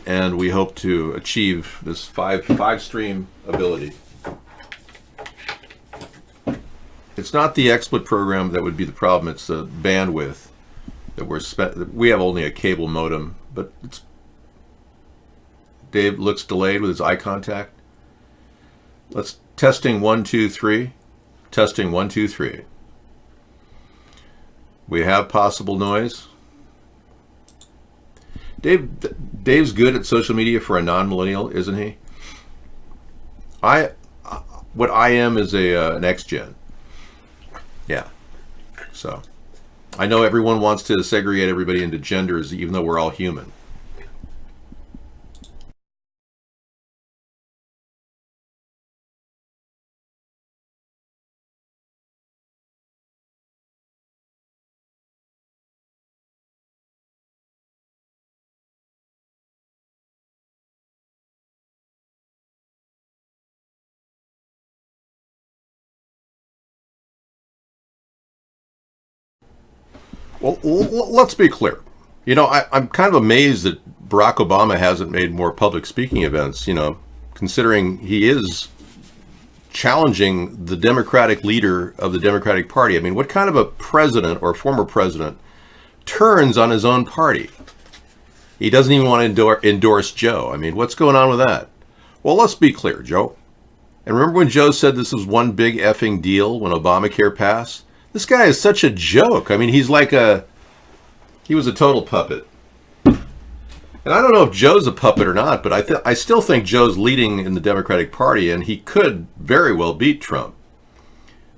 and we hope to achieve this five stream ability. It's not the XSplit program that would be the problem, it's the bandwidth that we have only a cable modem, but Dave looks delayed with his eye contact. Let's testing 1 2 3. Testing 1 2 3. We have possible noise. Dave's good at social media for a non-millennial, isn't he? What I am is an X-Gen. Yeah. So I know everyone wants to segregate everybody into genders, even though we're all human. Well, let's be clear. I'm kind of amazed that Barack Obama hasn't made more public speaking events, considering he is challenging the Democratic leader of the Democratic Party. I mean, what kind of a president or former president turns on his own party? He doesn't even want to endorse Joe. I mean, what's going on with that? Well, let's be clear, Joe. And remember when Joe said this was one big effing deal when Obamacare passed? This guy is such a joke. I mean, he was a total puppet. And I don't know if Joe's a puppet or not, but I still think Joe's leading in the Democratic Party, and he could very well beat Trump.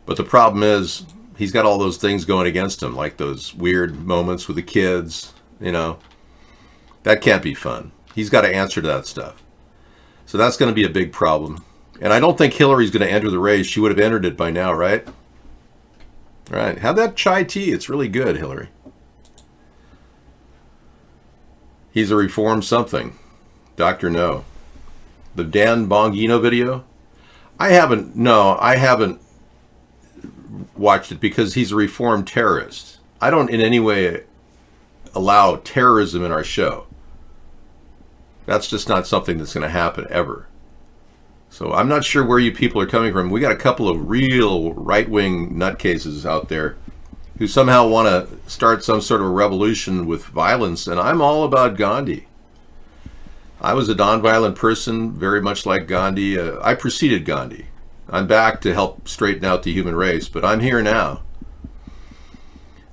But the problem is, he's got all those things going against him, like those weird moments with the kids, That can't be fun. He's got to answer to that stuff. So that's going to be a big problem. And I don't think Hillary's going to enter the race. She would have entered it by now, right? All right, have that chai tea. It's really good, Hillary. He's a reformed something. Dr. No. The Dan Bongino video? I haven't watched it because he's a reformed terrorist. I don't in any way allow terrorism in our show. That's just not something that's going to happen ever. So I'm not sure where you people are coming from. We got a couple of real right-wing nutcases out there who somehow want to start some sort of a revolution with violence, and I'm all about Gandhi. I was a nonviolent person, very much like Gandhi. I preceded Gandhi. I'm back to help straighten out the human race, but I'm here now.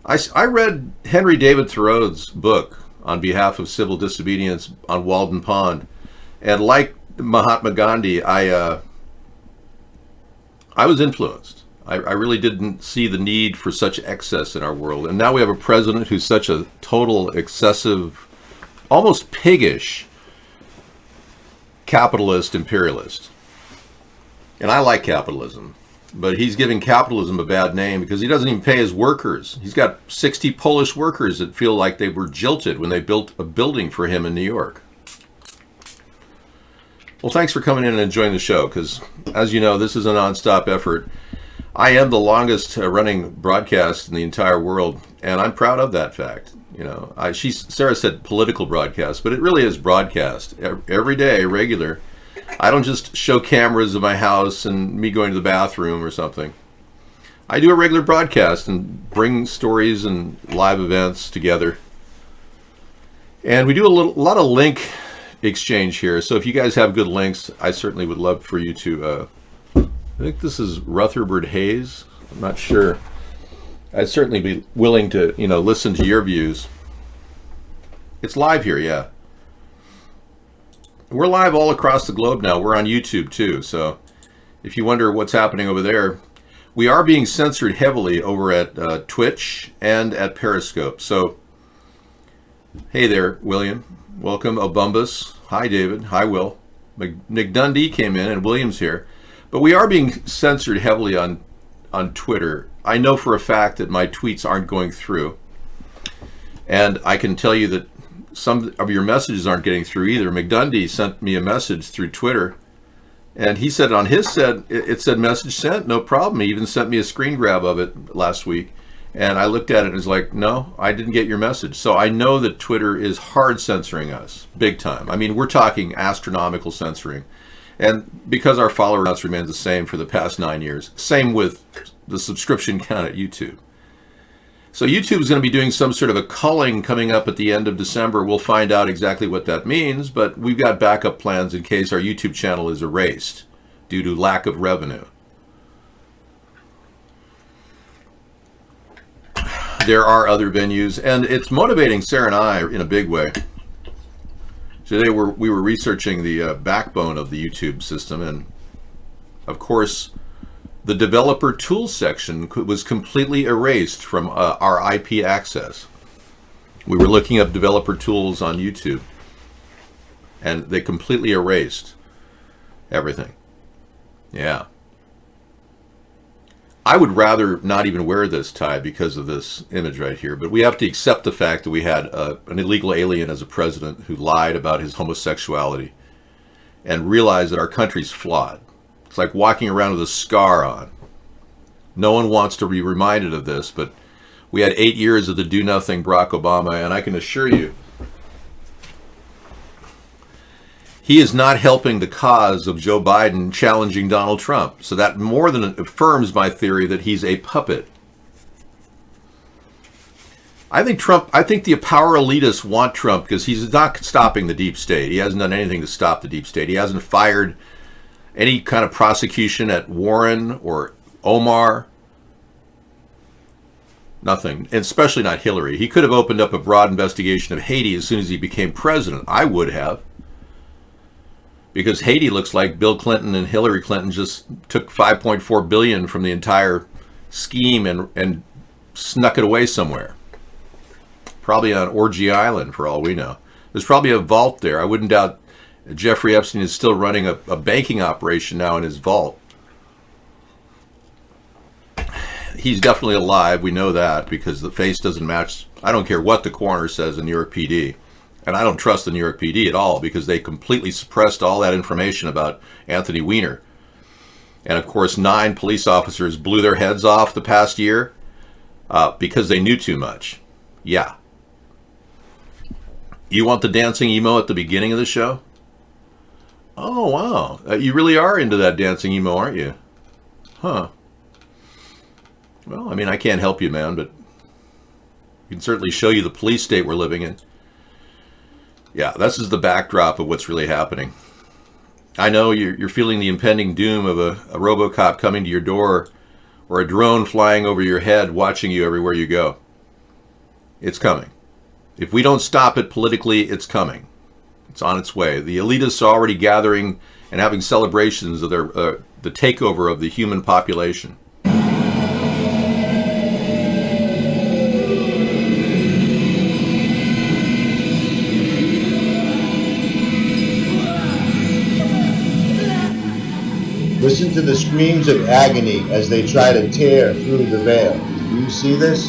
I read Henry David Thoreau's book on behalf of civil disobedience on Walden Pond, and like Mahatma Gandhi, I was influenced. I really didn't see the need for such excess in our world. And now we have a president who's such a total, excessive, almost piggish capitalist imperialist. And I like capitalism, but he's giving capitalism a bad name because he doesn't even pay his workers. He's got 60 Polish workers that feel like they were jilted when they built a building for him in New York. Well, thanks for coming in and enjoying the show, because as you know, this is a nonstop effort. I am the longest running broadcast in the entire world, and I'm proud of that fact. Sarah said political broadcast, but it really is broadcast every day, regular. I don't just show cameras of my house and me going to the bathroom or something. I do a regular broadcast and bring stories and live events together. And we do a lot of link exchange here. So if you guys have good links, I certainly would love for you to, I think this is Rutherford Hayes. I'm not sure. I'd certainly be willing to, listen to your views. It's live here, yeah. We're live all across the globe now. We're on YouTube too. So if you wonder what's happening over there, we are being censored heavily over at Twitch and at Periscope. So, hey there, William. Welcome, Obumbus. Hi, David. Hi, Will. Nick Dundee came in and William's here. But we are being censored heavily on Twitter. I know for a fact that my tweets aren't going through. And I can tell you that some of your messages aren't getting through either. McDundee sent me a message through Twitter, and he said on his it said message sent, no problem. He even sent me a screen grab of it last week. And I looked at it and was like, no, I didn't get your message. So I know that Twitter is hard censoring us, big time. I mean, we're talking astronomical censoring. And because our follower counts remains the same for the past 9 years, same with the subscription count at YouTube. So YouTube is going to be doing some sort of a culling coming up at the end of December. We'll find out exactly what that means, but we've got backup plans in case our YouTube channel is erased due to lack of revenue. There are other venues, and it's motivating Sarah and I in a big way. Today we were researching the backbone of the YouTube system, and of course, the developer tools section was completely erased from our IP access. We were looking up developer tools on YouTube, and they completely erased everything. Yeah. I would rather not even wear this tie because of this image right here, but we have to accept the fact that we had an illegal alien as a president who lied about his homosexuality and realize that our country's flawed. It's like walking around with a scar on. No one wants to be reminded of this, but we had 8 years of the do-nothing Barack Obama, and I can assure you, he is not helping the cause of Joe Biden challenging Donald Trump. So that more than affirms my theory that he's a puppet. I think the power elitists want Trump because he's not stopping the deep state. He hasn't done anything to stop the deep state. He hasn't fired any kind of prosecution at Warren or Omar. Nothing, and especially not Hillary. He could have opened up a broad investigation of Haiti as soon as he became president. I would have. Because Haiti looks like Bill Clinton and Hillary Clinton just took $5.4 billion from the entire scheme and snuck it away somewhere. Probably on Orgy Island, for all we know. There's probably a vault there. I wouldn't doubt Jeffrey Epstein is still running a banking operation now in his vault. He's definitely alive. We know that because the face doesn't match. I don't care what the coroner says in New York PD. And I don't trust the New York PD at all because they completely suppressed all that information about Anthony Weiner. And of course, 9 police officers blew their heads off the past year because they knew too much. Yeah. You want the dancing emo at the beginning of the show? Oh, wow. You really are into that dancing emo, aren't you? Huh. Well, I mean, I can't help you, man, but we can certainly show you the police state we're living in. Yeah, this is the backdrop of what's really happening. I know you're feeling the impending doom of a RoboCop coming to your door or a drone flying over your head watching you everywhere you go. It's coming. If we don't stop it politically, it's coming. It's on its way. The elitists are already gathering and having celebrations of the takeover of the human population. Listen to the screams of agony as they try to tear through the veil. Do you see this?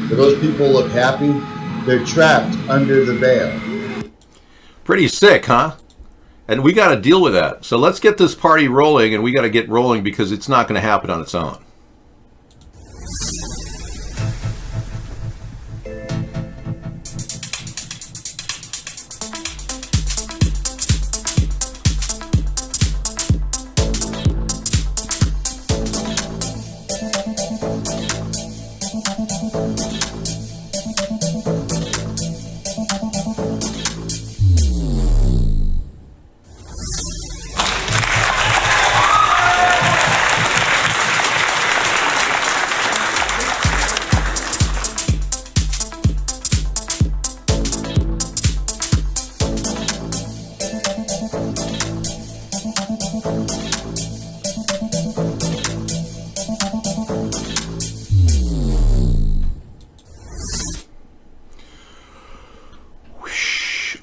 Do those people look happy? They're trapped under the veil. Pretty sick, huh? And we got to deal with that. So let's get this party rolling, and we got to get rolling because it's not going to happen on its own.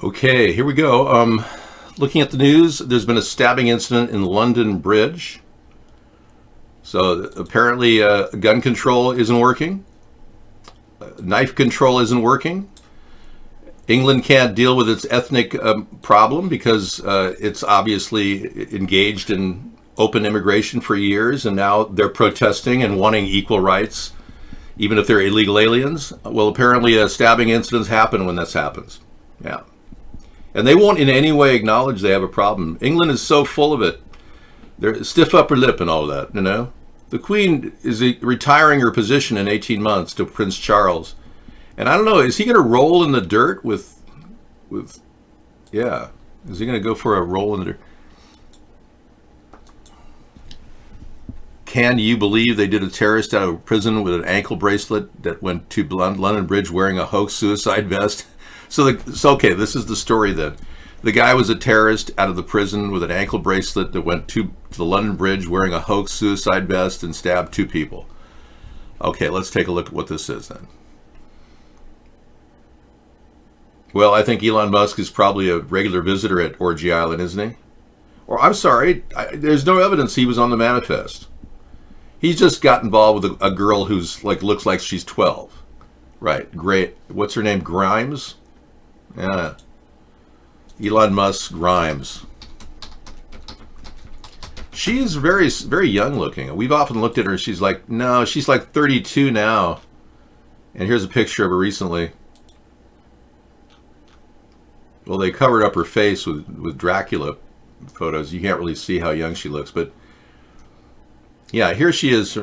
Okay, here we go. Looking at the news, there's been a stabbing incident in London Bridge. So apparently gun control isn't working. Knife control isn't working. England can't deal with its ethnic problem because it's obviously engaged in open immigration for years, and now they're protesting and wanting equal rights even if they're illegal aliens. Well, apparently stabbing incidents happen when this happens. Yeah. And they won't in any way acknowledge they have a problem. England is so full of it. They're stiff upper lip and all that, you know. The Queen is retiring her position in 18 months to Prince Charles. And I don't know, is he going to roll in the dirt with, yeah. Is he going to go for a roll in the dirt? Can you believe they did a terrorist out of prison with an ankle bracelet that went to London Bridge wearing a hoax suicide vest? So okay, this is the story then. The guy was a terrorist out of the prison with an ankle bracelet that went to the London Bridge wearing a hoax suicide vest and stabbed 2 people. Okay, let's take a look at what this is then. Well, I think Elon Musk is probably a regular visitor at Orgy Island, isn't he? Or I'm sorry, there's no evidence he was on the manifest. He's just got involved with a girl who's looks like she's 12. Right, great. What's her name? Grimes? Yeah. Elon Musk Grimes. She is very, very young looking. We've often looked at her. She's like, no, she's like 32 now. And here's a picture of her recently. Well, they covered up her face with Dracula photos. You can't really see how young she looks, but yeah, here she is.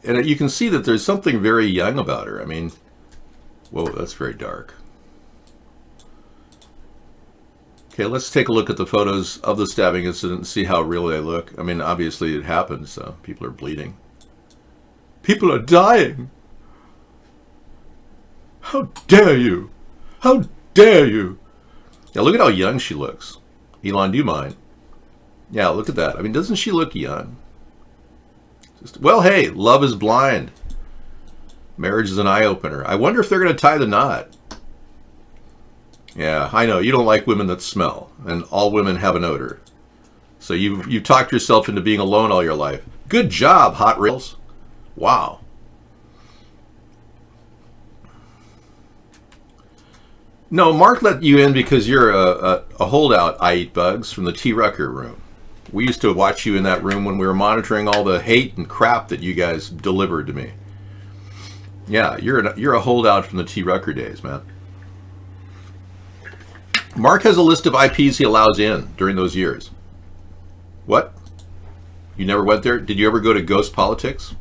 And you can see that there's something very young about her. I mean, whoa, that's very dark. Okay, let's take a look at the photos of the stabbing incident and see how real they look. I mean, obviously it happened, so people are bleeding. People are dying. How dare you? How dare you? Yeah, look at how young she looks. Elon, do you mind? Yeah, look at that. I mean, doesn't she look young? Well, hey, love is blind. Marriage is an eye-opener. I wonder if they're going to tie the knot. Yeah, I know. You don't like women that smell, and all women have an odor. So you've talked yourself into being alone all your life. Good job, Hot Rails. Wow. No, Mark let you in because you're a holdout, I Eat Bugs, from the T. Rucker room. We used to watch you in that room when we were monitoring all the hate and crap that you guys delivered to me. Yeah, you're a holdout from the T. Rucker days, man. Mark has a list of IPs he allows in during those years. What? You never went there? Did you ever go to Ghost Politics?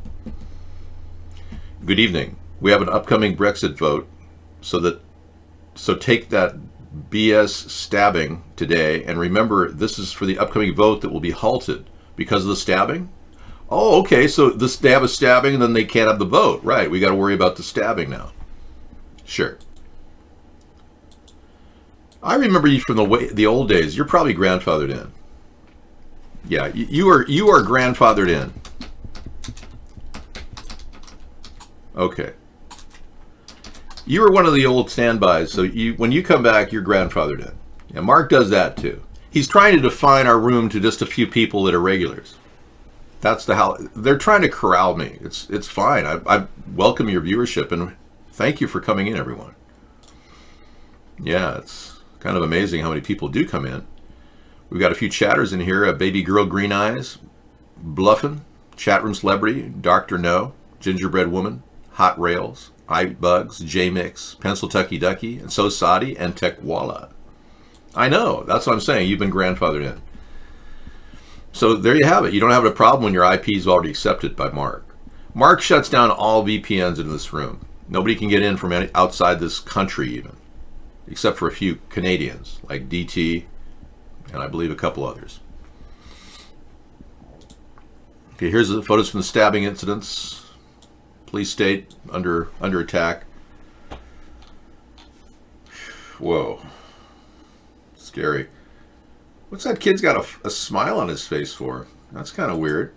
Good evening. We have an upcoming Brexit vote, so take that BS stabbing today, and remember, this is for the upcoming vote that will be halted because of the stabbing? Oh, okay, so they have a stabbing and then they can't have the vote. Right, we got to worry about the stabbing now. Sure. I remember you from the old days. You're probably grandfathered in. Yeah, you are grandfathered in. Okay. You were one of the old standbys, so when you come back, you're grandfathered in. Yeah, Mark does that too. He's trying to define our room to just a few people that are regulars. That's how they're trying to corral me. It's fine. I welcome your viewership and thank you for coming in, everyone. Yeah, it's kind of amazing how many people do come in. We've got a few chatters in here. A baby girl, green eyes, bluffing, chat room celebrity, Dr. No, gingerbread woman, hot rails, I Bugs, J Mix, Pencil Tucky Ducky, and So Sadi, and Tekwala. I know, that's what I'm saying. You've been grandfathered in. So there you have it. You don't have a problem when your IP is already accepted by Mark. Mark shuts down all VPNs in this room. Nobody can get in from outside this country even, except for a few Canadians like DT and I believe a couple others. Okay, here's the photos from the stabbing incidents. Police state under attack. Whoa. Scary. What's that kid's got a smile on his face for? That's kind of weird.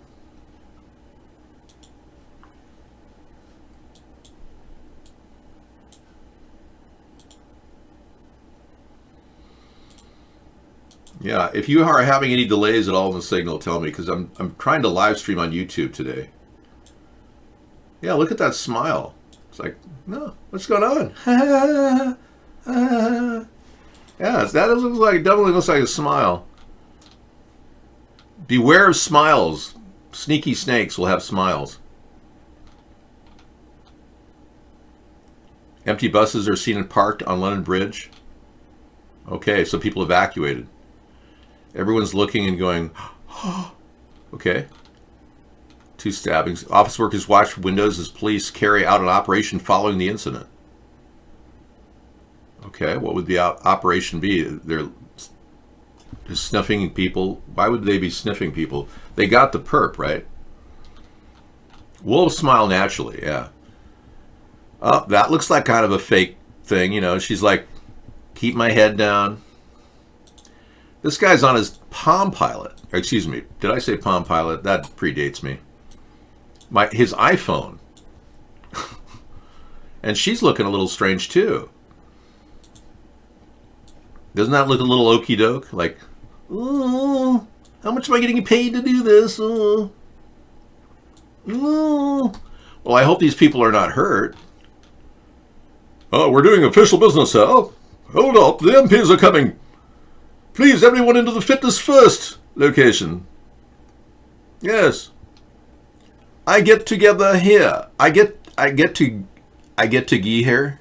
Yeah, if you are having any delays at all in the signal, tell me, because I'm trying to live stream on YouTube today. Yeah, look at that smile. It's like, no, what's going on? Yeah, that looks like, definitely looks like a smile. Beware of smiles. Sneaky snakes will have smiles. Empty buses are seen and parked on London Bridge. Okay, so people evacuated. Everyone's looking and going, okay. 2 stabbings. Office workers watch windows as police carry out an operation following the incident. Okay, what would the operation be? They're sniffing people. Why would they be sniffing people? They got the perp, right? Wolves smile naturally, yeah. Oh, that looks like kind of a fake thing, you know. She's like, keep my head down. This guy's on his Palm Pilot. Excuse me, did I say Palm Pilot? That predates me. His iPhone. And she's looking a little strange too. Doesn't that look a little okey doke? Like, oh, how much am I getting paid to do this? Oh. Oh. Well, I hope these people are not hurt. Oh, we're doing official business, Al. Hold up, the MPs are coming. Please, everyone into the Fitness First location. Yes. I get together here. I get to gee here.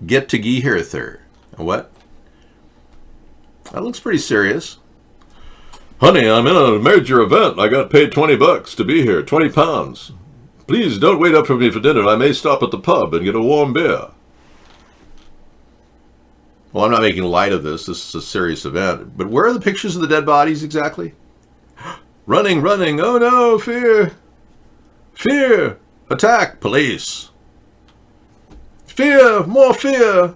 Get to gee here, sir. What? That looks pretty serious. Honey, I'm in a major event. I got paid $20 to be here. 20 pounds. Please don't wait up for me for dinner. I may stop at the pub and get a warm beer. Well, I'm not making light of this. This is a serious event. But where are the pictures of the dead bodies exactly? Running, running. Oh no, fear. Fear. Attack. Police. Fear. More fear.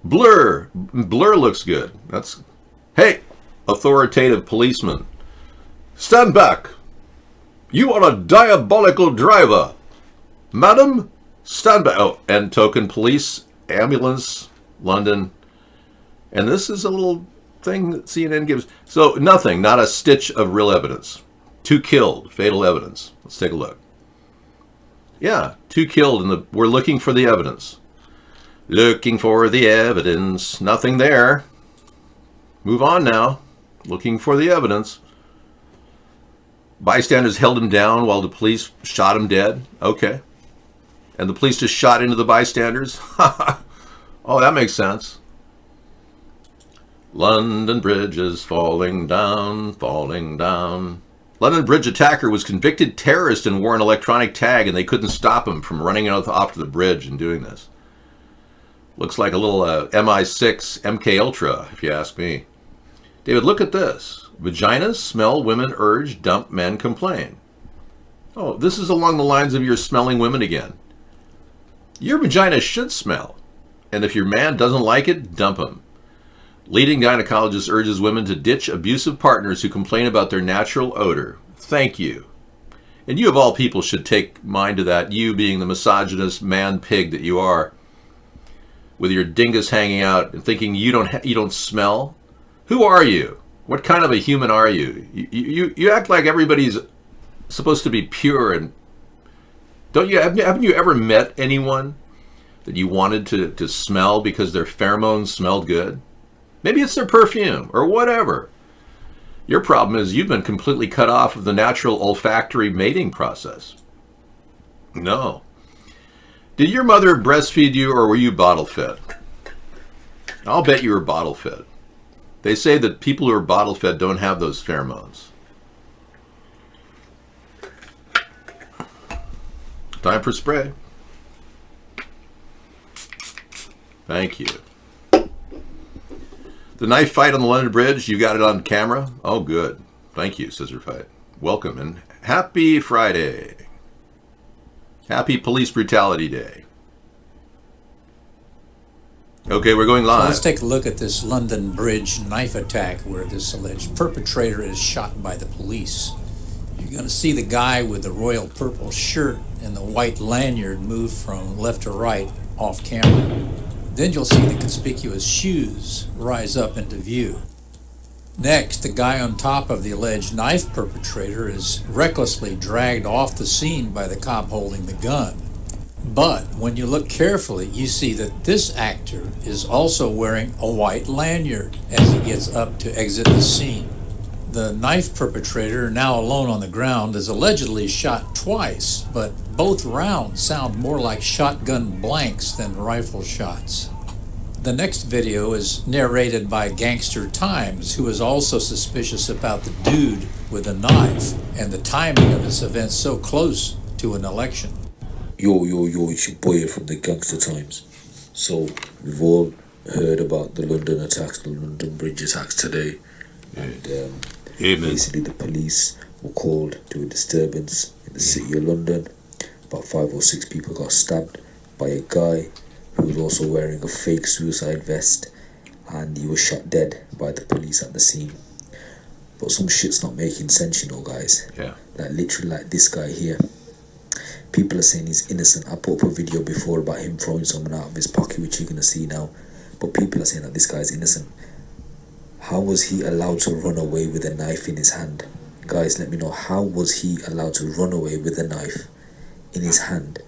Blur. Blur looks good. That's... Hey, authoritative policeman. Stand back. You are a diabolical driver. Madam, stand back. Oh, and token police, ambulance, London. And this is a little thing that CNN gives. So nothing, not a stitch of real evidence. 2 killed, fatal evidence. Let's take a look. Yeah, 2 killed, and we're looking for the evidence. Looking for the evidence. Nothing there. Move on now. Looking for the evidence. Bystanders held him down while the police shot him dead. Okay. And the police just shot into the bystanders? Oh, that makes sense. London Bridge is falling down, falling down. London Bridge attacker was convicted terrorist and wore an electronic tag, and they couldn't stop him from running off to the bridge and doing this. Looks like a little MI6 MK Ultra, if you ask me. David, look at this. Vaginas smell, women urge, dump, men complain. Oh, this is along the lines of your smelling women again. Your vagina should smell. And if your man doesn't like it, dump him. Leading gynecologist urges women to ditch abusive partners who complain about their natural odor. Thank you. And you of all people should take mind to that, you being the misogynist man-pig that you are, with your dingus hanging out and thinking you don't smell. Who are you? What kind of a human are you? You act like everybody's supposed to be pure, and haven't you ever met anyone that you wanted to smell because their pheromones smelled good? Maybe it's their perfume or whatever. Your problem is you've been completely cut off of the natural olfactory mating process. No. Did your mother breastfeed you, or were you bottle fed? I'll bet you were bottle fed. They say that people who are bottle fed don't have those pheromones. Time for spray. Thank you. The knife fight on the London Bridge, you got it on camera? Oh, good. Thank you, Scissor Fight. Welcome, and happy Friday. Happy Police Brutality Day. Okay, we're going live. So let's take a look at this London Bridge knife attack where this alleged perpetrator is shot by the police. You're going to see the guy with the royal purple shirt and the white lanyard move from left to right off camera. Then you'll see the conspicuous shoes rise up into view. Next, the guy on top of the alleged knife perpetrator is recklessly dragged off the scene by the cop holding the gun. But when you look carefully, you see that this actor is also wearing a white lanyard as he gets up to exit the scene. The knife perpetrator, now alone on the ground, is allegedly shot twice, but both rounds sound more like shotgun blanks than rifle shots. The next video is narrated by Gangster Times, who is also suspicious about the dude with a knife and the timing of this event so close to an election. Yo, it's your boy here from the Gangster Times. So, we've all heard about the London attacks, the London Bridge attacks today. And basically the police were called to a disturbance in the city of London. About 5 or 6 people got stabbed by a guy who was also wearing a fake suicide vest, and he was shot dead by the police at the scene. But some shit's not making sense, you know, guys. Yeah. Like literally like this guy here. People are saying he's innocent. I put up a video before about him throwing someone out of his pocket, which you're gonna see now. But people are saying that this guy's innocent. How was he allowed to run away with a knife in his hand? Guys, let me know, how was he allowed to run away with a knife in his hand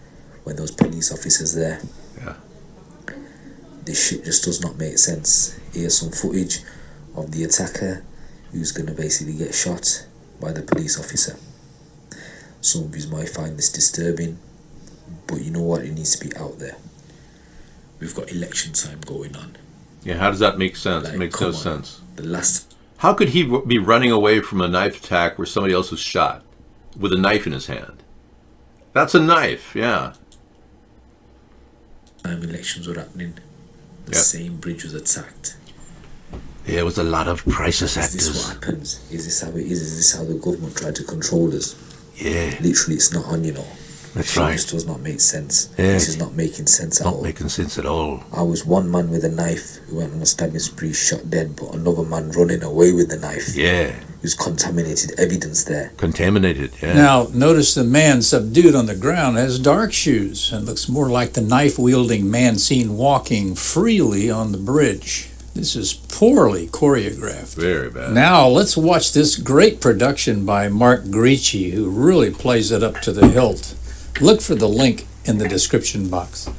when those police officers there? Yeah. This shit just does not make sense. Here's some footage of the attacker who's gonna basically get shot by the police officer. Some of you might find this disturbing, but you know what, it needs to be out there. We've got election time going on. Yeah, how does that make sense? Like, It makes no come on. sense. The last How could he be running away from a knife attack where somebody else was shot with a knife in his hand? That's a knife, yeah. time elections were happening, the Yep. same bridge was attacked. There was a lot of crisis Is this what happens? Is this how it is? Is this how the government tried to control us? Yeah, Literally, it's not on, you know. that's It right. just does not make sense. Yeah. This is not making sense at Not all. making sense at all. I was one man with a knife who went on a stabbing spree, shot dead, but another man running away with the knife. Yeah, There's contaminated evidence there. contaminated, yeah. Now, notice the man subdued on the ground has dark shoes and looks more like the knife-wielding man seen walking freely on the bridge. This is poorly choreographed. Very bad. Now, let's watch this great production by Mark Gricci, who really plays it up to the hilt. Look for the link in the description box.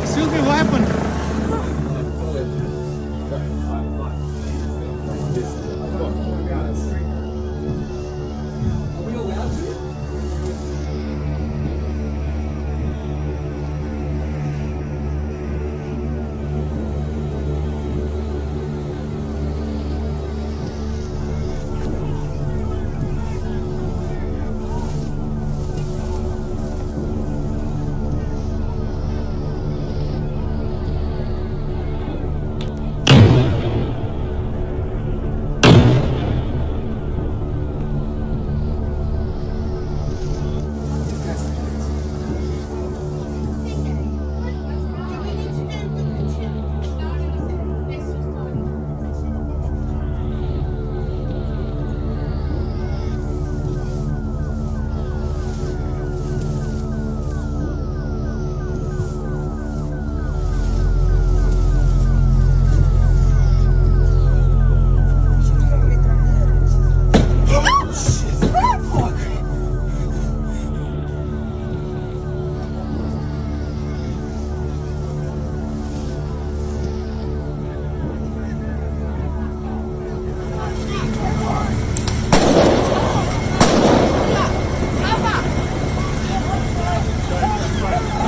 Excuse me, what happened?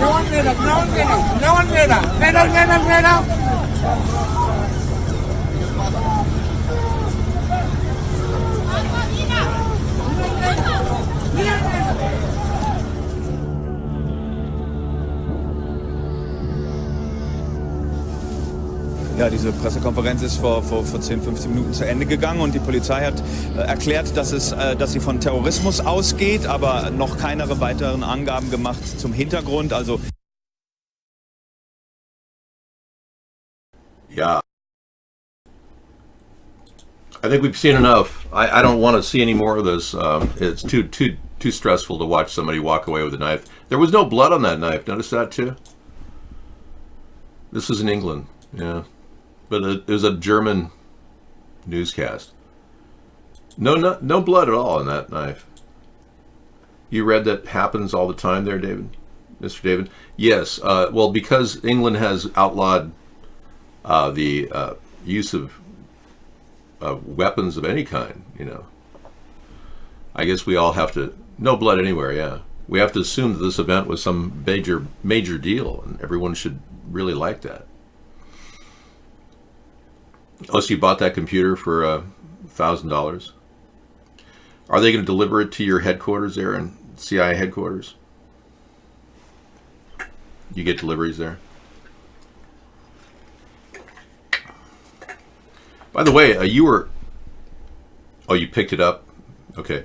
No one get up. Get up. Ja, diese Pressekonferenz ist vor 10, 15 Minuten zu Ende gegangen und die Polizei hat erklärt, dass sie von Terrorismus ausgeht, aber noch keine weiteren Angaben gemacht zum Hintergrund. Also Yeah. I think we've seen enough. I don't want to see any more of this. It's too too stressful to watch somebody walk away with a knife. There was no blood on that knife. Notice that too? This was in England, yeah. But it was a German newscast. No blood at all on that knife. You read that happens all the time there, David? Mr. David? Yes. Well, because England has outlawed the use of weapons of any kind, you know. I guess we all have to, no blood anywhere, yeah. We have to assume that this event was some major deal, and everyone should really like that. Oh, so you bought that computer for $1,000? Are they going to deliver it to your headquarters there in CIA headquarters? You get deliveries there? By the way, you picked it up? Okay.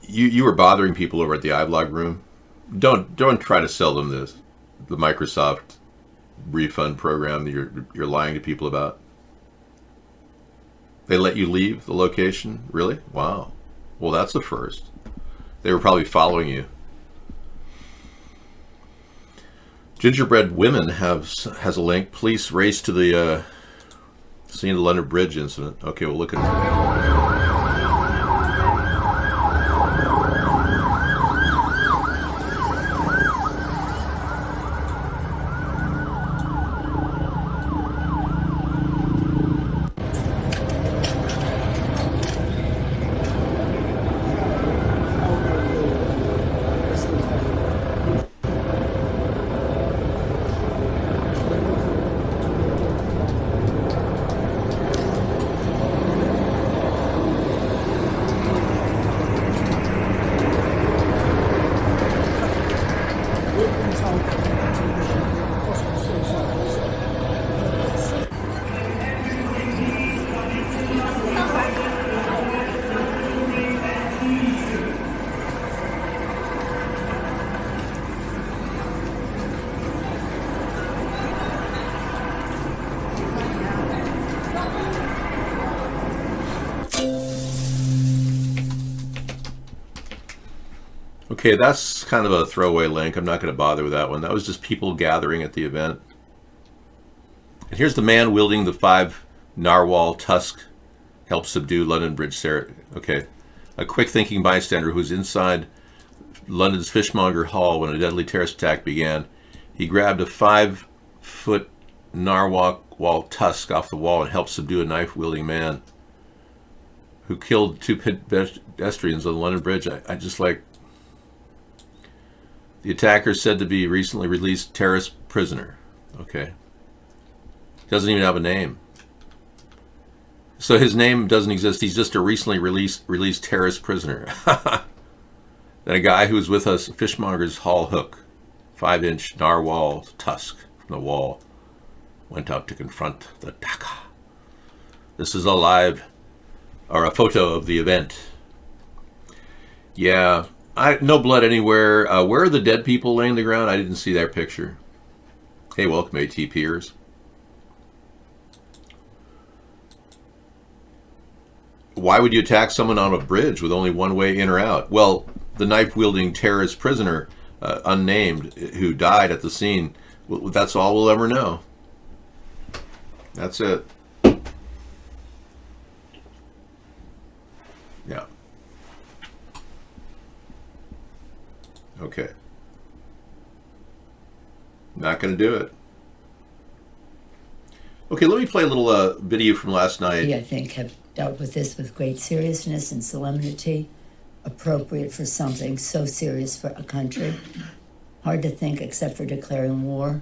You were bothering people over at the iBlog room. Don't try to sell them the Microsoft refund program that you're lying to people about. They let you leave the location? Really? Wow. Well, that's the first. They were probably following you. Gingerbread Women has a link. Police race to the scene of the London Bridge incident. Okay, we'll look at it. Okay, that's kind of a throwaway link. I'm not going to bother with that one. That was just people gathering at the event. And here's the man wielding the 5 narwhal tusk helped subdue London Bridge. Okay, a quick-thinking bystander who was inside London's Fishmonger Hall when a deadly terrorist attack began. He grabbed a 5-foot narwhal tusk off the wall and helped subdue a knife-wielding man who killed 2 pedestrians on the London Bridge. I just like... The attacker is said to be recently released terrorist prisoner. Okay. Doesn't even have a name. So his name doesn't exist. He's just a recently released terrorist prisoner. Then a guy who was with us, Fishmonger's Hall hook, 5-inch narwhal tusk from the wall, went out to confront the attacker. This is a photo of the event. Yeah. No blood anywhere. Where are the dead people laying on the ground? I didn't see their picture. Hey, welcome, ATPers. Why would you attack someone on a bridge with only one way in or out? Well, the knife-wielding terrorist prisoner, unnamed, who died at the scene, that's all we'll ever know. That's it. Yeah. Okay. Not going to do it. Okay, let me play a little video from last night. I think have dealt with this with great seriousness and solemnity, appropriate for something so serious for a country. Hard to think, except for declaring war,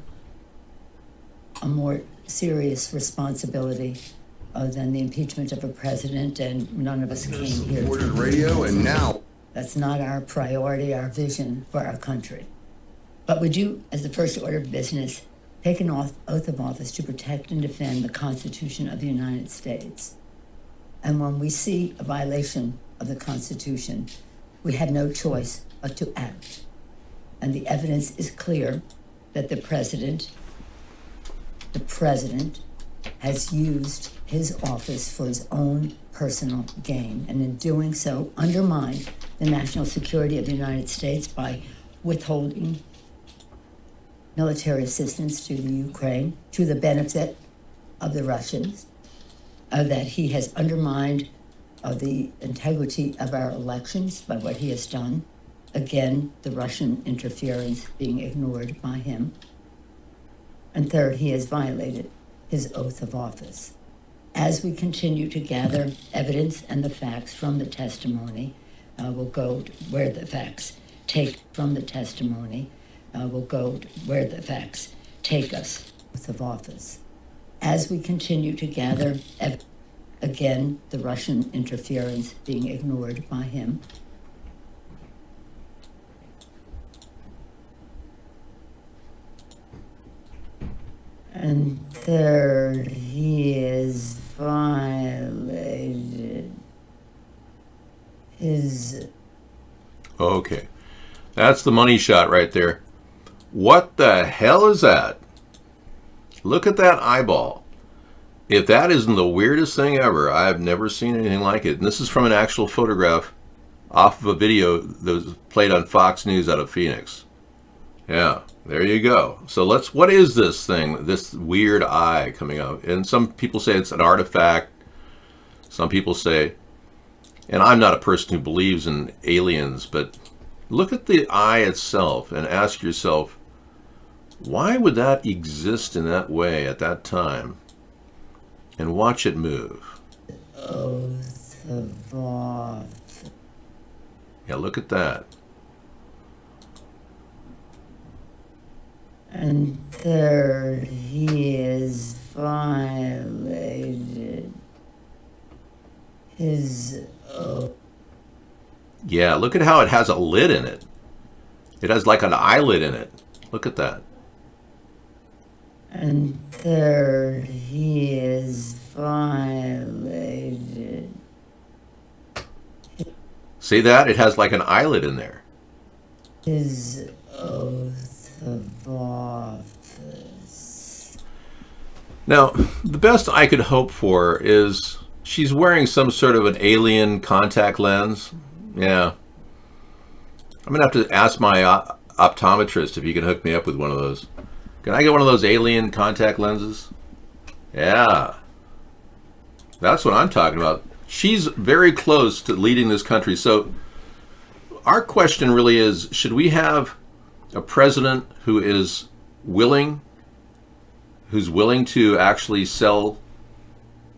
a more serious responsibility than the impeachment of a president, and none of us came here to radio, and now that's not our priority, our vision for our country. But would you, as the first order of business, take an oath of office to protect and defend the Constitution of the United States? And when we see a violation of the Constitution, we have no choice but to act. And the evidence is clear that the president has used his office for his own personal gain, and in doing so undermined the the national security of the United States by withholding military assistance to the Ukraine to the benefit of the Russians, that he has undermined the integrity of our elections by what he has done. Again, the Russian interference being ignored by him. And third, he has violated his oath of office. As we continue to gather evidence and the facts from the testimony, we'll go where the facts take from the testimony, we'll go where the facts take us. Oath of office. As we continue to gather evidence, again, the Russian interference being ignored by him. And third, he has violated his... Okay. That's the money shot right there. What the hell is that? Look at that eyeball. If that isn't the weirdest thing ever, I've never seen anything like it. And this is from an actual photograph off of a video that was played on Fox News out of Phoenix. Yeah, there you go. So what is this thing, this weird eye coming out? And some people say it's an artifact. Some people say, and I'm not a person who believes in aliens, but look at the eye itself and ask yourself, why would that exist in that way at that time? And watch it move. Oath of office. Yeah, look at that. And third, he has violated his oath. Yeah, look at how it has a lid in it. It has like an eyelid in it. Look at that. And third, he is violated. See that? It has like an eyelid in there. His oath of office. Now, the best I could hope for is she's wearing some sort of an alien contact lens. Yeah. I'm going to have to ask my optometrist if he can hook me up with one of those. Can I get one of those alien contact lenses? Yeah. That's what I'm talking about. She's very close to leading this country. So our question really is, should we have a president who is willing to actually sell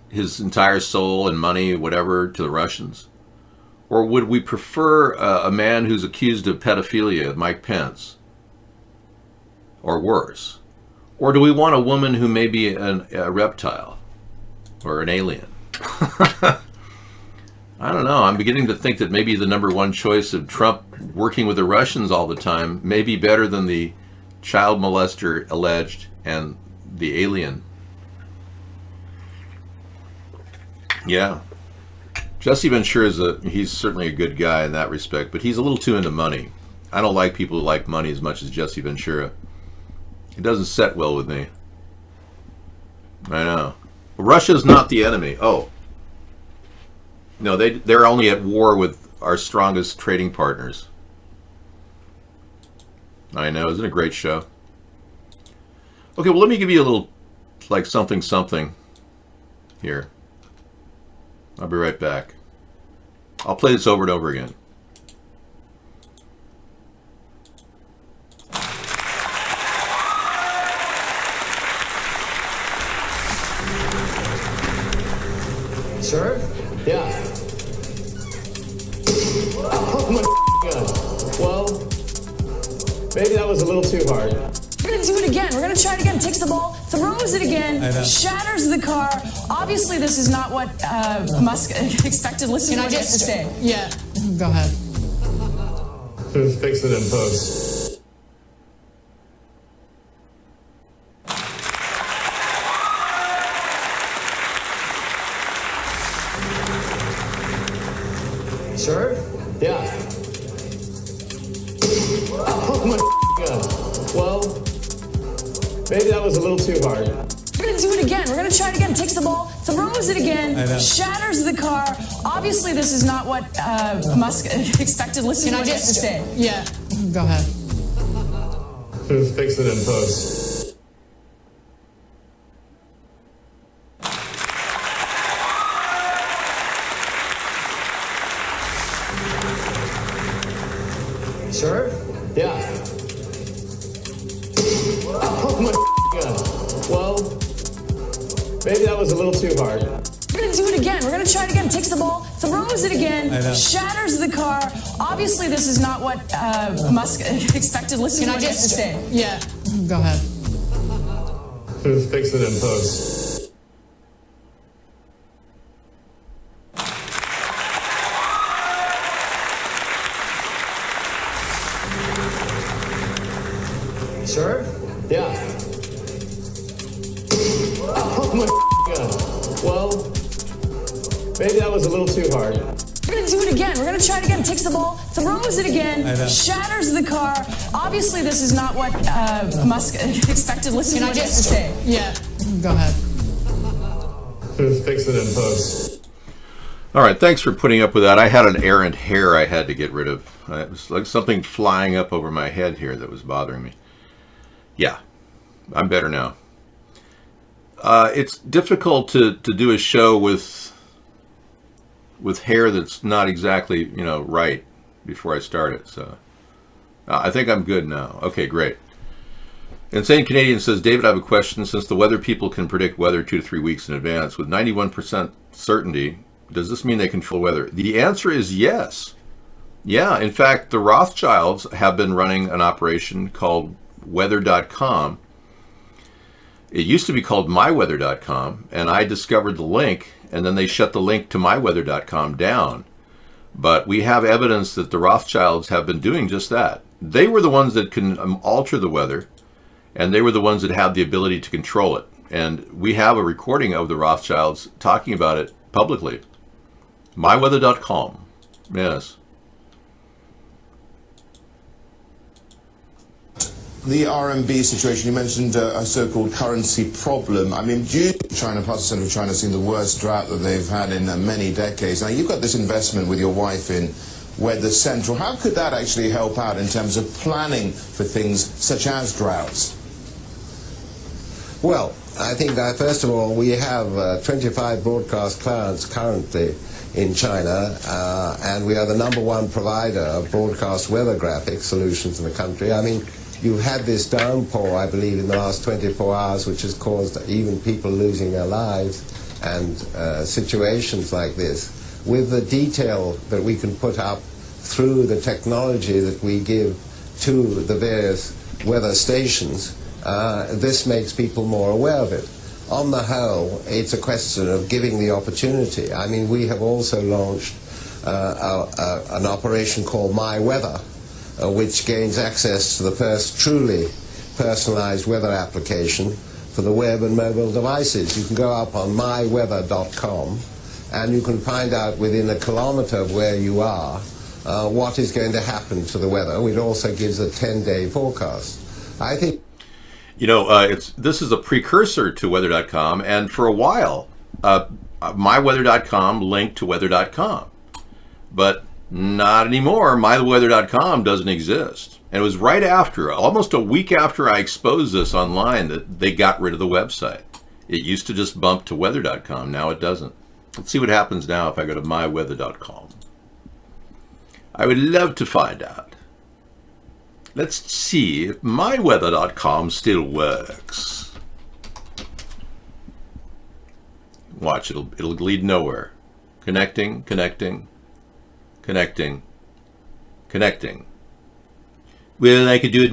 his entire soul and money, whatever, to the Russians? Or would we prefer a man who's accused of pedophilia, Mike Pence? Or worse? Or do we want a woman who may be a reptile or an alien? I don't know. I'm beginning to think that maybe the number one choice of Trump working with the Russians all the time may be better than the child molester alleged and the alien. Yeah. Jesse Ventura he's certainly a good guy in that respect, but he's a little too into money. I don't like people who like money as much as Jesse Ventura. It doesn't set well with me. I know. Russia's not the enemy. Oh. No, they're only at war with our strongest trading partners. I know. Isn't it a great show? Okay, well, let me give you a little, like, something here. I'll be right back. I'll play this over and over again. Sure? Yeah. Oh my God. Well, maybe that was a little too hard. We're gonna do it again. We're gonna try it again. Takes the ball, throws it again, shatters the car. Obviously, this is not what Musk expected. Listen to what he has to say. Yeah, go ahead. Fix it in post. Sure? Yeah. Oh my God. Well, maybe that was a little too hard. We're gonna do it again. We're gonna try it again. Takes the ball, throws it again, shatters the car. Obviously, this is not what Musk expected. Listen to what he has to say. Yeah, go ahead. Fix it in post. Sure? Yeah. Oh my God. Well, maybe that was a little too hard. We're gonna do it again. We're gonna try it again. Takes the ball, throws it again, shatters the car. Obviously, this is not what Musk expected. Listen to what he has to say. Yeah, go ahead. Fix it in post. Sure? Yeah. Oh my God. Well, maybe that was a little too hard. We're gonna do it again. We're gonna try it again. Takes the ball, throws it again, shatters the car. Obviously, this is not what Musk expected. Listen to what he has to say. Yeah, go ahead. Fix it in post. All right, thanks for putting up with that. I had an errant hair I had to get rid of. It was like something flying up over my head here that was bothering me. Yeah, I'm better now. It's difficult to do a show with hair that's not exactly, right before I start it. So I think I'm good now. Okay, great. Insane Canadian says, David, I have a question. Since the weather people can predict weather 2 to 3 weeks in advance with 91% certainty, does this mean they control weather? The answer is yes. Yeah, in fact, the Rothschilds have been running an operation called weather.com. It used to be called myweather.com, and I discovered the link, and then they shut the link to myweather.com down. But we have evidence that the Rothschilds have been doing just that. They were the ones that can alter the weather, and they were the ones that have the ability to control it. And we have a recording of the Rothschilds talking about it publicly. myweather.com. Yes. The RMB situation, you mentioned a so-called currency problem. I mean, do you think China, parts of central China, seen the worst drought that they've had in many decades? Now, you've got this investment with your wife in Weather Central. How could that actually help out in terms of planning for things such as droughts? Well, I think that, first of all, we have 25 broadcast clients currently in China, and we are the #1 provider of broadcast weather graphic solutions in the country. I mean, you've had this downpour, I believe, in the last 24 hours, which has caused even people losing their lives, and situations like this. With the detail that we can put up through the technology that we give to the various weather stations, this makes people more aware of it. On the whole, it's a question of giving the opportunity. I mean, we have also launched an operation called My Weather, which gains access to the first truly personalized weather application for the web and mobile devices. You can go up on myweather.com and you can find out within a kilometer of where you are what is going to happen to the weather. It also gives a 10-day forecast. I think this is a precursor to weather.com, and for a while myweather.com linked to weather.com, but not anymore. myweather.com doesn't exist. And it was right after, almost a week after I exposed this online, that they got rid of the website. It used to just bump to weather.com. Now it doesn't. Let's see what happens now if I go to myweather.com. I would love to find out. Let's see if myweather.com still works. Watch, it'll lead nowhere. Connecting. Well, I could do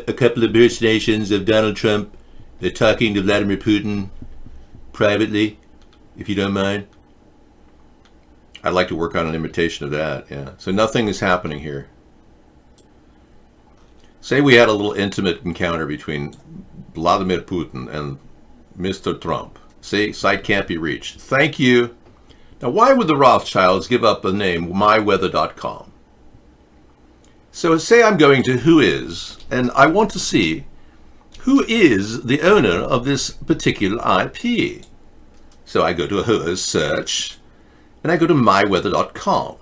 a couple of impersonations of Donald Trump. They're talking to Vladimir Putin privately, if you don't mind. I'd like to work on an imitation of that, yeah. So nothing is happening here. Say we had a little intimate encounter between Vladimir Putin and Mr. Trump. See, site can't be reached. Thank you. Now, why would the Rothschilds give up the name myweather.com? So say I'm going to Whois, and I want to see who is the owner of this particular IP? So I go to a Who's search, and I go to myweather.com.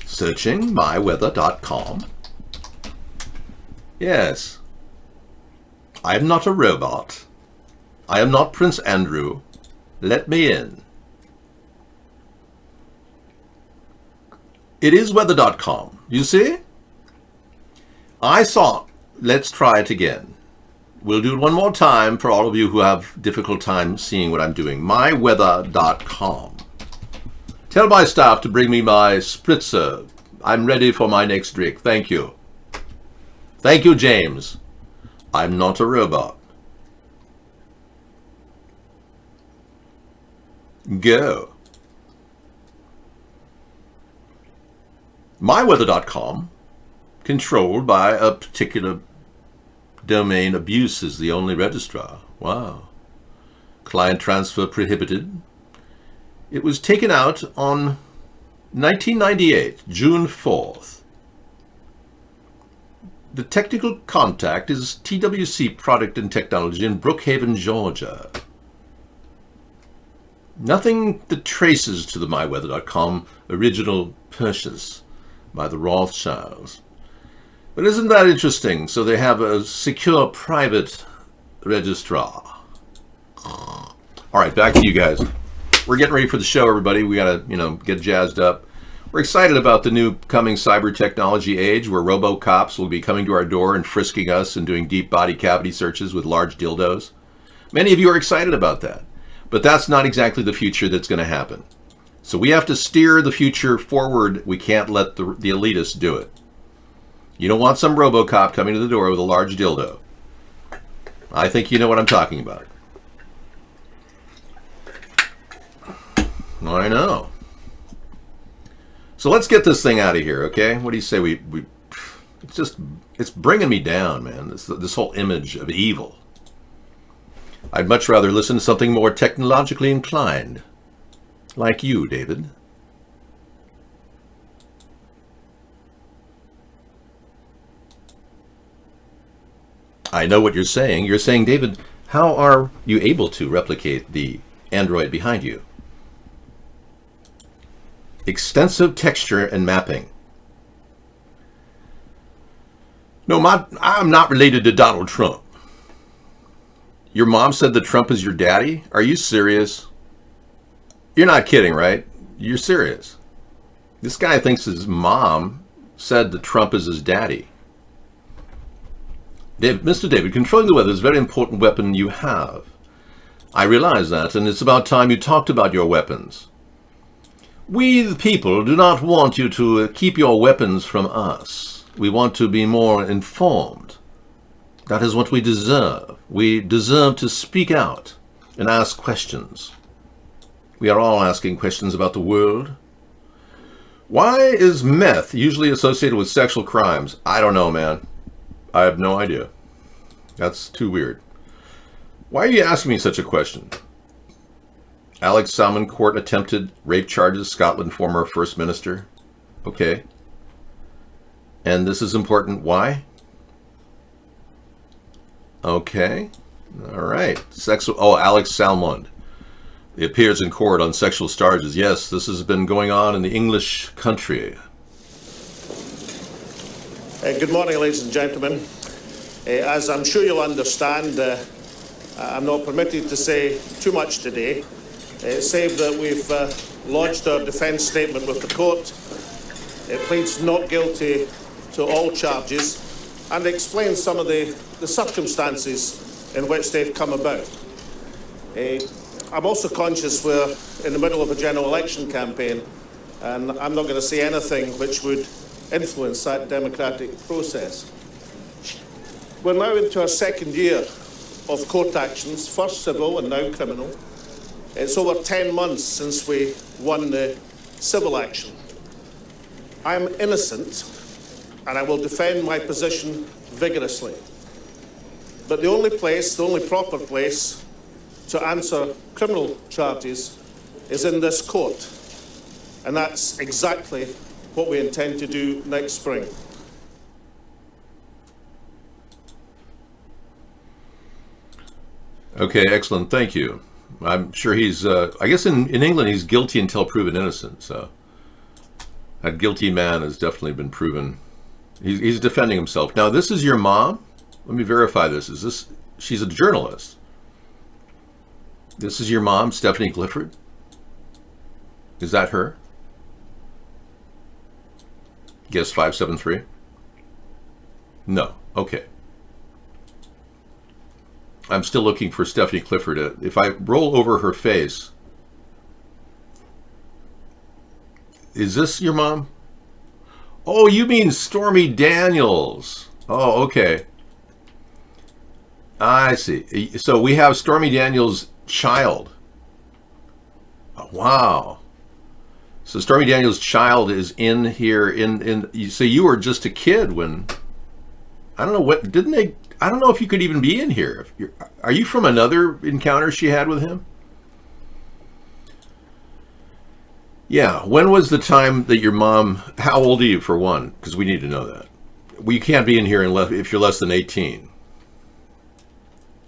Searching myweather.com. Yes. I am not a robot. I am not Prince Andrew. Let me in. It is weather.com. You see? I saw. Let's try it again. We'll do it one more time for all of you who have difficult time seeing what I'm doing. myweather.com. Tell my staff to bring me my spritzer. I'm ready for my next drink. Thank you. Thank you, James. I'm not a robot. Go. myweather.com, controlled by a particular domain. Abuse is the only registrar. Wow. Client transfer prohibited. It was taken out on 1998, June 4th. The technical contact is TWC Product and Technology in Brookhaven, Georgia. Nothing that traces to the myweather.com original purchase by the Rothschilds. But isn't that interesting? So they have a secure private registrar. All right, back to you guys. We're getting ready for the show, everybody. We got to, get jazzed up. We're excited about the new coming cyber technology age where robo-cops will be coming to our door and frisking us and doing deep body cavity searches with large dildos. Many of you are excited about that. But that's not exactly the future that's going to happen. So we have to steer the future forward. We can't let the elitists do it. You don't want some RoboCop coming to the door with a large dildo. I think you know what I'm talking about. I know. So let's get this thing out of here, okay? What do you say it's bringing me down, man. This whole image of evil. I'd much rather listen to something more technologically inclined. Like you, David. I know what you're saying. You're saying, David, how are you able to replicate the android behind you? Extensive texture and mapping. No, I'm not related to Donald Trump. Your mom said that Trump is your daddy? Are you serious? You're not kidding, right? You're serious. This guy thinks his mom said that Trump is his daddy. Mr. David, controlling the weather is a very important weapon you have. I realize that, and it's about time you talked about your weapons. We, the people, do not want you to keep your weapons from us. We want to be more informed. That is what we deserve. We deserve to speak out and ask questions. We are all asking questions about the world. Why is meth usually associated with sexual crimes? I don't know, man. I have no idea. That's too weird. Why are you asking me such a question? Alex Salmond Court attempted rape charges, Scotland former First Minister. Okay. And this is important. Why? Okay. All right. Alex Salmond. He appears in court on sexual charges. Yes, this has been going on in the English country. Good morning, ladies and gentlemen. As I'm sure you'll understand, I'm not permitted to say too much today, save that we've lodged our defence statement with the court. It pleads not guilty to all charges and explains some of the circumstances in which they've come about. I'm also conscious we're in the middle of a general election campaign, and I'm not going to say anything which would influence that democratic process. We're now into our second year of court actions, first civil and now criminal. It's over 10 months since we won the civil action. I am innocent, and I will defend my position vigorously. But the only proper place to answer criminal charges is in this court. And that's exactly what we intend to do next spring. Okay, excellent. Thank you. I'm sure he's, I guess in England, he's guilty until proven innocent. So that guilty man has definitely been proven. He's defending himself. Now, this is your mom? Let me verify this. She's a journalist. This is your mom, Stephanie Clifford? Is that her? Guess 573? No. Okay. I'm still looking for Stephanie Clifford. If I roll over her face, is this your mom? Oh, you mean Stormy Daniels. Oh, okay. I see. So we have Stormy Daniels' child. Oh, wow. So Stormy Daniels' child is in here. So you were just a kid when, I don't know what, didn't they, I don't know if you could even be in here. Are you from another encounter she had with him? Yeah. When was the time that your mom, how old are you for one? Because we need to know that. Well, you can't be in here unless if you're less than 18.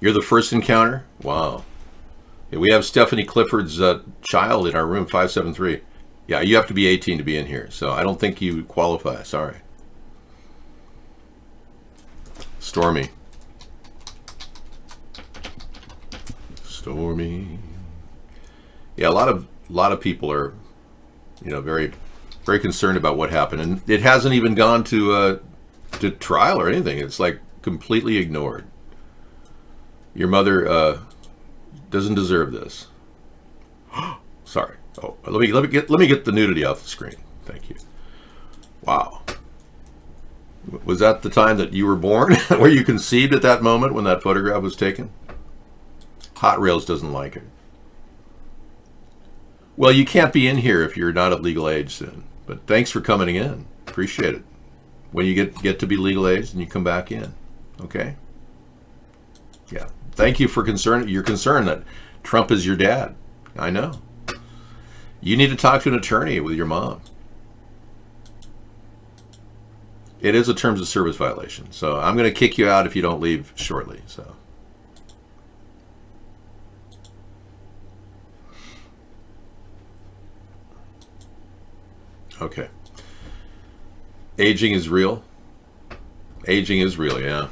You're the first encounter? Wow. Yeah, we have Stephanie Clifford's child in our room, 573. Yeah, you have to be 18 to be in here, so I don't think you qualify. Sorry. Stormy. Yeah, a lot of people are, very, very concerned about what happened, and it hasn't even gone to trial or anything. It's like completely ignored. Your mother doesn't deserve this. Sorry. Oh, let me get the nudity off the screen. Thank you. Wow. Was that the time that you were born? Were you conceived at that moment when that photograph was taken? Hot Rails doesn't like it. Well, you can't be in here if you're not of legal age soon. But thanks for coming in. Appreciate it. When you get to be legal age, then you come back in. Okay? Yeah. Thank you for your concern that Trump is your dad. I know. You need to talk to an attorney with your mom. It is a terms of service violation. So I'm going to kick you out if you don't leave shortly. So. Okay. Aging is real. Aging is real, yeah.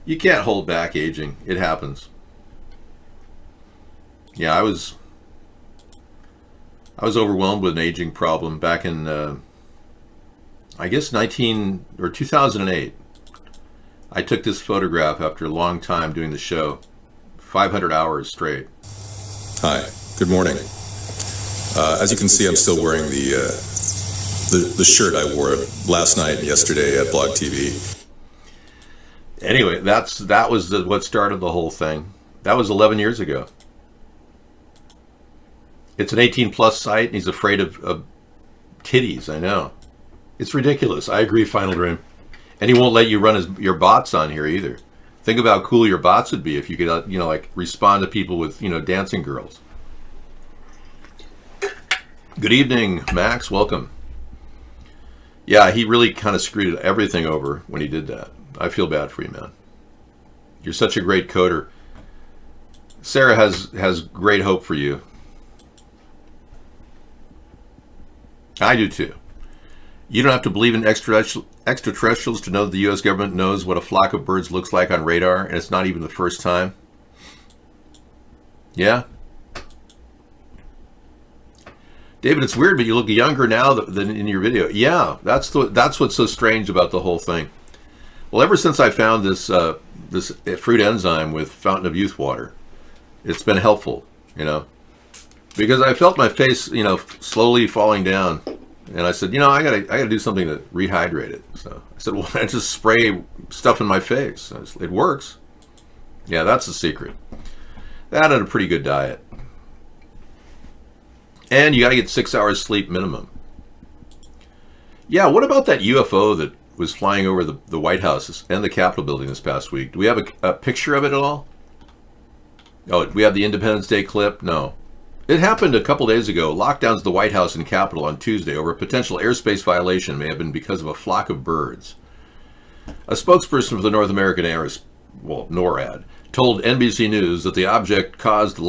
You can't hold back aging. It happens. Yeah, I was overwhelmed with an aging problem back in, I guess 2008. I took this photograph after a long time doing the show, 500 hours straight. Hi, good morning. As you can see, I'm still wearing the shirt I wore last night and yesterday at Blog TV. Anyway, that was what started the whole thing. That was 11 years ago. It's an 18-plus site, and he's afraid of titties. I know. It's ridiculous. I agree, Final Dream. And he won't let you run your bots on here either. Think about how cool your bots would be if you could, like respond to people with, dancing girls. Good evening, Max. Welcome. Yeah, he really kind of screwed everything over when he did that. I feel bad for you, man. You're such a great coder. Sarah has great hope for you. I do too. You don't have to believe in extraterrestrials to know that the U.S. government knows what a flock of birds looks like on radar, and it's not even the first time. Yeah? David, it's weird, but you look younger now than in your video. Yeah, that's what's so strange about the whole thing. Well, ever since I found this fruit enzyme with Fountain of Youth water, it's been helpful, because I felt my face, slowly falling down, and I said, I gotta do something to rehydrate it. So I said, well, I just spray stuff in my face. It works. Yeah, that's the secret. That and a pretty good diet. And you got to get 6 hours sleep minimum. Yeah, what about that UFO that was flying over the White House and the Capitol building this past week? Do we have a picture of it at all? Oh, we have the Independence Day clip? No. It happened a couple days ago. Lockdowns of the White House and Capitol on Tuesday over a potential airspace violation may have been because of a flock of birds. A spokesperson for the North American NORAD, told NBC News that the object causing the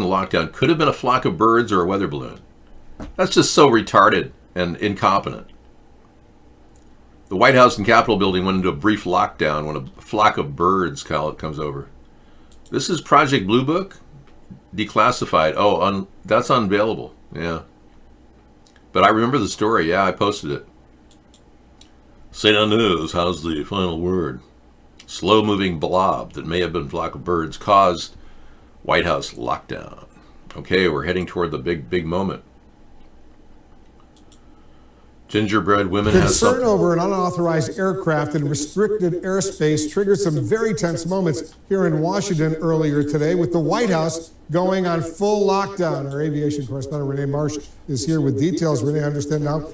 lockdown could have been a flock of birds or a weather balloon. That's just so retarded and incompetent. The White House and Capitol building went into a brief lockdown when a flock of birds comes over. This is Project Blue Book? Declassified. Oh, that's unavailable. Yeah. But I remember the story. Yeah, I posted it. CNN News has the final word. Slow-moving blob that may have been a flock of birds caused White House lockdown. Okay, we're heading toward the big moment. Gingerbread women has concern over an unauthorized aircraft in restricted airspace triggered some very tense moments here in Washington earlier today, with the White House going on full lockdown. Our aviation correspondent Renee Marsh is here with details. Renee, I understand now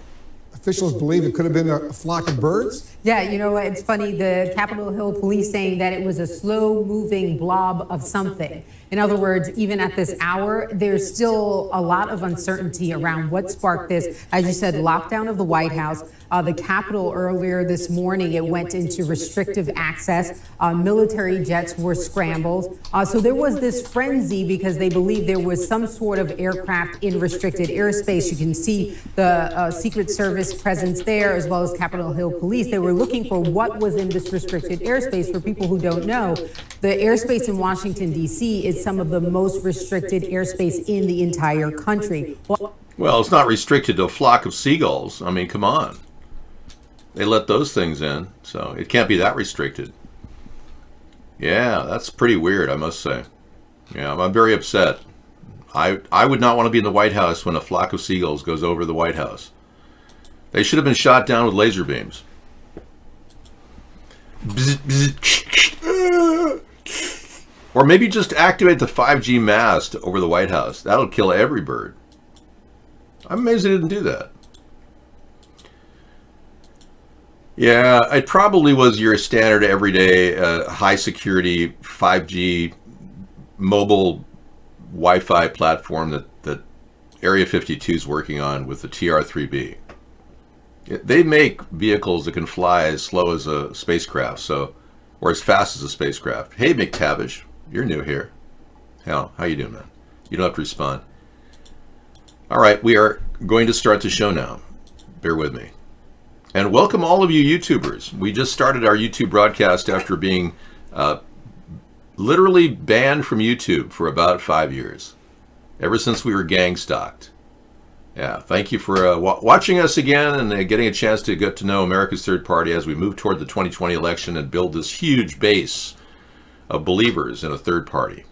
officials believe it could have been a flock of birds? Yeah, you know, it's funny, the Capitol Hill police saying that it was a slow-moving blob of something. In other words, even at this hour, there's still a lot of uncertainty around what sparked this. As you said, lockdown of the White House. The Capitol earlier this morning, it went into restrictive access. Military jets were scrambled. So there was this frenzy because they believed there was some sort of aircraft in restricted airspace. You can see the Secret Service presence there, as well as Capitol Hill police. They were looking for what was in this restricted airspace. For people who don't know, the airspace in Washington, D.C. is some of the most restricted airspace in the entire country. Well, it's not restricted to a flock of seagulls. I mean, come on. They let those things in, so it can't be that restricted. Yeah, that's pretty weird, I must say. Yeah, I'm very upset. I would not want to be in the White House when a flock of seagulls goes over the White House. They should have been shot down with laser beams. Or maybe just activate the 5G mast over the White House. That'll kill every bird. I'm amazed they didn't do that. Yeah, it probably was your standard everyday high security 5G mobile Wi-Fi platform that Area 52 is working on with the TR-3B. They make vehicles that can fly as slow as a spacecraft, or as fast as a spacecraft. Hey, McTavish, you're new here. How you doing, man? You don't have to respond. All right, we are going to start the show now. Bear with me. And welcome all of you YouTubers. We just started our YouTube broadcast after being literally banned from YouTube for about 5 years, ever since we were gang stalked. Yeah, thank you for watching us again and getting a chance to get to know America's Third Party as we move toward the 2020 election and build this huge base of believers in a third party.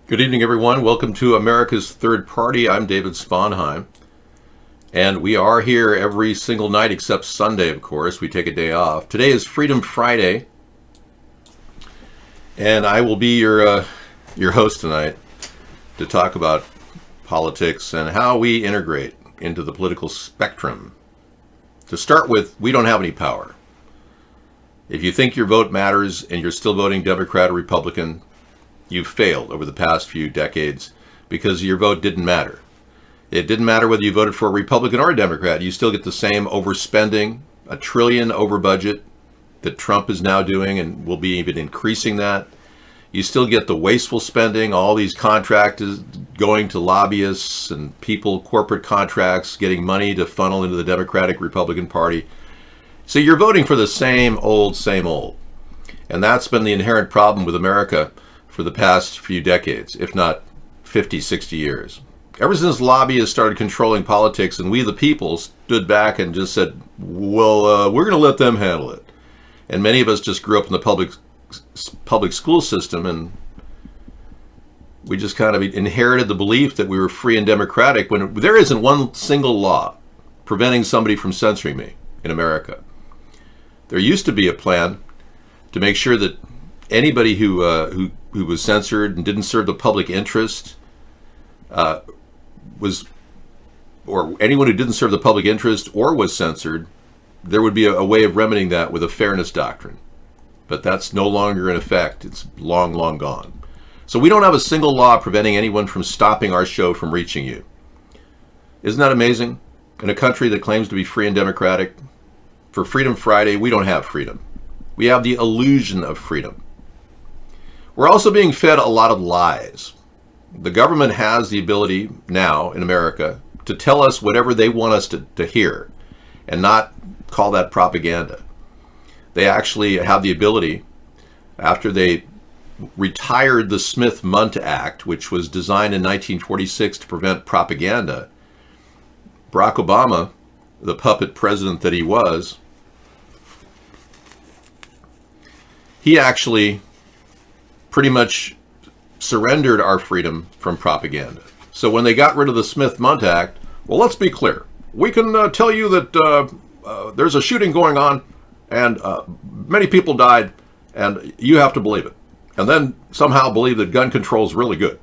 Good evening, everyone. Welcome to America's Third Party. I'm David Sponheim. And we are here every single night except Sunday, of course. We take a day off. Today is Freedom Friday. And I will be your host tonight to talk about politics and how we integrate into the political spectrum. To start with, we don't have any power. If you think your vote matters and you're still voting Democrat or Republican, you've failed over the past few decades because your vote didn't matter. It didn't matter whether you voted for a Republican or a Democrat. You still get the same overspending, $1 trillion over budget that Trump is now doing and will be even increasing that. You still get the wasteful spending, all these contracts going to lobbyists and people, corporate contracts, getting money to funnel into the Democratic Republican Party. So you're voting for the same old, same old. And that's been the inherent problem with America for the past few decades, if not 50, 60 years. Ever since lobbyists started controlling politics and we the people stood back and just said, well, we're going to let them handle it. And many of us just grew up in the public school system, and we just kind of inherited the belief that we were free and democratic when there isn't one single law preventing somebody from censoring me in America. There used to be a plan to make sure that anybody who was censored and didn't serve the public interest or anyone who didn't serve the public interest or was censored, there would be a way of remedying that with a fairness doctrine. But that's no longer in effect. It's long, long gone. So we don't have a single law preventing anyone from stopping our show from reaching you. Isn't that amazing? In a country that claims to be free and democratic, for Freedom Friday, we don't have freedom. We have the illusion of freedom. We're also being fed a lot of lies. The government has the ability now in America to tell us whatever they want us to hear and not call that propaganda. They actually have the ability, after they retired the Smith-Mundt Act, which was designed in 1946 to prevent propaganda, Barack Obama, the puppet president that he was, he actually pretty much surrendered our freedom from propaganda. So when they got rid of the Smith-Mundt Act, well, let's be clear. We can tell you that there's a shooting going on and many people died, and you have to believe it. And then somehow believe that gun control is really good.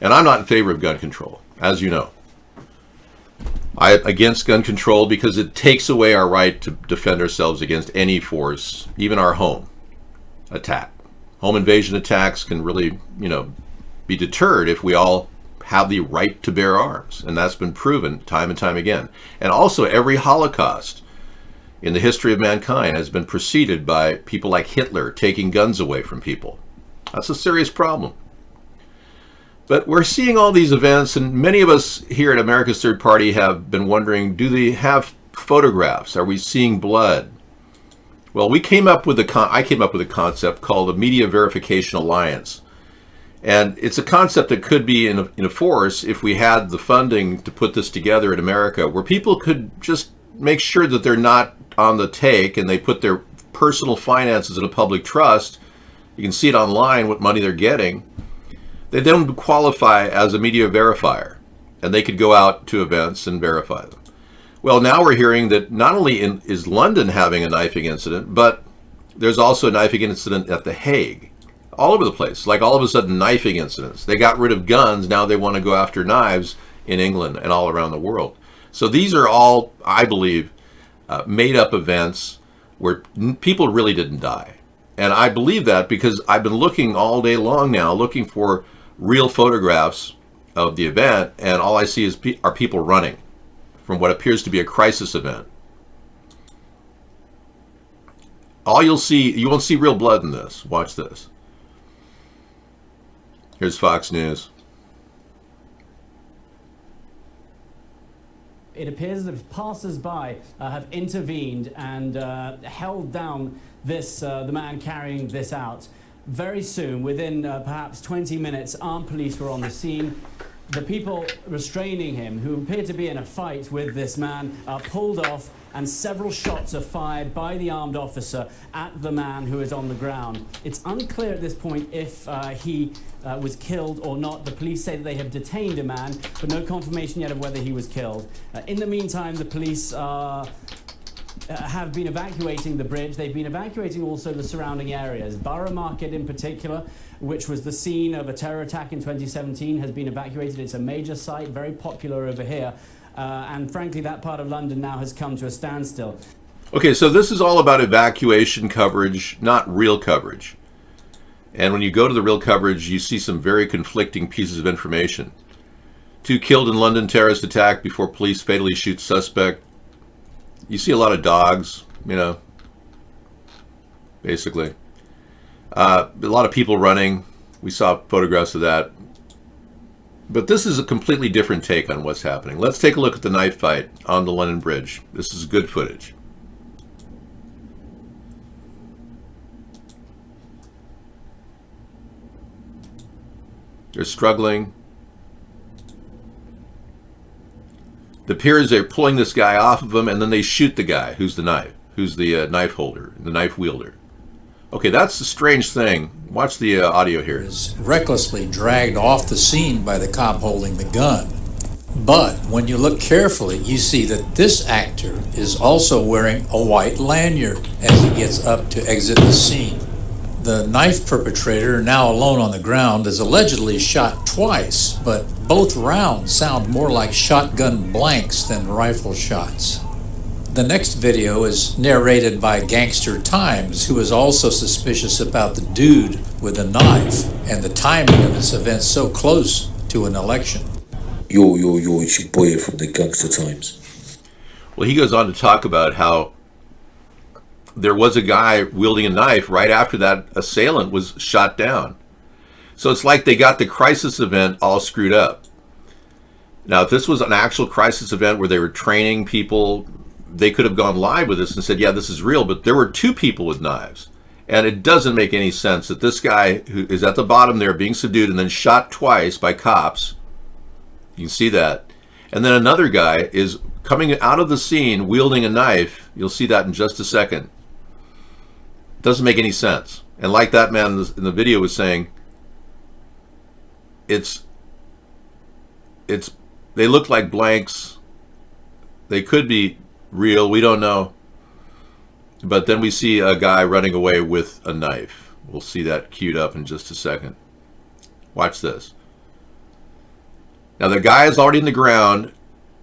And I'm not in favor of gun control, as you know. I'm against gun control because it takes away our right to defend ourselves against any force, even our home attack. Home invasion attacks can really, be deterred if we all have the right to bear arms. And that's been proven time and time again. And also every Holocaust in the history of mankind has been preceded by people like Hitler taking guns away from people. That's a serious problem. But we're seeing all these events, and many of us here at America's Third Party have been wondering, do they have photographs? Are we seeing blood? Well, I came up with a concept called the Media Verification Alliance. And it's a concept that could be in force if we had the funding to put this together in America, where people could just make sure that they're not on the take and they put their personal finances in a public trust. You can see it online, what money they're getting. They then qualify as a media verifier, and they could go out to events and verify them. Well, now we're hearing that not only is London having a knifing incident, but there's also a knifing incident at The Hague. All over the place, like all of a sudden knifing incidents. They got rid of guns, now they want to go after knives in England and all around the world. So these are all, I believe, made up events where people really didn't die. And I believe that because I've been looking all day long now, looking for real photographs of the event, and all I see are people running from what appears to be a crisis event. You won't see real blood in this. Watch this. Here's Fox News. It appears that passers-by have intervened and held down the man carrying this out. Very soon, within perhaps 20 minutes, armed police were on the scene. the people restraining him, who appear to be in a fight with this man, are pulled off, and several shots are fired by the armed officer at the man who is on the ground. It's unclear at this point if he was killed or not. The police say that they have detained a man, but no confirmation yet of whether he was killed. In the meantime, the police have been evacuating the bridge. They've been evacuating also the surrounding areas. Borough Market in particular, which was the scene of a terror attack in 2017, has been evacuated. It's a major site, very popular over here. And frankly, that part of London now has come to a standstill. Okay, so this is all about evacuation coverage, not real coverage. And when you go to the real coverage, you see some very conflicting pieces of information. 2 killed in London terrorist attack before police fatally shoot suspect. You see a lot of dogs, you know, basically. A lot of people running. We saw photographs of that. But this is a completely different take on what's happening. Let's take a look at the knife fight on the London Bridge. This is good footage. They're struggling. It appears they're pulling this guy off of him, and then they shoot the guy who's the knife holder, the knife wielder. Okay, that's the strange thing. Watch the audio here. Is recklessly dragged off the scene by the cop holding the gun. But when you look carefully, you see that this actor is also wearing a white lanyard as he gets up to exit the scene. The knife perpetrator, now alone on the ground, is allegedly shot twice, but both rounds sound more like shotgun blanks than rifle shots. The next video is narrated by Gangster Times, who is also suspicious about the dude with a knife and the timing of this event so close to an election. Yo, it's your boy from the Gangster Times. Well, he goes on to talk about how there was a guy wielding a knife right after that assailant was shot down. So it's like they got the crisis event all screwed up. Now, if this was an actual crisis event where they were training people, they could have gone live with this and said, yeah, this is real, but there were 2 people with knives. And it doesn't make any sense that this guy who is at the bottom there being subdued and then shot twice by cops, you can see that, and then another guy is coming out of the scene wielding a knife. You'll see that in just a second. Doesn't make any sense. And like that man in the video was saying, they look like blanks. They could be real, we don't know. But then we see a guy running away with a knife. We'll see that queued up in just a second. Watch this. Now the guy is already in the ground,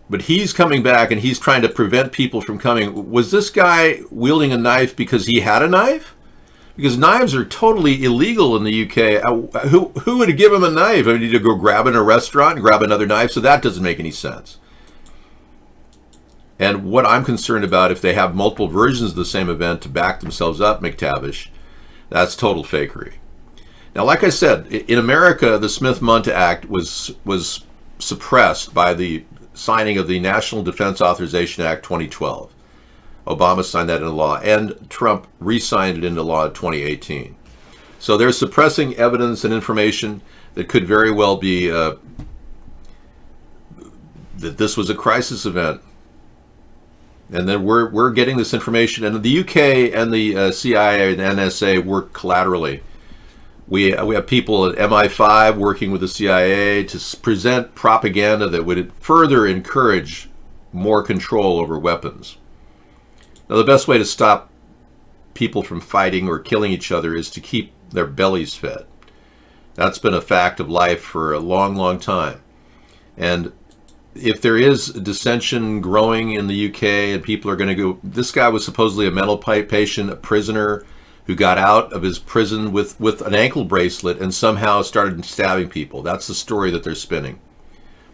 but he's coming back and he's trying to prevent people from coming. Was this guy wielding a knife because he had a knife? Because knives are totally illegal in the UK. Who would give him a knife? I mean, to go grab in a restaurant and grab another knife? So that doesn't make any sense. And what I'm concerned about, if they have multiple versions of the same event to back themselves up, McTavish, that's total fakery. Now, like I said, in America, the Smith-Mundt Act was suppressed by the signing of the National Defense Authorization Act 2012. Obama signed that into law, and Trump re-signed it into law in 2018. So they're suppressing evidence and information that could very well be that this was a crisis event. And then we're getting this information, and the UK and the CIA and NSA work collaterally. We have people at MI5 working with the CIA to present propaganda that would further encourage more control over weapons. Now, the best way to stop people from fighting or killing each other is to keep their bellies fed. That's been a fact of life for a long, long time. And if there is dissension growing in the UK and people are going to go, this guy was supposedly a mental patient, a prisoner who got out of his prison with an ankle bracelet and somehow started stabbing people. That's the story that they're spinning.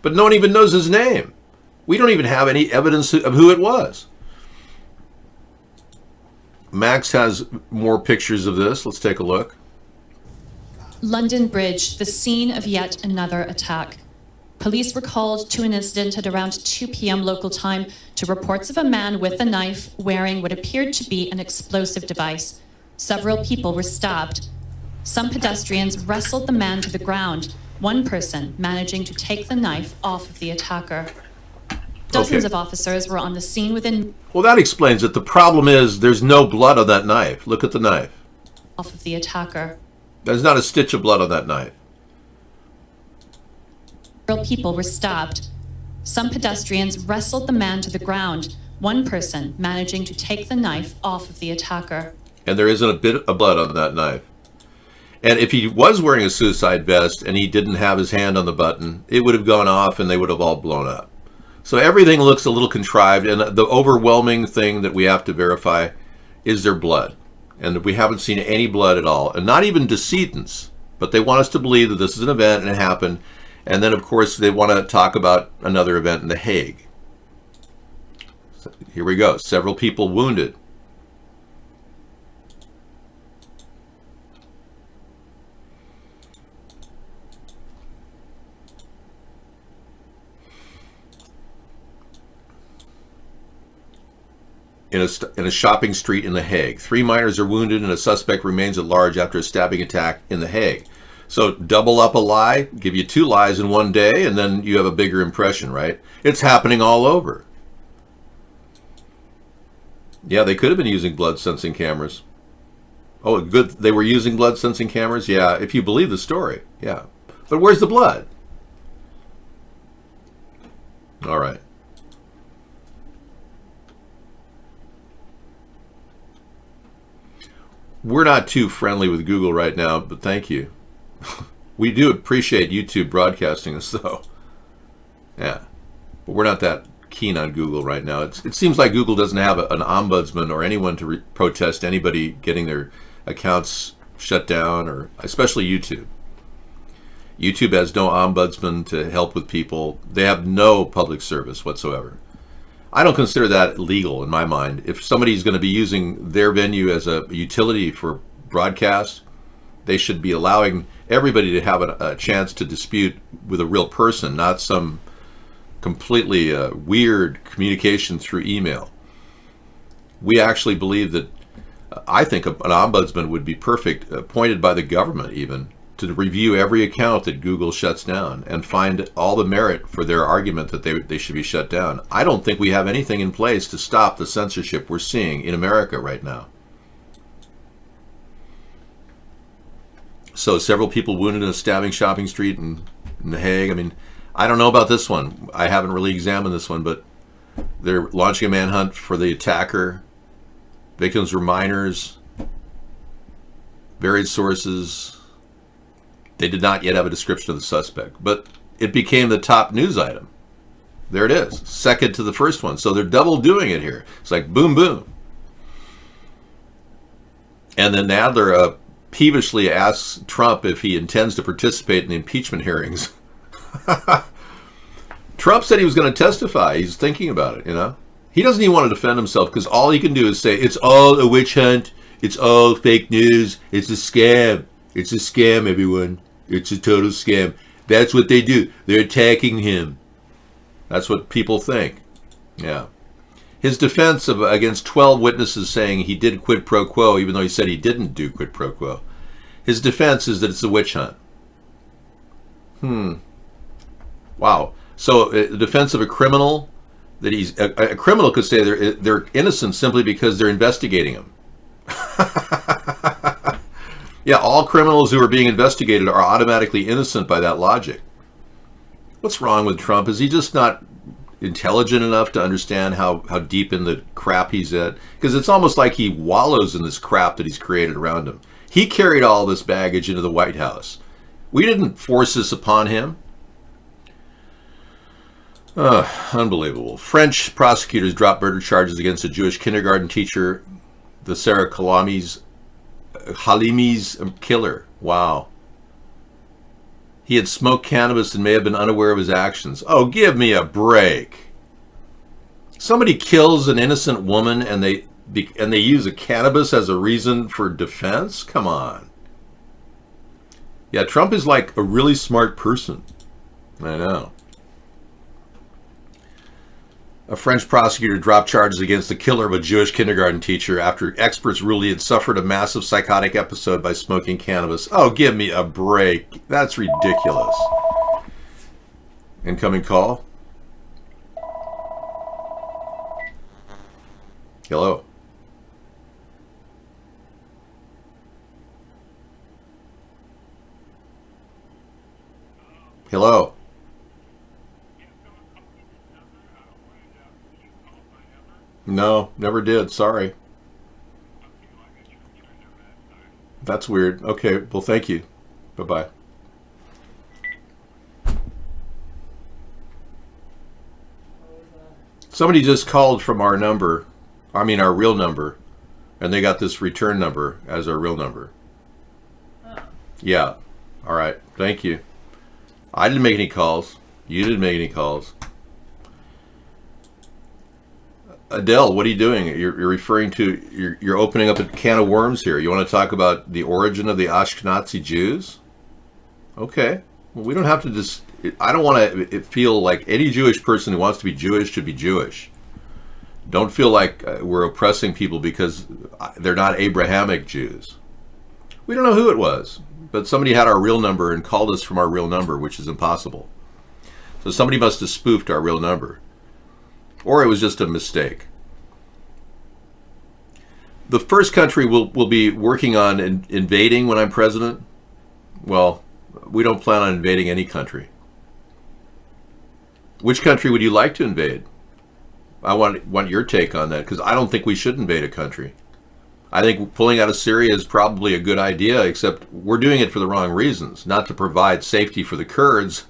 But no one even knows his name. We don't even have any evidence of who it was. Max has more pictures of this. Let's take a look. London Bridge, the scene of yet another attack. Police were called to an incident at around 2 p.m. local time to reports of a man with a knife wearing what appeared to be an explosive device. Several people were stabbed. Some pedestrians wrestled the man to the ground. one person managing to take the knife off of the attacker. Dozens of officers were on the scene within... Well, that explains it. The problem is there's no blood on that knife. Look at the knife. ...off of the attacker. There's not a stitch of blood on that knife. Several people were stabbed. Some pedestrians wrestled the man to the ground, one person managing to take the knife off of the attacker. And there isn't a bit of blood on that knife. And if he was wearing a suicide vest and he didn't have his hand on the button, it would have gone off and they would have all blown up. So everything looks a little contrived, and the overwhelming thing that we have to verify is their blood. And we haven't seen any blood at all, and not even decedents. But they want us to believe that this is an event and it happened. And then, of course, they want to talk about another event in The Hague. So here we go. Several people wounded. In a shopping street in The Hague. 3 minors are wounded and a suspect remains at large after a stabbing attack in The Hague. So double up a lie, give you 2 lies in one day, and then you have a bigger impression, right? It's happening all over. Yeah, they could have been using blood sensing cameras. Oh, good. They were using blood sensing cameras? Yeah, if you believe the story. Yeah. But where's the blood? All right. We're not too friendly with Google right now, but thank you. We do appreciate YouTube broadcasting us, though. Yeah. But we're not that keen on Google right now. It seems like Google doesn't have an ombudsman or anyone to protest anybody getting their accounts shut down, or especially YouTube. YouTube has no ombudsman to help with people. They have no public service whatsoever. I don't consider that legal in my mind. If somebody's going to be using their venue as a utility for broadcast, they should be allowing everybody to have a chance to dispute with a real person, not some completely weird communication through email. We actually believe that, I think an ombudsman would be perfect, appointed by the government even, to review every account that Google shuts down and find all the merit for their argument that they should be shut down. I don't think we have anything in place to stop the censorship we're seeing in America right now. So several people wounded in a stabbing shopping street in The Hague. I mean, I don't know about this one. I haven't really examined this one, but they're launching a manhunt for the attacker. Victims were minors. Varied sources. They did not yet have a description of the suspect, but it became the top news item. There it is, second to the first one. So they're double doing it here. It's like boom, boom. And then Nadler peevishly asks Trump if he intends to participate in the impeachment hearings. Trump said he was going to testify. He's thinking about it, you know. He doesn't even want to defend himself because all he can do is say, it's all a witch hunt. It's all fake news. It's a scam. It's a scam, everyone. It's a total scam. That's what they do. They're attacking him. That's what people think. Yeah. His defense against 12 witnesses saying he did quid pro quo, even though he said he didn't do quid pro quo. His defense is that it's a witch hunt. Wow. So the defense of a criminal, that he's a criminal could say they're innocent simply because they're investigating him. Yeah, all criminals who are being investigated are automatically innocent by that logic. What's wrong with Trump? Is he just not intelligent enough to understand how deep in the crap he's at? Because it's almost like he wallows in this crap that he's created around him. He carried all this baggage into the White House. We didn't force this upon him. Unbelievable. French prosecutors dropped murder charges against a Jewish kindergarten teacher, the Sarah Halimi's killer. Wow. He had smoked cannabis and may have been unaware of his actions. Oh, give me a break. Somebody kills an innocent woman and they use a cannabis as a reason for defense? Come on. Yeah, Trump is like a really smart person. I know. A French prosecutor dropped charges against the killer of a Jewish kindergarten teacher after experts ruled he had suffered a massive psychotic episode by smoking cannabis. Oh, give me a break. That's ridiculous. Incoming call. Hello. Hello. No, never did. Sorry. That's weird. Okay, well, thank you. Bye-bye. Somebody just called from our number, our real number, and they got this return number as our real number. Yeah. All right. Thank you. I didn't make any calls. You didn't make any calls. Adele, what are you doing? You're referring to, you're opening up a can of worms here. You want to talk about the origin of the Ashkenazi Jews? Okay. Well, we don't have to just, I don't want to feel like any Jewish person who wants to be Jewish should be Jewish. Don't feel like we're oppressing people because they're not Abrahamic Jews. We don't know who it was, but somebody had our real number and called us from our real number, which is impossible. So somebody must have spoofed our real number. Or it was just a mistake. The first country we'll be working on invading when I'm president, well, we don't plan on invading any country. Which country would you like to invade? I want your take on that, because I don't think we should invade a country. I think pulling out of Syria is probably a good idea, except we're doing it for the wrong reasons. Not to provide safety for the Kurds,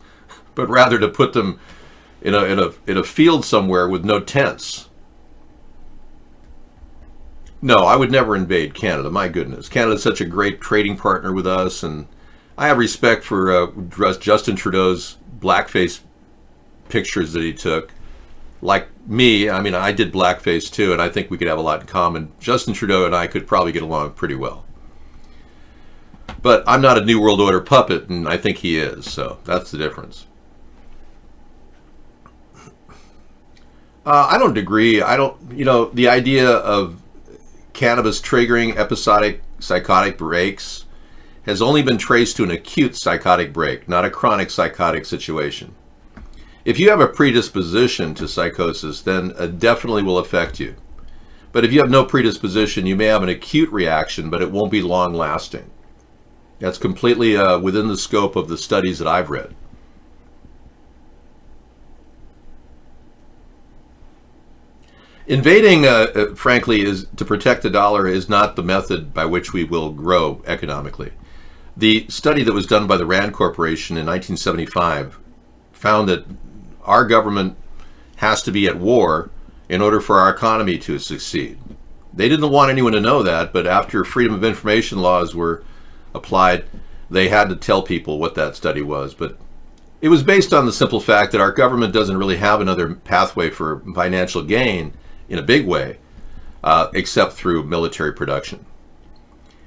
but rather to put them in a field somewhere with no tents. No, I would never invade Canada. My goodness, Canada's such a great trading partner with us, and I have respect for Justin Trudeau's blackface pictures that he took. Like me, I did blackface too, and I think we could have a lot in common. Justin Trudeau and I could probably get along pretty well. But I'm not a New World Order puppet, and I think he is, so that's the difference. I don't agree. The idea of cannabis triggering episodic psychotic breaks has only been traced to an acute psychotic break, not a chronic psychotic situation. If you have a predisposition to psychosis, then it definitely will affect you. But if you have no predisposition, you may have an acute reaction, but it won't be long lasting. That's completely within the scope of the studies that I've read. Invading, frankly, is to protect the dollar is not the method by which we will grow economically. The study that was done by the Rand Corporation in 1975 found that our government has to be at war in order for our economy to succeed. They didn't want anyone to know that, but after freedom of information laws were applied, they had to tell people what that study was. But it was based on the simple fact that our government doesn't really have another pathway for financial gain in a big way, except through military production.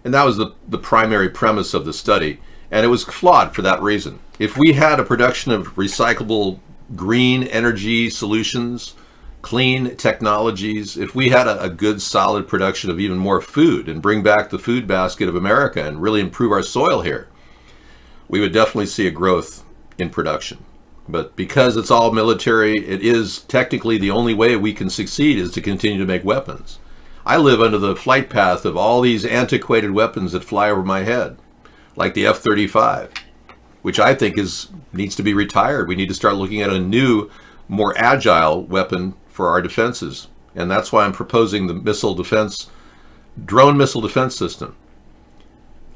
And that was the primary premise of the study, and it was flawed for that reason. If we had a production of recyclable green energy solutions, clean technologies, if we had a good solid production of even more food and bring back the food basket of America and really improve our soil here, we would definitely see a growth in production. But because it's all military, it is technically the only way we can succeed is to continue to make weapons. I live under the flight path of all these antiquated weapons that fly over my head, like the F-35, which I think needs to be retired. We need to start looking at a new, more agile weapon for our defenses. And that's why I'm proposing the drone missile defense system.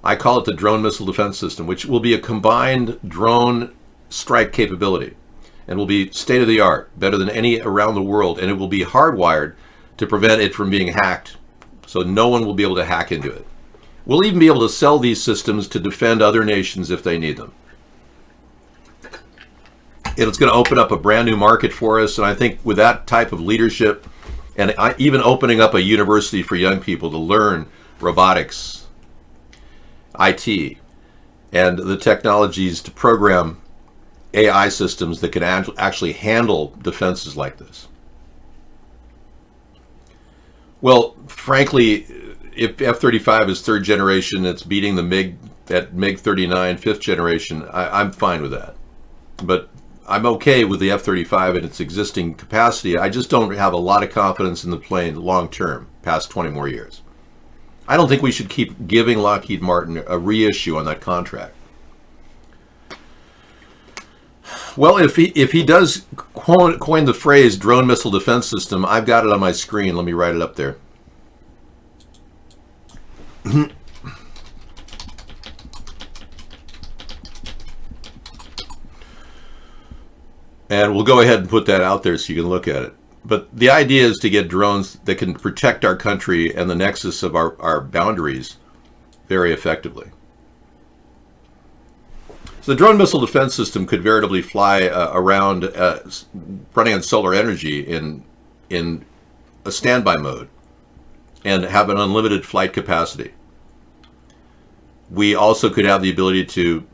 I call it the drone missile defense system, which will be a combined drone strike capability and will be state-of-the-art, better than any around the world, and it will be hardwired to prevent it from being hacked, so no one will be able to hack into it. We'll even be able to sell these systems to defend other nations if they need them. It's going to open up a brand new market for us, and I think with that type of leadership, and even opening up a university for young people to learn robotics, IT, and the technologies to program AI systems that can actually handle defenses like this. Well, frankly, if F-35 is third generation, it's beating the MiG-39 fifth generation, I'm fine with that. But I'm okay with the F-35 and its existing capacity. I just don't have a lot of confidence in the plane long term, past 20 more years. I don't think we should keep giving Lockheed Martin a reissue on that contract. Well, if he does coin the phrase drone missile defense system, I've got it on my screen. Let me write it up there. And we'll go ahead and put that out there so you can look at it. But the idea is to get drones that can protect our country and the nexus of our boundaries very effectively. So the drone missile defense system could veritably fly around running on solar energy in a standby mode and have an unlimited flight capacity. We also could have the ability to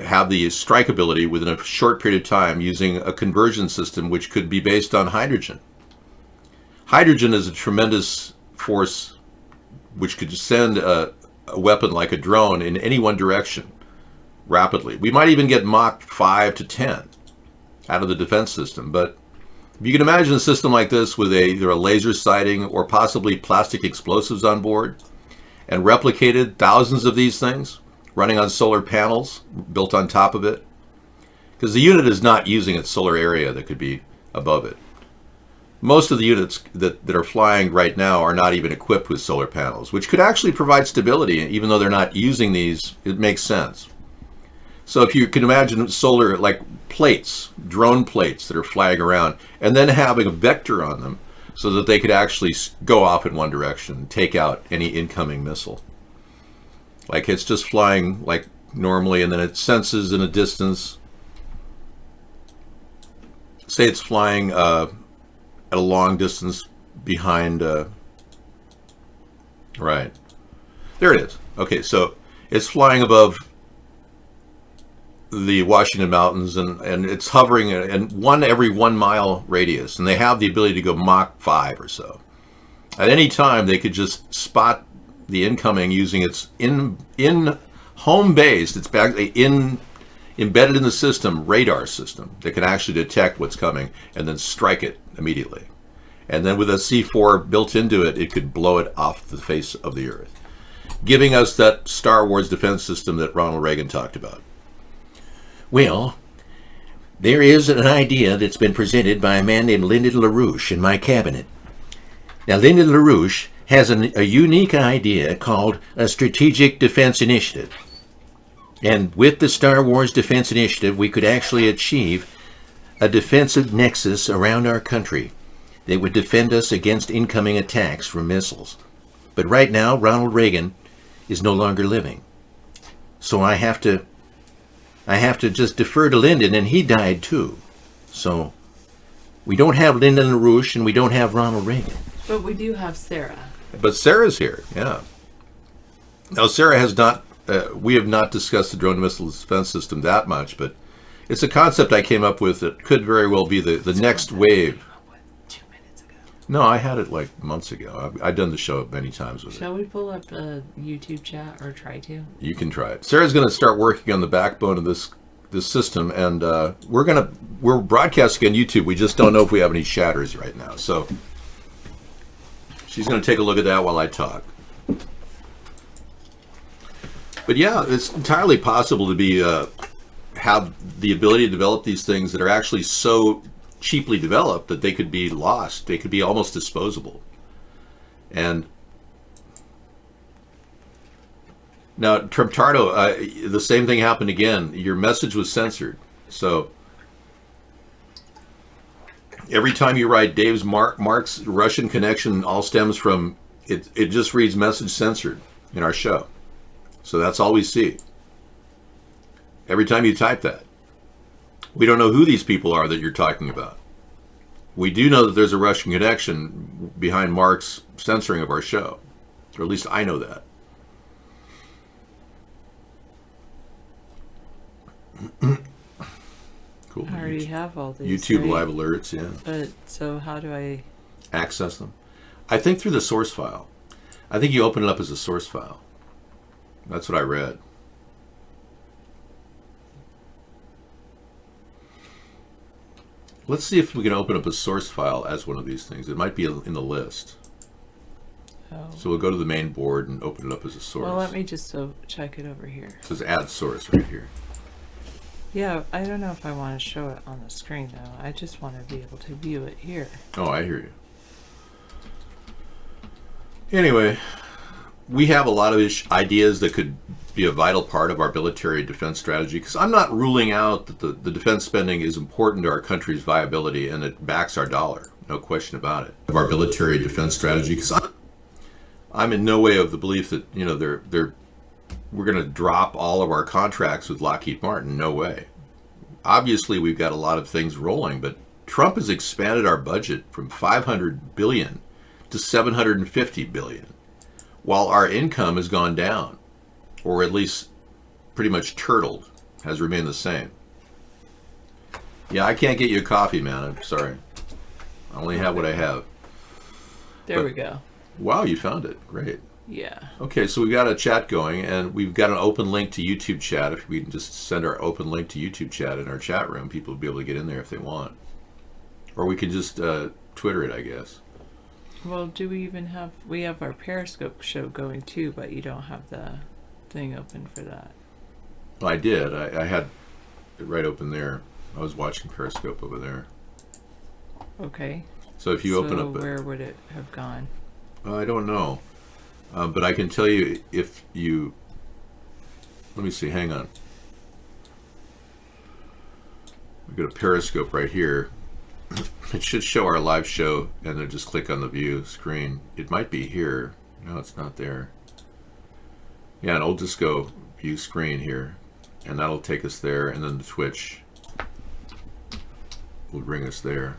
have the strike ability within a short period of time using a conversion system which could be based on hydrogen. Hydrogen is a tremendous force which could send a weapon like a drone in any one direction rapidly. We might even get Mach 5 to 10 out of the defense system, but if you can imagine a system like this with either a laser sighting or possibly plastic explosives on board and replicated thousands of these things running on solar panels built on top of it, because the unit is not using its solar area that could be above it. Most of the units that are flying right now are not even equipped with solar panels, which could actually provide stability. Even though they're not using these, it makes sense. So if you can imagine solar, like plates, drone plates that are flying around, and then having a vector on them so that they could actually go off in one direction and take out any incoming missile. Like it's just flying like normally, and then it senses in a distance. Say it's flying at a long distance behind. Right. There it is. Okay, so it's flying above the Washington Mountains, and it's hovering in every 1 mile radius, and they have the ability to go Mach 5 or so. At any time, they could just spot the incoming using its in home based, it's back embedded in the system radar system that can actually detect what's coming and then strike it immediately. And then with a C4 built into it, it could blow it off the face of the earth, giving us that Star Wars defense system that Ronald Reagan talked about. Well, there is an idea that's been presented by a man named Lyndon LaRouche in my cabinet. Now, Lyndon LaRouche has a unique idea called a Strategic Defense Initiative. And with the Star Wars Defense Initiative, we could actually achieve a defensive nexus around our country that would defend us against incoming attacks from missiles. But right now, Ronald Reagan is no longer living. So I have to just defer to Lyndon, and he died too. So we don't have Lyndon LaRouche and we don't have Ronald Reagan. But we do have Sarah. But Sarah's here, yeah. Now, Sarah has not, we have not discussed the drone missile defense system that much, but it's a concept I came up with that could very well be the next wave. 2 minutes ago. No, I had it like months ago. I've done the show many times with it. Shall we pull up a YouTube chat or try to? You can try it. Sarah's going to start working on the backbone of this system, and we're broadcasting on YouTube. We just don't know if we have any shatters right now, so she's going to take a look at that while I talk. But yeah, it's entirely possible to be have the ability to develop these things that are actually so cheaply developed that they could be lost. They could be almost disposable. And now, Tremtardo, the same thing happened again. Your message was censored. So every time you write Dave's Mark's Russian connection all stems from, it just reads message censored in our show. So that's all we see. Every time you type that. We don't know who these people are that you're talking about. We do know that there's a Russian connection behind Mark's censoring of our show. Or at least I know that. Cool. I already have all these. YouTube right? live alerts, yeah. But so how do I access them? I think through the source file. I think you open it up as a source file. That's what I read. Let's see if we can open up a source file as one of these things. It might be in the list. Oh. So we'll go to the main board and open it up as a source. Well, let me just check it over here. It says add source right here. Yeah, I don't know if I want to show it on the screen, though. I just want to be able to view it here. Oh, I hear you. Anyway, we have a lot of ideas that could be a vital part of our military defense strategy, because I'm not ruling out that the defense spending is important to our country's viability and it backs our dollar. No question about it. Of our military defense strategy, because I'm in no way of the belief that, you know, we're going to drop all of our contracts with Lockheed Martin. No way. Obviously, we've got a lot of things rolling, but Trump has expanded our budget from $500 billion to $750 billion, while our income has gone down, or at least pretty much turtled, has remained the same. Yeah, I can't get you a coffee, man. I'm sorry. I only have what I have. There we go. Wow, you found it. Great. Yeah. Okay, so we've got a chat going, and we've got an open link to YouTube chat. If we can just send our open link to YouTube chat in our chat room, people will be able to get in there if they want. Or we can just Twitter it, I guess. Well, do we even have... We have our Periscope show going, too, but you don't have the thing open for that. Well, I did. I had it right open there. I was watching Periscope over there. Okay. So if you open up... where would it have gone? I don't know. But I can tell you if you... Let me see. Hang on. We've got a Periscope right here. It should show our live show, and then just click on the view screen. It might be here. No, it's not there. Yeah, and I'll just go view screen here, and that'll take us there, and then the Twitch will bring us there.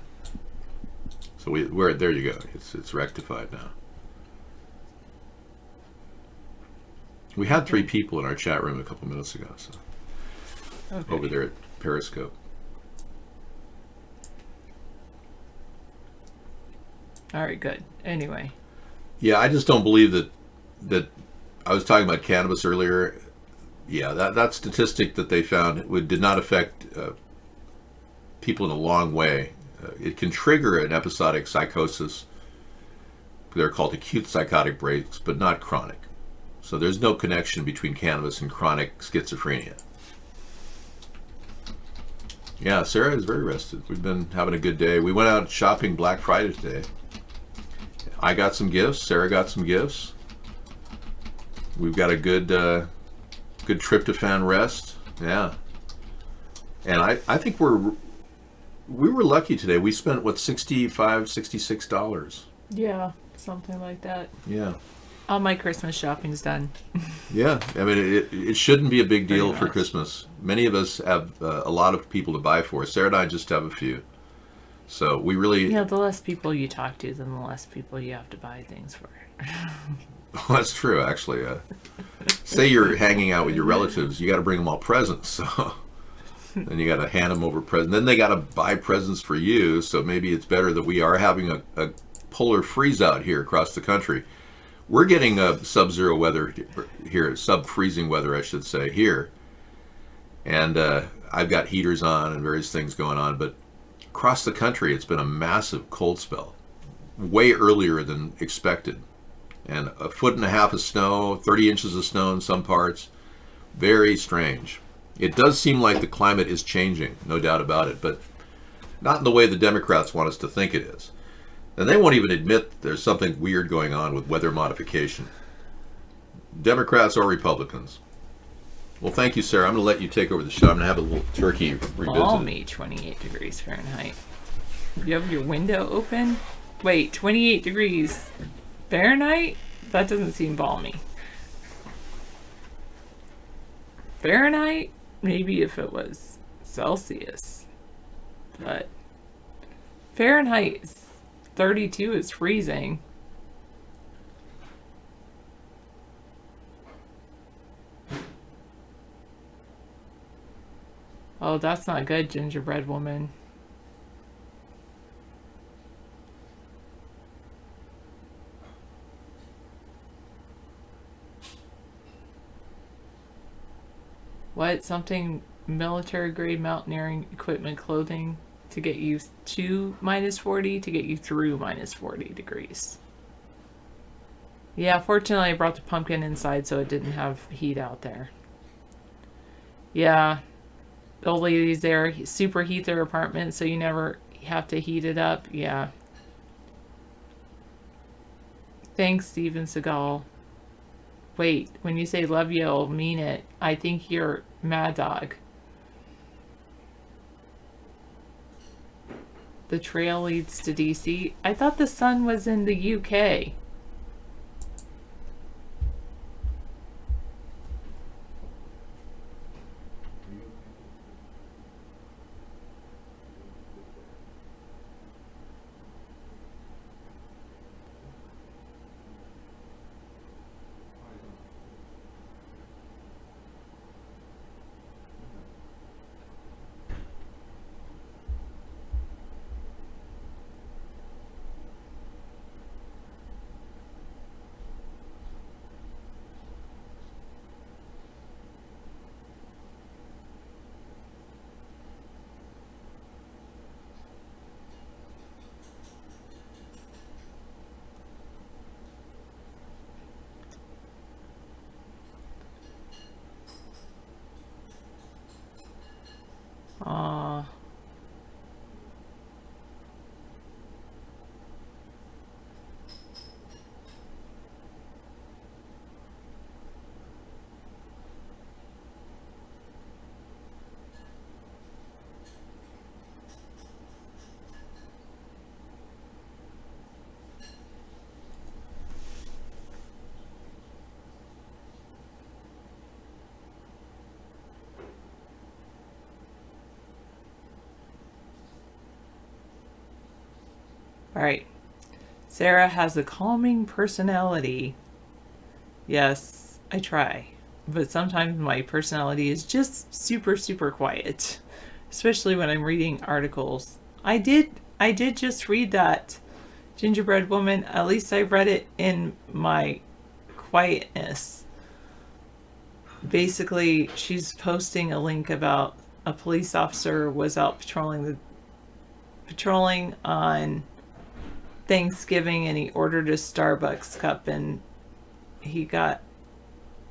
So we're there. You go. It's rectified now. We had 3 people in our chat room a couple minutes ago, so okay. Over there at Periscope. All right, good. Anyway. Yeah, I just don't believe that I was talking about cannabis earlier. Yeah, that statistic that they found did not affect people in a long way. It can trigger an episodic psychosis. They're called acute psychotic breaks, but not chronic. So there's no connection between cannabis and chronic schizophrenia. Yeah, Sarah is very rested. We've been having a good day. We went out shopping Black Friday today. I got some gifts. Sarah got some gifts. We've got a good tryptophan rest. Yeah. And I think we were lucky today. We spent, $65, $66. Yeah, something like that. Yeah. All my Christmas shopping's done. Yeah, I mean, it shouldn't be a big deal Pretty for much. Christmas. Many of us have a lot of people to buy for. Sarah and I just have a few. So we really... Yeah, the less people you talk to, then the less people you have to buy things for. Well, that's true, actually. Say you're hanging out with your relatives, you got to bring them all presents. So then you got to hand them over presents. Then they got to buy presents for you. So maybe it's better that we are having a polar freeze out here across the country. We're getting sub-zero weather here, sub-freezing weather, I should say, here. And I've got heaters on and various things going on. But across the country, it's been a massive cold spell, way earlier than expected. And 1.5 feet of snow, 30 inches of snow in some parts. Very strange. It does seem like the climate is changing, no doubt about it, but not in the way the Democrats want us to think it is. And they won't even admit there's something weird going on with weather modification. Democrats or Republicans. Well, thank you, Sarah. I'm going to let you take over the show. I'm going to have a little turkey revisited. Balmy 28 degrees Fahrenheit. You have your window open? Wait, 28 degrees Fahrenheit? That doesn't seem balmy. Fahrenheit? Maybe if it was Celsius. But Fahrenheit is 32 is freezing. Oh, that's not good, gingerbread woman. What? Something military grade mountaineering equipment clothing to get you to -40 to get you through -40 degrees. Yeah, fortunately I brought the pumpkin inside so it didn't have heat out there. Yeah, the old ladies there superheat their apartment so you never have to heat it up. Yeah. Thanks, Steven Seagal. Wait, when you say love you, mean it. I think you're Mad Dog. The trail leads to DC. I thought the sun was in the UK. Aw. Alright. Sarah has a calming personality. Yes, I try. But sometimes my personality is just super, super quiet. Especially when I'm reading articles. I did just read that Gingerbread Woman. At least I read it in my quietness. Basically, she's posting a link about a police officer was out patrolling on Thanksgiving, and he ordered a Starbucks cup, and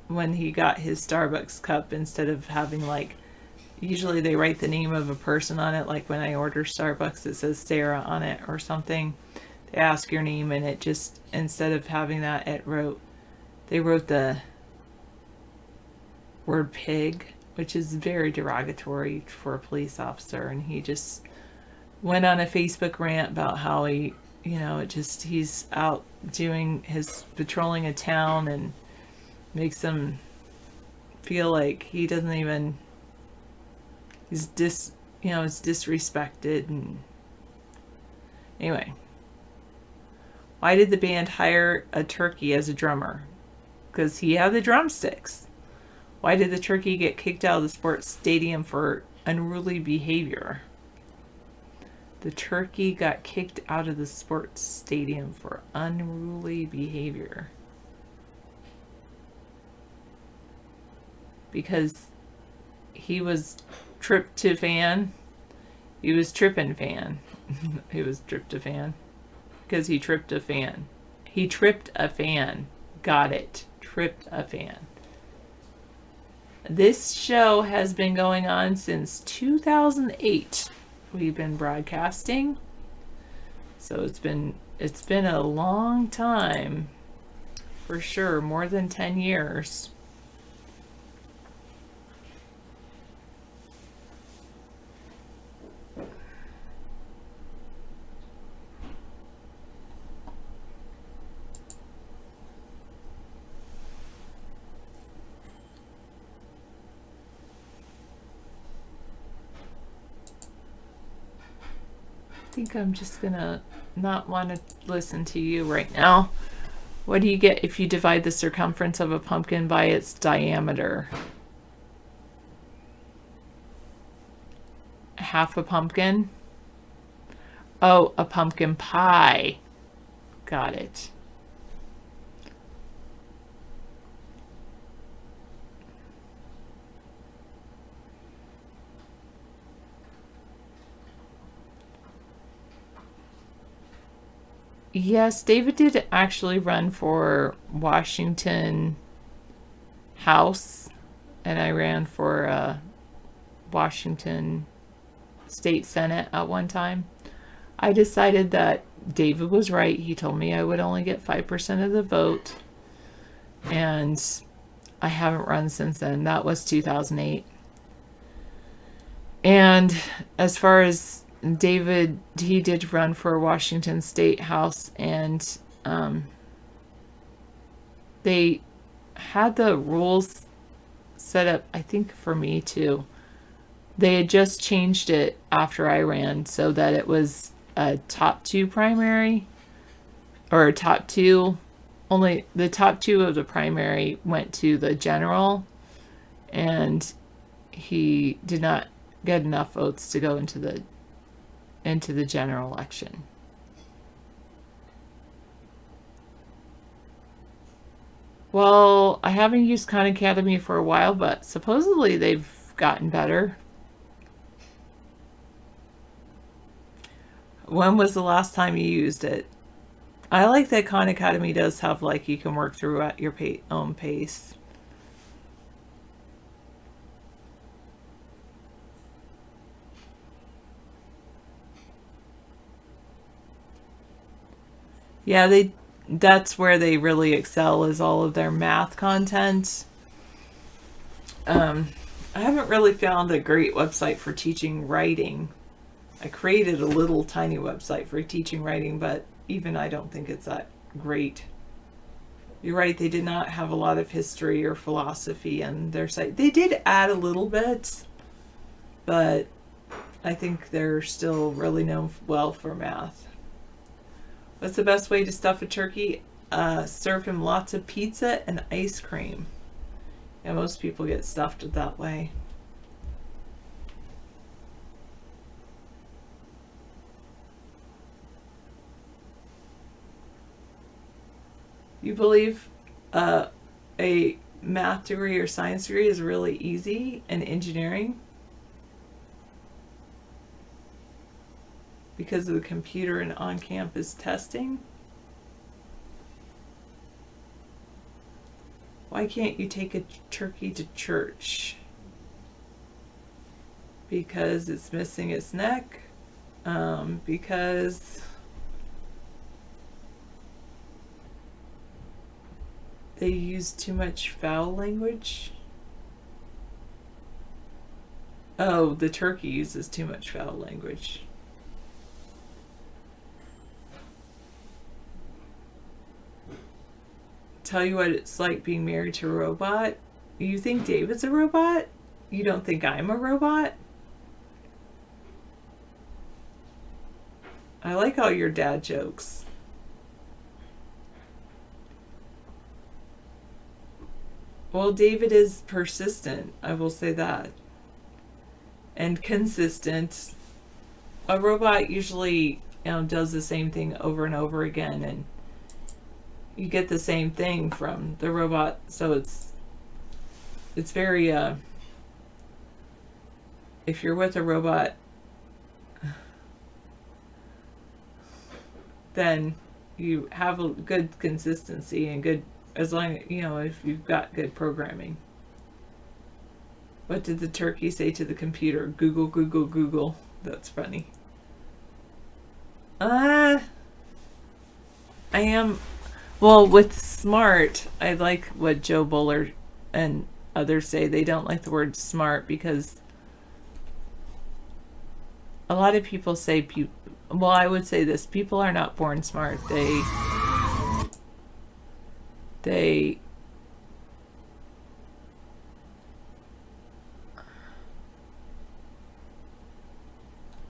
when he got his Starbucks cup, instead of having, like, usually they write the name of a person on it, like when I order Starbucks it says Sarah on it or something. They ask your name, and it just, instead of having that, they wrote the word pig, which is very derogatory for a police officer, and he just went on a Facebook rant about how he's out doing his patrolling a town, and makes him feel like he doesn't even, he's is disrespected. And anyway, why did the band hire a turkey as a drummer? Because he had the drumsticks. Why did the turkey get kicked out of the sports stadium for unruly behavior? The turkey got kicked out of the sports stadium for unruly behavior. Because he was tryptophan. He was trippin' he was tryptophan. Because he tripped a fan. He tripped a fan. Got it. Tripped a fan. This show has been going on since 2008. We've been broadcasting. So it's been a long time. For sure, more than 10 years. I think I'm just gonna not want to listen to you right now. What do you get if you divide the circumference of a pumpkin by its diameter? Half a pumpkin? Oh, a pumpkin pie. Got it. Yes, David did actually run for Washington House, and I ran for Washington State Senate at one time. I decided that David was right. He told me I would only get 5% of the vote, and I haven't run since then. That was 2008. And as far as David, he did run for Washington State House, and they had the rules set up, I think, for me too. They had just changed it after I ran so that it was a top 2 primary, or a top 2. Only the top 2 of the primary went to the general, and he did not get enough votes to go into the general election. Well, I haven't used Khan Academy for a while, but supposedly they've gotten better. When was the last time you used it? I like that Khan Academy does have, like, you can work through at your own pace. Yeah, that's where they really excel, is all of their math content. I haven't really found a great website for teaching writing. I created a little tiny website for teaching writing, but even I don't think it's that great. You're right, they did not have a lot of history or philosophy in their site. They did add a little bit, but I think they're still really known well for math. What's the best way to stuff a turkey? Serve him lots of pizza and ice cream. Yeah, most people get stuffed that way. You believe a math degree or science degree is really easy in engineering because of the computer and on-campus testing? Why can't you take a turkey to church? Because it's missing its neck? Because they use too much foul language? Oh, the turkey uses too much foul language. Tell you what it's like being married to a robot. You think David's a robot? You don't think I'm a robot? I like all your dad jokes. Well, David is persistent, I will say that. And consistent. A robot usually, does the same thing over and over again, and you get the same thing from the robot, so it's very if you're with a robot, then you have a good consistency and good, as long if you've got good programming. What did the turkey say to the computer? Google, Google, Google. That's funny. I am. Well, with smart, I like what Joe Buller and others say. They don't like the word smart because a lot of people say, well, I would say this, people are not born smart. They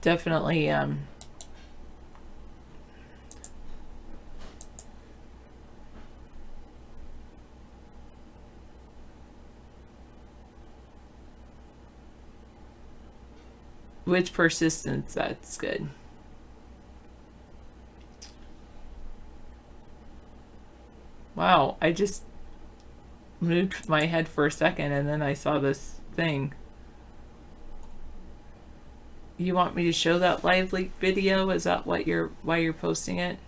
definitely, with persistence, that's good. Wow, I just moved my head for a second and then I saw this thing. You want me to show that live leak video? Is that why you're posting it?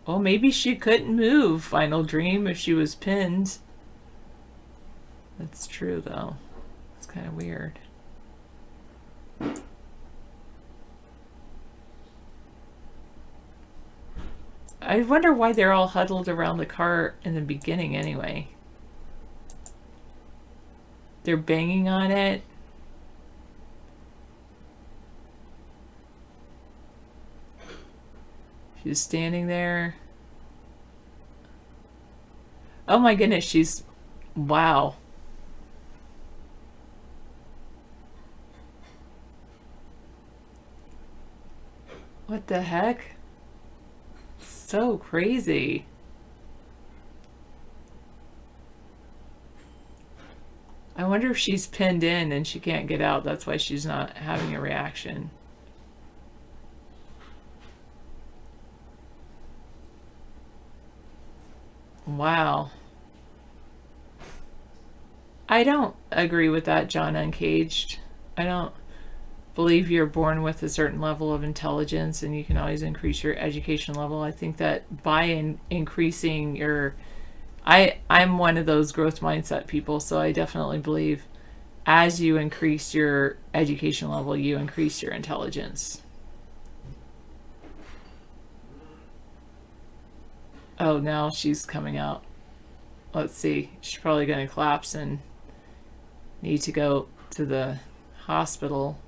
Well, maybe she couldn't move, Final Dream, if she was pinned. That's true, though. It's kind of weird. I wonder why they're all huddled around the car in the beginning anyway. They're banging on it. She's standing there. Oh my goodness, she's... Wow. What the heck? So crazy. I wonder if she's pinned in and she can't get out. That's why she's not having a reaction. Wow. I don't agree with that, John Uncaged. I don't believe you're born with a certain level of intelligence and you can always increase your education level. I think that by increasing your... I'm one of those growth mindset people, so I definitely believe as you increase your education level, you increase your intelligence. Oh, now she's coming out. Let's see. She's probably going to collapse and need to go to the hospital.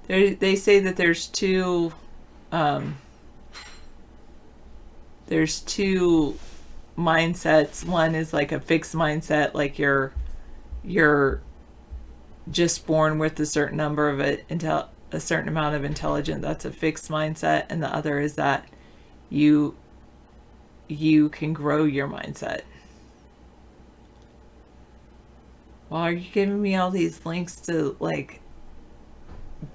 They say that there's two mindsets. One is like a fixed mindset, like you're just born with a certain number of a certain amount of intelligence. That's a fixed mindset, and the other is that you can grow your mindset. Well, are you giving me all these links to like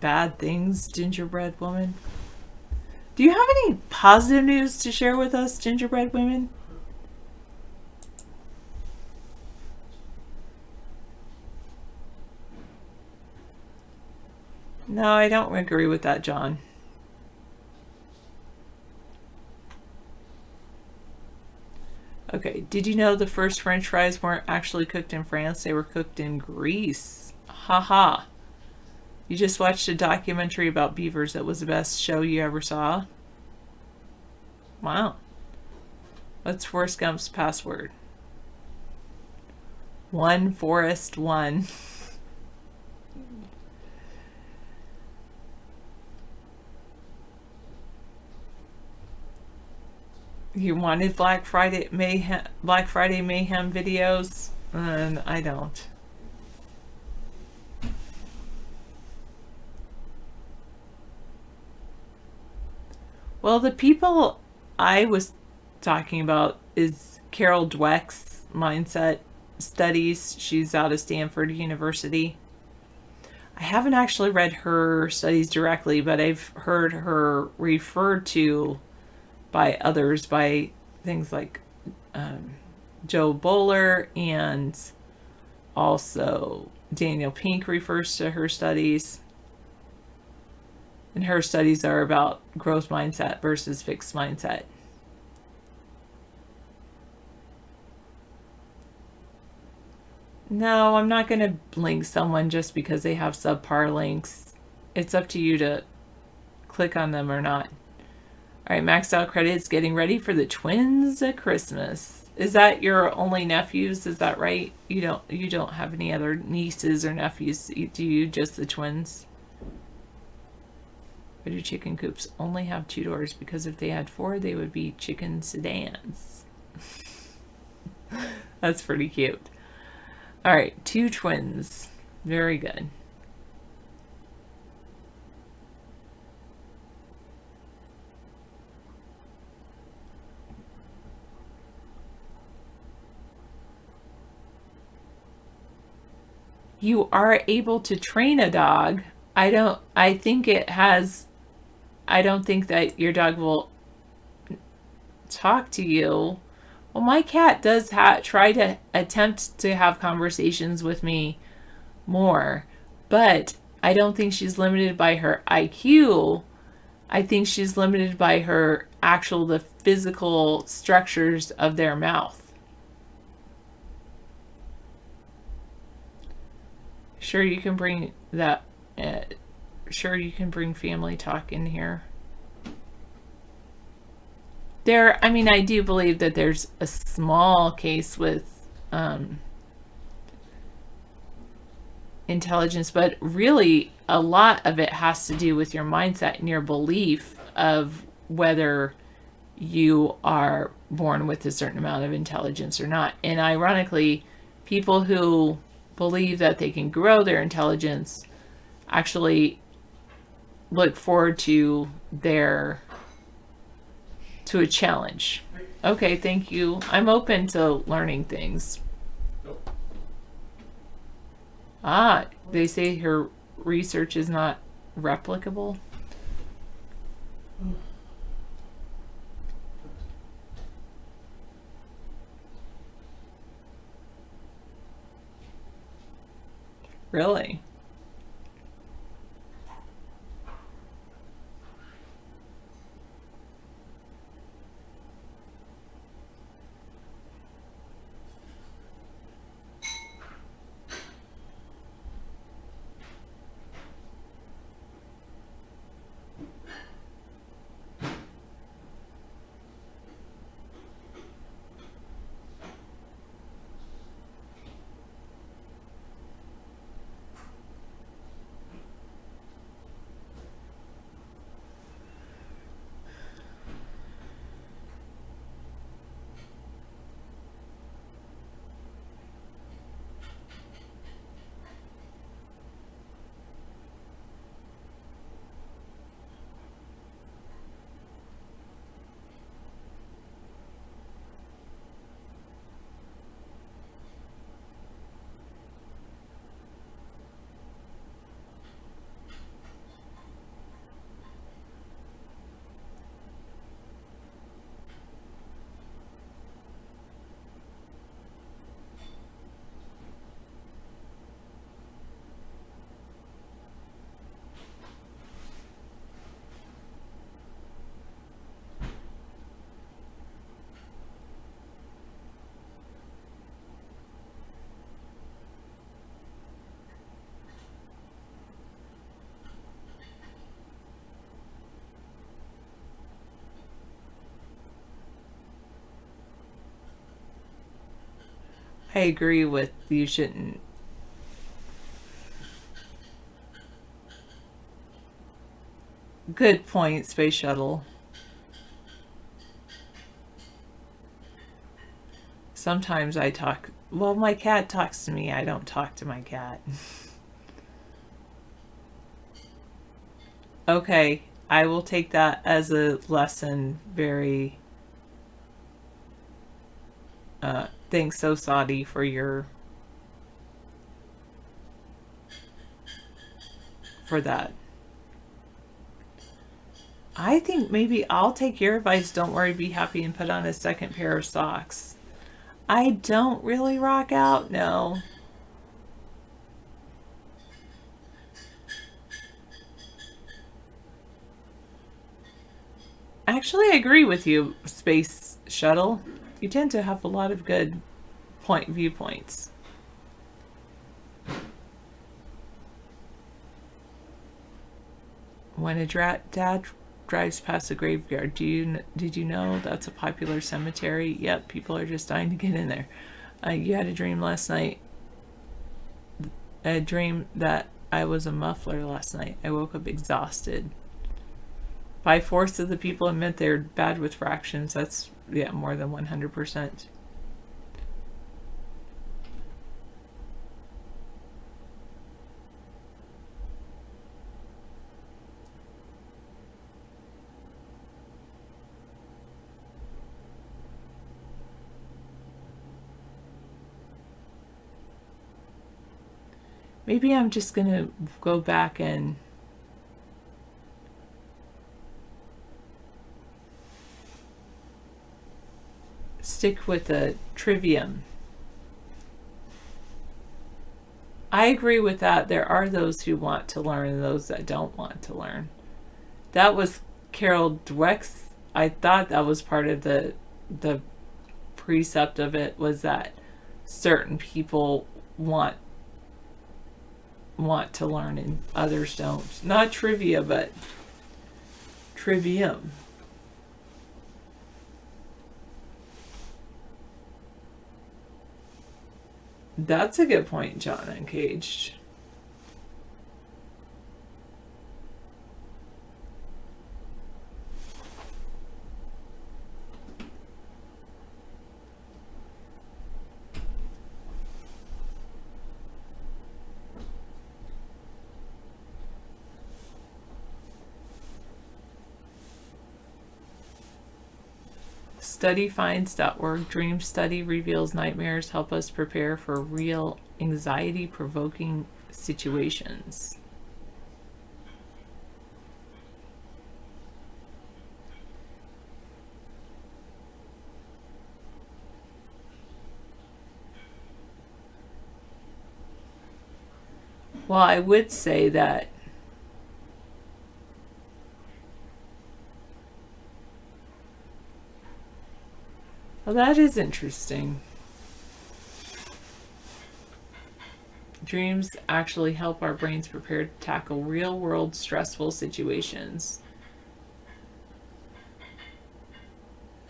bad things, gingerbread woman? Do you have any positive news to share with us, gingerbread women? No, I don't agree with that, John. Okay, did you know the first French fries weren't actually cooked in France? They were cooked in Greece. Haha. You just watched a documentary about beavers that was the best show you ever saw? Wow. What's Forrest Gump's password? 1Forrest1. You wanted Black Friday Mayhem videos, and I don't. Well, the people I was talking about is Carol Dweck's mindset studies. She's out of Stanford University. I haven't actually read her studies directly, but I've heard her referred to by others, by things like Joe Bowler, and also Daniel Pink refers to her studies. And her studies are about growth mindset versus fixed mindset. No, I'm not going to link someone just because they have subpar links. It's up to you to click on them or not. All right, maxed out credits, getting ready for the twins at Christmas. Is that your only nephews? Is that right? You don't have any other nieces or nephews, do you? Just the twins? Why do chicken coops only have 2 doors? Because if they had 4, they would be chicken sedans. That's pretty cute. All right, 2 twins. Very good. You are able to train a dog. I don't think that your dog will talk to you. Well, my cat does try to attempt to have conversations with me more, but I don't think she's limited by her IQ. I think she's limited by the physical structures of their mouth. Sure, you can bring that. Sure, you can bring family talk in here. I do believe that there's a small case with intelligence, but really a lot of it has to do with your mindset and your belief of whether you are born with a certain amount of intelligence or not. And ironically, people who believe that they can grow their intelligence actually look forward to a challenge. Okay, thank you. I'm open to learning things. They say her research is not replicable. Really? I agree with you shouldn't. Good point, Space Shuttle. Sometimes I talk. Well, my cat talks to me. I don't talk to my cat. Okay, I will take that as a lesson. Very. Thanks, so Saudi, for that. I think maybe I'll take your advice. Don't worry, be happy, and put on a second pair of socks. I don't really rock out, no. Actually, I agree with you, Space Shuttle. You tend to have a lot of good viewpoints. When a dad drives past a graveyard, did you know that's a popular cemetery? Yep, people are just dying to get in there. You had a dream last night. A dream that I was a muffler last night. I woke up exhausted. 5/4 of the people admit they're bad with fractions. That's, yeah, more than 100%. Maybe I'm just gonna go back and stick with the trivium. I agree with that. There are those who want to learn and those that don't want to learn. That was Carol Dweck's. I thought that was part of the precept of it, was that certain people want to learn and others don't. Not trivia, but trivium. That's a good point, John Uncaged. Studyfinds.org. Dream study reveals nightmares help us prepare for real anxiety-provoking situations. Well, I would say that well, that is interesting. Dreams actually help our brains prepare to tackle real-world stressful situations.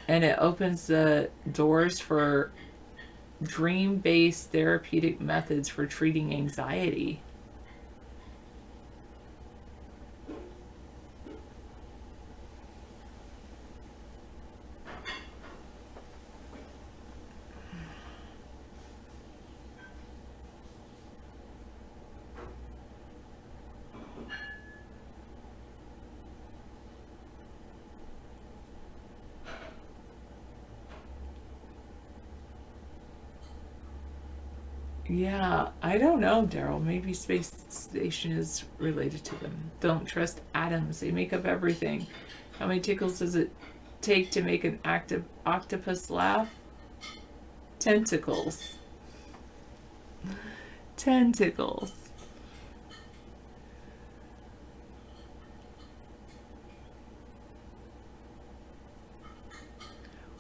And it opens the doors for dream-based therapeutic methods for treating anxiety. Yeah, I don't know, Daryl. Maybe space station is related to them. Don't trust atoms. They make up everything. How many tickles does it take to make an active octopus laugh? Tentacles. Tentacles.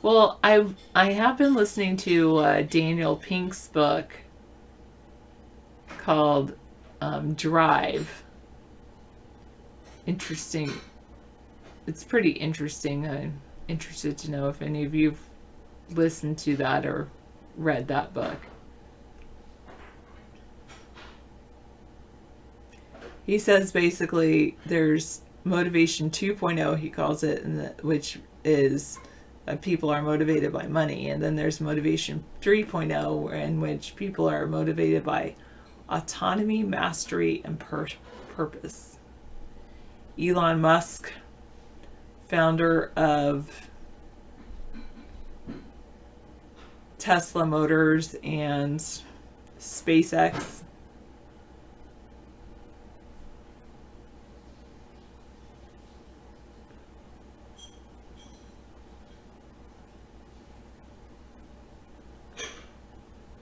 Well, I have been listening to Daniel Pink's book called Drive. Interesting. It's pretty interesting. I'm interested to know if any of you've listened to that or read that book. He says basically there's motivation 2.0, he calls it, which is people are motivated by money, and then there's motivation 3.0 in which people are motivated by autonomy, mastery, and purpose. Elon Musk, founder of Tesla Motors and SpaceX,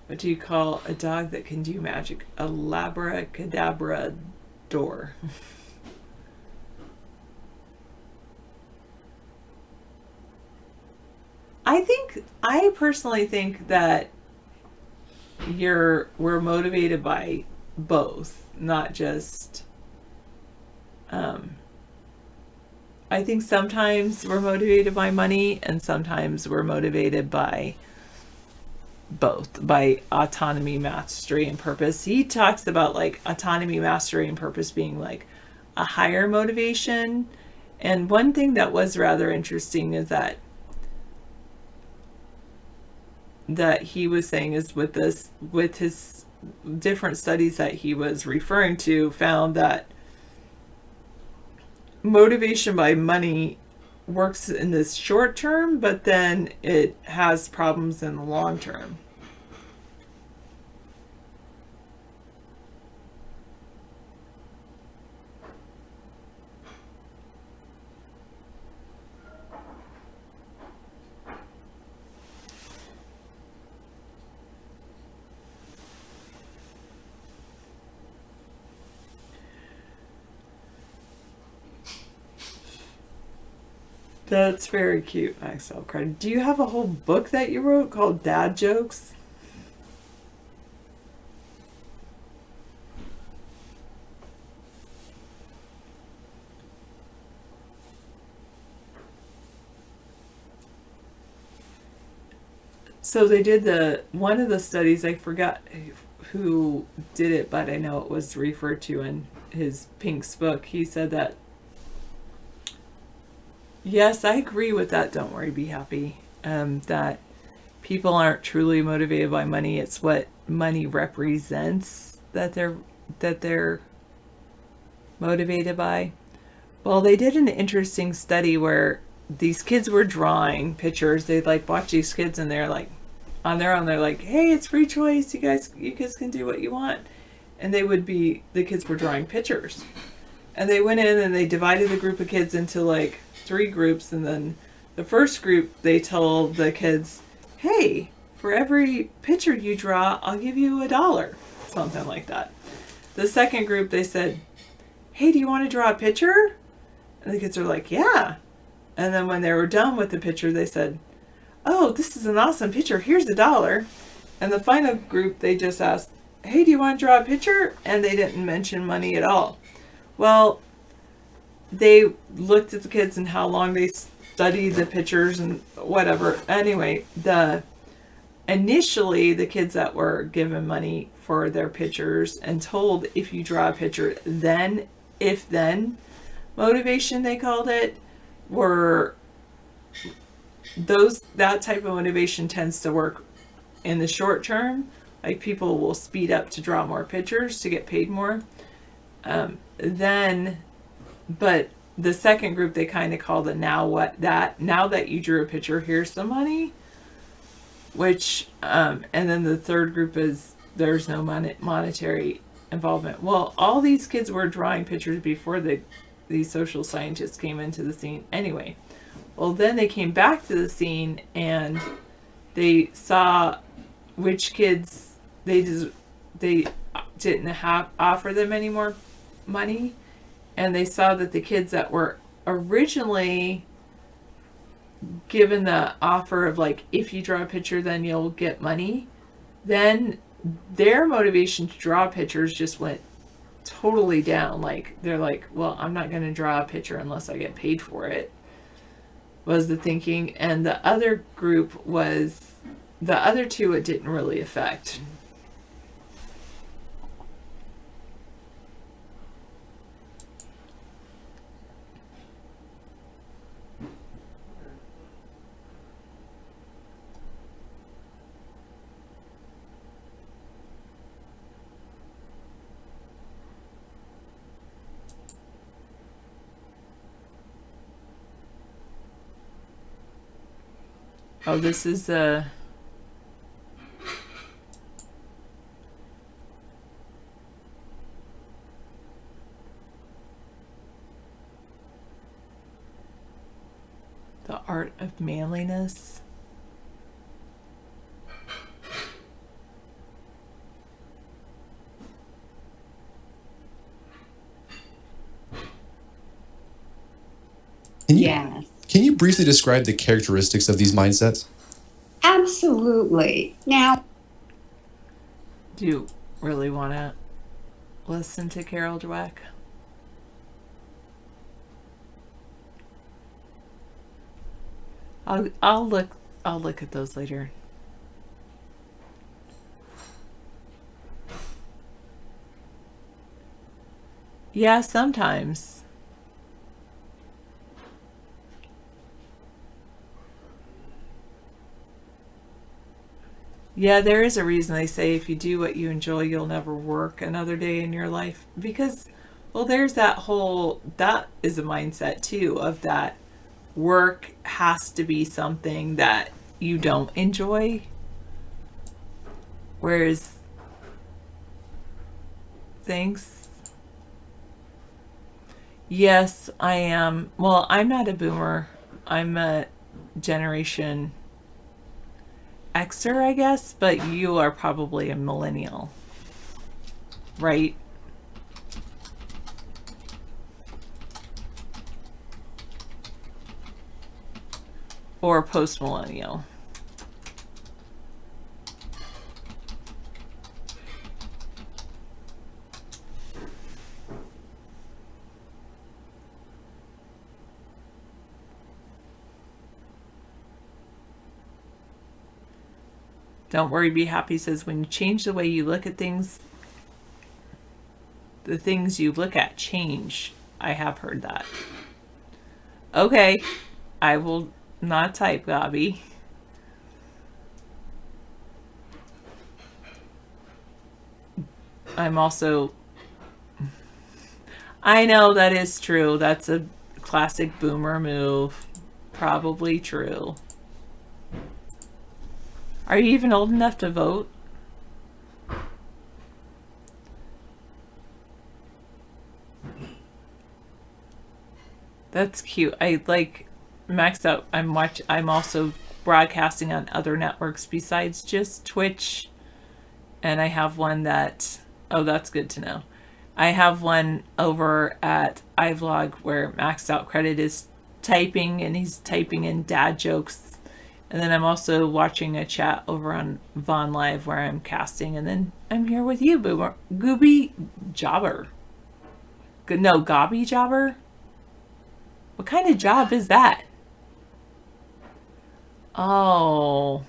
what do you call a dog that can do magic? A labracadabra door. I personally think that we're motivated by both, not just I think sometimes we're motivated by money and sometimes we're motivated by both, by autonomy, mastery, and purpose. He talks about like autonomy, mastery, and purpose being like a higher motivation. And one thing that was rather interesting is that he was saying is with his different studies that he was referring to, found that motivation by money works in this short term, but then it has problems in the long term. That's very cute, Axel Credit. Do you have a whole book that you wrote called Dad Jokes? So they did one of the studies, I forgot who did it, but I know it was referred to in his Pink's book. He said that, yes, I agree with that. Don't worry, be happy. That people aren't truly motivated by money. It's what money represents that they're motivated by. Well, they did an interesting study where these kids were drawing pictures. They'd like watch these kids and they're like on their own. They're like, hey, it's free choice. You kids can do what you want. And the kids were drawing pictures. And they went in and they divided the group of kids into like 3 groups. And then the first group, they told the kids, hey, for every picture you draw, I'll give you $1. Something like that. The second group, they said, hey, do you want to draw a picture? And the kids are like, yeah. And then when they were done with the picture, they said, oh, this is an awesome picture. Here's $1. And the final group, they just asked, hey, do you want to draw a picture? And they didn't mention money at all. Well, they looked at the kids and how long they studied the pictures and whatever. Anyway, initially, the kids that were given money for their pictures and told if you draw a picture, then, if then, motivation, they called it, were that type of motivation tends to work in the short term. Like people will speed up to draw more pictures to get paid more. But the second group, they kind of called it now that you drew a picture, here's some money. Which, and then the third group is there's no monetary involvement. Well, all these kids were drawing pictures before these social scientists came into the scene anyway. Well, then they came back to the scene and they saw which kids they didn't offer them any more money, and they saw that the kids that were originally given the offer of like, if you draw a picture then you'll get money, then their motivation to draw pictures just went totally down. Like they're like, well, I'm not going to draw a picture unless I get paid for it, was the thinking. And the other group was, the other two it didn't really affect. Oh, this is the art of manliness. Can you briefly describe the characteristics of these mindsets? Absolutely. Now, do you really want to listen to Carol Dweck? I'll look at those later. Yeah, sometimes. Yeah, there is a reason they say if you do what you enjoy, you'll never work another day in your life. Because, well, there's that is a mindset too, of that work has to be something that you don't enjoy. Whereas things, yes, I am. Well, I'm not a boomer. I'm a generation Xer, I guess, but you are probably a millennial, right? or post-millennial. Don't worry, be happy says when you change the way you look at things, the things you look at change. I have heard that. Okay, I will not type, Gabi. I'm also... I know that is true. That's a classic boomer move. Probably true. Are you even old enough to vote? That's cute. I like maxed out. I'm also broadcasting on other networks besides just Twitch. And I have one that, oh, that's good to know. I have one over at iVlog where maxed out credit is typing, and he's typing in dad jokes. And then I'm also watching a chat over on Vaughn Live where I'm casting. And then I'm here with you, Boomer. Gooby Jobber. No, Gobby Jobber? What kind of job is that? Oh.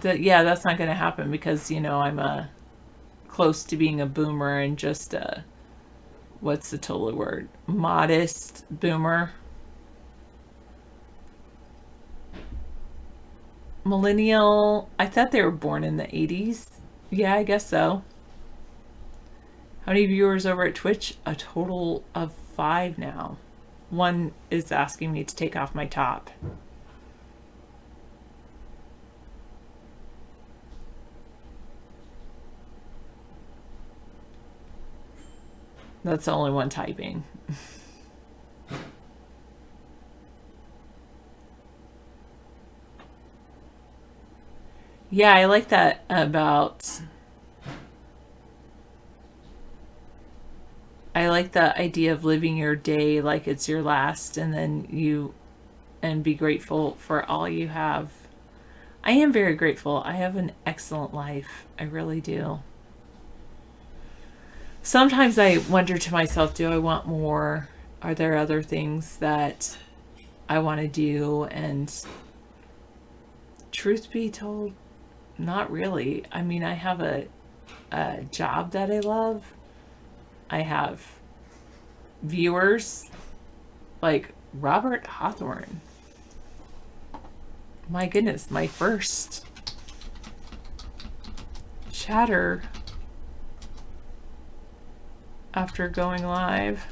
Yeah, that's not going to happen because, you know, I'm close to being a boomer and just, what's the total word? Modest boomer. Millennial. I thought they were born in the 80s. Yeah, I guess so. How many viewers over at Twitch? A total of 5 now. One is asking me to take off my top. That's the only one typing. Yeah, I like that about... I like the idea of living your day like it's your last, and then and be grateful for all you have. I am very grateful. I have an excellent life. I really do. Sometimes I wonder to myself, do I want more? Are there other things that I want to do? And truth be told, not really. I mean, I have a job that I love. I have viewers like Robert Hawthorne. My goodness, my first chatter after going live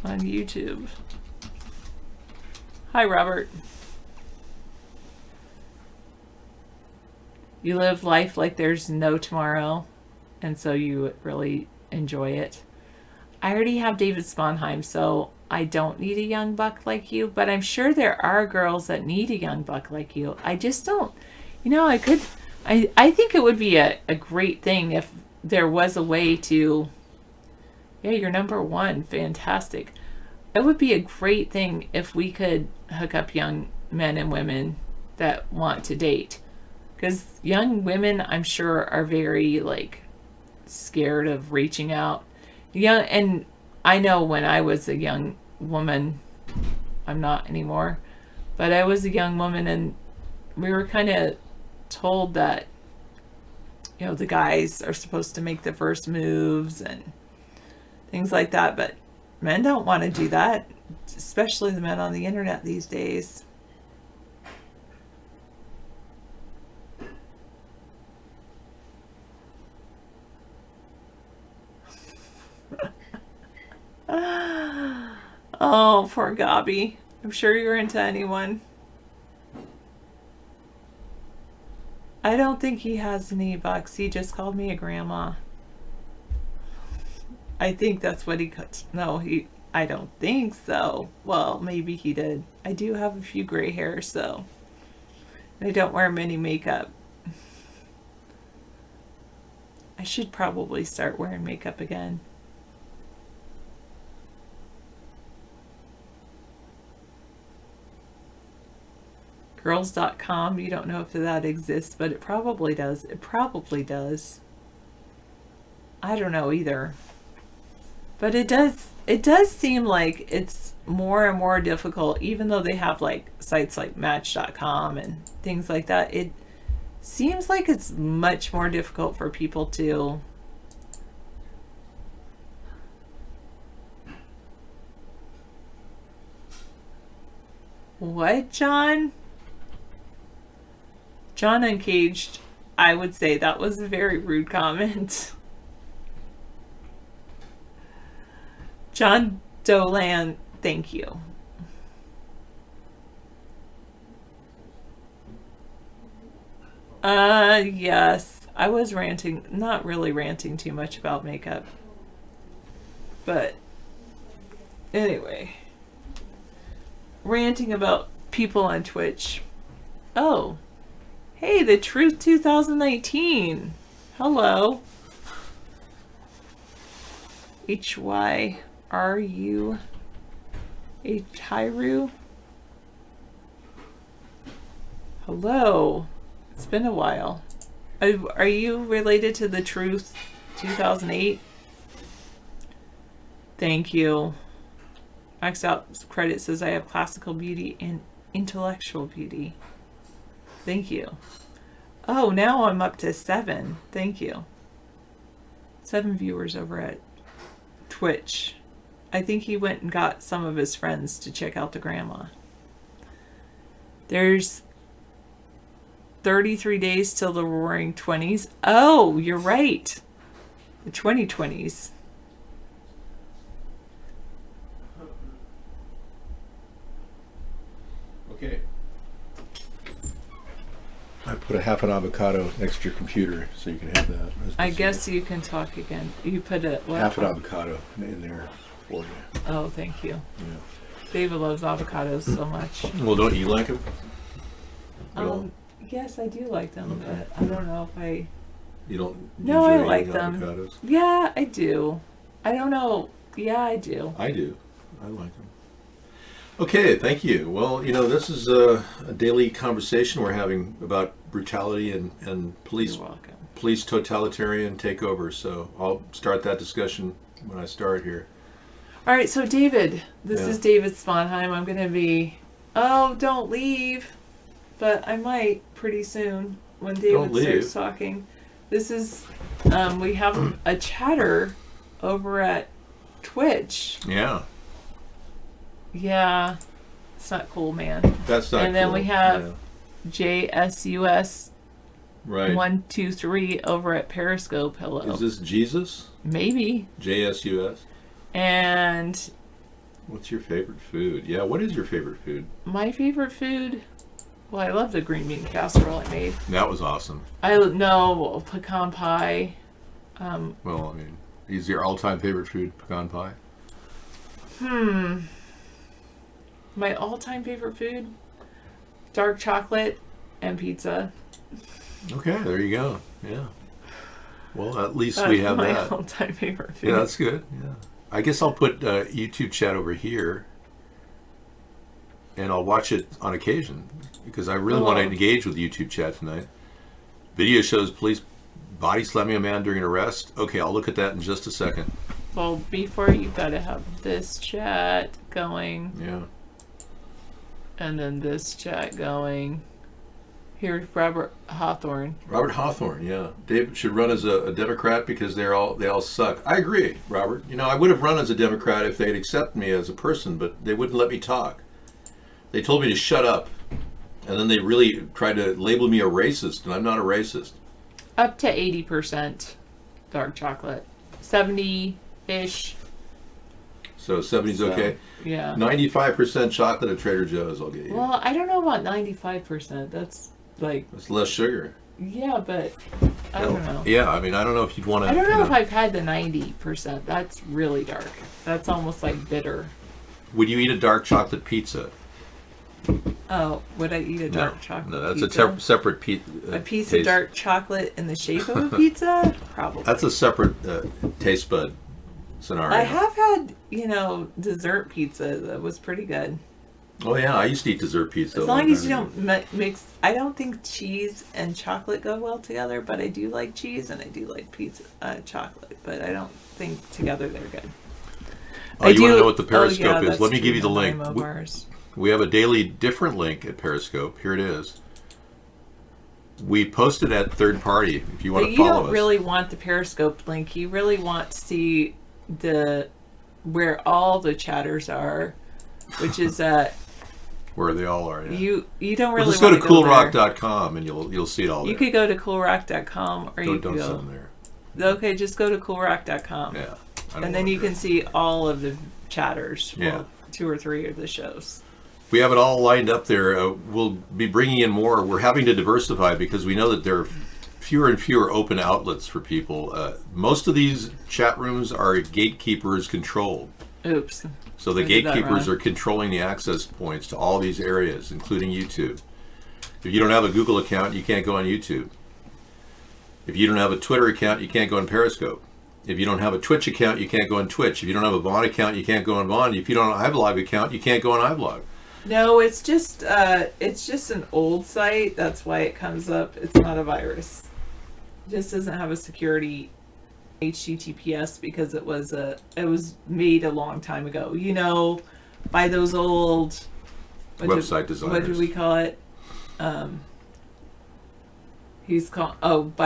on YouTube. Hi, Robert. You live life like there's no tomorrow, and so you really enjoy it. I already have David Sponheim, so I don't need a young buck like you, but I'm sure there are girls that need a young buck like you. I just don't, you know, I think it would be a great thing if there was a way to, yeah, you're number 1, fantastic. It would be a great thing if we could hook up young men and women that want to date. Because young women, I'm sure, are very, like, scared of reaching out. Young, and I know when I was a young woman, I'm not anymore, but I was a young woman, and we were kind of told that, you know, the guys are supposed to make the first moves and things like that, but men don't want to do that, especially the men on the internet these days. Oh, poor Gabi. I'm sure you're into anyone. I don't think he has any bucks. He just called me a grandma. I think that's what he cut. No, I don't think so. Well, maybe he did. I do have a few gray hairs, so I don't wear many makeup. I should probably start wearing makeup again. Girls.com, you don't know if that exists, but it probably does. It probably does. I don't know either. But it does seem like it's more and more difficult, even though they have like sites like Match.com and things like that. It seems like it's much more difficult for people to What, John? John Uncaged, I would say that was a very rude comment. John Dolan, thank you. Yes. I was ranting, not really ranting too much about makeup. But anyway. Ranting about people on Twitch. Oh. Hey, the Truth 2019. Hello. HYRU. Hyru. Hello. It's been a while. Are you related to the Truth 2008? Thank you. Maxed out credit says I have classical beauty and intellectual beauty. Thank you. Oh, now I'm up to 7. Thank you. 7 viewers over at Twitch. I think he went and got some of his friends to check out the grandma. There's 33 days till the Roaring 20s. Oh, you're right. The 2020s. Okay. I put a half an avocado next to your computer so you can have that. I guess you can talk again. You put a what? Half an avocado in there for you. Oh, thank you. Yeah. David loves avocados so much. Well, don't you like them? Yes, I do like them, but I don't know if I... You don't No, I enjoy like eating them. avocados? Yeah, I do. I don't know. Yeah, I do. I do. I like them. Okay, thank you. Well, you know, this is a daily conversation we're having about brutality and police totalitarian takeover. So I'll start that discussion when I start here. All right, so David, this is David Sponheim. I'm going to be... Oh, don't leave. But I might pretty soon when David starts talking. This is... we have a chatter over at Twitch. Yeah. Yeah, it's not cool, man. That's not And then cool. we have JSUS Right. 123 over at Periscope. Hello. Is this Jesus? Maybe. JSUS. And What's your favorite food? Yeah, what is your favorite food? my favorite food, well, I love the green bean casserole I made. That was awesome. I know pecan pie. Well, I mean, is your all-time favorite food pecan pie? My all-time favorite food, dark chocolate and pizza. Okay, there you go. Yeah. Well, at least That's we have my that. all-time favorite food. Yeah, that's good. Yeah. I guess I'll put YouTube chat over here, and I'll watch it on occasion because I really want to engage with YouTube chat tonight. Video shows police body slamming a man during an arrest. Okay, I'll look at that in just a second. Well, before you've got to have this chat going. Yeah. And then this chat going. Here's Robert Hawthorne. Robert Hawthorne, yeah. Dave should run as a Democrat because they all suck. I agree, Robert. You know, I would have run as a Democrat if they'd accept me as a person, but they wouldn't let me talk. They told me to shut up, and then they really tried to label me a racist, and I'm not a racist. Up to 80% dark chocolate. 70-ish. So 70's okay? Yeah. 95% chocolate at Trader Joe's, I'll get you. Well, I don't know about 95%. That's like... That's less sugar. Yeah, but I don't know. Yeah, I mean, I don't know if you'd want to... I don't know if I've had the 90%. That's really dark. That's almost like bitter. Would you eat a dark chocolate pizza? Oh, would I eat a dark chocolate No, that's pizza? a separate pizza. A piece of dark chocolate in the shape of a pizza? Probably. That's a separate taste bud scenario. I have had, dessert pizza that was pretty good. Oh yeah, I used to eat dessert pizza. As long as you don't mix, I don't think cheese and chocolate go well together, but I do like cheese and I do like pizza, chocolate, but I don't think together they're good. Oh, you want to know what the Periscope is? Let me true, give you the the link. Limo bars. We have a daily different link at Periscope. Here it is. We posted at third party if you want to follow us. You don't really want the Periscope link. You really want to see where all the chatters are, which is at where they all are. Yeah. You don't really. Just go to coolrock.com and you'll see it all. You could go to coolrock.com or you could go there. Okay, just go to coolrock.com. Yeah. And then you can see all of the chatters. Yeah. 2 or 3 of the shows. We have it all lined up there. We'll be bringing in more. We're having to diversify because we know that there are fewer and fewer open outlets for people. Most of these chat rooms are gatekeepers controlled. Oops. So the gatekeepers are controlling the access points to all these areas, including YouTube. If you don't have a Google account, you can't go on YouTube. If you don't have a Twitter account, you can't go on Periscope. If you don't have a Twitch account, you can't go on Twitch. If you don't have a Vaughn account, you can't go on Vaughn. If you don't have an iVlog account, you can't go on iVlog. No, it's just an old site. That's why it comes up. It's not a virus. It just doesn't have a security HTTPS because it was made a long time ago. You know, by those old website designers. What do we call it? By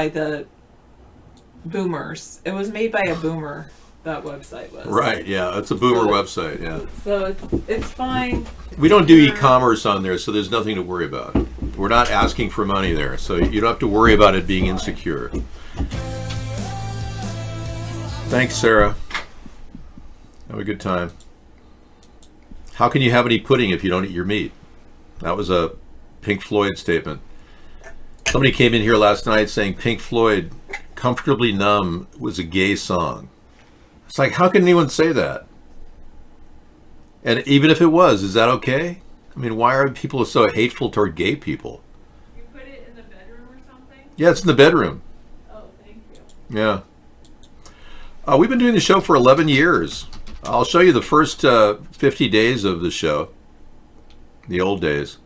the boomers. It was made by a boomer. That website was. Right, yeah, it's a boomer website, yeah. So it's fine. We don't do e-commerce on there, so there's nothing to worry about. We're not asking for money there, so you don't have to worry about it being insecure. Thanks, Sarah. Have a good time. How can you have any pudding if you don't eat your meat? That was a Pink Floyd statement. Somebody came in here last night saying Pink Floyd, Comfortably Numb, was a gay song. It's like, how can anyone say that? And even if it was, is that okay? I mean, why are people so hateful toward gay people? You put it in the bedroom or something? Yeah, it's in the bedroom. Oh, thank you. Yeah. We've been doing the show for 11 years. I'll show you the first 50 days of the show. The old days.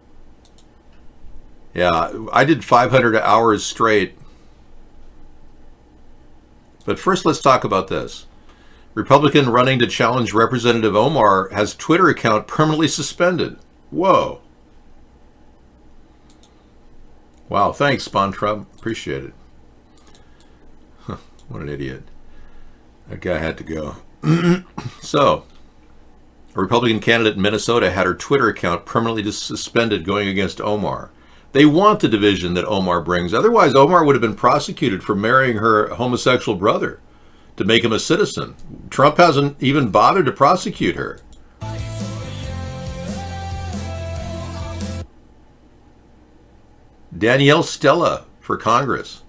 Yeah, I did 500 hours straight. But first, let's talk about this. Republican running to challenge Representative Omar has Twitter account permanently suspended. Whoa. Wow, thanks, Spawn Trump. Appreciate it. Huh, what an idiot. That guy had to go. So, a Republican candidate in Minnesota had her Twitter account permanently suspended going against Omar. They want the division that Omar brings. Otherwise, Omar would have been prosecuted for marrying her homosexual brother to make him a citizen. Trump hasn't even bothered to prosecute her. Danielle Stella for Congress.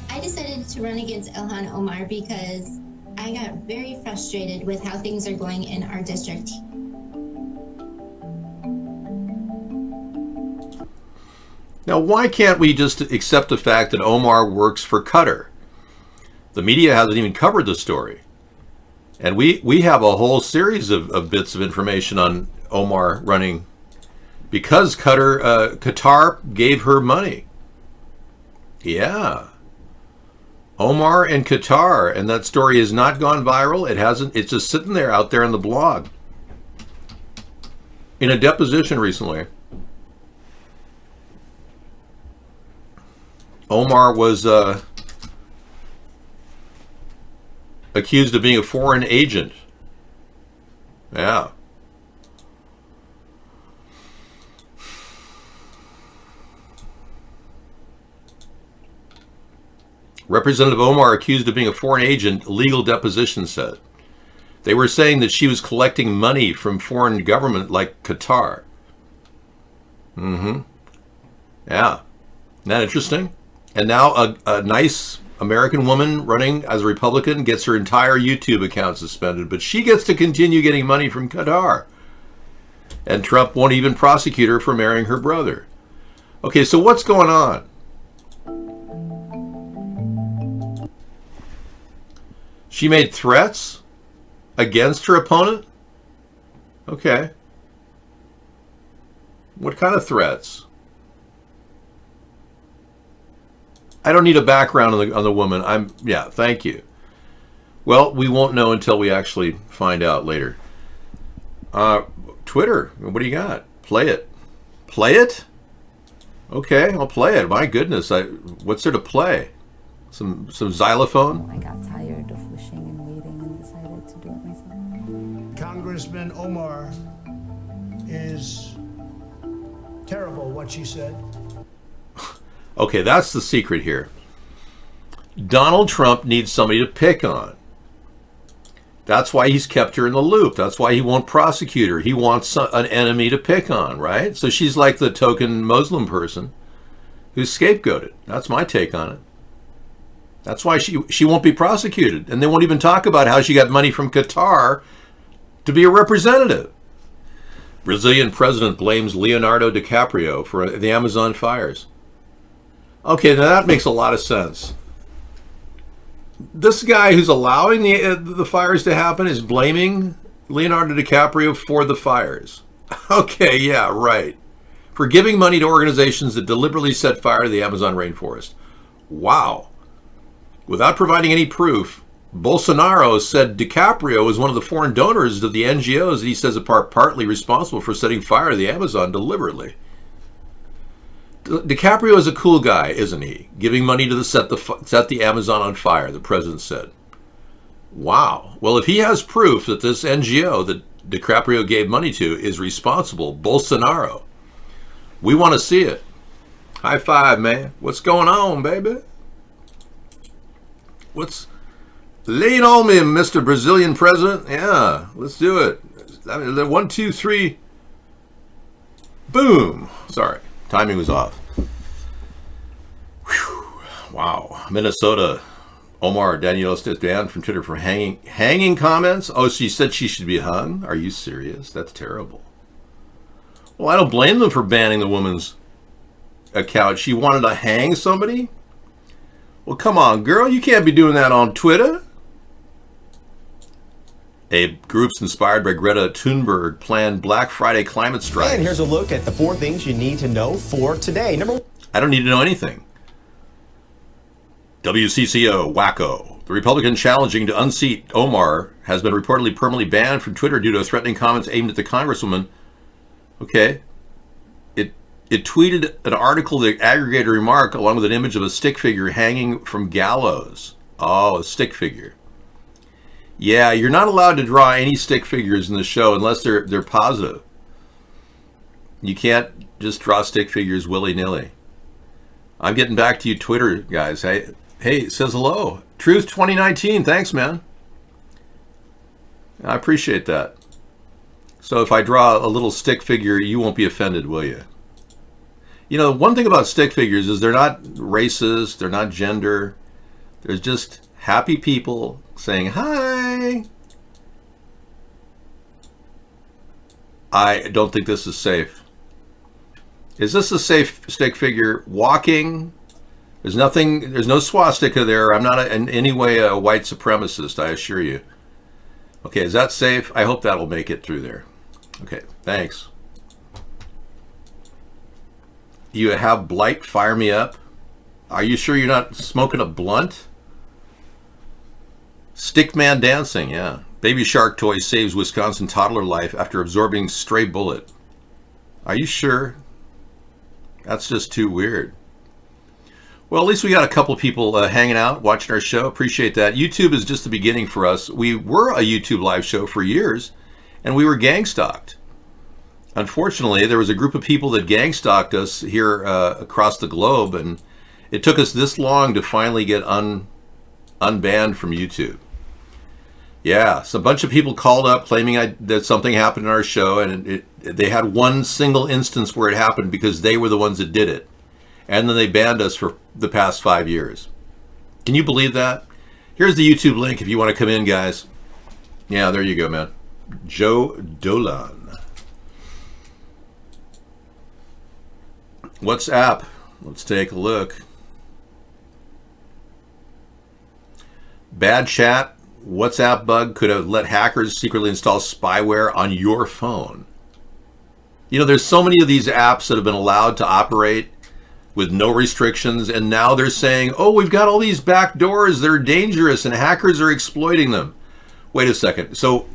I decided to run against Ilhan Omar because I got very frustrated with how things are going in our district. Now, why can't we just accept the fact that Omar works for Qatar? The media hasn't even covered the story. And we have a whole series of bits of information on Omar running because Qatar gave her money. Yeah. Omar and Qatar, and that story has not gone viral. It hasn't. It's just sitting there out there on the blog. In a deposition recently, Omar was accused of being a foreign agent. Yeah. Representative Omar accused of being a foreign agent, legal deposition said. They were saying that she was collecting money from foreign government like Qatar. Mm-hmm. Yeah. Isn't that interesting? And now a nice American woman running as a Republican gets her entire YouTube account suspended, but she gets to continue getting money from Qatar. And Trump won't even prosecute her for marrying her brother. Okay, so what's going on? She made threats against her opponent? Okay. What kind of threats? I don't need a background on the woman. Yeah, thank you. Well, we won't know until we actually find out later. Twitter, what do you got? Play it. Play it? Okay, I'll play it. My goodness, what's there to play? Some xylophone? I got tired of wishing and waiting and decided to do it myself. Congressman Omar is terrible, what she said. Okay, that's the secret here. Donald Trump needs somebody to pick on. That's why he's kept her in the loop. That's why he won't prosecute her. He wants an enemy to pick on, right? So she's like the token Muslim person who's scapegoated. That's my take on it. That's why she won't be prosecuted. And they won't even talk about how she got money from Qatar to be a representative. Brazilian president blames Leonardo DiCaprio for the Amazon fires. Okay, now that makes a lot of sense. This guy who's allowing the fires to happen is blaming Leonardo DiCaprio for the fires. Okay, yeah, right. For giving money to organizations that deliberately set fire to the Amazon rainforest. Wow. Without providing any proof, Bolsonaro said DiCaprio was one of the foreign donors of the NGOs that he says are partly responsible for setting fire to the Amazon deliberately. DiCaprio is a cool guy, isn't he? Giving money to set the Amazon on fire, the president said. Wow. Well, if he has proof that this NGO that DiCaprio gave money to is responsible, Bolsonaro, we want to see it. High five, man. What's going on, baby? Lay it on me, Mr. Brazilian president. Yeah, let's do it. I mean, 1, 2, 3. Boom. Sorry. Timing was off. Whew. Wow. Minnesota. Omar Daniels is banned from Twitter for hanging comments. Oh, she said she should be hung? Are you serious? That's terrible. Well, I don't blame them for banning the woman's account. She wanted to hang somebody? Well, come on, girl. You can't be doing that on Twitter. Groups inspired by Greta Thunberg planned Black Friday climate strike. And here's a look at the 4 things you need to know for today. I don't need to know anything. WCCO, wacko. The Republican challenging to unseat Omar has been reportedly permanently banned from Twitter due to threatening comments aimed at the congresswoman. Okay. It tweeted an article that aggregated a remark along with an image of a stick figure hanging from gallows. Oh, a stick figure. Yeah, you're not allowed to draw any stick figures in the show unless they're positive. You can't just draw stick figures willy-nilly. I'm getting back to you, Twitter guys. Hey, it says hello. Truth 2019. Thanks, man. I appreciate that. So if I draw a little stick figure, you won't be offended, will you? You know, one thing about stick figures is they're not racist, they're not gender. They're just happy people saying hi. I don't think this is safe. Is this a safe stick figure? Walking? There's no swastika there. I'm not in any way a white supremacist, I assure you. Okay, is that safe? I hope that'll make it through there. Okay, thanks. You have blight, fire me up. Are you sure you're not smoking a blunt? Stickman dancing, yeah. Baby shark toy saves Wisconsin toddler life after absorbing stray bullet. Are you sure? That's just too weird. Well, at least we got a couple of people hanging out, watching our show. Appreciate that. YouTube is just the beginning for us. We were a YouTube live show for years, and we were gang stalked. Unfortunately, there was a group of people that gang stalked us here across the globe, and it took us this long to finally get unbanned from YouTube. Yeah, so a bunch of people called up claiming that something happened in our show, and they had one single instance where it happened because they were the ones that did it. And then they banned us for the past 5 years. Can you believe that? Here's the YouTube link if you want to come in, guys. Yeah, there you go, man. Joe Dolan. WhatsApp. Let's take a look. Bad chat. WhatsApp bug could have let hackers secretly install spyware on your phone. You know, there's so many of these apps that have been allowed to operate with no restrictions, and now they're saying, oh, we've got all these back doors, they're dangerous, and hackers are exploiting them. Wait a second. So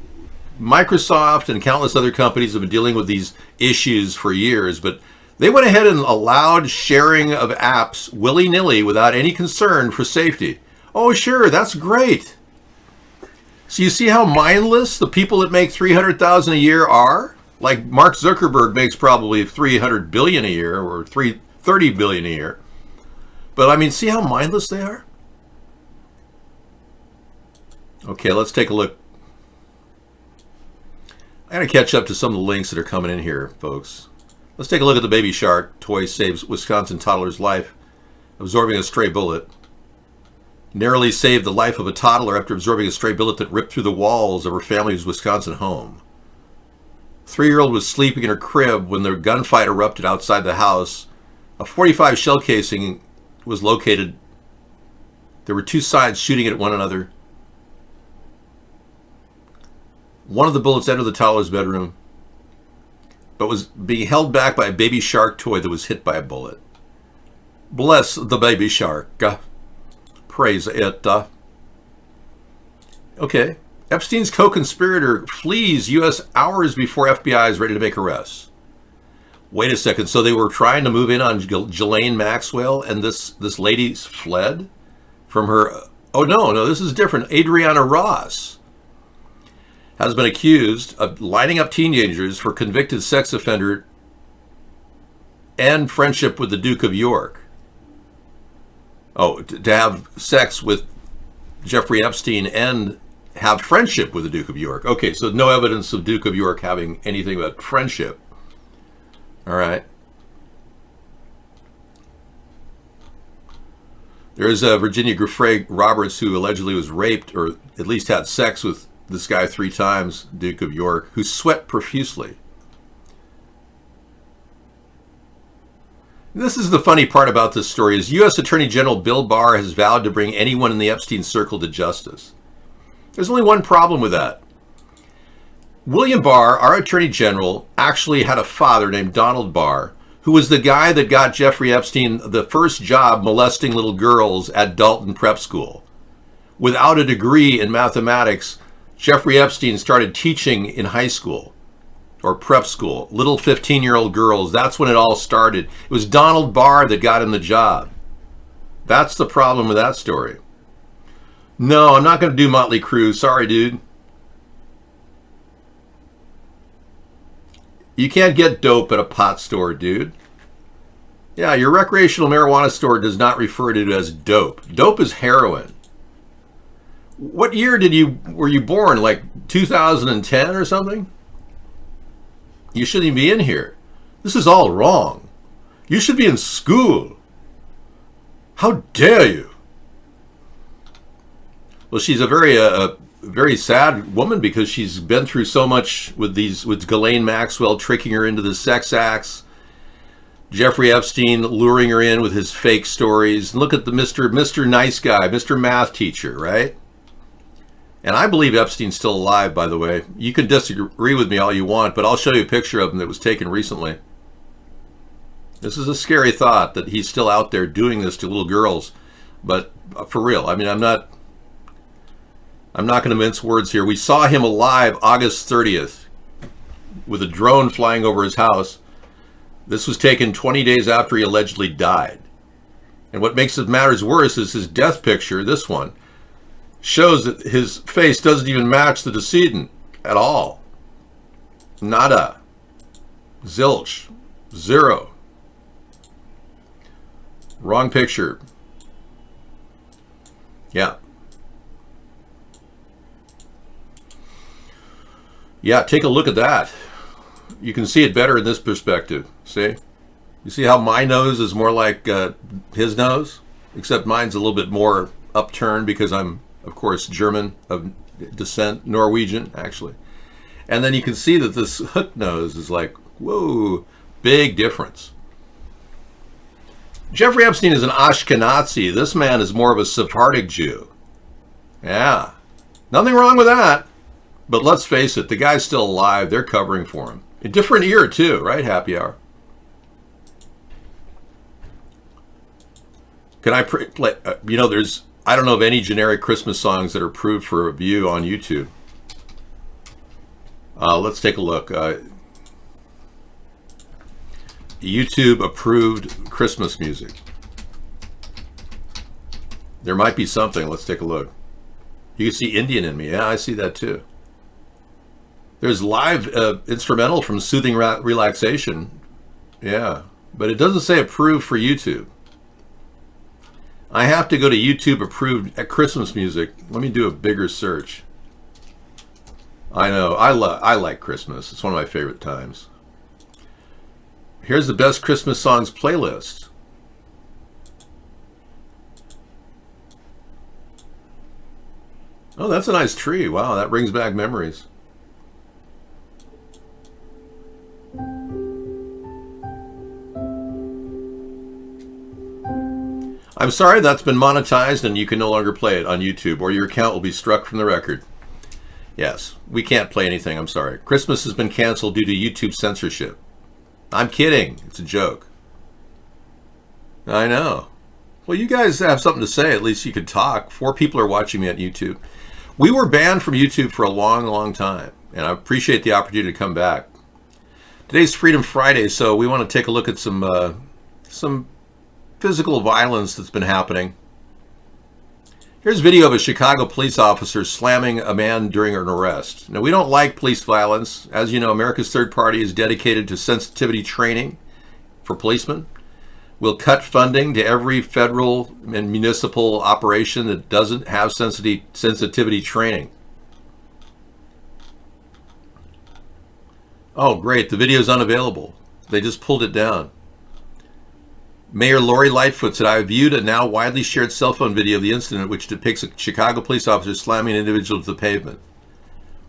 Microsoft and countless other companies have been dealing with these issues for years, but they went ahead and allowed sharing of apps willy-nilly without any concern for safety. Oh, sure, that's great. So you see how mindless the people that make $300,000 a year are? Like Mark Zuckerberg makes probably $300 billion a year or $30 billion a year. But I mean, see how mindless they are? Okay, let's take a look. I gotta catch up to some of the links that are coming in here, folks. Let's take a look at the Baby Shark toy saves Wisconsin toddler's life, absorbing a stray bullet. Narrowly saved the life of a toddler after absorbing a stray bullet that ripped through the walls of her family's Wisconsin home. 3-year-old was sleeping in her crib when the gunfight erupted outside the house. A .45 shell casing was located. There were two sides shooting at one another. One of the bullets entered the toddler's bedroom, but was being held back by a Baby Shark toy that was hit by a bullet. Bless the Baby Shark. Praise it. Okay. Epstein's co-conspirator flees U.S. hours before FBI is ready to make arrests. Wait a second. So they were trying to move in on Ghislaine Maxwell, and this lady fled from her. Oh, no, this is different. Adriana Ross has been accused of lining up teenagers for convicted sex offender and friendship with the Duke of York. Oh, to have sex with Jeffrey Epstein and have friendship with the Duke of York. Okay, so no evidence of Duke of York having anything but friendship. All right. There is Virginia Giuffre Roberts, who allegedly was raped or at least had sex with this guy 3 times, Duke of York, who sweat profusely. This is the funny part about this story is U.S. Attorney General Bill Barr has vowed to bring anyone in the Epstein circle to justice. There's only one problem with that. William Barr, our Attorney General, actually had a father named Donald Barr, who was the guy that got Jeffrey Epstein the first job molesting little girls at Dalton Prep School. Without a degree in mathematics, Jeffrey Epstein started teaching in high school or prep school, little 15-year-old girls. That's when it all started. It was Donald Barr that got him the job. That's the problem with that story. No, I'm not going to do Motley Crue. Sorry, dude. You can't get dope at a pot store, dude. Yeah, your recreational marijuana store does not refer to it as dope. Dope is heroin. What year were you born? Like 2010 or something? You shouldn't even be in here. This is all wrong. You should be in school. How dare you? Well, she's a very sad woman because she's been through so much with Ghislaine Maxwell tricking her into the sex acts, Jeffrey Epstein luring her in with his fake stories. And look at the Mr. Nice Guy, Mr. Math Teacher, right? And I believe Epstein's still alive, by the way. You can disagree with me all you want, but I'll show you a picture of him that was taken recently. This is a scary thought that he's still out there doing this to little girls. But for real, I mean, I'm not going to mince words here. We saw him alive August 30th with a drone flying over his house. This was taken 20 days after he allegedly died. And what makes it matters worse is his death picture, this one, shows that his face doesn't even match the decedent at all. Nada. Zilch. Zero. Wrong picture. Yeah. Yeah, take a look at that. You can see it better in this perspective. See? You see how my nose is more like his nose? Except mine's a little bit more upturned because I'm, of course, German of descent, Norwegian, actually. And then you can see that this hook nose is like, whoa, big difference. Jeffrey Epstein is an Ashkenazi. This man is more of a Sephardic Jew. Yeah. Nothing wrong with that. But let's face it, the guy's still alive. They're covering for him. A different ear too, right? Happy hour. Can I play? You know, I don't know of any generic Christmas songs that are approved for view on YouTube. Let's take a look. YouTube approved Christmas music. There might be something. Let's take a look. You can see Indian in me. Yeah, I see that too. There's live instrumental from Soothing Relaxation. Yeah, but it doesn't say approved for YouTube. I have to go to YouTube approved at Christmas music. Let me do a bigger search. I know, I like Christmas. It's one of my favorite times. Here's the best Christmas songs playlist. Oh, that's a nice tree. Wow, that brings back memories. I'm sorry, that's been monetized and you can no longer play it on YouTube, or your account will be struck from the record. Yes, we can't play anything, I'm sorry. Christmas has been canceled due to YouTube censorship. I'm kidding, it's a joke. I know. Well, you guys have something to say, at least you could talk. 4 people are watching me on YouTube. We were banned from YouTube for a long, long time, and I appreciate the opportunity to come back. Today's Freedom Friday, so we want to take a look at some physical violence that's been happening. Here's video of a Chicago police officer slamming a man during an arrest. Now, we don't like police violence. As you know, America's Third Party is dedicated to sensitivity training for policemen. We'll cut funding to every federal and municipal operation that doesn't have sensitivity training. Oh, great. The video is unavailable. They just pulled it down. Mayor Lori Lightfoot said, I viewed a now widely shared cell phone video of the incident which depicts a Chicago police officer slamming an individual to the pavement.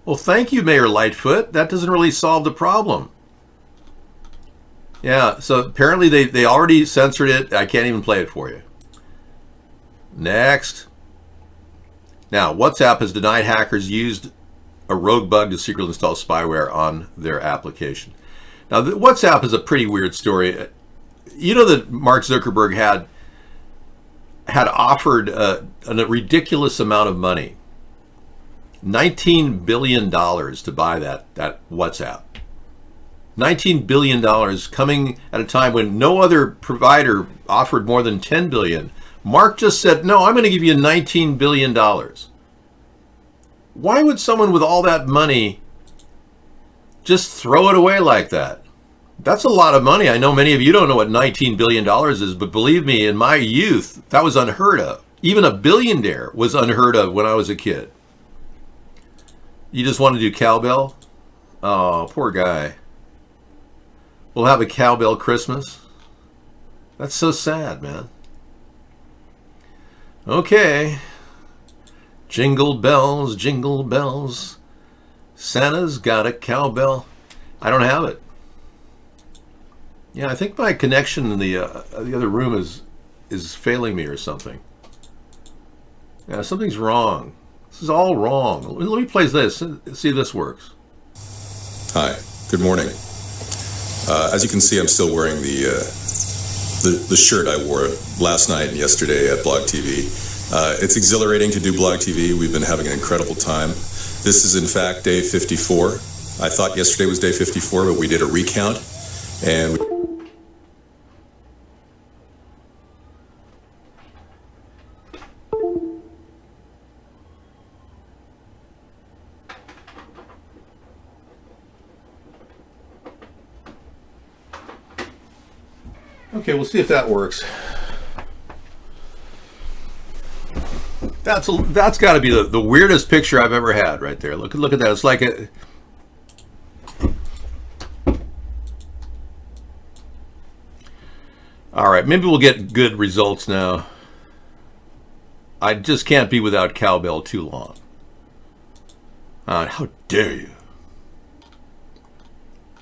Well, thank you, Mayor Lightfoot. That doesn't really solve the problem. Yeah, so apparently they already censored it. I can't even play it for you. Next. Now, WhatsApp has denied hackers used a rogue bug to secretly install spyware on their application. Now, WhatsApp is a pretty weird story. You know that Mark Zuckerberg had offered a ridiculous amount of money, $19 billion to buy that WhatsApp. $19 billion coming at a time when no other provider offered more than $10 billion. Mark just said, no, I'm going to give you $19 billion. Why would someone with all that money just throw it away like that? That's a lot of money. I know many of you don't know what $19 billion is, but believe me, in my youth, that was unheard of. Even a billionaire was unheard of when I was a kid. You just want to do cowbell? Oh, poor guy. We'll have a cowbell Christmas. That's so sad, man. Okay. Jingle bells, Santa's got a cowbell. I don't have it. Yeah, I think my connection in the other room is failing me or something. Yeah, something's wrong. This is all wrong. Let me play this and see if this works. Hi, good morning. As you can see, I'm still wearing the shirt I wore last night and yesterday at Blog TV. It's exhilarating to do Blog TV. We've been having an incredible time. This is in fact day 54. I thought yesterday was day 54, but we did a recount and okay, we'll see if that works. That's got to be the weirdest picture I've ever had right there. Look at that. It's like a... All right, maybe we'll get good results now. I just can't be without cowbell too long. How dare you?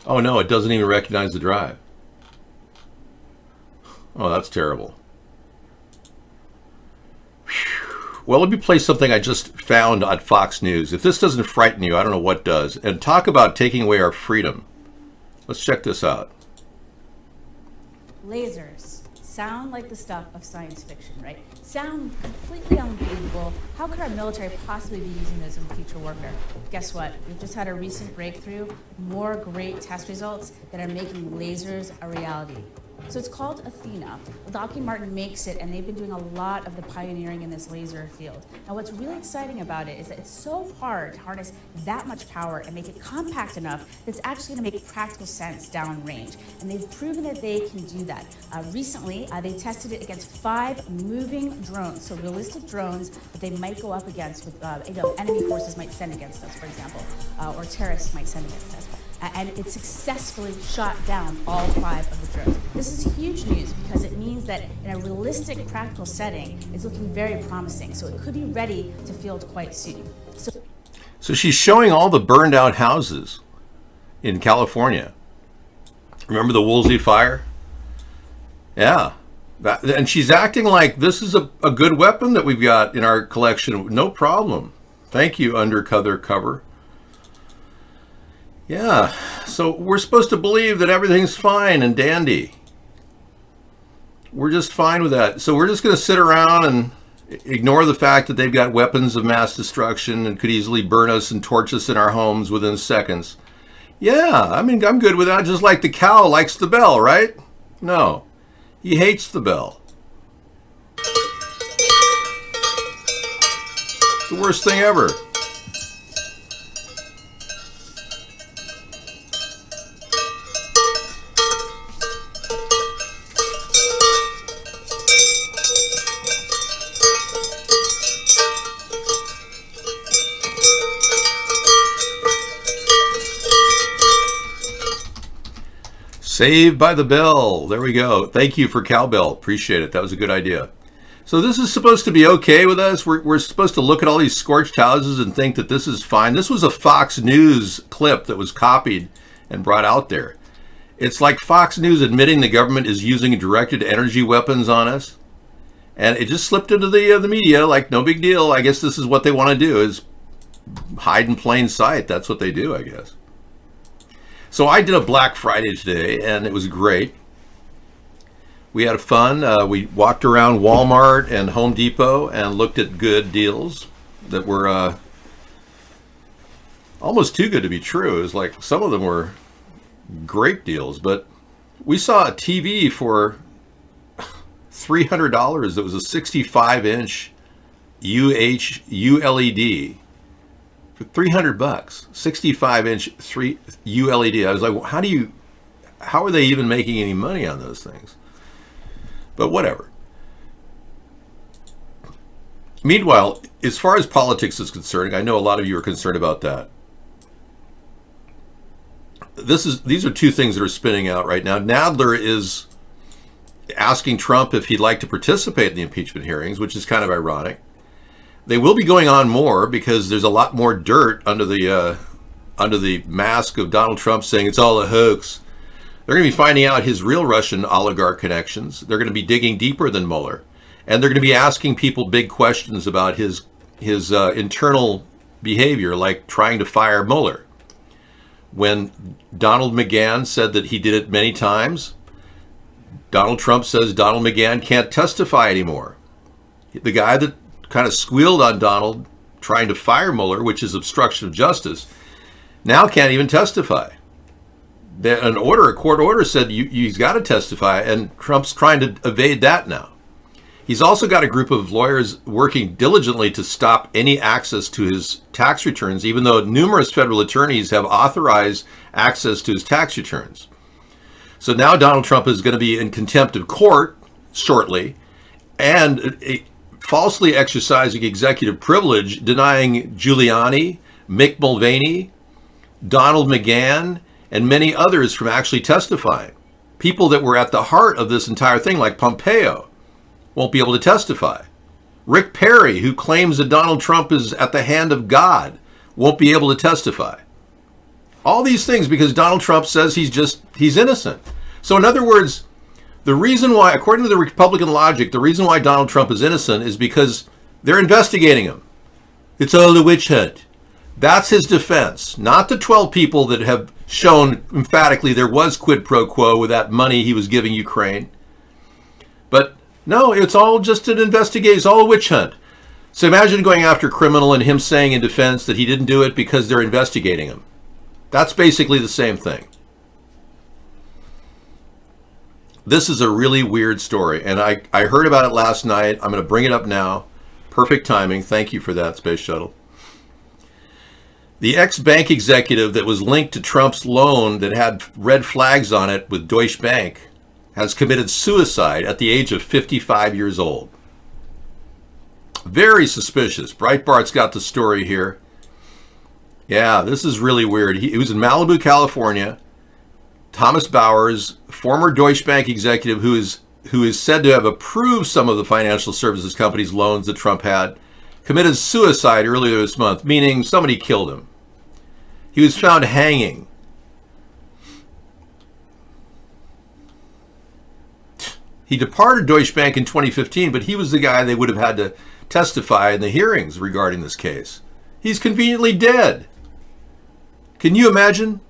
Oh no, it doesn't even recognize the drive. Oh, that's terrible. Whew. Well, let me play something I just found on Fox News. If this doesn't frighten you, I don't know what does. And talk about taking away our freedom. Let's check this out. Lasers sound like the stuff of science fiction, right? Sound completely unbelievable. How could our military possibly be using those in future warfare? Guess what? We've just had a recent breakthrough, more great test results that are making lasers a reality. So it's called Athena. Lockheed Martin makes it, and they've been doing a lot of the pioneering in this laser field. Now, what's really exciting about it is that it's so hard to harness that much power and make it compact enough that it's actually going to make practical sense downrange. And they've proven that they can do that. Recently, they tested it against 5 moving drones, so realistic drones that they might go up against with, enemy forces might send against us, for example, or terrorists might send against us. And it successfully shot down all 5 of the drones. This is huge news because it means that in a realistic, practical setting, it's looking very promising. So it could be ready to field quite soon. So she's showing all the burned out houses in California. Remember the Woolsey fire? Yeah. And she's acting like this is a good weapon that we've got in our collection. No problem. Thank you, undercover cover. Yeah, so we're supposed to believe that everything's fine and dandy. We're just fine with that. So we're just going to sit around and ignore the fact that they've got weapons of mass destruction and could easily burn us and torch us in our homes within seconds. Yeah, I mean, I'm good with that, just like the cow likes the bell, right? No, he hates the bell. It's the worst thing ever. Saved by the bell. There we go. Thank you for cowbell. Appreciate it. That was a good idea. So this is supposed to be okay with us. We're supposed to look at all these scorched houses and think that this is fine. This was a Fox News clip that was copied and brought out there. It's like Fox News admitting the government is using directed energy weapons on us. And it just slipped into the media like no big deal. I guess this is what they want to do, is hide in plain sight. That's what they do, I guess. So I did a Black Friday today, and it was great. We had fun. We walked around Walmart and Home Depot and looked at good deals that were almost too good to be true. It was like some of them were great deals, but we saw a TV for $300 that was a 65-inch ULED. For $300, 65-inch ULED. I was like, how are they even making any money on those things? But whatever. Meanwhile, as far as politics is concerned, I know a lot of you are concerned about that. These are 2 things that are spinning out right now. Nadler is asking Trump if he'd like to participate in the impeachment hearings, which is kind of ironic. They will be going on more because there's a lot more dirt under the mask of Donald Trump saying it's all a hoax. They're going to be finding out his real Russian oligarch connections. They're going to be digging deeper than Mueller. And they're going to be asking people big questions about his internal behavior, like trying to fire Mueller. When Donald McGahn said that he did it many times, Donald Trump says Donald McGahn can't testify anymore. The guy that kind of squealed on Donald trying to fire Mueller, which is obstruction of justice, now can't even testify. A court order said he's got to testify, and Trump's trying to evade that now. He's also got a group of lawyers working diligently to stop any access to his tax returns, even though numerous federal attorneys have authorized access to his tax returns. So now Donald Trump is going to be in contempt of court shortly, and falsely exercising executive privilege, denying Giuliani, Mick Mulvaney, Donald McGahn, and many others from actually testifying. People that were at the heart of this entire thing, like Pompeo, won't be able to testify. Rick Perry, who claims that Donald Trump is at the hand of God, won't be able to testify. All these things because Donald Trump says he's innocent. So in other words, the reason why, according to the Republican logic, the reason why Donald Trump is innocent is because they're investigating him. It's all a witch hunt. That's his defense, not the 12 people that have shown emphatically there was quid pro quo with that money he was giving Ukraine. But no, it's all just an investigation. It's all a witch hunt. So imagine going after a criminal and him saying in defense that he didn't do it because they're investigating him. That's basically the same thing. This is a really weird story, and I heard about it last night. I'm going to bring it up now. Perfect timing. Thank you for that, Space Shuttle. The ex-bank executive that was linked to Trump's loan that had red flags on it with Deutsche Bank has committed suicide at the age of 55 years old. Very suspicious. Breitbart's got the story here. Yeah, this is really weird. He was in Malibu, California. Thomas Bowers, former Deutsche Bank executive who is said to have approved some of the financial services company's loans that Trump had, committed suicide earlier this month, meaning somebody killed him. He was found hanging. He departed Deutsche Bank in 2015, but he was the guy they would have had to testify in the hearings regarding this case. He's conveniently dead. Can you imagine?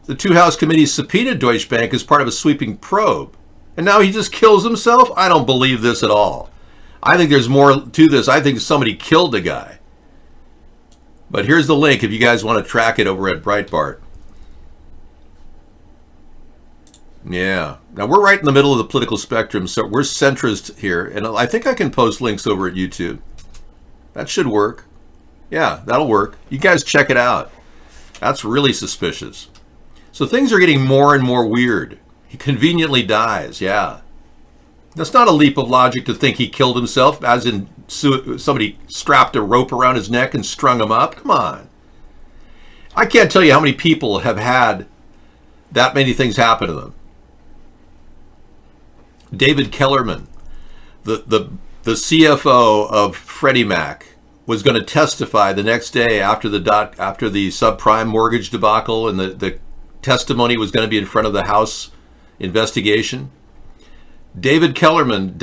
The two House committees subpoenaed Deutsche Bank as part of a sweeping probe. And now he just kills himself? I don't believe this at all. I think there's more to this. I think somebody killed the guy. But here's the link if you guys want to track it over at Breitbart. Yeah. Now we're right in the middle of the political spectrum, so we're centrist here. And I think I can post links over at YouTube. That should work. Yeah, that'll work. You guys check it out. That's really suspicious. So things are getting more and more weird. He conveniently dies, yeah. That's not a leap of logic to think he killed himself, as in somebody strapped a rope around his neck and strung him up. Come on. I can't tell you how many people have had that many things happen to them. David Kellerman, the CFO of Freddie Mac, was going to testify the next day after the subprime mortgage debacle, and the testimony was going to be in front of the House investigation. David Kellerman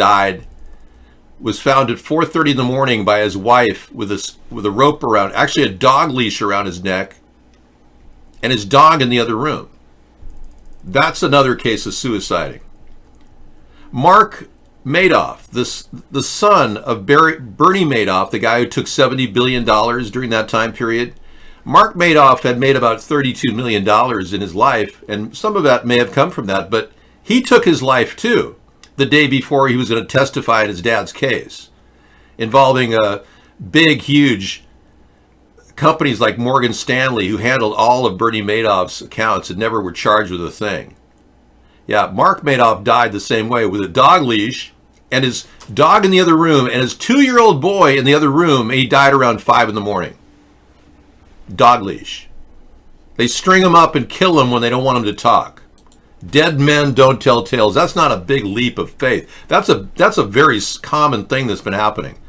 was found at 4:30 in the morning by his wife with a rope around, actually a dog leash around his neck, and his dog in the other room. That's another case of suiciding. Mark Madoff, the son of Bernie Madoff, the guy who took $70 billion during that time period. Mark Madoff had made about $32 million in his life, and some of that may have come from that, but he took his life too the day before he was going to testify in his dad's case, involving big, huge companies like Morgan Stanley, who handled all of Bernie Madoff's accounts and never were charged with a thing. Yeah, Mark Madoff died the same way, with a dog leash and his dog in the other room and his 2-year-old boy in the other room, and he died around 5 in the morning. Dog leash. They string him up and kill him when they don't want him to talk. Dead men don't tell tales. That's not a big leap of faith. That's a very common thing that's been happening.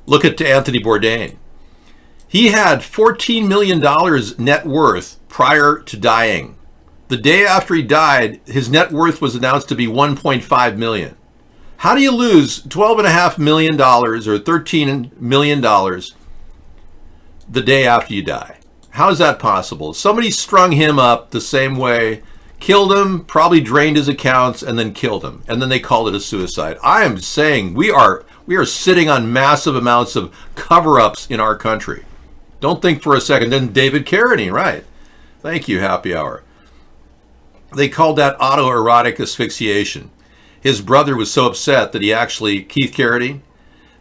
Look at Anthony Bourdain. He had $14 million net worth prior to dying. The day after he died, his net worth was announced to be $1.5 million. How do you lose $12.5 million or $13 million the day after you die? How is that possible? Somebody strung him up the same way, killed him, probably drained his accounts, and then killed him. And then they called it a suicide. I am saying we are sitting on massive amounts of cover-ups in our country. Don't think for a second. Then David Carradine, right. Thank you, Happy Hour. They called that autoerotic asphyxiation. His brother was so upset that Keith Carradine,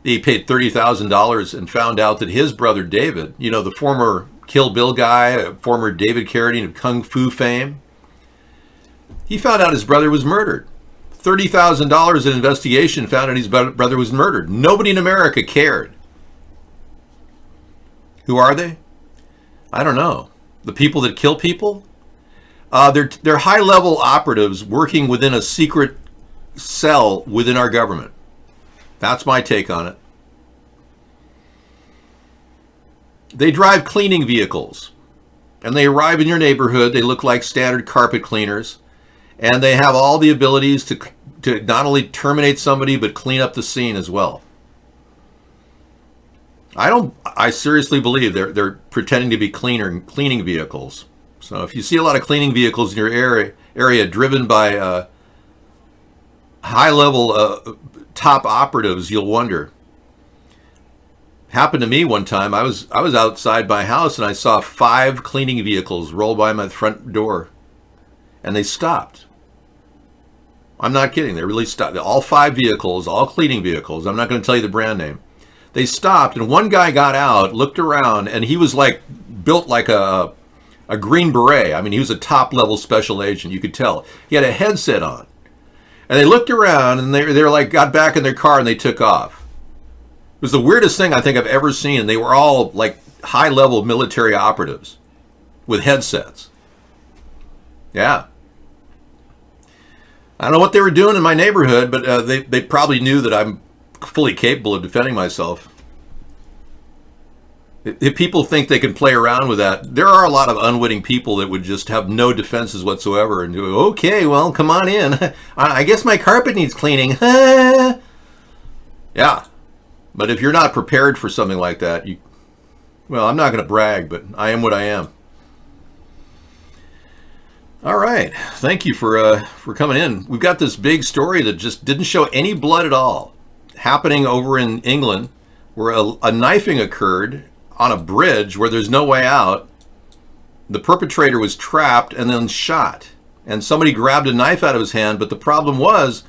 he paid $30,000 and found out that his brother David, the former Kill Bill guy, former David Carradine of Kung Fu fame, he found out his brother was murdered. $30,000 in investigation found out his brother was murdered. Nobody in America cared. Who are they? I don't know. The people that kill people? They're high-level operatives working within a secret cell within our government. That's my take on it. They drive cleaning vehicles, and they arrive in your neighborhood. They look like standard carpet cleaners, and they have all the abilities to not only terminate somebody, but clean up the scene as well. I seriously believe they're pretending to be cleaning vehicles. So if you see a lot of cleaning vehicles in your area driven by high-level top operatives, you'll wonder. Happened to me one time. I was outside my house and I saw 5 cleaning vehicles roll by my front door, and they stopped. I'm not kidding. They really stopped. All 5 vehicles, all cleaning vehicles. I'm not going to tell you the brand name. They stopped, and one guy got out, looked around, and he was like built like a Green Beret. I mean, he was a top-level special agent. You could tell. He had a headset on. And they looked around, and they were like, got back in their car, and they took off. It was the weirdest thing I think I've ever seen. They were all like high-level military operatives with headsets. Yeah. I don't know what they were doing in my neighborhood, but they probably knew that I'm fully capable of defending myself. If people think they can play around with that, there are a lot of unwitting people that would just have no defenses whatsoever and do, okay, well, come on in. I guess my carpet needs cleaning. Yeah. But if you're not prepared for something like that, well, I'm not going to brag, but I am what I am. All right. Thank you for coming in. We've got this big story that just didn't show any blood at all, happening over in England, where a knifing occurred on a bridge where there's no way out. The perpetrator was trapped and then shot, and somebody grabbed a knife out of his hand, but the problem was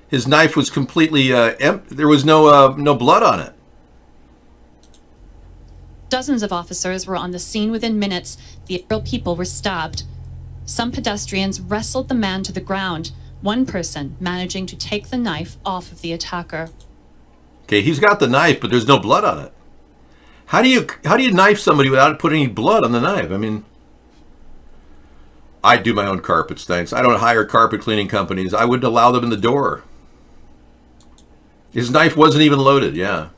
his knife was completely empty. There was no blood on it. Dozens of officers were on the scene within minutes. The people were stabbed. Some pedestrians wrestled the man to the ground, one person managing to take the knife off of the attacker. Okay, he's got the knife, but there's no blood on it. How do you knife somebody without putting any blood on the knife? I mean, I do my own carpets, thanks. I don't hire carpet cleaning companies. I wouldn't allow them in the door. His knife wasn't even loaded, yeah.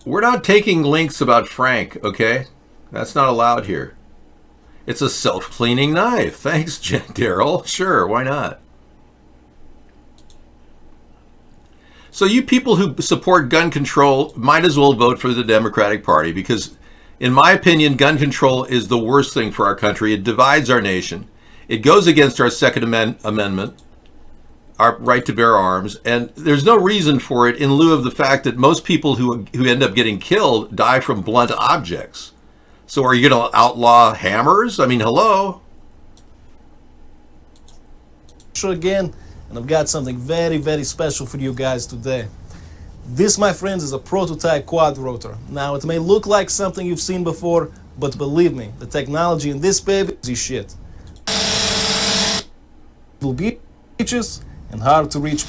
We're not taking links about Frank, okay? That's not allowed here. It's a self-cleaning knife. Thanks, Daryl. Sure, why not? So you people who support gun control might as well vote for the Democratic Party, because in my opinion, gun control is the worst thing for our country. It divides our nation. It goes against our Second Amendment, our right to bear arms, and there's no reason for it in lieu of the fact that most people who end up getting killed die from blunt objects. So are you going to outlaw hammers? I mean, hello? Again, and I've got something very, very special for you guys today. This, my friends, is a prototype quad rotor. Now, it may look like something you've seen before, but believe me, the technology in this baby is shit. It will be beaches and hard to reach.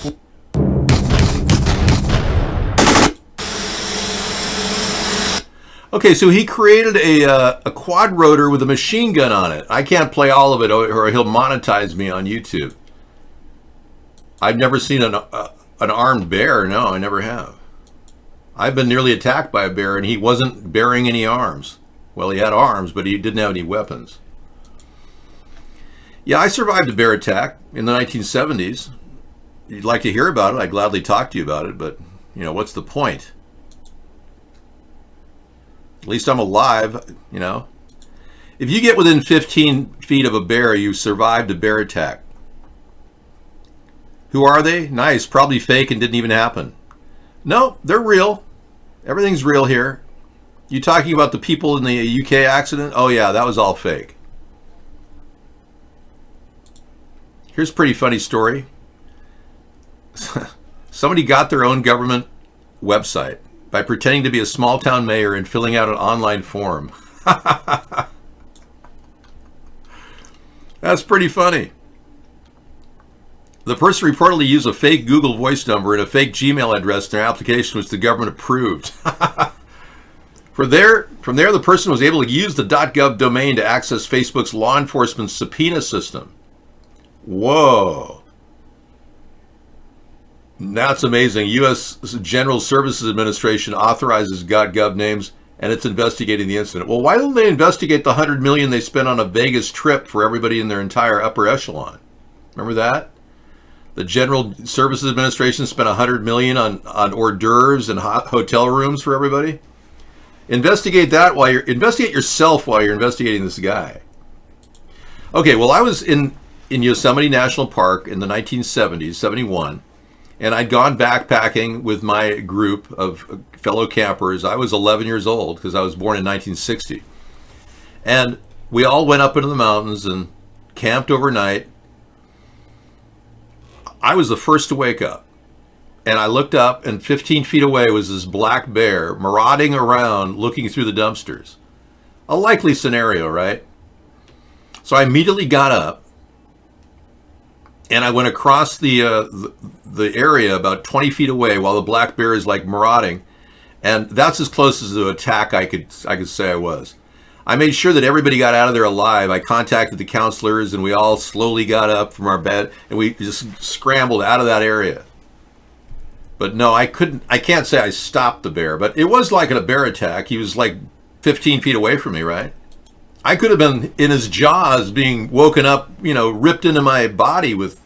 Okay, so he created a quad rotor with a machine gun on it. I can't play all of it or he'll monetize me on YouTube. I've never seen an armed bear. No, I never have. I've been nearly attacked by a bear and he wasn't bearing any arms. Well, he had arms, but he didn't have any weapons. Yeah, I survived a bear attack in the 1970s. If you'd like to hear about it, I'd gladly talk to you about it, but, you know, what's the point? At least I'm alive, you know. If you get within 15 feet of a bear, you survived a bear attack. Who are they? Nice, probably fake and didn't even happen. No, they're real. Everything's real here. You talking about the people in the UK accident? Oh yeah, that was all fake. Here's a pretty funny story. Somebody got their own government website by pretending to be a small town mayor and filling out an online form. That's pretty funny. The person reportedly used a fake Google voice number and a fake Gmail address in their application, which the government approved. From there, the person was able to use the .gov domain to access Facebook's law enforcement subpoena system. Whoa. That's amazing. U.S. General Services Administration authorizes .gov names, and it's investigating the incident. Well, why don't they investigate the $100 million they spent on a Vegas trip for everybody in their entire upper echelon? Remember that? The General Services Administration spent $100 million on hors d'oeuvres and hotel rooms for everybody. Investigate yourself while you're investigating this guy. Okay, well, I was in Yosemite National Park in the 1970s, 71, and I'd gone backpacking with my group of fellow campers. I was 11 years old because I was born in 1960. And we all went up into the mountains and camped overnight. I was the first to wake up. And I looked up, and 15 feet away was this black bear marauding around looking through the dumpsters. A likely scenario, right? So I immediately got up, and I went across the area about 20 feet away while the black bear is like marauding. And that's as close as the attack I could say I was. I made sure that everybody got out of there alive. I contacted the counselors, and we all slowly got up from our bed, and we just scrambled out of that area. But no, I can't say I stopped the bear, but it was like a bear attack. He was like 15 feet away from me, right? I could have been in his jaws being woken up, ripped into my body with...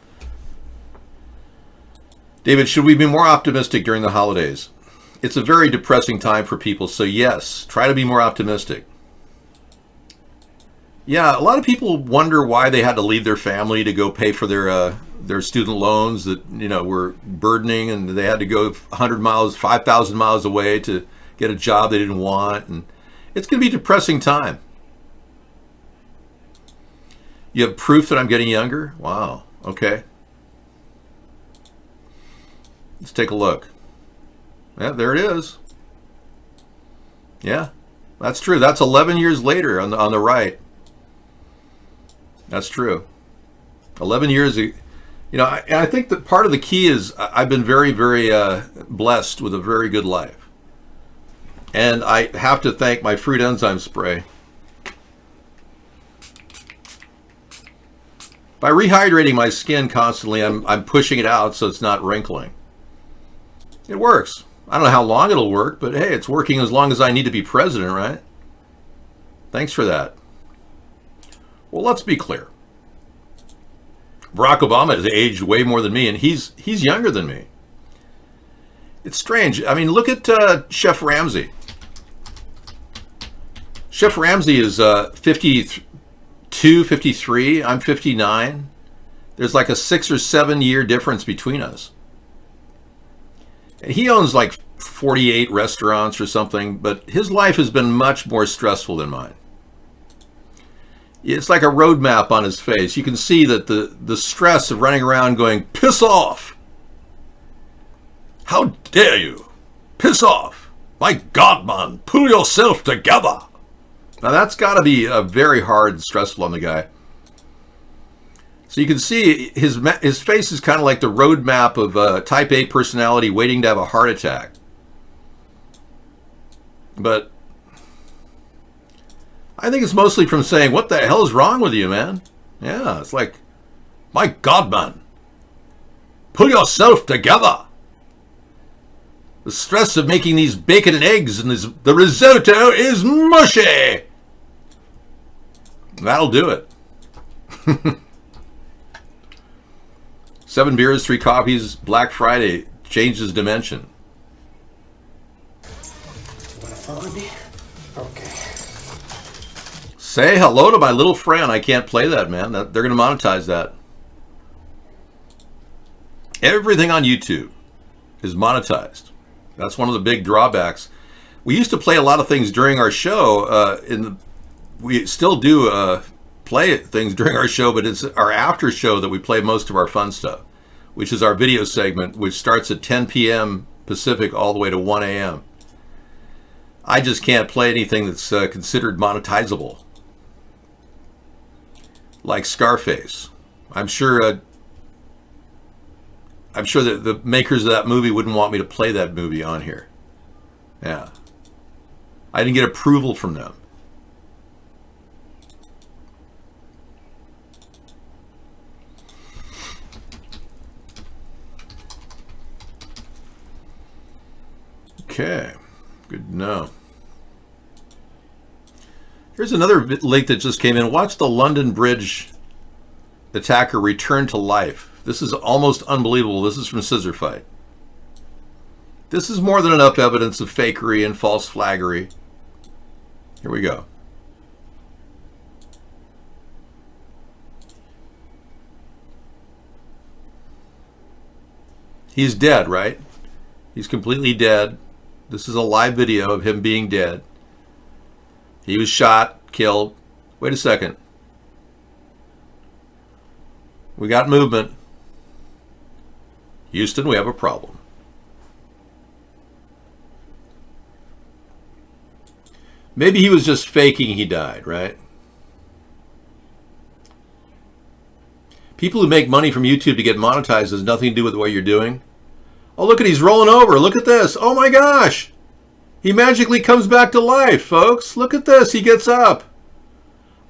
David, should we be more optimistic during the holidays? It's a very depressing time for people, so yes, try to be more optimistic. Yeah, a lot of people wonder why they had to leave their family to go pay for their student loans that, were burdening, and they had to go 100 miles, 5,000 miles away to get a job they didn't want. And it's going to be a depressing time. You have proof that I'm getting younger? Wow. Okay. Let's take a look. Yeah, there it is. Yeah, that's true. That's 11 years later on the right. That's true. 11 years, I think that part of the key is I've been very, very blessed with a very good life. And I have to thank my fruit enzyme spray. By rehydrating my skin constantly, I'm pushing it out so it's not wrinkling. It works. I don't know how long it'll work, but hey, it's working as long as I need to be president, right? Thanks for that. Well, let's be clear. Barack Obama has aged way more than me, and he's younger than me. It's strange. I mean, look at Chef Ramsay. Chef Ramsay is 52, 53. I'm 59. There's like a 6 or 7 year difference between us. And he owns like 48 restaurants or something, but his life has been much more stressful than mine. It's like a roadmap on his face. You can see that the stress of running around going, piss off. How dare you? Piss off. My God, man, pull yourself together. Now that's got to be very hard and stressful on the guy. So you can see his face is kind of like the roadmap of a type A personality waiting to have a heart attack. But I think it's mostly from saying, what the hell is wrong with you, man? Yeah, it's like, my God, man, pull yourself together. The stress of making these bacon and eggs and the risotto is mushy. That'll do it. 7 beers, 3 coffees, Black Friday changes dimension. Want to follow me? Okay. Say hello to my little friend. I can't play that, man. They're going to monetize that. Everything on YouTube is monetized. That's one of the big drawbacks. We used to play a lot of things during our show. We still do play things during our show, but it's our after show that we play most of our fun stuff, which is our video segment, which starts at 10 p.m. Pacific all the way to 1 a.m. I just can't play anything that's considered monetizable, like Scarface. I'm sure that the makers of that movie wouldn't want me to play that movie on here. Yeah. I didn't get approval from them. Okay, good to know. Here's another link that just came in. Watch the London Bridge attacker return to life. This is almost unbelievable. This is from Scissor Fight. This is more than enough evidence of fakery and false flaggery. Here we go. He's dead, right? He's completely dead. This is a live video of him being dead. He was shot, killed. Wait a second. We got movement. Houston, we have a problem. Maybe he was just faking he died, right? People who make money from YouTube to get monetized has nothing to do with what you're doing. Oh, look at, he's rolling over. Look at this. Oh my gosh. He magically comes back to life, folks. Look at this. He gets up.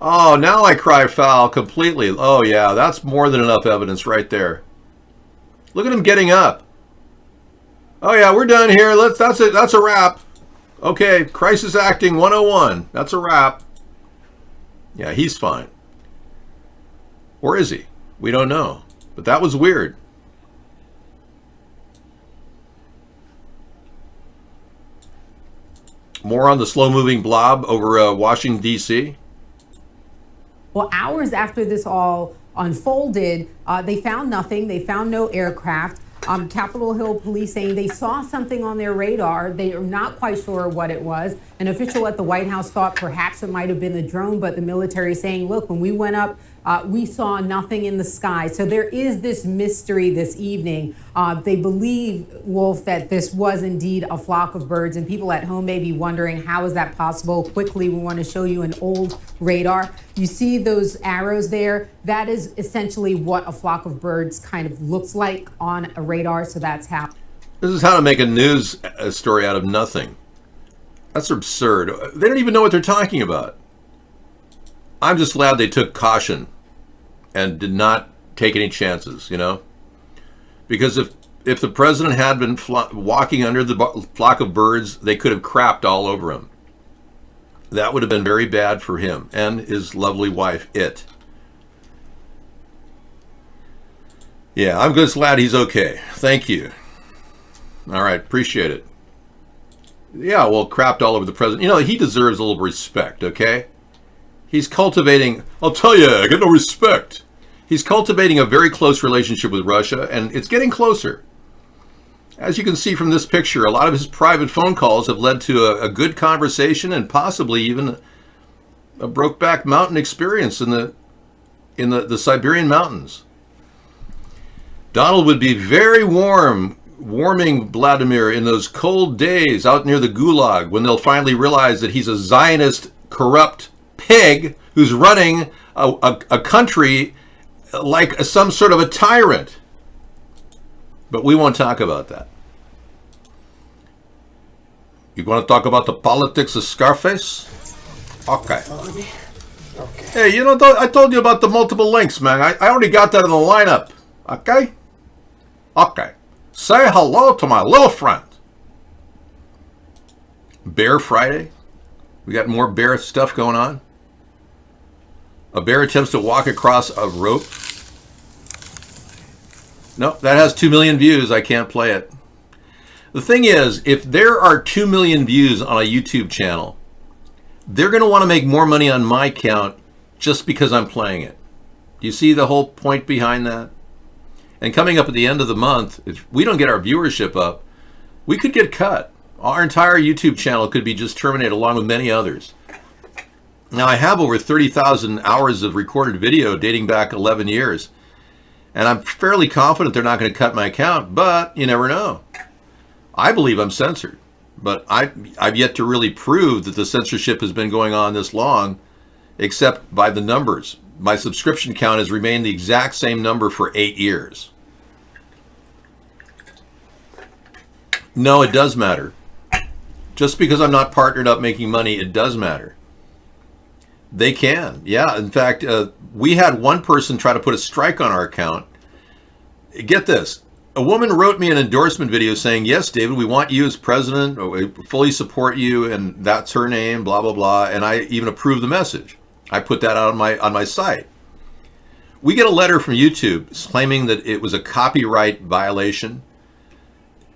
Oh, now I cry foul completely. Oh yeah, that's more than enough evidence right there. Look at him getting up. Oh yeah, we're done here. That's it. That's a wrap. Okay, crisis acting 101. That's a wrap. Yeah, he's fine. Or is he? We don't know. But that was weird. More on the slow-moving blob over Washington, D.C.? Well, hours after this all unfolded, they found nothing. They found no aircraft. Capitol Hill police saying they saw something on their radar. They are not quite sure what it was. An official at the White House thought perhaps it might have been the drone, but the military saying, look, when we went up, we saw nothing in the sky. So there is this mystery this evening. They believe, Wolf, that this was indeed a flock of birds, and people at home may be wondering, how is that possible? Quickly, we want to show you an old radar. You see those arrows there? That is essentially what a flock of birds kind of looks like on a radar, so that's how. This is how to make a news story out of nothing. That's absurd. They don't even know what they're talking about. I'm just glad they took caution and did not take any chances, you know? Because if the president had been walking under the flock of birds, they could have crapped all over him. That would have been very bad for him and his lovely wife, Yeah, I'm just glad he's okay. Thank you. All right, appreciate it. Yeah, well, crapped all over the president. You know, he deserves a little respect, okay? He's cultivating, I'll tell you, I get no respect. He's cultivating a very close relationship with Russia, and it's getting closer. As you can see from this picture, a lot of his private phone calls have led to a good conversation and possibly even a Brokeback Mountain experience in the Siberian mountains. Donald would be very warming Vladimir in those cold days out near the Gulag when they'll finally realize that he's a Zionist, corrupt pig who's running a country like some sort of a tyrant. But we won't talk about that. You want to talk about the politics of Scarface? Okay. Hey, you know, I told you about the multiple links, man. I already got that in the lineup. Okay? Okay. Say hello to my little friend. Bear Friday. We got more bear stuff going on. A bear attempts to walk across a rope. No, that has 2 million views. I can't play it. The thing is, if there are 2 million views on a YouTube channel, they're going to want to make more money on my count just because I'm playing it. Do you see the whole point behind that? And coming up at the end of the month, if we don't get our viewership up, we could get cut. Our entire YouTube channel could be just terminated along with many others. Now, I have over 30,000 hours of recorded video dating back 11 years. And I'm fairly confident they're not going to cut my account, but you never know. I believe I'm censored, but I've yet to really prove that the censorship has been going on this long, except by the numbers. My subscription count has remained the exact same number for 8 years. No, it does matter. Just because I'm not partnered up making money, it does matter. They can. Yeah, in fact, we had one person try to put a strike on our account. Get this. A woman wrote me an endorsement video saying, yes, David, we want you as president. We fully support you, and that's her name, blah, blah, blah. And I even approved the message. I put that out on my site. We get a letter from YouTube claiming that it was a copyright violation.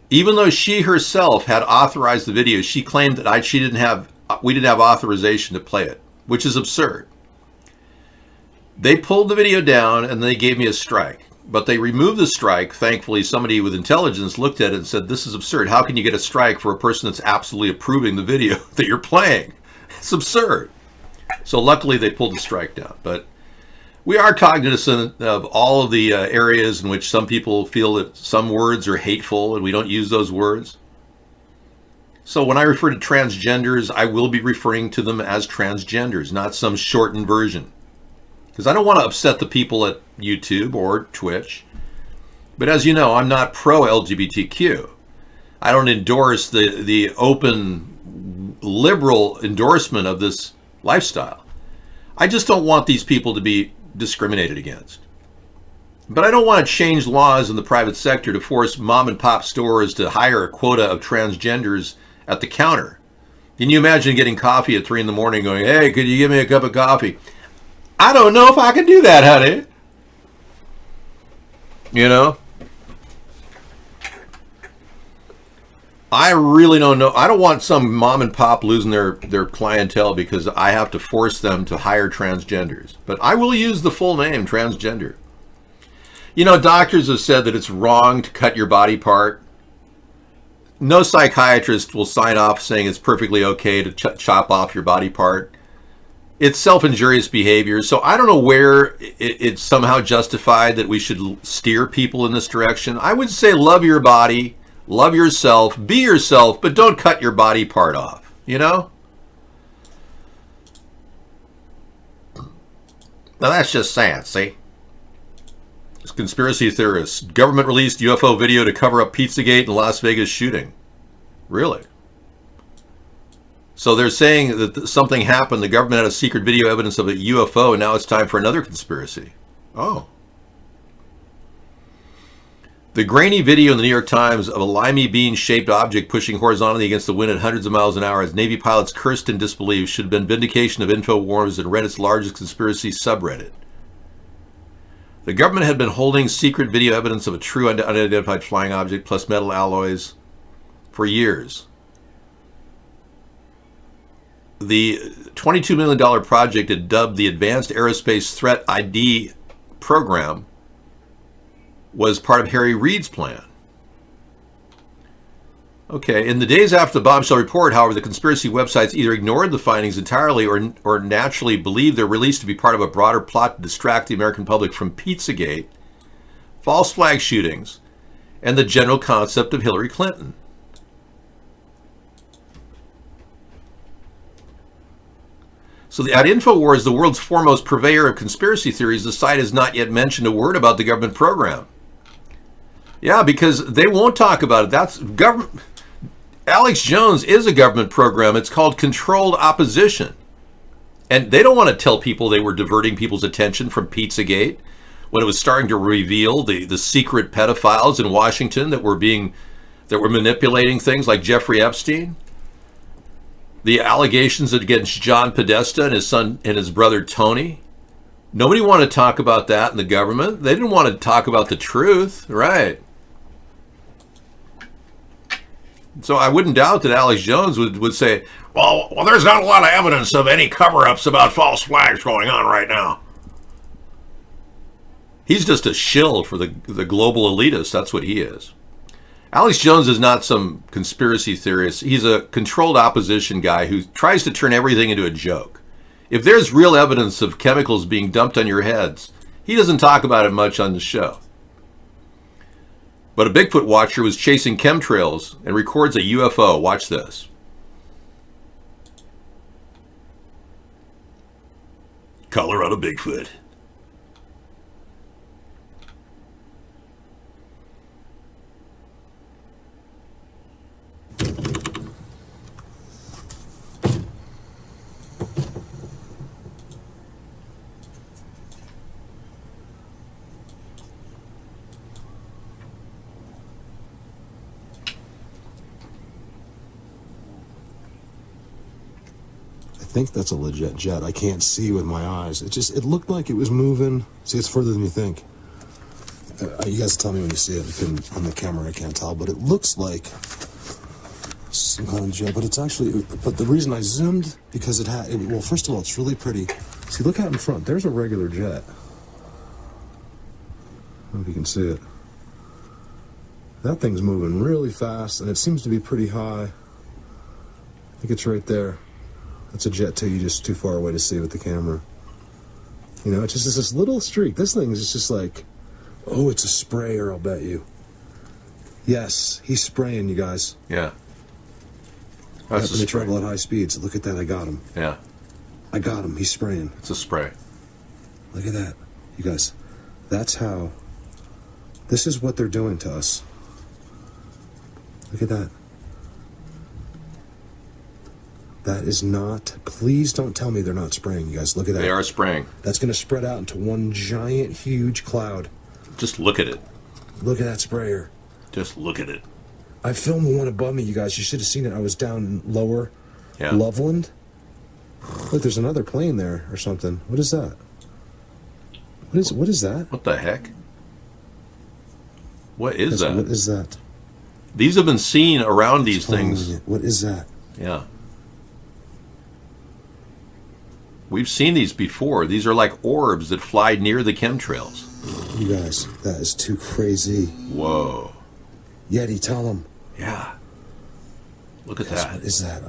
Even though she herself had authorized the video, she claimed that we didn't have authorization to play it, which is absurd. They pulled the video down and they gave me a strike. But they removed the strike. Thankfully, somebody with intelligence looked at it and said, this is absurd. How can you get a strike for a person that's absolutely approving the video that you're playing? It's absurd. So luckily, they pulled the strike down. But we are cognizant of all of the areas in which some people feel that some words are hateful and we don't use those words. So when I refer to transgenders, I will be referring to them as transgenders, not some shortened version. Because I don't want to upset the people at YouTube or Twitch. But as you know, I'm not pro-LGBTQ. I don't endorse the open liberal endorsement of this lifestyle. I just don't want these people to be discriminated against. But I don't want to change laws in the private sector to force mom and pop stores to hire a quota of transgenders at the counter. Can you imagine getting coffee at 3 in the morning going, hey, could you give me a cup of coffee? I don't know if I can do that, honey. You know? I really don't know. I don't want some mom and pop losing their clientele because I have to force them to hire transgenders. But I will use the full name, transgender. You know, doctors have said that it's wrong to cut your body part. No psychiatrist will sign off saying it's perfectly okay to chop off your body part. It's self-injurious behavior, so I don't know where it's somehow justified that we should steer people in this direction. I would say love your body, love yourself, be yourself, but don't cut your body part off, you know? Now that's just sad, see? It's conspiracy theorists. Government released UFO video to cover up Pizzagate and Las Vegas shooting. Really? So they're saying that something happened. The government had a secret video evidence of a UFO, and now it's time for another conspiracy. Oh. The grainy video in the New York Times of a limey bean-shaped object pushing horizontally against the wind at hundreds of miles an hour as Navy pilots cursed and disbelieved should have been vindication of InfoWars and Reddit's largest conspiracy subreddit. The government had been holding secret video evidence of a true unidentified flying object plus metal alloys for years. The $22 million project, dubbed the Advanced Aerospace Threat ID Program, was part of Harry Reid's plan. Okay, in the days after the bombshell report, however, the conspiracy websites either ignored the findings entirely or naturally believed their release to be part of a broader plot to distract the American public from Pizzagate, false flag shootings, and the general concept of Hillary Clinton. So at InfoWars, the world's foremost purveyor of conspiracy theories, the site has not yet mentioned a word about the government program. Yeah, because they won't talk about it. That's government. Alex Jones is a government program. It's called Controlled Opposition. And they don't want to tell people they were diverting people's attention from Pizzagate when it was starting to reveal the secret pedophiles in Washington that were manipulating things like Jeffrey Epstein. The allegations against John Podesta and his son and his brother Tony. Nobody wanted to talk about that in the government. They didn't want to talk about the truth, right? So I wouldn't doubt that Alex Jones would say, well, there's not a lot of evidence of any cover-ups about false flags going on right now. He's just a shill for the global elitists. That's what he is. Alex Jones is not some conspiracy theorist. He's a controlled opposition guy who tries to turn everything into a joke. If there's real evidence of chemicals being dumped on your heads, he doesn't talk about it much on the show. But a Bigfoot watcher was chasing chemtrails and records a UFO. Watch this. Colorado Bigfoot. think that's a legit jet. I can't see with my eyes. It looked like it was moving. See, it's further than you think. You guys tell me when you see it. On the camera, I can't tell, but it looks like some kind of jet. But it's actually. But the reason I zoomed because it had. Well, first of all, it's really pretty. See, look out in front. There's a regular jet. I don't know if you can see it. That thing's moving really fast, and it seems to be pretty high. I think it's right there. That's a jet too. You're just too far away to see with the camera. You know, it's just this little streak. This thing is just like, oh, it's a sprayer, I'll bet you. Yes, he's spraying, you guys. Yeah. That's when they travel at high speeds. Look at that, I got him. Yeah. I got him, he's spraying. It's a spray. Look at that, you guys. That's how, this is what they're doing to us. Look at that. That is not, please don't tell me they're not spraying, you guys. Look at that. They are spraying. That's going to spread out into one giant, huge cloud. Just look at it. Look at that sprayer. Just look at it. I filmed the one above me, you guys. You should have seen it. I was down lower. Yeah. Loveland. Look, there's another plane there or something. What is that? What is that? What the heck? What is that? What is that? These have been seen around these things. What is that? Yeah. We've seen these before. These are like orbs that fly near the chemtrails. You guys, that is too crazy. Whoa. Yeti, tell them. Yeah. Look at that. What is that?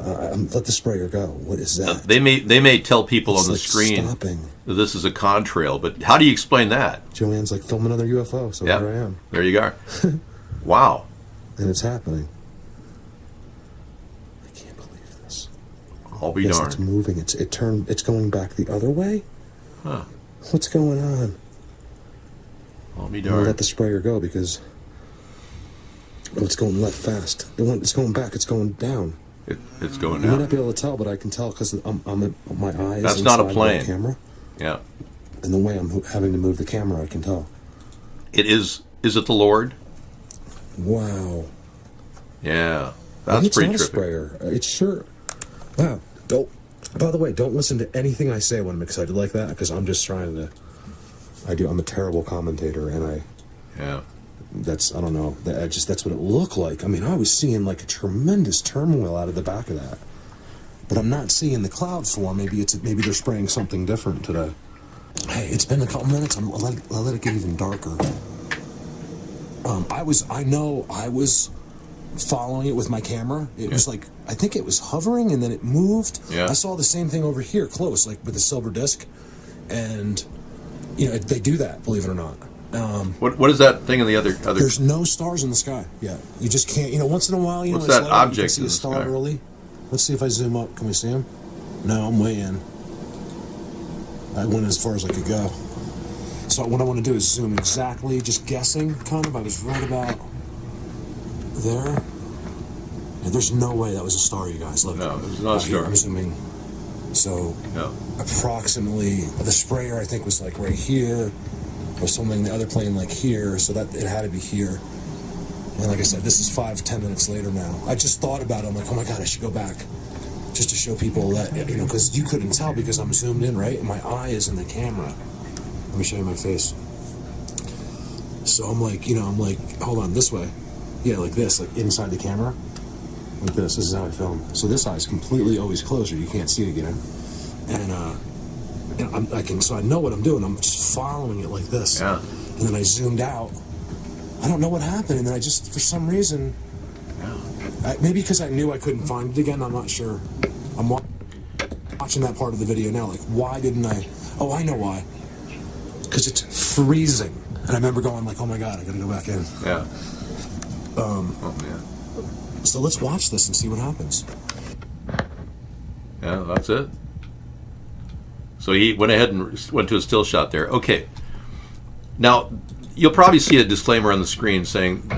Let the sprayer go. What is that? They may tell people on the like screen stopping. that this is a contrail, but how do you explain that? Joanne's like, film another UFO, so Yeah. here I am. There you go. Wow. And it's happening. I can't believe this. I'll be Yes, darned. it's moving. It's going back the other way? Huh. What's going on? I'll be I'm gonna darned. let the sprayer go because it's going left fast. It's going back. It's going down. It's going You may down. not be able to tell, but I can tell because my eyes. That's not a inside plane. the camera, Yeah. and the way I'm having to move the camera, I can tell. It is. Is it the Lord? Wow. Yeah. That's it's pretty not a trippy. sprayer. It's sure. Wow. Don't. By the way, don't listen to anything I say when I'm excited like that because I'm just trying to. I'm a terrible commentator, and Yeah. I don't know. That's what it looked like. I mean, I was seeing like a tremendous turmoil out of the back of that, but I'm not seeing the cloud form. Maybe they're spraying something different today. Hey, it's been a couple minutes. I'll let it get even darker. I was following it with my camera. It was like, I think it was hovering and then it moved. Yeah. I saw the same thing over here close, like with the silver disc. And, you know, they do that, believe it or not. What is that thing in the other? There's no stars in the sky. Yeah. You just can't, you know, once in a while, What's it's that light, object you can see in a the star sky? early. Let's see if I zoom up. Can we see him? No, I'm way in. I went as far as I could go. So what I want to do is zoom exactly, just guessing, kind of. I was right about there. And there's no way that was a star, you guys. Look. No, it was not a Here, star. I'm zooming. So approximately, the sprayer I think was like right here, or something. The other plane like here, so that it had to be here. And like I said, this is 5-10 minutes later now. I just thought about it. I'm like, oh my god, I should go back, just to show people that, you know, because you couldn't tell because I'm zoomed in, right? And my eye is in the camera. Let me show you my face. So I'm like, hold on, this way. Yeah, like this, like inside the camera. Like this. This is how I film. So this eye's completely always closer. You can't see it again. And so I know what I'm doing. I'm just following it like this. Yeah. And then I zoomed out. I don't know what happened. And then I just, for some reason, maybe because I knew I couldn't find it again. I'm not sure. I'm watching that part of the video now. Like, why didn't I? Oh, I know why. Because it's freezing. And I remember going like, oh my god, I gotta go back in. Yeah. Oh man. So let's watch this and see what happens. Yeah, that's it. So he went ahead and went to a still shot there. Okay. Now, you'll probably see a disclaimer on the screen saying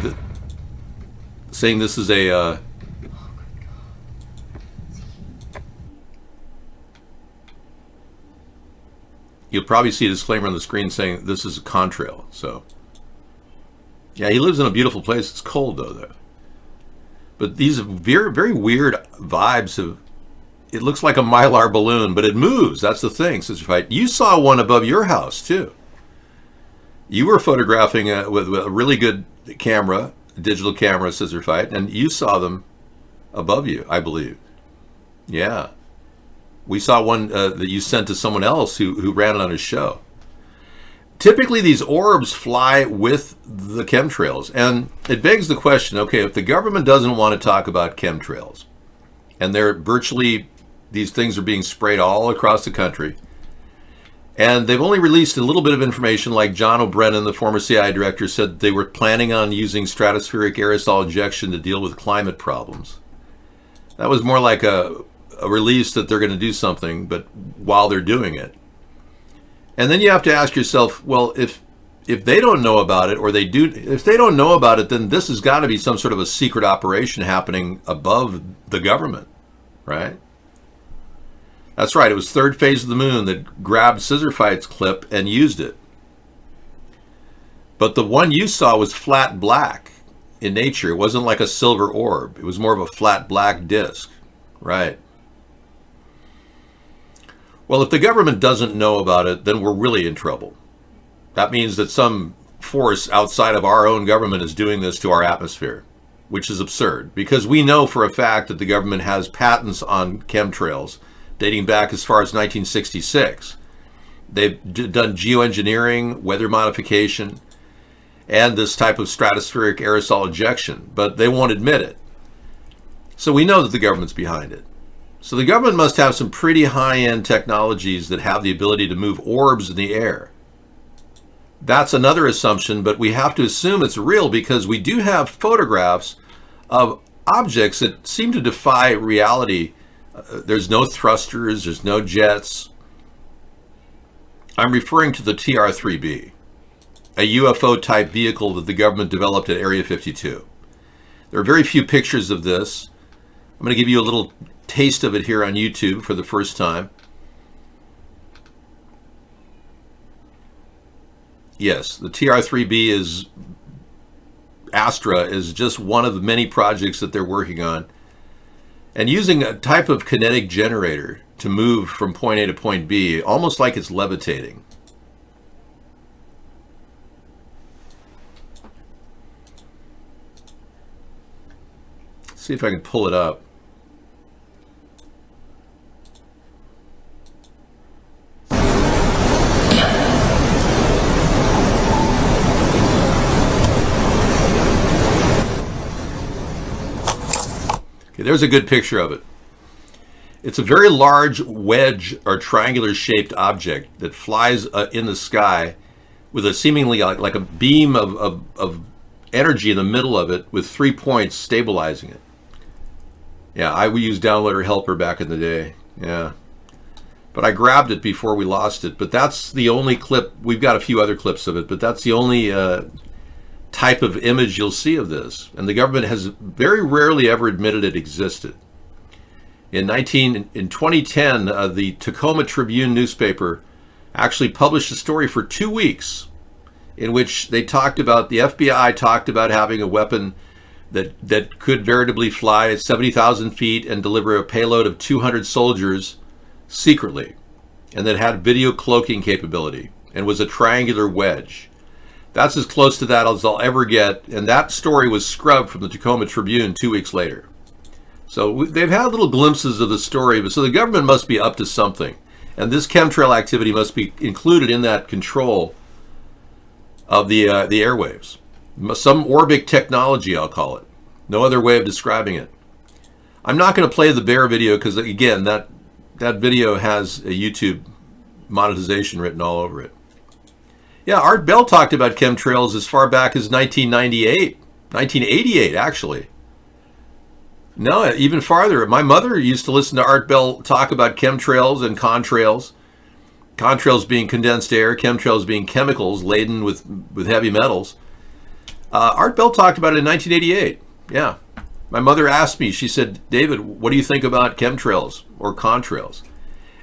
this is a you'll probably see a disclaimer on the screen saying this is a contrail. So, yeah, he lives in a beautiful place. It's cold though. But these very, very weird vibes have. it looks like a Mylar balloon, but it moves. That's the thing, Sister Fight. You saw one above your house, too. You were photographing with a really good camera, digital camera, Sister Fight, and you saw them above you, I believe. Yeah. We saw one that you sent to someone else who ran it on his show. Typically, these orbs fly with the chemtrails, and it begs the question, okay, if the government doesn't want to talk about chemtrails, and these things are being sprayed all across the country, and they've only released a little bit of information, like John O'Brien, the former CIA director, said they were planning on using stratospheric aerosol injection to deal with climate problems. That was more like a release that they're going to do something, but while they're doing it. And then you have to ask yourself, well, if they don't know about it, or if they don't know about it, then this has got to be some sort of a secret operation happening above the government, right? That's right. It was Third Phase of the Moon that grabbed Scissor Fight's clip and used it. But the one you saw was flat black in nature. It wasn't like a silver orb. It was more of a flat black disc, right? Well, if the government doesn't know about it, then we're really in trouble. That means that some force outside of our own government is doing this to our atmosphere, which is absurd, because we know for a fact that the government has patents on chemtrails dating back as far as 1966. They've done geoengineering, weather modification, and this type of stratospheric aerosol injection, but they won't admit it. So we know that the government's behind it. So the government must have some pretty high-end technologies that have the ability to move orbs in the air. That's another assumption, but we have to assume it's real because we do have photographs of objects that seem to defy reality. There's no thrusters, there's no jets. I'm referring to the TR-3B, a UFO-type vehicle that the government developed at Area 52. There are very few pictures of this. I'm going to give you a little taste of it here on YouTube for the first time. Yes, the TR-3B is Astra is just one of the many projects that they're working on. And using a type of kinetic generator to move from point A to point B, almost like it's levitating. Let's see if I can pull it up. Okay, there's a good picture of it. It's a very large wedge or triangular shaped object that flies in the sky with a seemingly like a beam of energy in the middle of it with 3 points stabilizing it. Yeah, I used Downloader Helper back in the day. Yeah. But I grabbed it before we lost it. But that's the only clip. We've got a few other clips of it, but that's the only type of image you'll see of this. And the government has very rarely ever admitted it existed. In 2010, the Tacoma Tribune newspaper actually published a story for 2 weeks in which they talked about, the FBI talked about having a weapon that could veritably fly at 70,000 feet and deliver a payload of 200 soldiers secretly, and that had video cloaking capability and was a triangular wedge. That's as close to that as I'll ever get, and that story was scrubbed from the Tacoma Tribune 2 weeks later. So they've had little glimpses of the story, but so the government must be up to something, and this chemtrail activity must be included in that control of the airwaves. Some orbic technology, I'll call it. No other way of describing it. I'm not going to play the bear video because, again, that video has a YouTube monetization written all over it. Yeah, Art Bell talked about chemtrails as far back as 1988, actually. No, even farther. My mother used to listen to Art Bell talk about chemtrails and contrails. Contrails being condensed air, chemtrails being chemicals laden with heavy metals. Art Bell talked about it in 1988. Yeah. My mother asked me, she said, David, what do you think about chemtrails or contrails?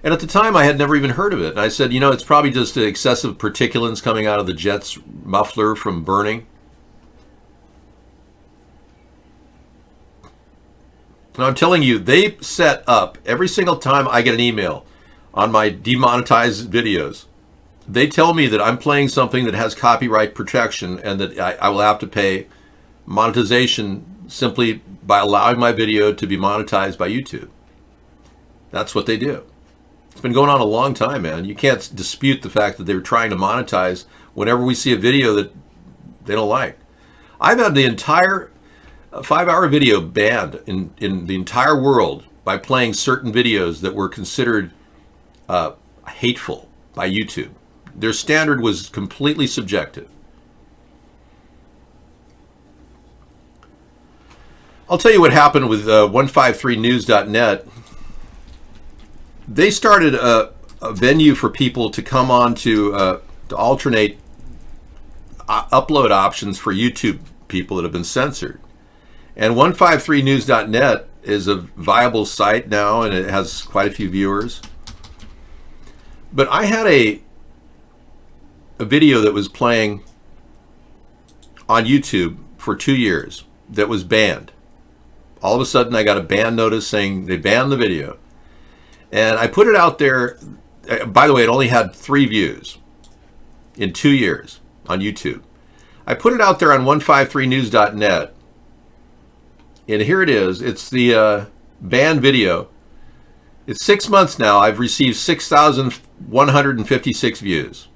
And at the time, I had never even heard of it. And I said, it's probably just excessive particulates coming out of the jet's muffler from burning. And I'm telling you, they set up every single time I get an email on my demonetized videos. They tell me that I'm playing something that has copyright protection and that I will have to pay monetization simply by allowing my video to be monetized by YouTube. That's what they do. It's been going on a long time, man. You can't dispute the fact that they're trying to monetize whenever we see a video that they don't like. I've had the entire 5-hour video banned in the entire world by playing certain videos that were considered hateful by YouTube. Their standard was completely subjective. I'll tell you what happened with 153news.net. They started a venue for people to come on to alternate upload options for YouTube people that have been censored. And 153news.net is a viable site now, and it has quite a few viewers. But I had a video that was playing on YouTube for 2 years that was banned. All of a sudden, I got a ban notice saying they banned the video. And I put it out there. By the way, it only had 3 views in 2 years on YouTube. I put it out there on 153news.net. And here it is. It's the banned video. It's 6 months now. I've received 6,156 views.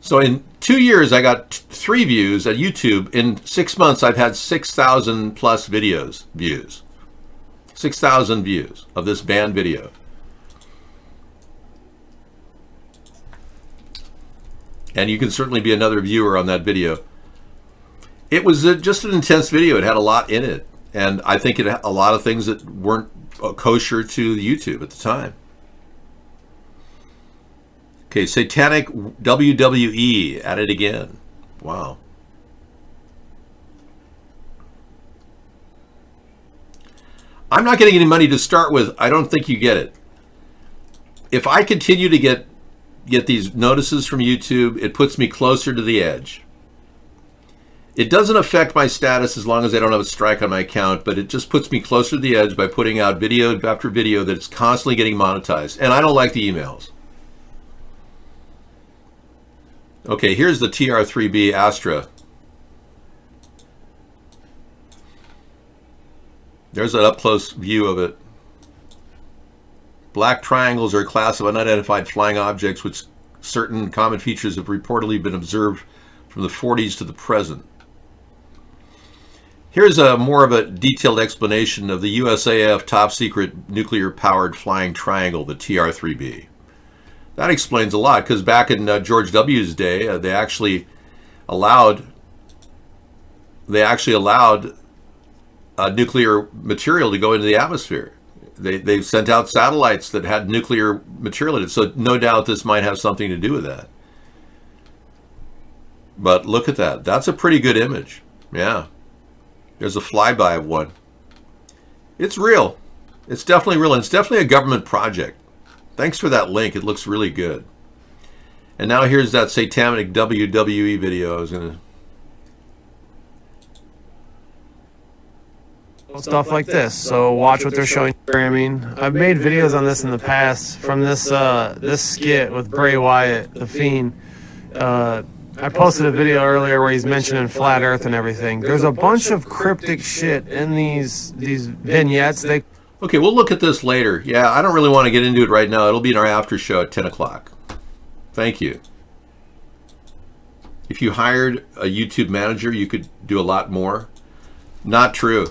So in 2 years, I got 3 views at YouTube. In 6 months, I've had 6,000 plus views. 6,000 views of this banned video. And you can certainly be another viewer on that video. It was just an intense video. It had a lot in it. And I think it had a lot of things that weren't kosher to YouTube at the time. Okay, Satanic WWE at it again. Wow. I'm not getting any money to start with. I don't think you get it. If I continue to get these notices from YouTube, it puts me closer to the edge. It doesn't affect my status as long as I don't have a strike on my account, but it just puts me closer to the edge by putting out video after video that's constantly getting monetized. And I don't like the emails. Okay, here's the TR3B Astra. There's an up-close view of it. Black triangles are a class of unidentified flying objects with certain common features have reportedly been observed from the 40s to the present. Here's a more of a detailed explanation of the USAF top-secret nuclear-powered flying triangle, the TR3B. That explains a lot, because back in George W.'s day, they actually allowed nuclear material to go into the atmosphere. They sent out satellites that had nuclear material in it, so no doubt this might have something to do with that. But look at that. That's a pretty good image. Yeah. There's a flyby of one. It's real. It's definitely real. And it's definitely a government project. Thanks for that link. It looks really good. And now here's that Satanic WWE video I was going to... Stuff like this. So watch what they're showing here. I mean, I've made videos on this in the past from this skit with Bray Wyatt, the Fiend. I posted a video earlier where he's mentioning flat Earth and everything. There's a bunch of cryptic shit in these vignettes. Okay, we'll look at this later. Yeah, I don't really want to get into it right now. It'll be in our after show at 10 o'clock. Thank you. If you hired a YouTube manager, you could do a lot more. Not true.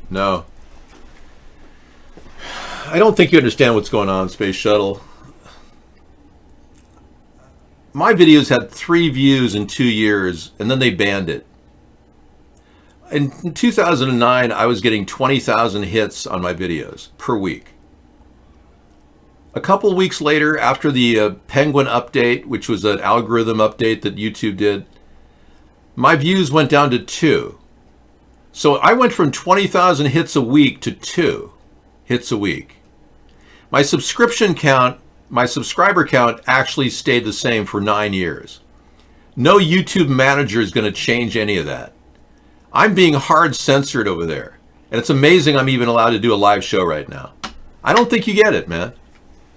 No. I don't think you understand what's going on, Space Shuttle. My videos had 3 views in 2 years, and then they banned it. In 2009, I was getting 20,000 hits on my videos per week. A couple weeks later, after the Penguin update, which was an algorithm update that YouTube did, my views went down to 2. So I went from 20,000 hits a week to 2 hits a week. My subscriber count actually stayed the same for 9 years. No YouTube manager is going to change any of that. I'm being hard censored over there. And it's amazing I'm even allowed to do a live show right now. I don't think you get it, man.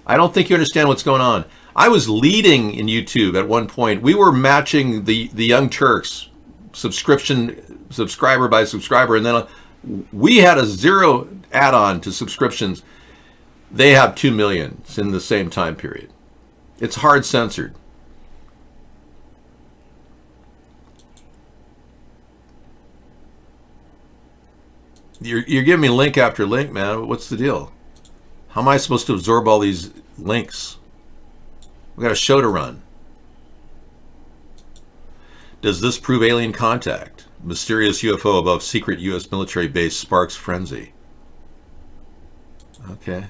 I don't think you understand what's going on. I was leading in YouTube at one point. We were matching the Young Turks subscriber by subscriber, and then we had a 0 add-on to subscriptions. They have 2 million in the same time period. It's hard censored. You're giving me link after link, man. What's the deal? How am I supposed to absorb all these links? We got a show to run. Does this prove alien contact? Mysterious UFO above secret U.S. military base sparks frenzy. Okay.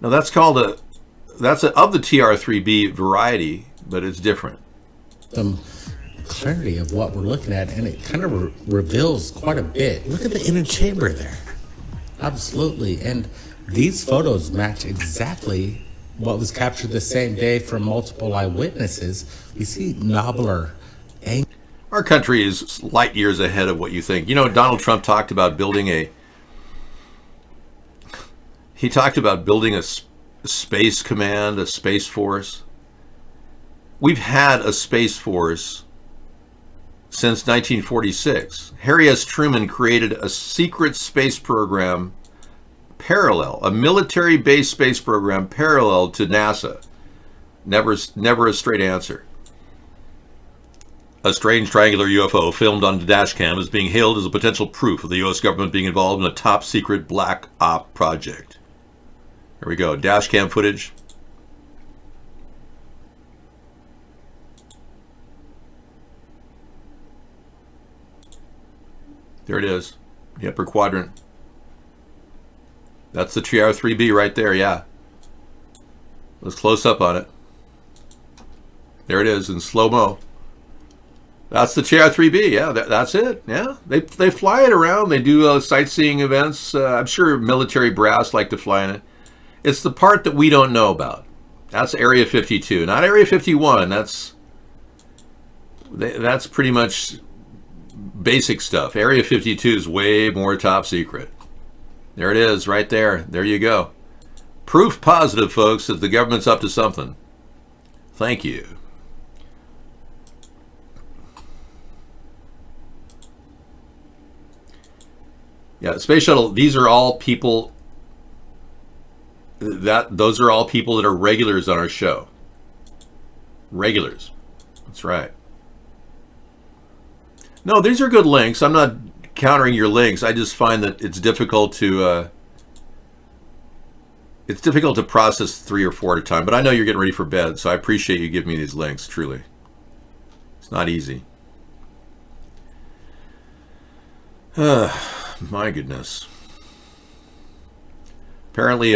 Now that's called of the TR3B variety, but it's different. Some clarity of what we're looking at, and it kind of reveals quite a bit. Look at the inner chamber there. Absolutely. And these photos match exactly what was captured the same day from multiple eyewitnesses. You see nobler angle. Our country is light years ahead of what you think. You know, Donald Trump talked about building a space command, a space force. We've had a space force since 1946. Harry S. Truman created a secret space program parallel, a military-based space program parallel to NASA. Never a straight answer. A strange triangular UFO filmed on the dash cam is being hailed as a potential proof of the U.S. government being involved in a top-secret black op project. Here we go, dash cam footage. There it is, the upper quadrant. That's the TR3B right there, yeah. Let's close up on it. There it is in slow-mo. That's the TR3B, yeah, that's it, yeah. They fly it around, they do sightseeing events. I'm sure military brass like to fly in it. It's the part that we don't know about. That's Area 52, not Area 51. That's pretty much basic stuff. Area 52 is way more top secret. There it is, right there. There you go. Proof positive, folks, that the government's up to something. Thank you. Yeah, Space Shuttle, these are all people those are all people that are regulars on our show. Regulars. That's right. No, these are good links. I'm not countering your links. I just find that it's difficult to process 3 or 4 at a time. But I know you're getting ready for bed, so I appreciate you giving me these links. Truly, it's not easy. My goodness. Apparently,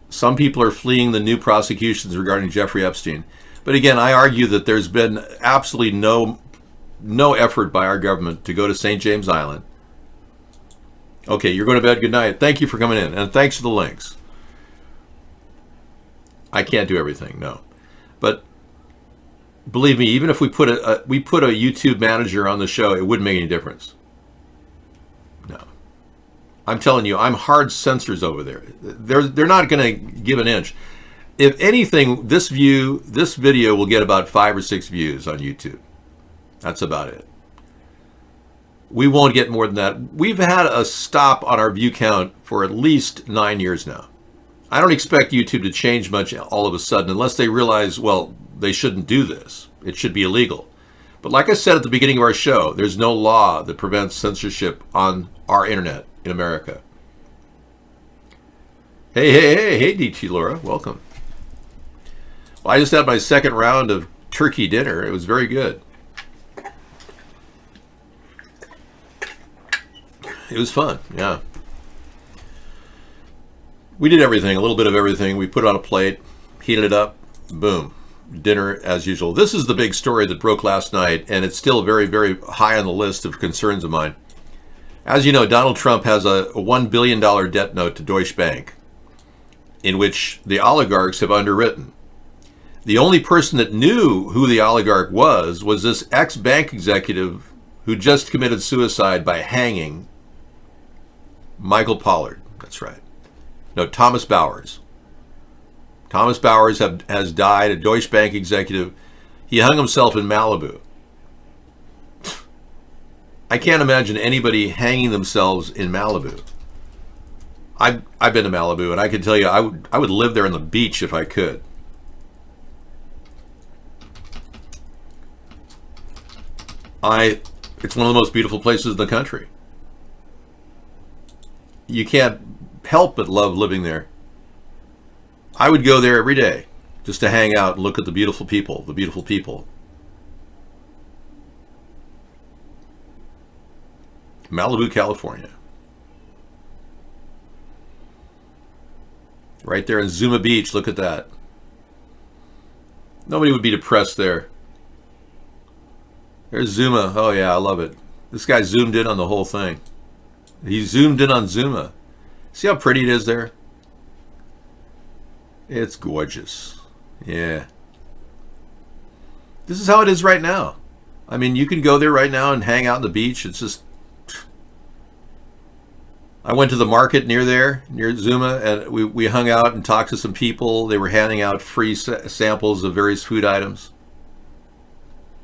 some people are fleeing the new prosecutions regarding Jeffrey Epstein. But again, I argue that there's been absolutely no effort by our government to go to St. James Island. Okay, you're going to bed. Good night. Thank you for coming in, and thanks for the links. I can't do everything, no. But believe me, even if we put a YouTube manager on the show, it wouldn't make any difference. No. I'm telling you, I'm hard censors over there. They're not going to give an inch. If anything, this video will get about 5 or 6 views on YouTube. That's about it. We won't get more than that. We've had a stop on our view count for at least 9 years now. I don't expect YouTube to change much all of a sudden unless they realize, well, they shouldn't do this. It should be illegal. But like I said at the beginning of our show, there's no law that prevents censorship on our internet in America. Hey, DT Laura, welcome. Well, I just had my second round of turkey dinner. It was very good. It was fun, yeah. We did everything, a little bit of everything. We put it on a plate, heated it up, boom. Dinner as usual. This is the big story that broke last night, and it's still very, very high on the list of concerns of mine. As you know, Donald Trump has a $1 billion debt note to Deutsche Bank, in which the oligarchs have underwritten. The only person that knew who the oligarch was this ex-bank executive who just committed suicide by hanging Michael Pollard. That's right. No, Thomas Bowers. Thomas Bowers has died, a Deutsche Bank executive. He hung himself in Malibu. I can't imagine anybody hanging themselves in Malibu. I've been to Malibu, and I can tell you I would live there on the beach if I could. It's one of the most beautiful places in the country. You can't help but love living there. I would go there every day just to hang out and look at the beautiful people, Malibu, California. Right there in Zuma Beach, look at that. Nobody would be depressed there. There's Zuma. Oh yeah, I love it. This guy zoomed in on the whole thing. He zoomed in on Zuma. See how pretty it is there? It's gorgeous. Yeah. This is how it is right now. I mean, you can go there right now and hang out on the beach. It's just... I went to the market near Zuma, and we hung out and talked to some people. They were handing out free samples of various food items.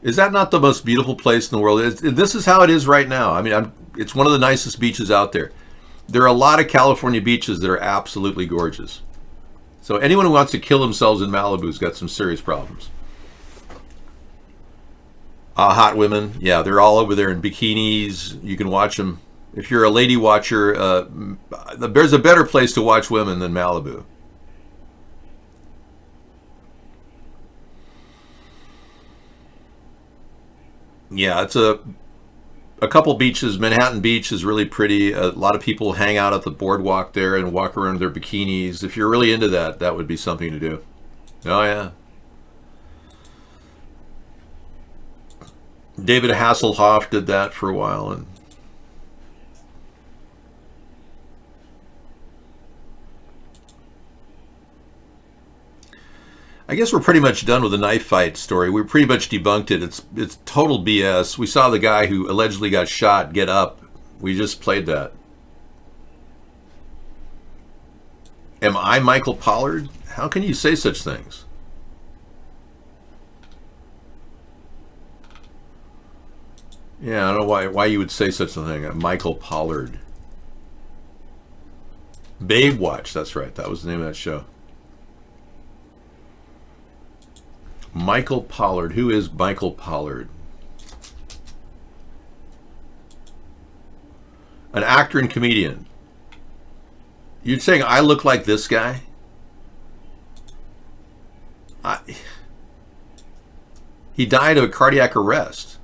Is that not the most beautiful place in the world? This is how it is right now. I mean, it's one of the nicest beaches out there. There are a lot of California beaches that are absolutely gorgeous. So anyone who wants to kill themselves in Malibu's got some serious problems. Hot women, yeah, they're all over there in bikinis. You can watch them. If you're a lady watcher, there's a better place to watch women than Malibu. Yeah, it's a couple beaches. Manhattan Beach is really pretty. A lot of people hang out at the boardwalk there and walk around in their bikinis. If you're really into that, that would be something to do. Oh, yeah. David Hasselhoff did that for a while. And I guess we're pretty much done with the knife fight story. We pretty much debunked it. It's total BS. We saw the guy who allegedly got shot get up. We just played that. Am I Michael Pollard? How can you say such things? Yeah, I don't know why you would say such a thing. Michael Pollard. Babe Watch, that's right. That was the name of that show. Michael Pollard. Who is Michael Pollard? An actor and comedian. You're saying I look like this guy? He died of a cardiac arrest.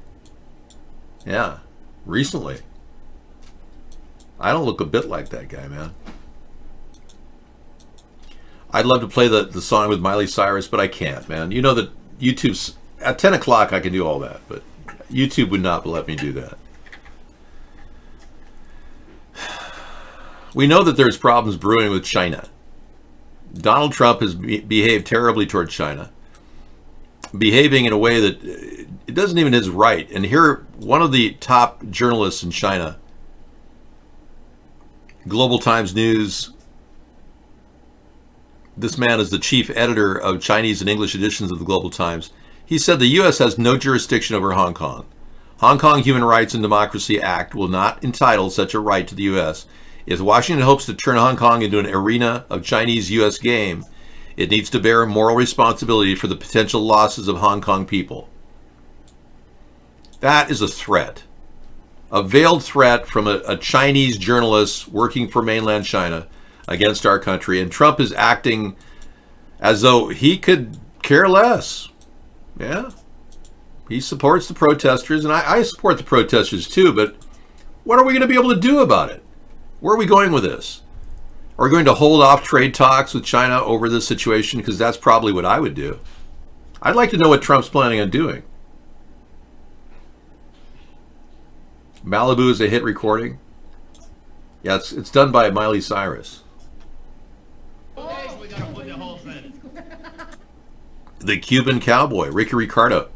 Yeah, recently. I don't look a bit like that guy, man. I'd love to play the song with Miley Cyrus, but I can't, man. You know that YouTube's... At 10 o'clock I can do all that, but YouTube would not let me do that. We know that there's problems brewing with China. Donald Trump has behaved terribly toward China, behaving in a way that it doesn't even is right. And here, one of the top journalists in China, Global Times News, this man is the chief editor of Chinese and English editions of the Global Times. He said the U.S. has no jurisdiction over Hong Kong. Hong Kong Human Rights and Democracy Act will not entitle such a right to the U.S. If Washington hopes to turn Hong Kong into an arena of Chinese-U.S. game, it needs to bear moral responsibility for the potential losses of Hong Kong people. That is a threat. A veiled threat from a Chinese journalist working for mainland China against our country, and Trump is acting as though he could care less. Yeah, he supports the protesters, and I support the protesters too, but what are we going to be able to do about it? Where are we going with this? Are we going to hold off trade talks with China over this situation? Because that's probably what I would do. I'd like to know what Trump's planning on doing. Malibu is a hit recording. Yeah, it's done by Miley Cyrus. The Cuban Cowboy, Ricky Ricardo.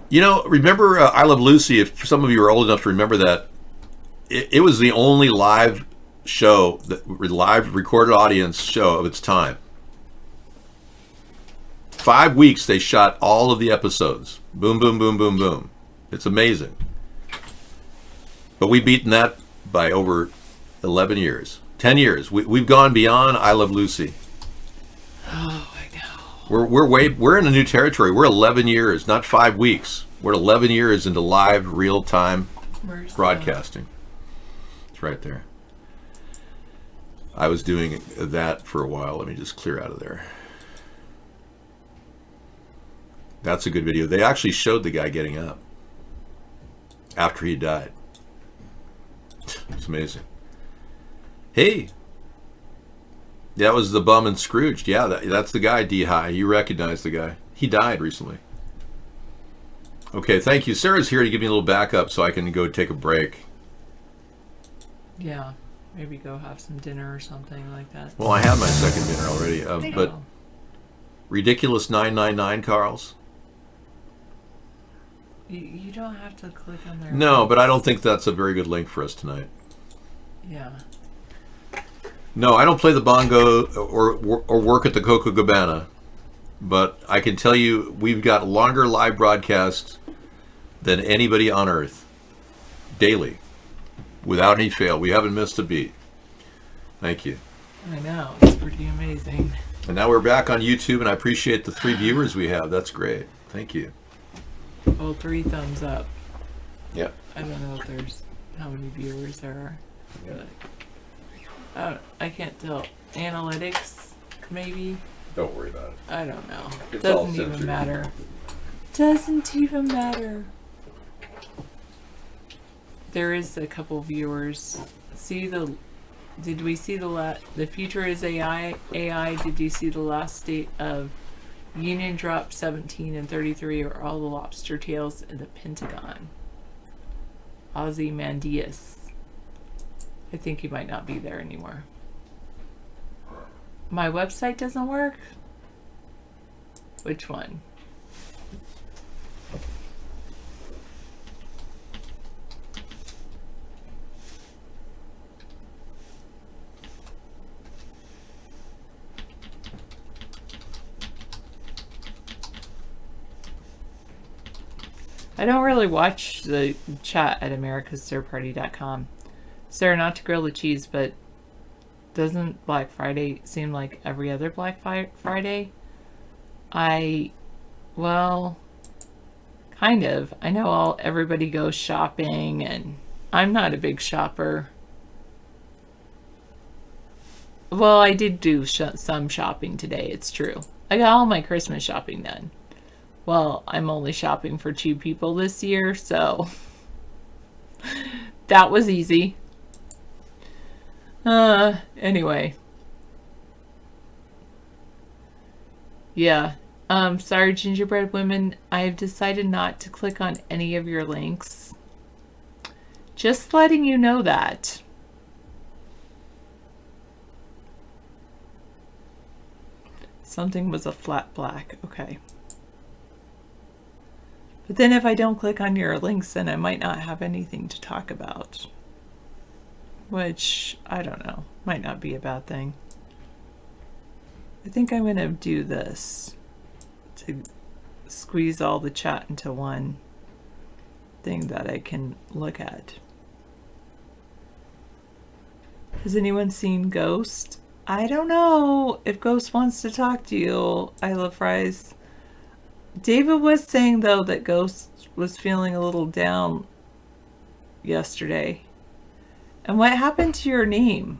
You know, remember I Love Lucy? If some of you are old enough to remember that, it was the only live show, live recorded audience show of its time. 5 weeks they shot all of the episodes. Boom, boom, boom, boom, boom. It's amazing. But we've beaten that by over 11 years. 10 years. We've gone beyond I Love Lucy. Oh, I know. We're in a new territory. We're 11 years, not 5 weeks. We're 11 years into live, real-time broadcasting. It's right there. I was doing that for a while. Let me just clear out of there. That's a good video. They actually showed the guy getting up after he died. It's amazing. Hey, that was the bum and Scrooged. Yeah, that's the guy, D-High. You recognize the guy. He died recently. Okay, thank you. Sarah's here to give me a little backup so I can go take a break. Yeah, maybe go have some dinner or something like that. Well, I had my second dinner already, but ridiculous 999 Carls. You don't have to click on their. No, but I don't think that's a very good link for us tonight. Yeah. No, I don't play the bongo or work at the Coco Cabana, but I can tell you we've got longer live broadcasts than anybody on earth, daily, without any fail. We haven't missed a beat. Thank you. I know, it's pretty amazing. And now we're back on YouTube, and I appreciate the 3 viewers we have. That's great. Thank you. Well, 3 thumbs up. Yep. I don't know if there's how many viewers there are. But I can't tell. Analytics, maybe? Don't worry about it. I don't know. It's all Doesn't even censored. matter. Doesn't even matter. There is a couple viewers. Did we see the future is AI? Did you see the last state of Union Drop 17 and 33 are all the lobster tails in the Pentagon? Ozymandias. I think he might not be there anymore. My website doesn't work? Which one? I don't really watch the chat at americasthirdparty.com. Sarah, not to grill the cheese, but doesn't Black Friday seem like every other Black Friday? Well, kind of. I know everybody goes shopping, and I'm not a big shopper. Well, I did do some shopping today, it's true. I got all my Christmas shopping done. Well, I'm only shopping for 2 people this year, so that was easy. Anyway. Yeah. Sorry, gingerbread women. I've decided not to click on any of your links. Just letting you know that. Something was a flat black. Okay. But then if I don't click on your links, then I might not have anything to talk about. Which, I don't know, might not be a bad thing. I think I'm going to do this to squeeze all the chat into one thing that I can look at. Has anyone seen Ghost? I don't know if Ghost wants to talk to you. I love fries. David was saying, though, that Ghost was feeling a little down yesterday. And what happened to your name?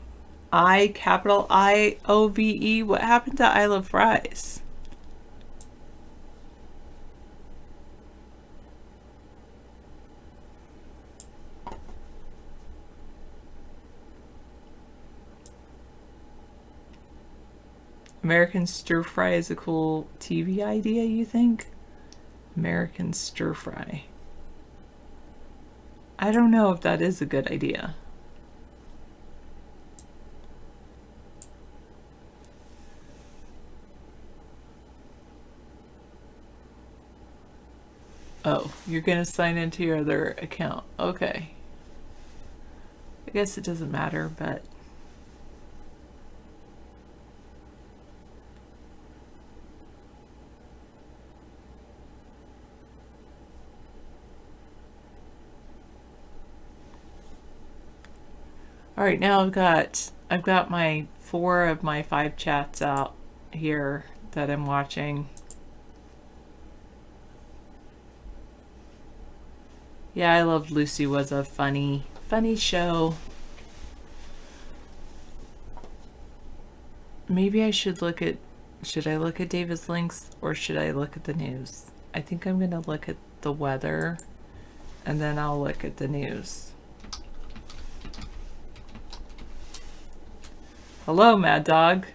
Capital I-O-V-E. What happened to I Love Fries? American Stir Fry is a cool TV idea, you think? American Stir Fry. I don't know if that is a good idea. Oh, you're going to sign into your other account. Okay. I guess it doesn't matter, but... All right, now I've got my 4 of my 5 chats out here that I'm watching. Yeah, I loved Lucy Was a funny show. Maybe I should look at David's links or should I look at the news? I think I'm going to look at the weather and then I'll look at the news. Hello, Mad Dog.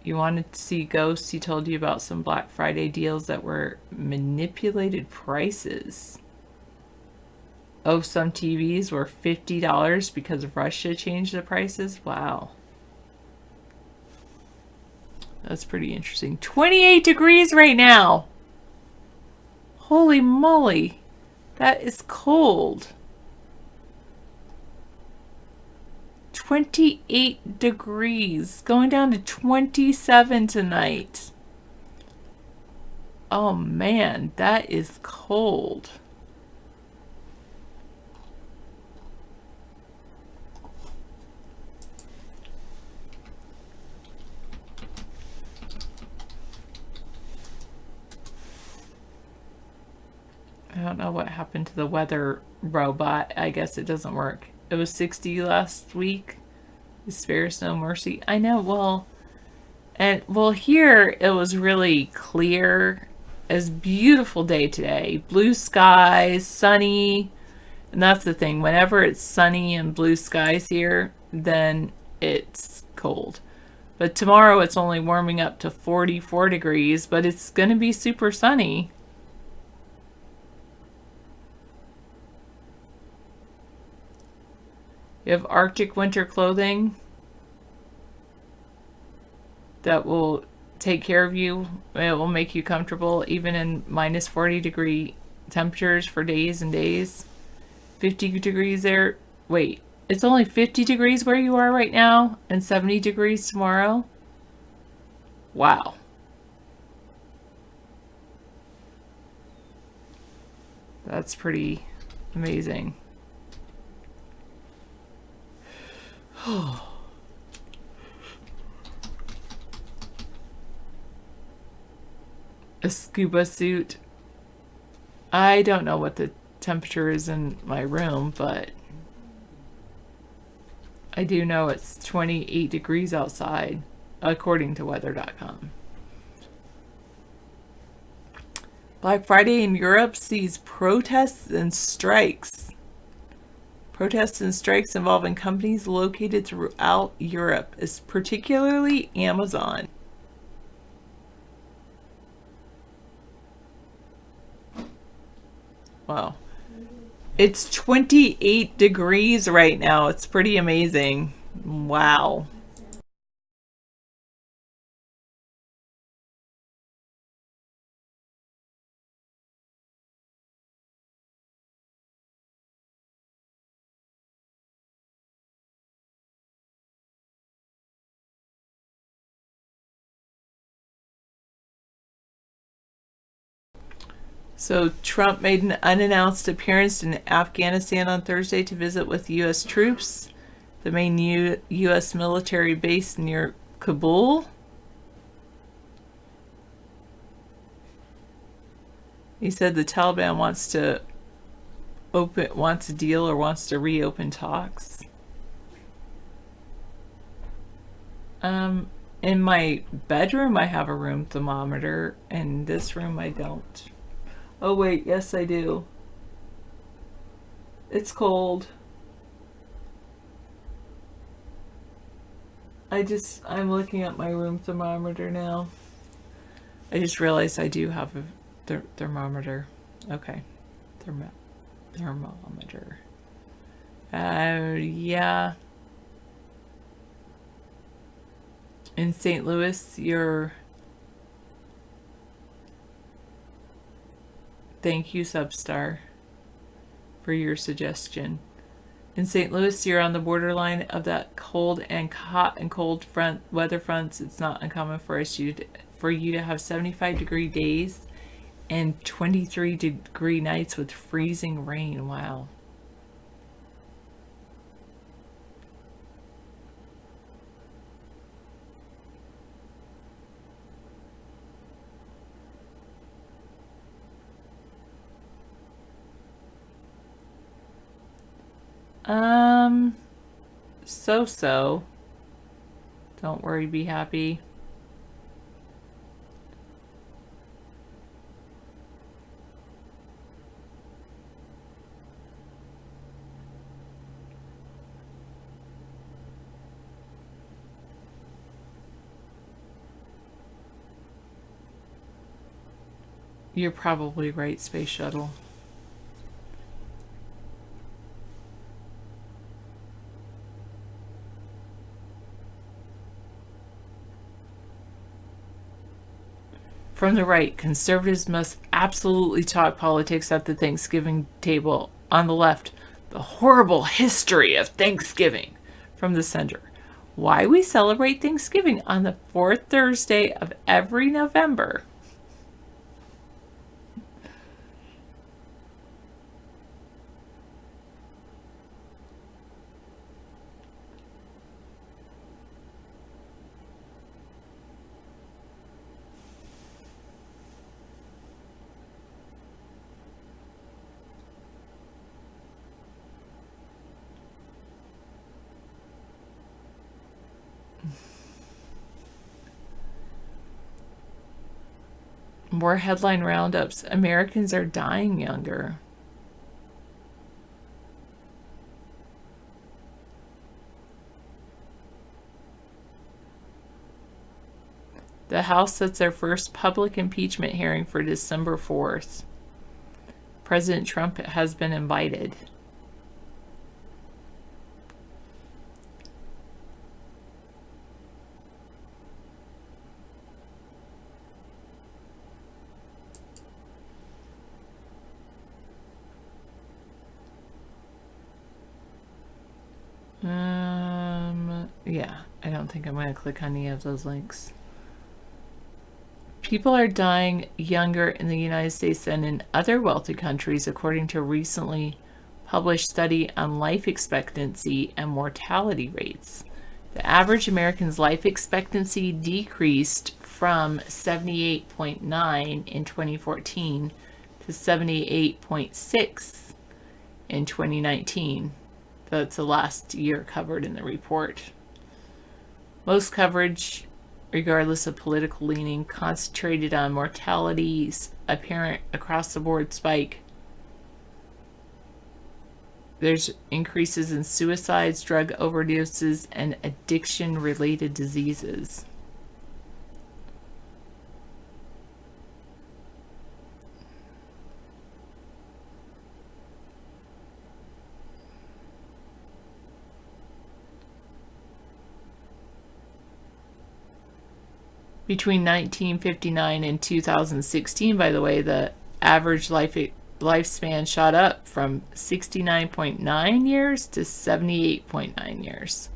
You wanted to see ghosts? He told you about some Black Friday deals that were manipulated prices. Oh, some TVs were $50 because Russia changed the prices? Wow. That's pretty interesting. 28 degrees right now. Holy moly. That is cold. 28 degrees. Going down to 27 tonight. Oh man, that is cold. I don't know what happened to the weather robot. I guess it doesn't work. It was 60 last week. Spares no mercy. I know, well, here it was really clear. It's a beautiful day today. Blue skies, sunny. And that's the thing. Whenever it's sunny and blue skies here, then it's cold. But tomorrow it's only warming up to 44 degrees, but it's going to be super sunny. You have Arctic winter clothing that will take care of you. It will make you comfortable even in minus 40 degree temperatures for days and days. 50 degrees there. Wait, it's only 50 degrees where you are right now and 70 degrees tomorrow? Wow. That's pretty amazing. A scuba suit. I don't know what the temperature is in my room, but I do know it's 28 degrees outside, according to weather.com. Black Friday in Europe sees protests and strikes. Protests and strikes involving companies located throughout Europe, is particularly Amazon. Wow. It's 28 degrees right now. It's pretty amazing. Wow. So Trump made an unannounced appearance in Afghanistan on Thursday to visit with U.S. troops, the main U.S. military base near Kabul. He said the Taliban wants to deal or wants to reopen talks. In my bedroom I have a room thermometer. In this room I don't. Oh wait, yes I do. It's cold. I'm looking at my room thermometer now. I just realized I do have a thermometer. Okay. Thermometer. Yeah. In St. Louis, Thank you, Substar, for your suggestion. In St. Louis, you're on the borderline of that cold and hot and cold weather fronts. It's not uncommon for you to have 75-degree days and 23-degree nights with freezing rain. Wow. So. Don't worry, be happy. You're probably right, Space Shuttle. From the right, conservatives must absolutely talk politics at the Thanksgiving table. On the left, the horrible history of Thanksgiving. From the center, why we celebrate Thanksgiving on the fourth Thursday of every November. More headline roundups. Americans are dying younger. The House sets their first public impeachment hearing for December 4th. President Trump has been invited. Yeah, I don't think I'm going to click on any of those links. People are dying younger in the United States than in other wealthy countries, according to a recently published study on life expectancy and mortality rates. The average American's life expectancy decreased from 78.9 in 2014 to 78.6 in 2019. That's the last year covered in the report. Most coverage, regardless of political leaning, concentrated on mortality's apparent across-the-board spike. There's increases in suicides, drug overdoses, and addiction-related diseases. Between 1959 and 2016, by the way, the average lifespan shot up from 69.9 years to 78.9 years.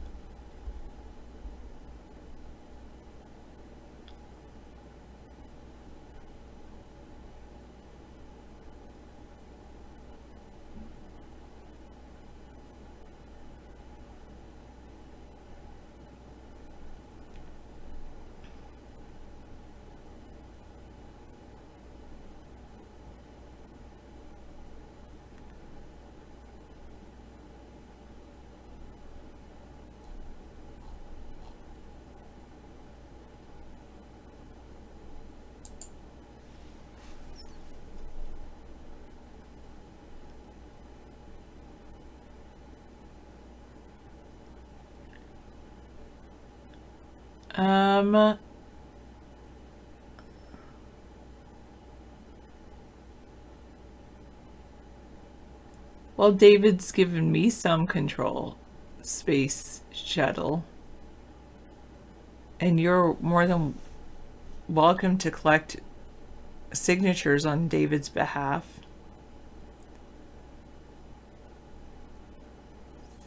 Well, David's given me some control, Space Shuttle. And you're more than welcome to collect signatures on David's behalf.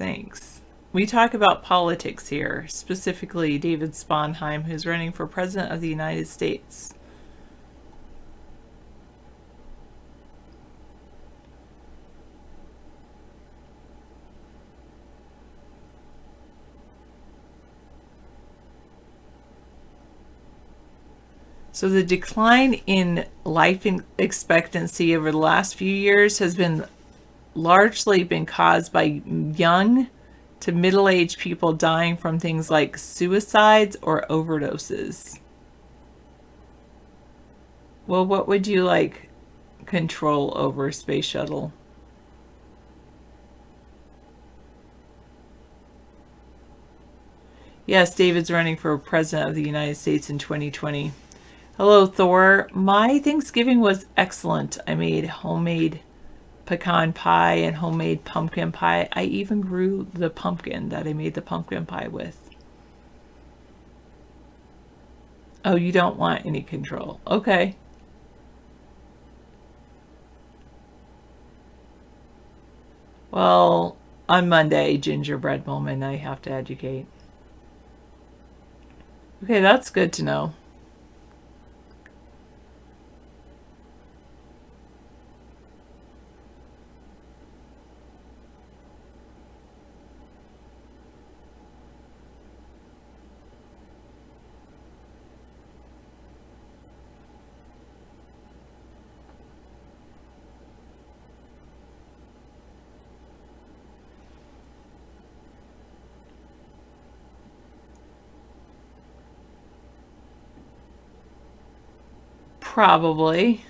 Thanks. We talk about politics here, specifically David Sponheim, who's running for President of the United States. So the decline in life expectancy over the last few years has been largely been caused by young to middle-aged people dying from things like suicides or overdoses. Well, what would you like control over, Space Shuttle? Yes, David's running for President of the United States in 2020. Hello, Thor. My Thanksgiving was excellent. I made homemade pecan pie and homemade pumpkin pie. I even grew the pumpkin that I made the pumpkin pie with. Oh, you don't want any control. Okay. Well, on Monday, gingerbread moment, I have to educate. Okay, that's good to know. Probably.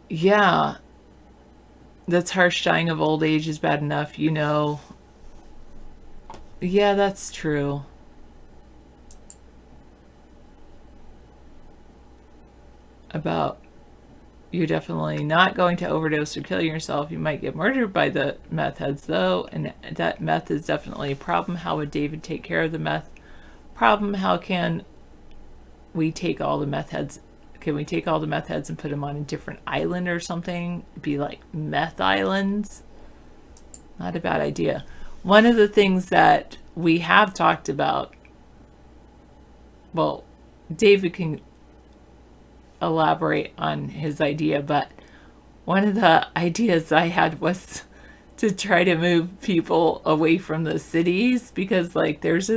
Yeah. That's harsh. Dying of old age is bad enough, you know. Yeah, that's true. About you're definitely not going to overdose or kill yourself. You might get murdered by the meth heads, though, and that meth is definitely a problem. How would David take care of the meth problem? How can we take all the meth heads? Can we take all the meth heads and put them on a different island or something? Be like meth islands? Not a bad idea. One of the things that we have talked about, well, David can elaborate on his idea, but one of the ideas I had was to try to move people away from the cities, because like there was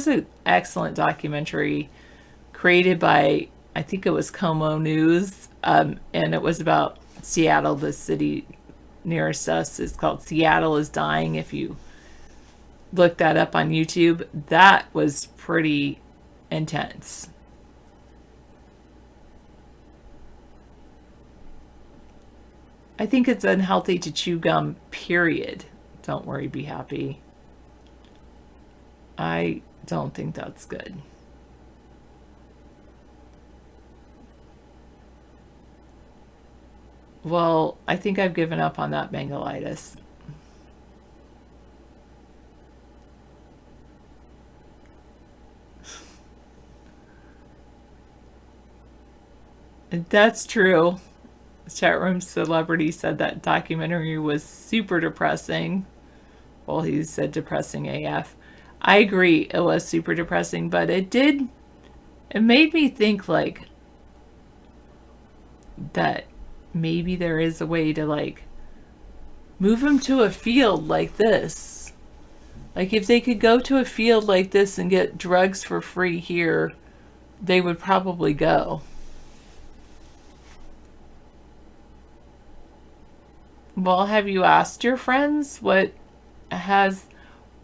an excellent documentary created by, I think it was Como News, and it was about Seattle, the city nearest us. It's called Seattle is Dying. If you look that up on YouTube, that was pretty intense. I think it's unhealthy to chew gum, period. Don't worry, be happy. I don't think that's good. Well, I think I've given up on that bangolitis. That's true. Chat room celebrity said that documentary was super depressing. Well, he said depressing AF. I agree, it was super depressing, but it made me think like that maybe there is a way to like move them to a field like this. Like if they could go to a field like this and get drugs for free here, they would probably go. Well, have you asked your friends what has...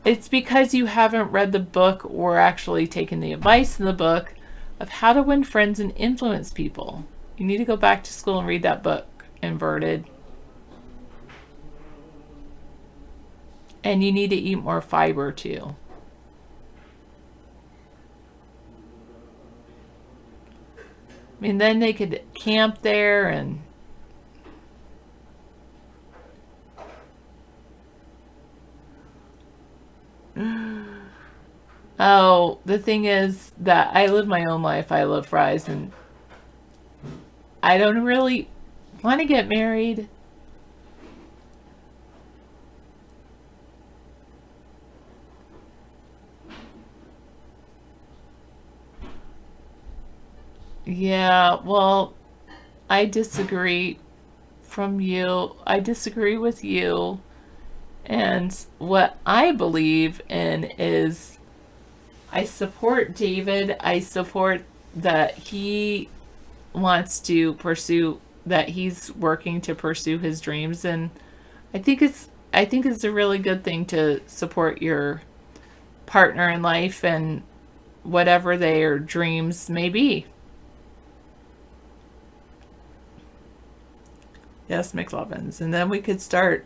It's because you haven't read the book or actually taken the advice in the book of how to win friends and influence people. You need to go back to school and read that book, Inverted. And you need to eat more fiber too. I mean, then they could camp there and... Oh, the thing is that I live my own life. I love fries, and I don't really want to get married. Yeah, well, I disagree from you. I disagree with you. And what I believe in is I support David. I support that he wants to pursue, that he's working to pursue his dreams. And I think it's a really good thing to support your partner in life and whatever their dreams may be. Yes, McLovins. And then we could start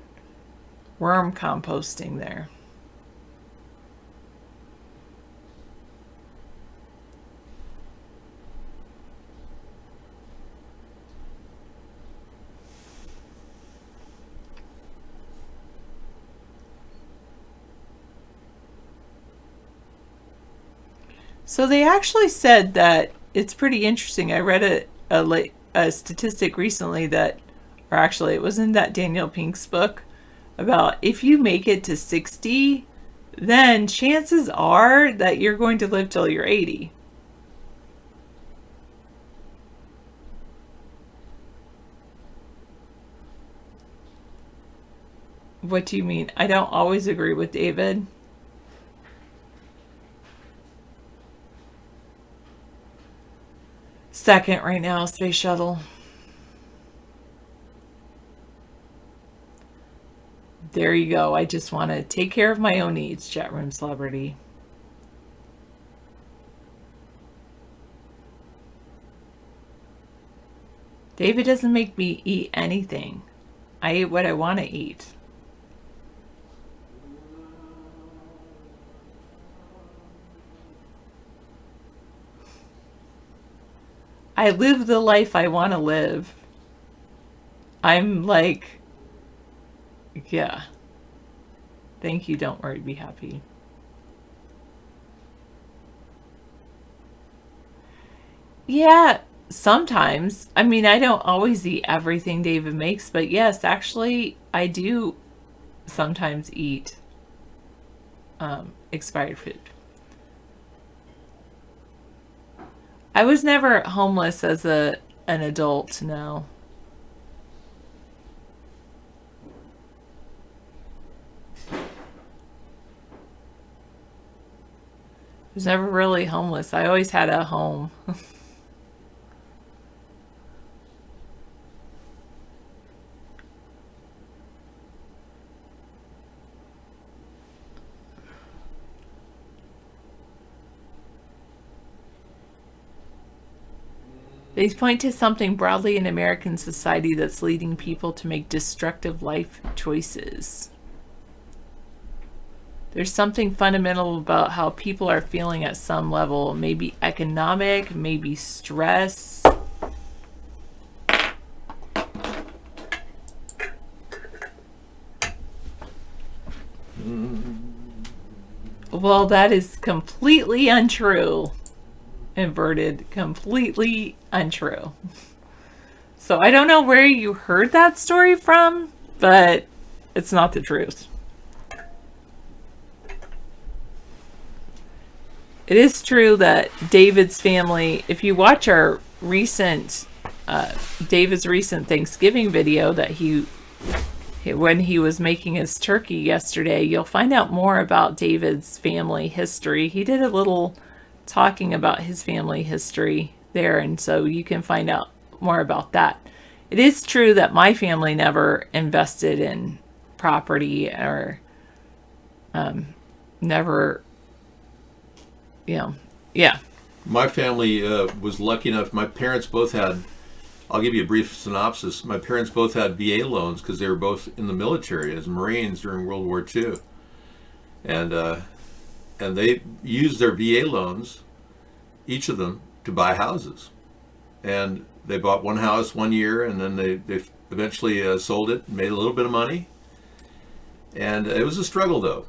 worm composting there. So they actually said that it's pretty interesting. I read a statistic recently that, or actually it was in that Daniel Pink's book, about if you make it to 60, then chances are that you're going to live till you're 80. What do you mean? I don't always agree with David. Second right now, Space Shuttle. There you go. I just want to take care of my own needs, chat room celebrity. David doesn't make me eat anything. I eat what I want to eat. I live the life I want to live. I'm like, yeah. Thank you, don't worry, be happy. Yeah, sometimes. I mean, I don't always eat everything David makes, but yes, actually, I do sometimes eat expired food. I was never homeless as an adult, no. I was never really homeless. I always had a home. They point to something broadly in American society that's leading people to make destructive life choices. There's something fundamental about how people are feeling at some level, maybe economic, maybe stress. Well, that is completely untrue. Inverted, completely untrue. So I don't know where you heard that story from, but it's not the truth. It is true that David's family, if you watch our recent, David's recent Thanksgiving video that when he was making his turkey yesterday, you'll find out more about David's family history. He did a little talking about his family history there, and so you can find out more about that. It is true that my family never invested in property or never, yeah. My family was lucky enough. My parents both had, I'll give you a brief synopsis. My parents both had VA loans because they were both in the military as Marines during World War II. And they used their VA loans, each of them, to buy houses. And they bought one house 1 year, and then they eventually sold it, made a little bit of money. And it was a struggle, though,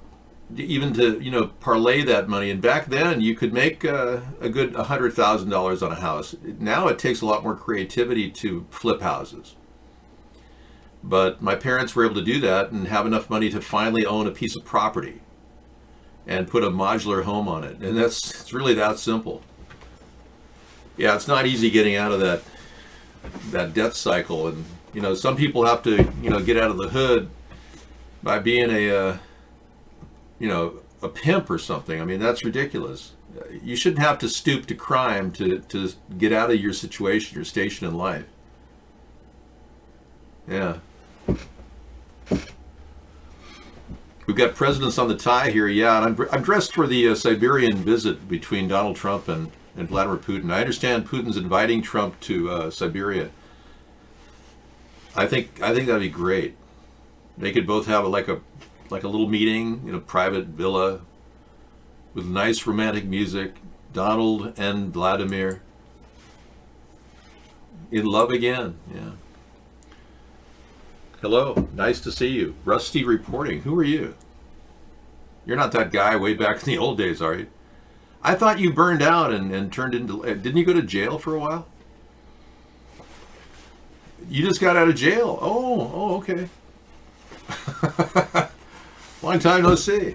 even to parlay that money. And back then, you could make a good $100,000 on a house. Now it takes a lot more creativity to flip houses. But my parents were able to do that and have enough money to finally own a piece of property and put a modular home on it. And it's really that simple. Yeah, it's not easy getting out of that death cycle, and some people have to get out of the hood by being a pimp or something. I mean, that's ridiculous. You shouldn't have to stoop to crime to get out of your situation, your station in life. Yeah. We've got presidents on the tie here, yeah, and I'm dressed for the Siberian visit between Donald Trump and Vladimir Putin. I understand Putin's inviting Trump to Siberia. I think that'd be great. They could both have like a little meeting in a private villa with nice romantic music. Donald and Vladimir in love again. Yeah. Hello, nice to see you. Rusty reporting. Who are you? You're not that guy way back in the old days, are you? I thought you burned out and turned into... Didn't you go to jail for a while? You just got out of jail. Oh, okay. Long time no see.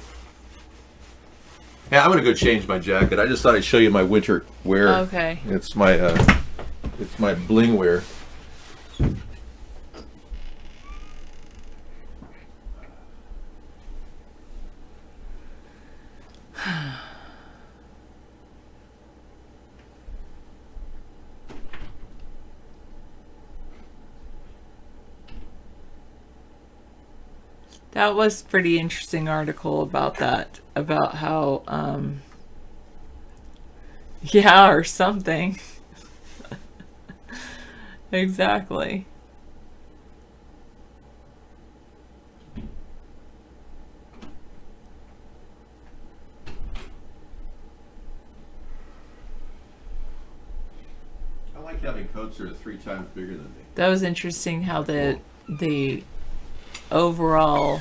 Yeah, I'm gonna go change my jacket. I just thought I'd show you my winter wear. Okay. It's my bling wear. That was a pretty interesting article about that, about how, yeah, or something. Exactly. I like having coats that are 3 times bigger than me. That was interesting how the overall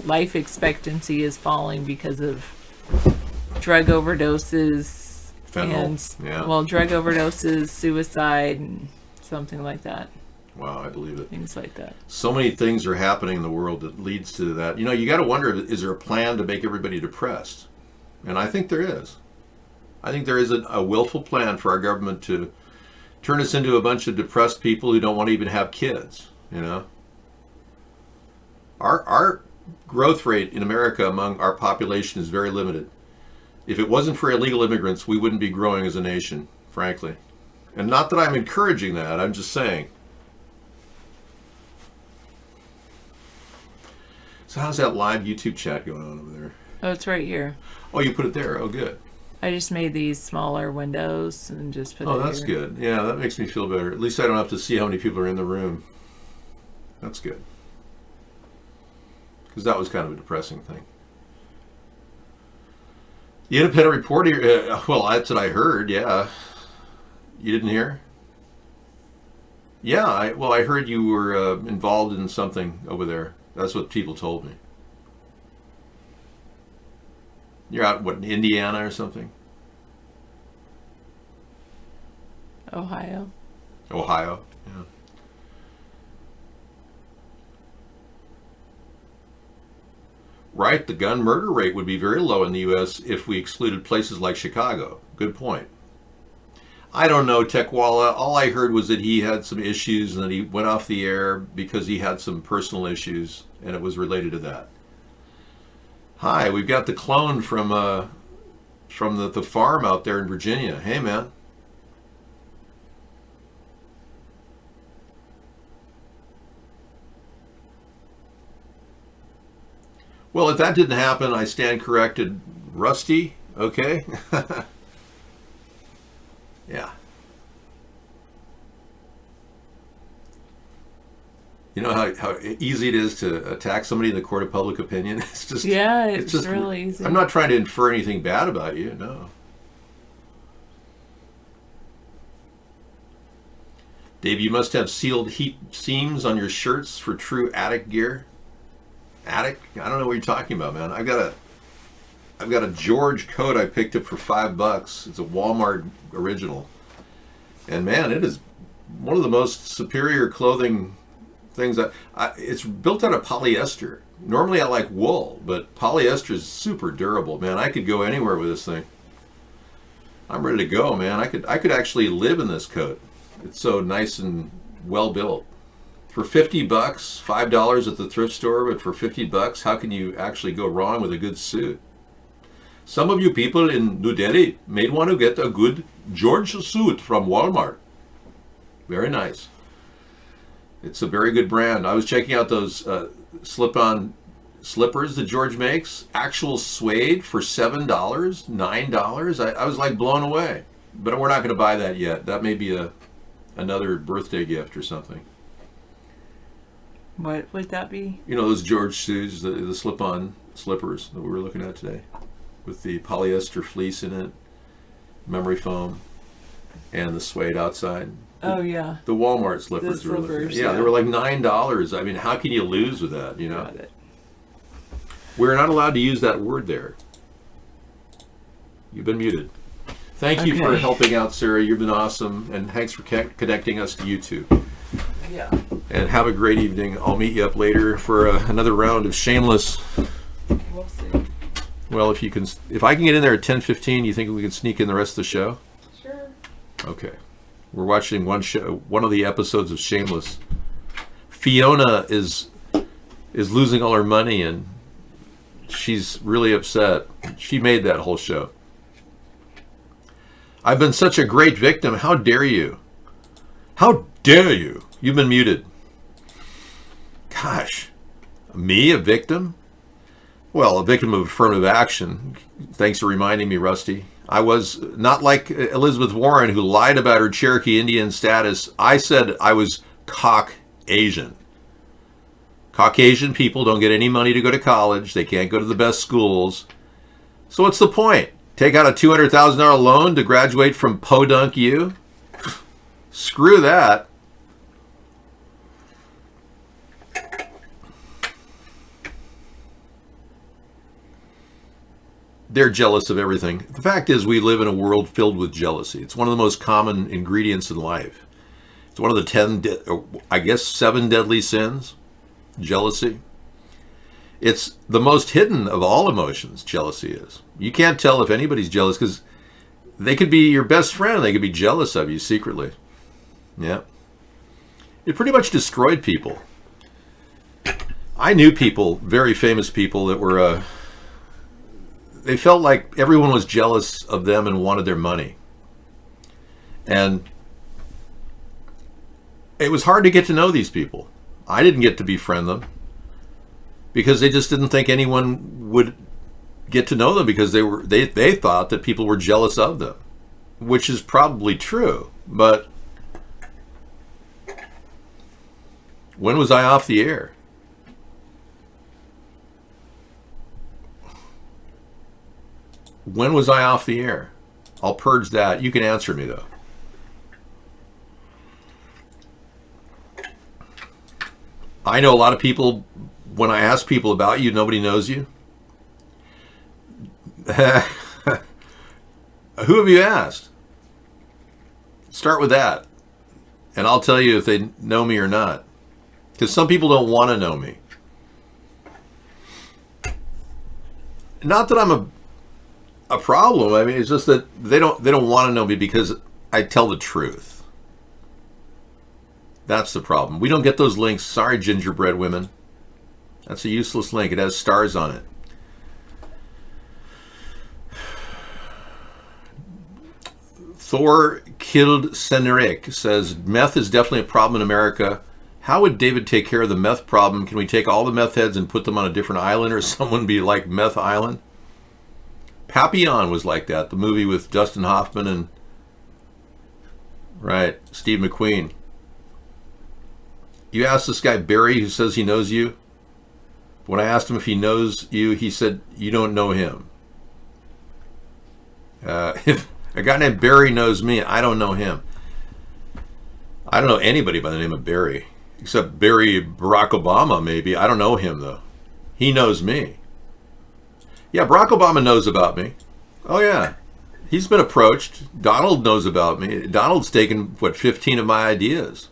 life expectancy is falling because of drug overdoses. Fentanyl, and yeah. Well, drug overdoses, suicide, and something like that. Wow, I believe it. Things like that. So many things are happening in the world that leads to that. You got to wonder, is there a plan to make everybody depressed? And I think there is. I think there is a willful plan for our government to turn us into a bunch of depressed people who don't want to even have kids. Our growth rate in America among our population is very limited. If it wasn't for illegal immigrants, we wouldn't be growing as a nation, frankly. And not that I'm encouraging that, I'm just saying. So how's that live YouTube chat going on over there? Oh, it's right here. Oh, you put it there. Oh, good. I just made these smaller windows and just put it Oh, that's here. good. Yeah, that makes me feel better. At least I don't have to see how many people are in the room. That's good. Because that was kind of a depressing thing. The independent reporter, well, that's what I heard, yeah. You didn't hear? Yeah, I heard you were involved in something over there. That's what people told me. You're out, what, in Indiana or something? Ohio. Ohio, yeah. Right, the gun murder rate would be very low in the U.S. if we excluded places like Chicago. Good point. I don't know, Tekwala. All I heard was that he had some issues and that he went off the air because he had some personal issues, and it was related to that. Hi, we've got the clone from the farm out there in Virginia. Hey, man. Well, if that didn't happen, I stand corrected. Rusty, okay? Yeah. You know how easy it is to attack somebody in the court of public opinion? It's just... Yeah, it's just really easy. I'm not trying to infer anything bad about you, no. Dave, you must have sealed heat seams on your shirts for true attic gear. Attic? I don't know what you're talking about, man. I've got a George coat I picked up for $5. It's a Walmart original. And man, it is one of the most superior clothing things. It's built out of polyester. Normally I like wool, but polyester is super durable, man. I could go anywhere with this thing. I'm ready to go, man. I could actually live in this coat. It's so nice and well built. For $50, $5 at the thrift store, but for $50, how can you actually go wrong with a good suit? Some of you people in New Delhi may want to get a good George suit from Walmart. Very nice. It's a very good brand. I was checking out those slip-on slippers that George makes. Actual suede for $7, $9. I was like blown away. But we're not going to buy that yet. That may be another birthday gift or something. What would that be? You know those George shoes, the slip-on slippers that we were looking at today, with the polyester fleece in it, memory foam, and the suede outside. Oh yeah. The Walmart slippers. The slippers, yeah, they were like $9. I mean, how can you lose with that? You know. We're not allowed to use that word there. You've been muted. Thank you for helping out, Sarah. You've been awesome, and thanks for connecting us to YouTube. Yeah. And have a great evening. I'll meet you up later for another round of Shameless. We'll see. Well, if I can get in there at 10:15, you think we can sneak in the rest of the show? Sure. Okay. We're watching one of the episodes of Shameless. Fiona is losing all her money, and she's really upset. She made that whole show. I've been such a great victim. How dare you? How dare you? You've been muted. Gosh. Me, a victim? Well, a victim of affirmative action. Thanks for reminding me, Rusty. I was not like Elizabeth Warren, who lied about her Cherokee Indian status. I said I was Caucasian. Caucasian people don't get any money to go to college. They can't go to the best schools. So what's the point? Take out a $200,000 loan to graduate from Podunk U? Screw that. They're jealous of everything. The fact is, we live in a world filled with jealousy. It's one of the most common ingredients in life. It's one of the 7 deadly sins. Jealousy. It's the most hidden of all emotions, jealousy is. You can't tell if anybody's jealous because they could be your best friend. They could be jealous of you secretly. Yeah. It pretty much destroyed people. I knew people, very famous people, that were... they felt like everyone was jealous of them and wanted their money. And it was hard to get to know these people. I didn't get to befriend them because they just didn't think anyone would get to know them because they thought that people were jealous of them, which is probably true. But when was I off the air? When was I off the air? I'll purge that. You can answer me, though. I know a lot of people, when I ask people about you, nobody knows you. Who have you asked? Start with that. And I'll tell you if they know me or not. Because some people don't want to know me. Not that I'm a problem. I mean, it's just that they don't want to know me because I tell the truth. That's the problem. We don't get those links. Sorry, gingerbread women. That's a useless link. It has stars on it. Thor Killed Senrik says, meth is definitely a problem in America. How would David take care of the meth problem? Can we take all the meth heads and put them on a different island, or someone be like Meth Island? Papillon was like that, the movie with Dustin Hoffman and Steve McQueen. You asked this guy Barry, who says he knows you. When I asked him if he knows you, he said you don't know him. If a guy named Barry knows me, I don't know him. I don't know anybody by the name of Barry, except Barry Barack Obama, maybe. I don't know him, though. He knows me. Yeah, Barack Obama knows about me. Oh, yeah. He's been approached. Donald knows about me. Donald's taken, 15 of my ideas.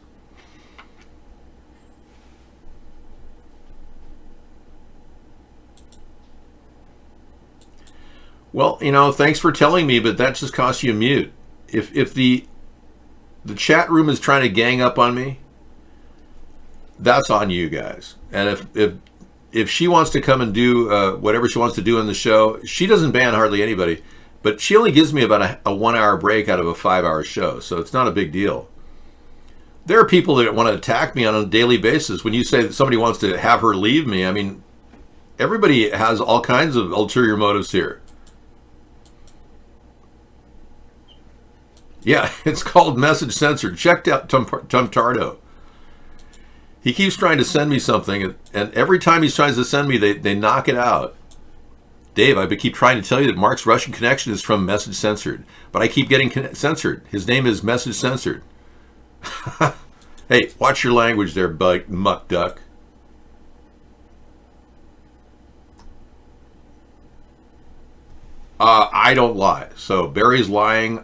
Well, you know, thanks for telling me, but that just costs you a mute. If the chat room is trying to gang up on me, that's on you guys. And if she wants to come and do whatever she wants to do in the show, she doesn't ban hardly anybody, but she only gives me about a 1 hour break out of a 5 hour show, so it's not a big deal. There are people that want to attack me on a daily basis. When you say that somebody wants to have her leave me, I mean, everybody has all kinds of ulterior motives here. Yeah, it's called message censored. Check out Tumtardo. He keeps trying to send me something, and every time he tries to send me, they knock it out. Dave, I keep trying to tell you that Mark's Russian connection is from Message Censored, but I keep getting censored. His name is Message Censored. Hey, watch your language there, muck duck. I don't lie. So Barry's lying.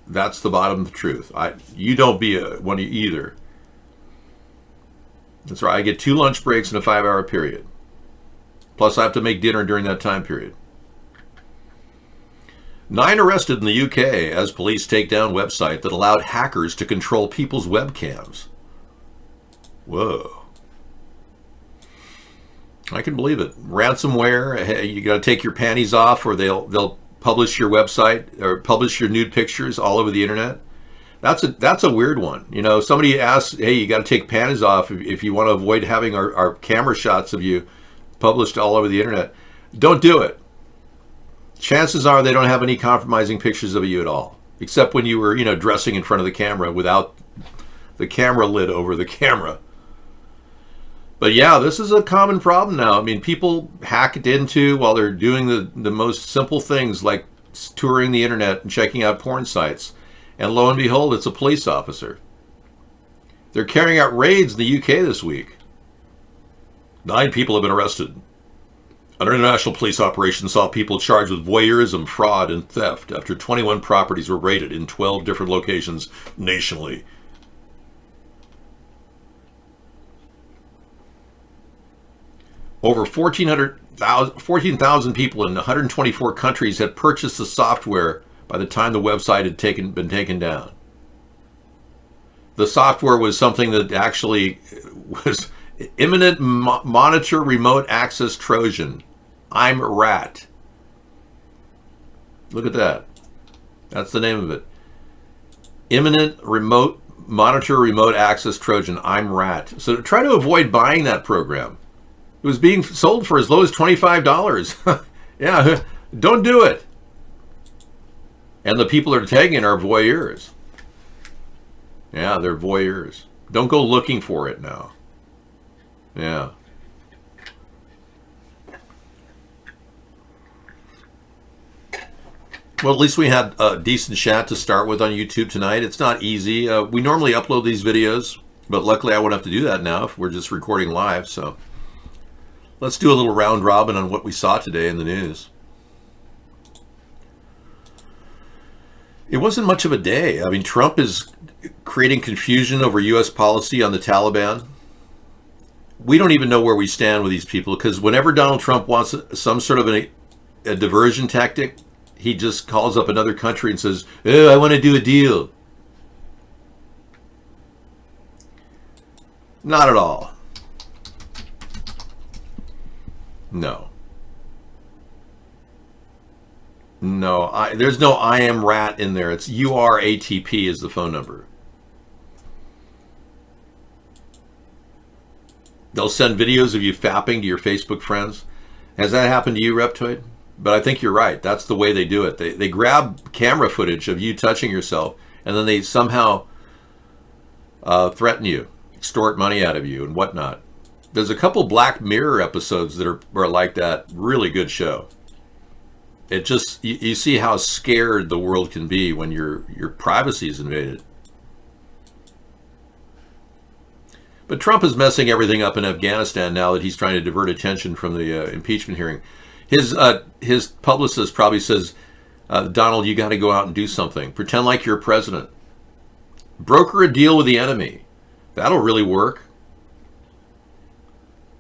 That's the bottom of the truth. You don't be one either. That's right. I get 2 lunch breaks in a 5 hour period. Plus, I have to make dinner during that time period. 9 arrested in the UK as police take down website that allowed hackers to control people's webcams. Whoa. I can believe it. Ransomware, hey, you got to take your panties off or they'll publish your website or publish your nude pictures all over the internet. That's a weird one. You know, somebody asks, hey, you got to take panties off if you want to avoid having our camera shots of you published all over the internet. Don't do it. Chances are they don't have any compromising pictures of you at all, except when you were, you know, dressing in front of the camera without the camera lid over the camera. But yeah, this is a common problem now. I mean, people hack it into while they're doing the most simple things like touring the internet and checking out porn sites. And lo and behold, it's a police officer. They're carrying out raids in the UK this week. 9 people have been arrested. An international police operation saw people charged with voyeurism, fraud, and theft after 21 properties were raided in 12 different locations nationally. Over 14,000 people in 124 countries had purchased the software by the time the website had been taken down. The software was something that actually was Imminent Monitor Remote Access Trojan. I'm Rat. Look at that. That's the name of it. Imminent Monitor Remote Access Trojan. I'm Rat. So try to avoid buying that program. It was being sold for as low as $25. Yeah, don't do it. And the people that are taking it are voyeurs. Yeah, they're voyeurs. Don't go looking for it now. Yeah. Well, at least we had a decent chat to start with on YouTube tonight. It's not easy. We normally upload these videos, but luckily I won't have to do that now if we're just recording live. So let's do a little round robin on what we saw today in the news. It wasn't much of a day. I mean, Trump is creating confusion over U.S. policy on the Taliban. We don't even know where we stand with these people because whenever Donald Trump wants some sort of a diversion tactic, he just calls up another country and says, oh, I want to do a deal. Not at all. No. No, there's no I am rat in there. It's URATP is the phone number. They'll send videos of you fapping to your Facebook friends. Has that happened to you, Reptoid? But I think you're right. That's the way they do it. They grab camera footage of you touching yourself, and then they somehow threaten you, extort money out of you, and whatnot. There's a couple Black Mirror episodes that are like that. Really good show. It just, you see how scared the world can be when your privacy is invaded. But Trump is messing everything up in Afghanistan now that he's trying to divert attention from the impeachment hearing. His publicist probably says, Donald, you got to go out and do something. Pretend like you're president. Broker a deal with the enemy. That'll really work.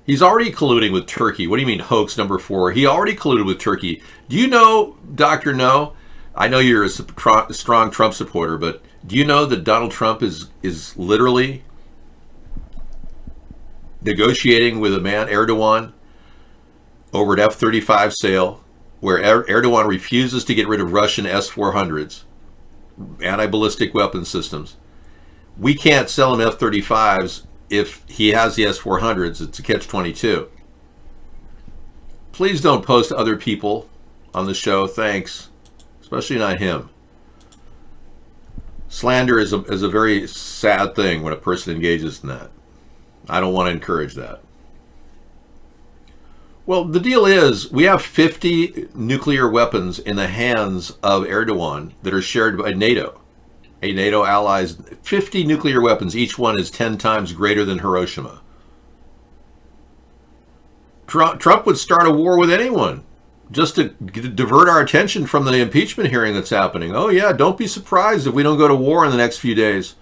He's already colluding with Turkey. What do you mean hoax number 4? He already colluded with Turkey. Do you know, Dr. No? I know you're a strong Trump supporter, but do you know that Donald Trump is literally negotiating with a man, Erdogan, over an F-35 sale, where Erdogan refuses to get rid of Russian S-400s, anti-ballistic weapon systems. We can't sell him F-35s if he has the S-400s. It's a catch-22. Please don't post other people on the show, thanks. Especially not him. Slander is a very sad thing when a person engages in that. I don't want to encourage that. Well, the deal is we have 50 nuclear weapons in the hands of Erdogan that are shared by NATO. A NATO allies, 50 nuclear weapons. Each one is 10 times greater than Hiroshima. Trump would start a war with anyone just to divert our attention from the impeachment hearing that's happening. Oh yeah, don't be surprised if we don't go to war in the next few days.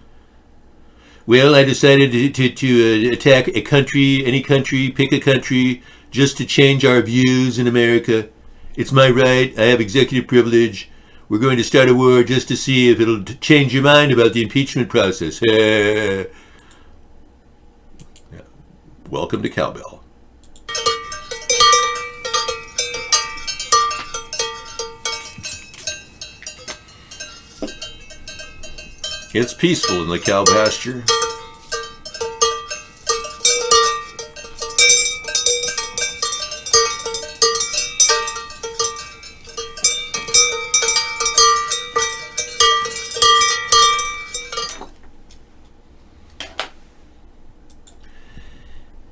Well, I decided to attack a country, any country, pick a country, just to change our views in America. It's my right. I have executive privilege. We're going to start a war just to see if it'll change your mind about the impeachment process. Yeah. Welcome to Cowbell. It's peaceful in the cow pasture.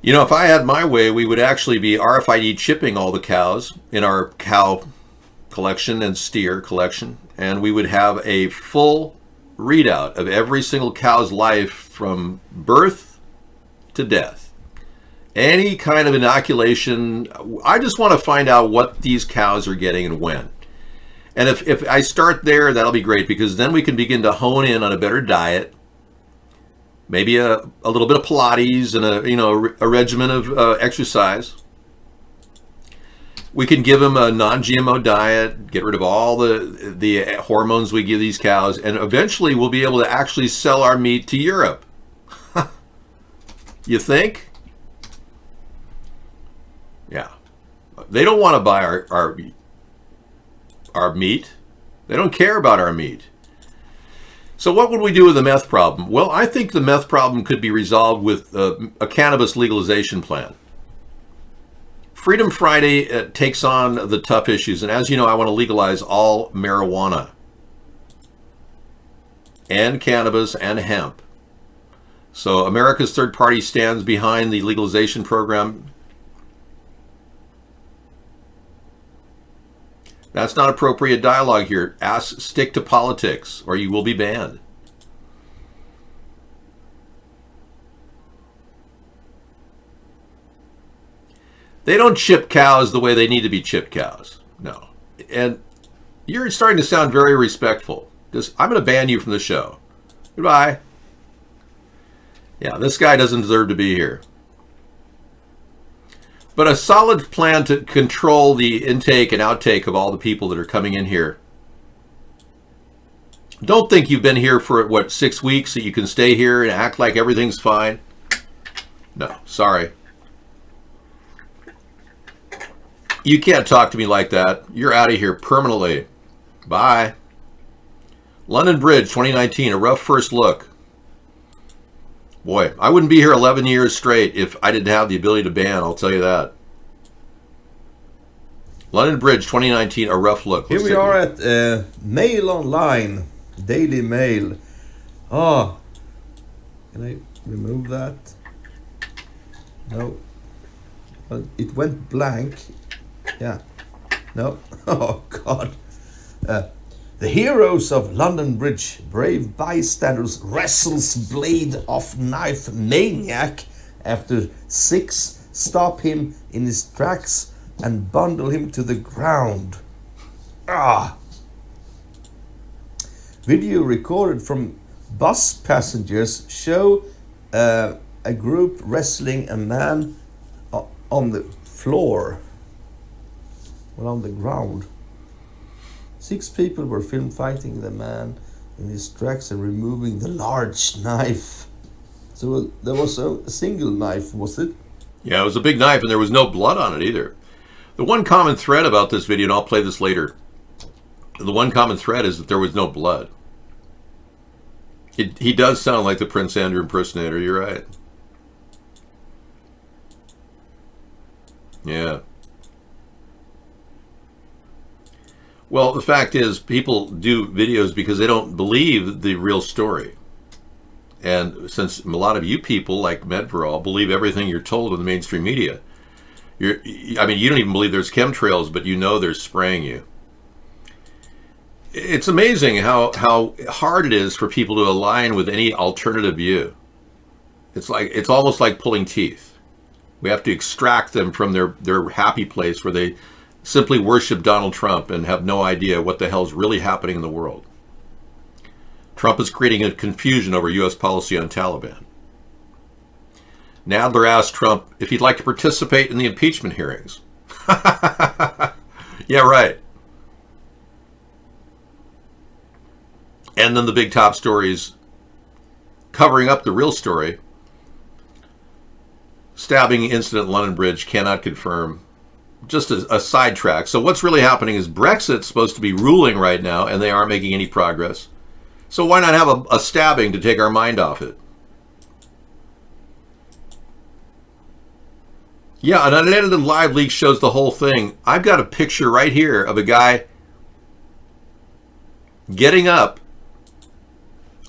You know, if I had my way, we would actually be RFID chipping all the cows in our cow collection and steer collection, and we would have a full readout of every single cow's life from birth to death. Any kind of inoculation, I just want to find out what these cows are getting and when. And if I start there, that'll be great, because then we can begin to hone in on a better diet, maybe a little bit of Pilates and a regimen of exercise. We can give them a non-GMO diet, get rid of all the hormones we give these cows, and eventually we'll be able to actually sell our meat to Europe. You think? Yeah. They don't want to buy our meat. They don't care about our meat. So what would we do with the meth problem? Well, I think the meth problem could be resolved with a cannabis legalization plan. Freedom Friday takes on the tough issues, and as you know, I want to legalize all marijuana and cannabis and hemp. So America's Third Party stands behind the legalization program. That's not appropriate dialogue here. Stick to politics, or you will be banned. They don't chip cows the way they need to be chipped cows. No. And you're starting to sound very respectful. I'm going to ban you from the show. Goodbye. Yeah, this guy doesn't deserve to be here. But a solid plan to control the intake and outtake of all the people that are coming in here. Don't think you've been here for, 6 weeks, that you can stay here and act like everything's fine. No, sorry. You can't talk to me like that. You're out of here permanently. Bye. London Bridge 2019, a rough first look. Boy, I wouldn't be here 11 years straight if I didn't have the ability to ban, I'll tell you that. London Bridge 2019, a rough look. Here we are at Mail Online, Daily Mail. Oh, can I remove that? No. Well, it went blank. Yeah. No. Oh, God. The heroes of London Bridge, brave bystanders, wrestles blade off knife maniac after 6 stop him in his tracks and bundle him to the ground. Video recorded from bus passengers show a group wrestling a man on the floor, well, on the ground. 6 people were filmed fighting the man in his tracks and removing the large knife. So there was a single knife, was it? Yeah, it was a big knife, and there was no blood on it either. The one common thread about this video, and I'll play this later, the one common thread is that there was no blood. He does sound like the Prince Andrew impersonator, you're right. Yeah. Well, the fact is, people do videos because they don't believe the real story. And since a lot of you people, like Medveral, believe everything you're told in the mainstream media, you don't even believe there's chemtrails, but you know they're spraying you. It's amazing how hard it is for people to align with any alternative view. It's almost like pulling teeth. We have to extract them from their happy place where they simply worship Donald Trump and have no idea what the hell is really happening in the world. Trump is creating a confusion over U.S. policy on Taliban. Nadler asked Trump if he'd like to participate in the impeachment hearings. Yeah, right. And then the big top stories covering up the real story. Stabbing incident at London Bridge, cannot confirm. Just a sidetrack. So what's really happening is Brexit's supposed to be ruling right now, and they aren't making any progress. So why not have a stabbing to take our mind off it? Yeah, an unedited live leak shows the whole thing. I've got a picture right here of a guy getting up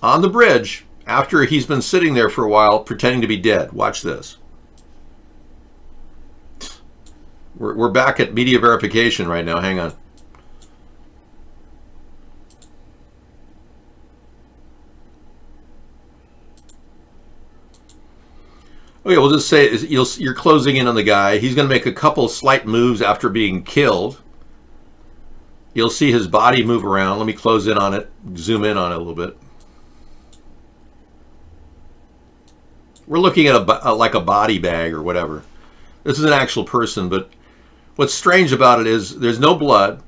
on the bridge after he's been sitting there for a while pretending to be dead. Watch this. We're back at media verification right now. Hang on. Okay, we'll just say you're closing in on the guy. He's going to make a couple slight moves after being killed. You'll see his body move around. Let me close in on it, zoom in on it a little bit. We're looking at like a body bag or whatever. This is an actual person, but what's strange about it is there's no blood.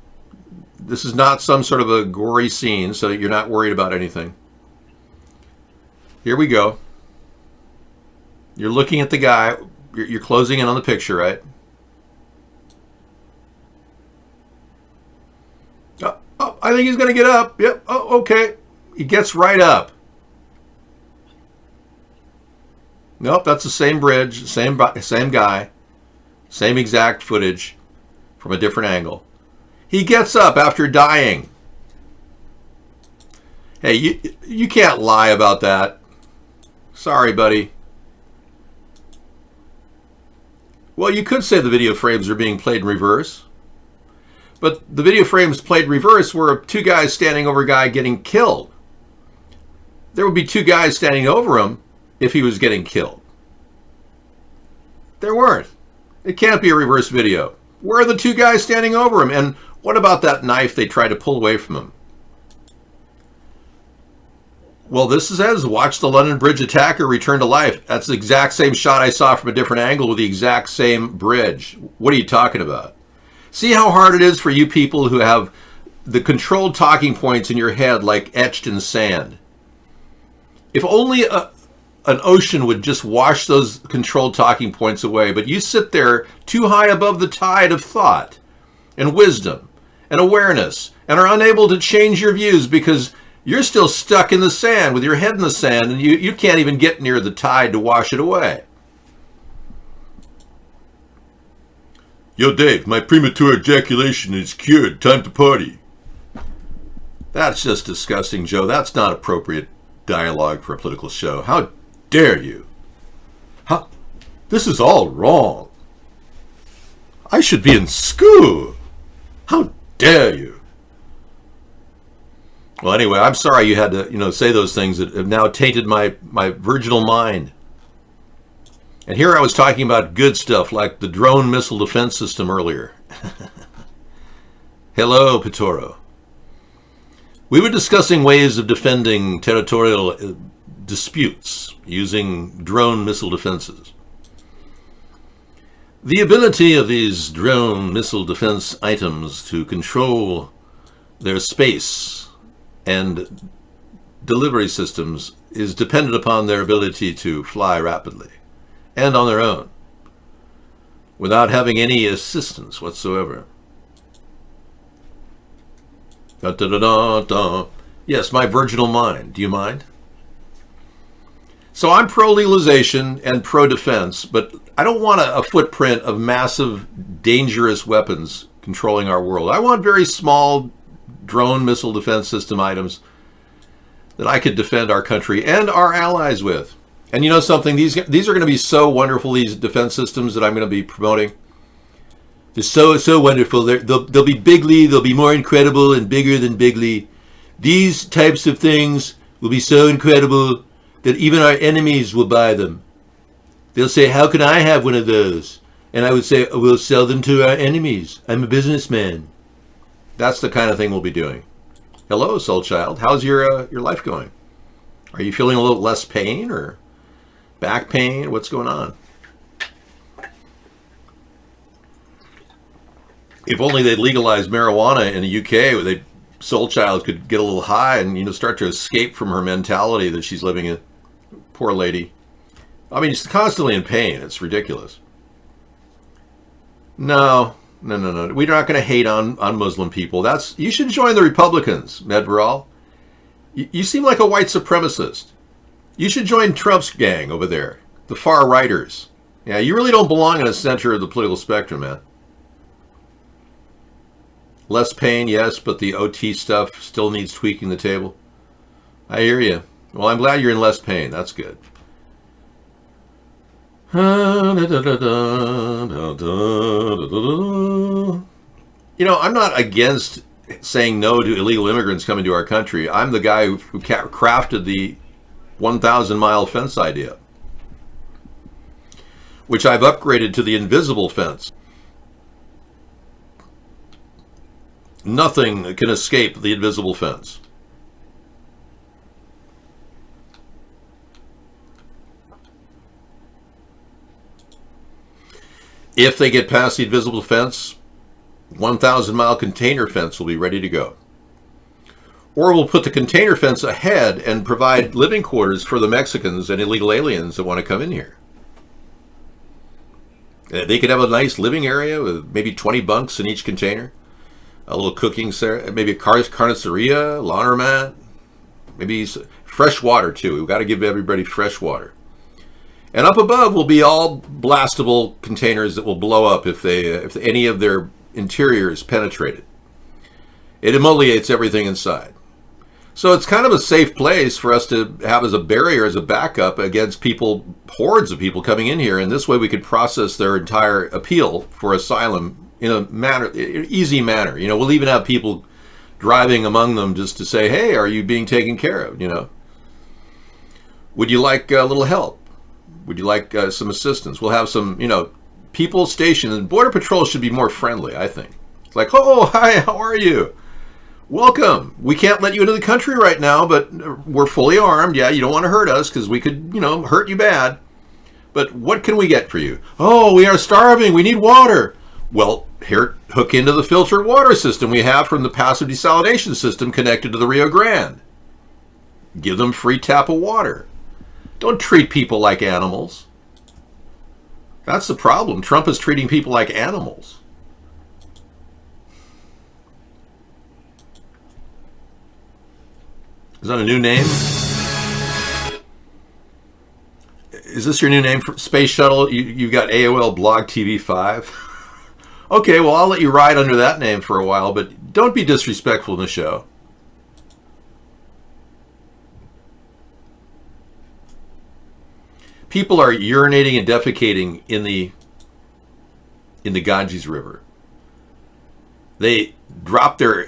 This is not some sort of a gory scene, so you're not worried about anything. Here we go. You're looking at the guy. You're closing in on the picture, right? Oh, I think he's going to get up. Yep. Oh, okay. He gets right up. Nope, that's the same bridge, same guy, same exact footage from a different angle. He gets up after dying. Hey, you can't lie about that. Sorry, buddy. Well, you could say the video frames are being played in reverse. But the video frames played in reverse were 2 guys standing over a guy getting killed. There would be 2 guys standing over him if he was getting killed. There weren't. It can't be a reverse video. Where are the 2 guys standing over him? And what about that knife they tried to pull away from him? Well, this says, watch the London Bridge attacker return to life. That's the exact same shot I saw from a different angle with the exact same bridge. What are you talking about? See how hard it is for you people who have the controlled talking points in your head like etched in sand. If only an ocean would just wash those controlled talking points away, but you sit there too high above the tide of thought and wisdom and awareness and are unable to change your views because you're still stuck in the sand with your head in the sand and you can't even get near the tide to wash it away. Yo, Dave, my premature ejaculation is cured. Time to party. That's just disgusting, Joe. That's not appropriate dialogue for a political show. How dare you? This is all wrong. I should be in school. How dare you? Well, anyway, I'm sorry you had to, say those things that have now tainted my virginal mind. And here I was talking about good stuff like the drone missile defense system earlier. Hello, Pitoro. We were discussing ways of defending territorial disputes using drone missile defenses. The ability of these drone missile defense items to control their space and delivery systems is dependent upon their ability to fly rapidly and on their own without having any assistance whatsoever. Da, da, da, da, da. Yes, my virginal mind. Do you mind? So I'm pro-legalization and pro-defense, but I don't want a footprint of massive, dangerous weapons controlling our world. I want very small drone missile defense system items that I could defend our country and our allies with. And you know something? These are going to be so wonderful, these defense systems that I'm going to be promoting. They're so wonderful. They'll be bigly, they'll be more incredible and bigger than bigly. These types of things will be so incredible that even our enemies will buy them. They'll say, how can I have one of those? And I would say, we'll sell them to our enemies. I'm a businessman. That's the kind of thing we'll be doing. Hello, soul child. How's your life going? Are you feeling a little less pain or back pain? What's going on? If only they'd legalized marijuana in the UK, soul child could get a little high and start to escape from her mentality that she's living in. Poor lady. I mean, she's constantly in pain. It's ridiculous. No. We're not going to hate on Muslim people. You should join the Republicans, Medveral. You seem like a white supremacist. You should join Trump's gang over there, the far righters. Yeah, you really don't belong in the center of the political spectrum, man. Less pain, yes, but the OT stuff still needs tweaking the table. I hear you. Well, I'm glad you're in less pain. That's good. You know, I'm not against saying no to illegal immigrants coming to our country. I'm the guy who crafted the 1,000-mile fence idea, which I've upgraded to the invisible fence. Nothing can escape the invisible fence. If they get past the invisible fence, 1,000-mile container fence will be ready to go. Or we'll put the container fence ahead and provide living quarters for the Mexicans and illegal aliens that want to come in here. They could have a nice living area with maybe 20 bunks in each container. A little cooking, maybe a carniceria, laundromat, maybe fresh water too. We've got to give everybody fresh water. And up above will be all blastable containers that will blow up if any of their interior is penetrated. It emoliates everything inside. So it's kind of a safe place for us to have as a barrier, as a backup against hordes of people coming in here. And this way we could process their entire appeal for asylum in a easy manner. We'll even have people driving among them just to say, hey, are you being taken care of? Would you like a little help? Would you like some assistance? We'll have some, people stationed. And Border Patrol should be more friendly, I think. It's like, oh, hi, how are you? Welcome. We can't let you into the country right now, but we're fully armed. Yeah, you don't want to hurt us because we could, hurt you bad. But what can we get for you? Oh, we are starving. We need water. Well, here, hook into the filtered water system we have from the passive desalination system connected to the Rio Grande. Give them free tap of water. Don't treat people like animals. That's the problem. Trump is treating people like animals. Is that a new name? Is this your new name for Space Shuttle? You got AOL Blog TV 5? Okay, well, I'll let you ride under that name for a while, but don't be disrespectful in the show. People are urinating and defecating in the Ganges River. They drop their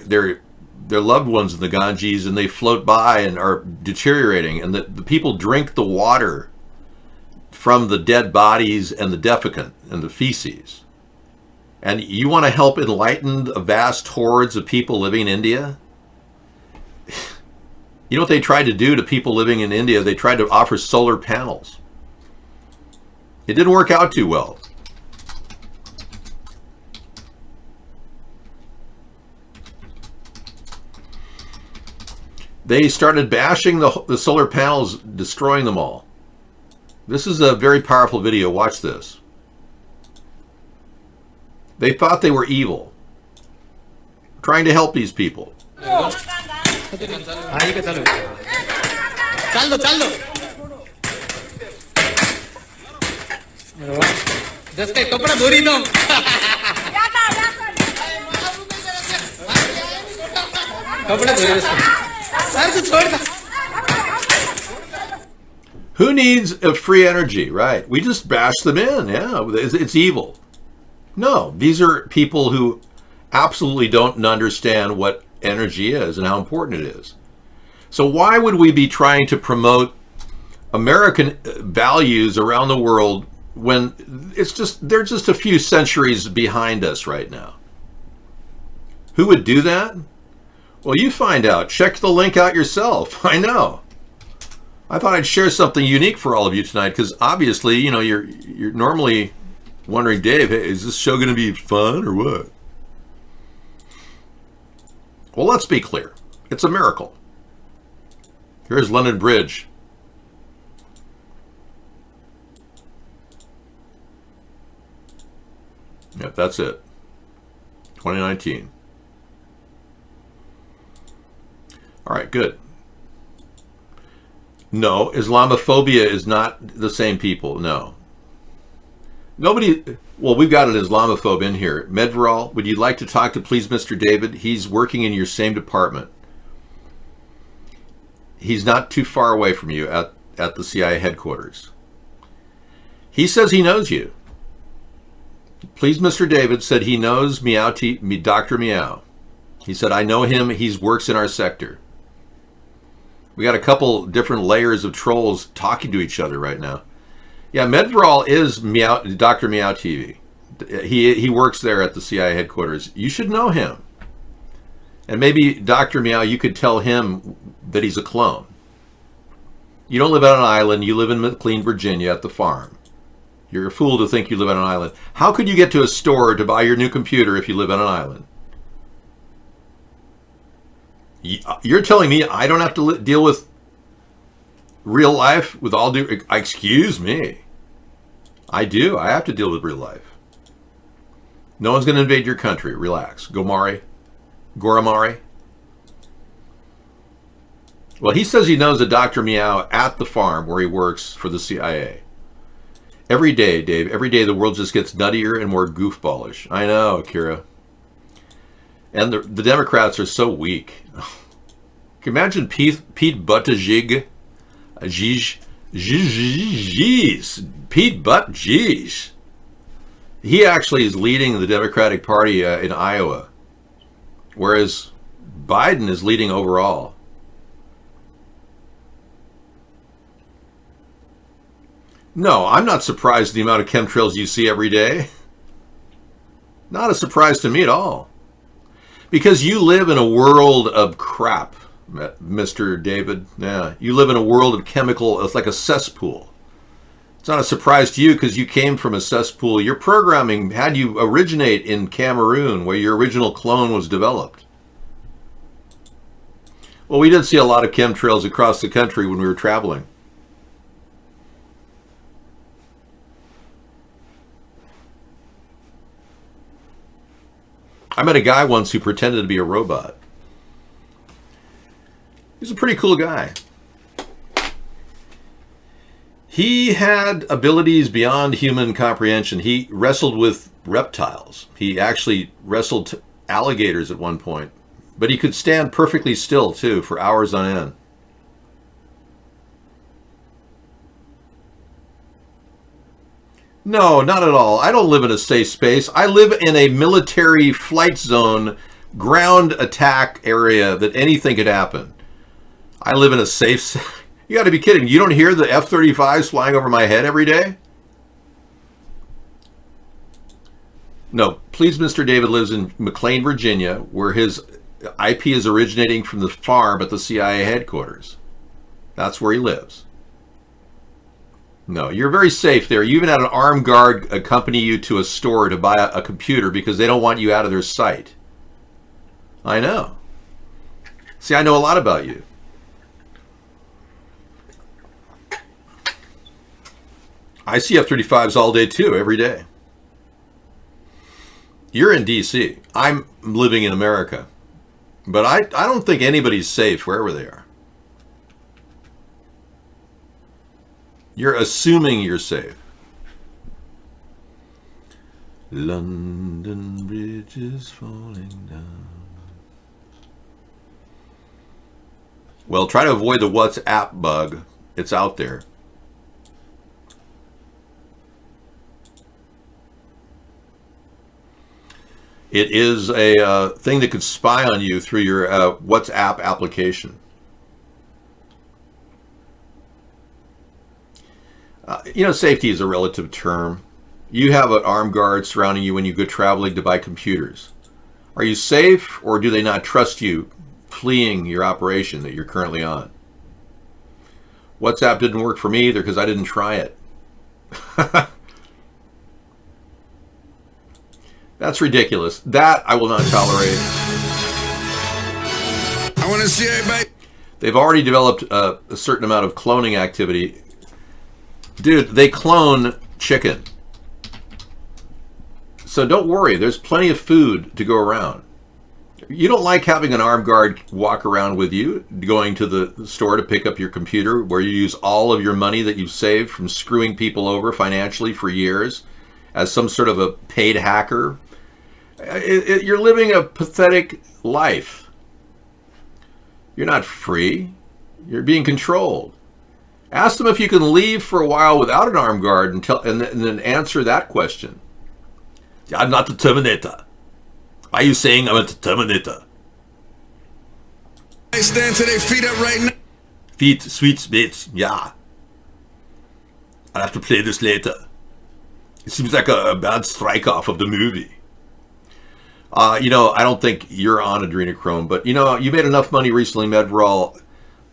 loved ones in the Ganges and they float by and are deteriorating, and the people drink the water from the dead bodies and the defecant and the feces. And you want to help enlighten the vast hordes of people living in India? You know what they tried to do to people living in India? They tried to offer solar panels. It didn't work out too well. They started bashing the solar panels, destroying them all. This is a very powerful video. Watch this. They thought they were evil, trying to help these people. Who needs a free energy, right? We just bash them in. Yeah, it's evil. No, these are people who absolutely don't understand what energy is and how important it is. So why would we be trying to promote American values around the world when they're just a few centuries behind us right now? Who would do that? Well, you find out. Check the link out yourself. I know. I thought I'd share something unique for all of you tonight because obviously, you know, you're normally wondering, Dave, hey, is this show going to be fun or what? Well, let's be clear. It's a miracle. Here's London Bridge. Yep, that's it. 2019. All right, good. No, Islamophobia is not the same people. No. Nobody, well, we've got an Islamophobe in here. Medveral, would you like to talk to please Mr. David? He's working in your same department. He's not too far away from you at the CIA headquarters. He says he knows you. Please Mr. David said he knows Dr. Meow. He said, I know him. He works in our sector. We got a couple different layers of trolls talking to each other right now. Yeah, Medveral is Dr. Meow TV. He works there at the CIA headquarters. You should know him. And maybe Dr. Meow, you could tell him that he's a clone. You don't live on an island. You live in McLean, Virginia at the farm. You're a fool to think you live on an island. How could you get to a store to buy your new computer if you live on an island? You're telling me I don't have to deal with real life with all due... Excuse me. I do. I have to deal with real life. No one's going to invade your country. Relax. Goramari. Well, he says he knows a Dr. Meow at the farm where he works for the CIA. Every day, Dave, every day the world just gets nuttier and more goofballish. I know, Akira. And the Democrats are so weak. Can you imagine Pete Buttigieg? Pete Buttigieg. He actually is leading the Democratic Party in Iowa, whereas Biden is leading overall. No, I'm not surprised at the amount of chemtrails you see every day. Not a surprise to me at all. Because you live in a world of crap, Mr. David. Yeah, you live in a world of chemical, it's like a cesspool. It's not a surprise to you because you came from a cesspool. Your programming had you originate in Cameroon, where your original clone was developed. Well, we did see a lot of chemtrails across the country when we were traveling. I met a guy once who pretended to be a robot. He's a pretty cool guy. He had abilities beyond human comprehension. He wrestled with reptiles. He actually wrestled alligators at one point. But he could stand perfectly still, too, for hours on end. No, not at all. I don't live in a safe space. I live in a military flight zone, ground attack area that anything could happen. I live in a safe... You got to be kidding. You don't hear the F-35s flying over my head every day? No, please, Mr. David lives in McLean, Virginia, where his IP is originating from the farm at the CIA headquarters. That's where he lives. No, you're very safe there. You even had an armed guard accompany you to a store to buy a computer because they don't want you out of their sight. I know. See, I know a lot about you. I see F-35s all day too, every day. You're in D.C. I'm living in America. But I don't think anybody's safe wherever they are. You're assuming you're safe. London Bridge is falling down. Well, try to avoid the WhatsApp bug. It's out there. It is a thing that could spy on you through your WhatsApp application. Safety is a relative term. You have an armed guard surrounding you when you go traveling to buy computers. Are you safe, or do they not trust you fleeing your operation that you're currently on? WhatsApp didn't work for me either because I didn't try it. That's ridiculous. That I will not tolerate. I want to see everybody. They've already developed a certain amount of cloning activity. Dude, they clone chicken. So don't worry, there's plenty of food to go around. You don't like having an armed guard walk around with you, going to the store to pick up your computer, where you use all of your money that you've saved from screwing people over financially for years as some sort of a paid hacker. You're living a pathetic life. You're not free. You're being controlled. Ask them if you can leave for a while without an armed guard and then answer that question. I'm not the Terminator. Why are you saying I'm a Terminator? I stand to their feet up right now. Feet, sweet bitch, yeah. I'll have to play this later. It seems like a bad strike-off of the movie. I don't think you're on adrenochrome, but you made enough money recently, Medrol,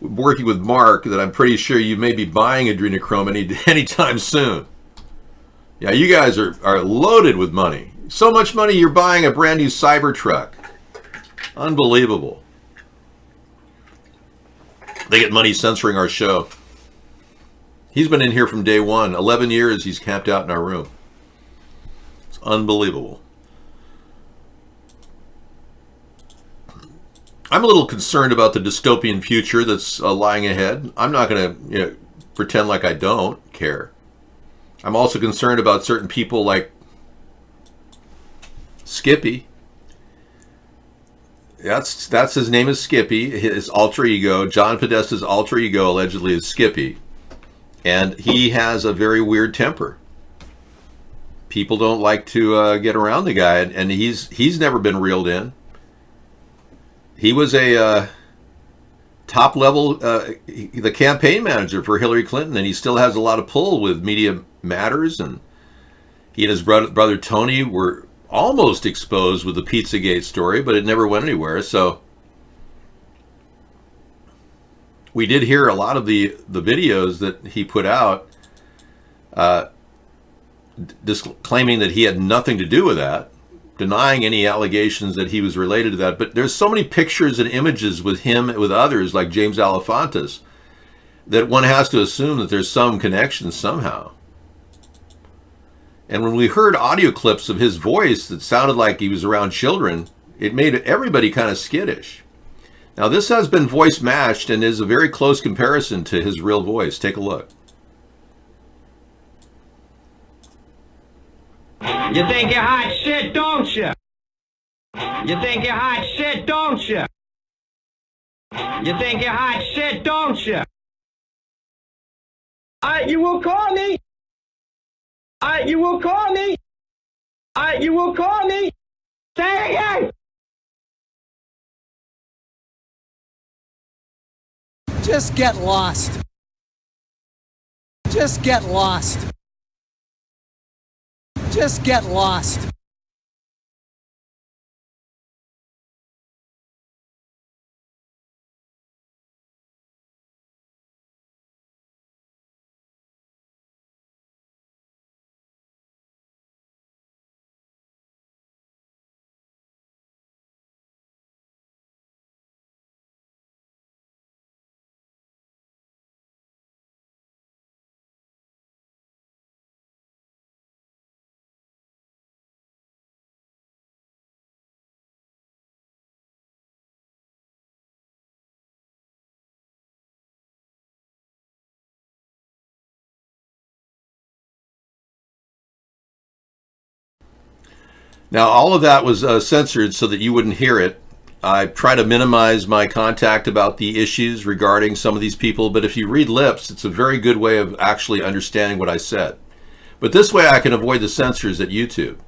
working with Mark, that I'm pretty sure you may be buying adrenochrome anytime soon. Yeah, you guys are loaded with money. So much money you're buying a brand new Cybertruck. Unbelievable. They get money censoring our show. He's been in here from day one. 11 years he's camped out in our room. It's unbelievable. I'm a little concerned about the dystopian future that's lying ahead. I'm not going to pretend like I don't care. I'm also concerned about certain people like Skippy. That's his name is Skippy. His alter ego, John Podesta's alter ego, allegedly is Skippy. And he has a very weird temper. People don't like to get around the guy, and he's never been reeled in. He was a top level, the campaign manager for Hillary Clinton, and he still has a lot of pull with Media Matters. And he and his brother Tony were almost exposed with the Pizzagate story, but it never went anywhere. So we did hear a lot of the videos that he put out, claiming that he had nothing to do with that, denying any allegations that he was related to that. But there's so many pictures and images with him and with others like James Alefantis that one has to assume that there's some connection somehow. And when we heard audio clips of his voice that sounded like he was around children, it made everybody kind of skittish. Now this has been voice matched and is a very close comparison to his real voice. Take a look. You think you're hot shit, don't you? You think you're hot shit, don't you? You think you're hot shit, don't you? You will call me. You will call me. You will call me. Say it again. Just get lost. Just get lost. Just get lost. Now, all of that was censored so that you wouldn't hear it. I try to minimize my contact about the issues regarding some of these people, but if you read lips, it's a very good way of actually understanding what I said. But this way I can avoid the censors at YouTube.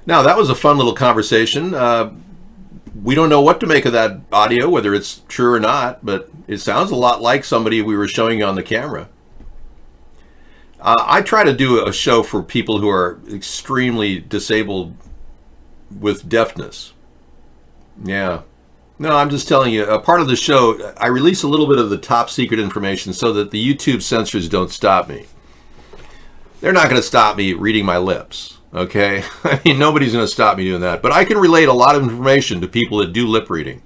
Now, that was a fun little conversation. We don't know what to make of that audio, whether it's true or not, but it sounds a lot like somebody we were showing you on the camera. I try to do a show for people who are extremely disabled with deafness. Yeah. No, I'm just telling you, a part of the show, I release a little bit of the top secret information so that the YouTube censors don't stop me. They're not going to stop me reading my lips, okay? I mean, nobody's going to stop me doing that. But I can relate a lot of information to people that do lip reading.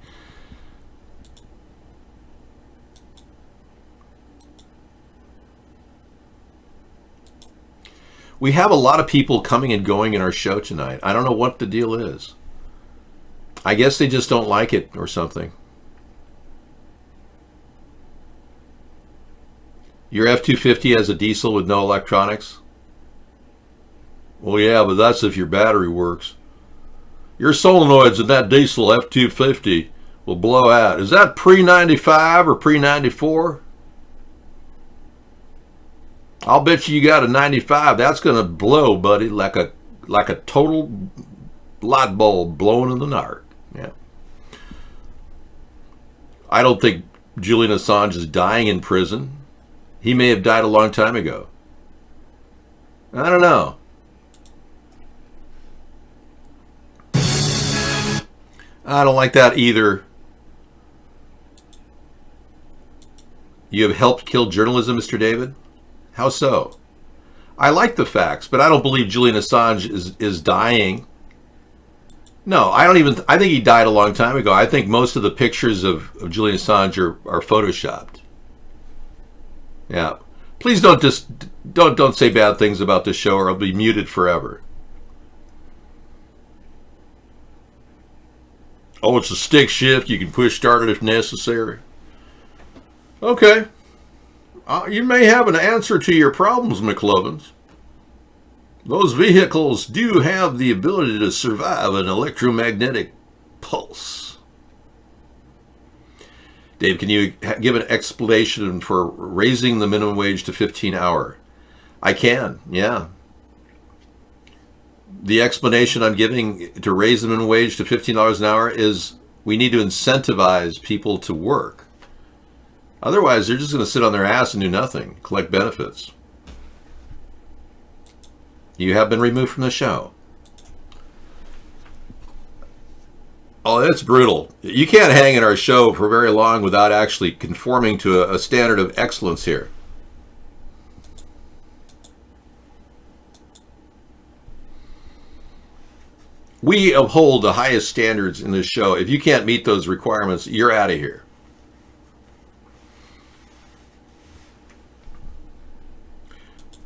We have a lot of people coming and going in our show tonight. I don't know what the deal is. I guess they just don't like it or something. Your F-250 has a diesel with no electronics? Well, yeah, but that's if your battery works. Your solenoids in that diesel F-250 will blow out. Is that pre-95 or pre-94? I'll bet you got a 95. That's going to blow, buddy, like a total light bulb blowing in the dark. Yeah. I don't think Julian Assange is dying in prison. He may have died a long time ago. I don't know. I don't like that either. You have helped kill journalism, Mr. David? How so? I like the facts, but I don't believe Julian Assange is dying. No, I think he died a long time ago. I think most of the pictures of Julian Assange are photoshopped. Yeah. Please don't say bad things about the show or I'll be muted forever. Oh, it's a stick shift. You can push start it if necessary. Okay. You may have an answer to your problems, McLovins. Those vehicles do have the ability to survive an electromagnetic pulse. Dave, can you give an explanation for raising the minimum wage to $15 an hour? I can, yeah. The explanation I'm giving to raise the minimum wage to $15 an hour is we need to incentivize people to work. Otherwise, they're just going to sit on their ass and do nothing, collect benefits. You have been removed from the show. Oh, that's brutal. You can't hang in our show for very long without actually conforming to a standard of excellence here. We uphold the highest standards in this show. If you can't meet those requirements, you're out of here.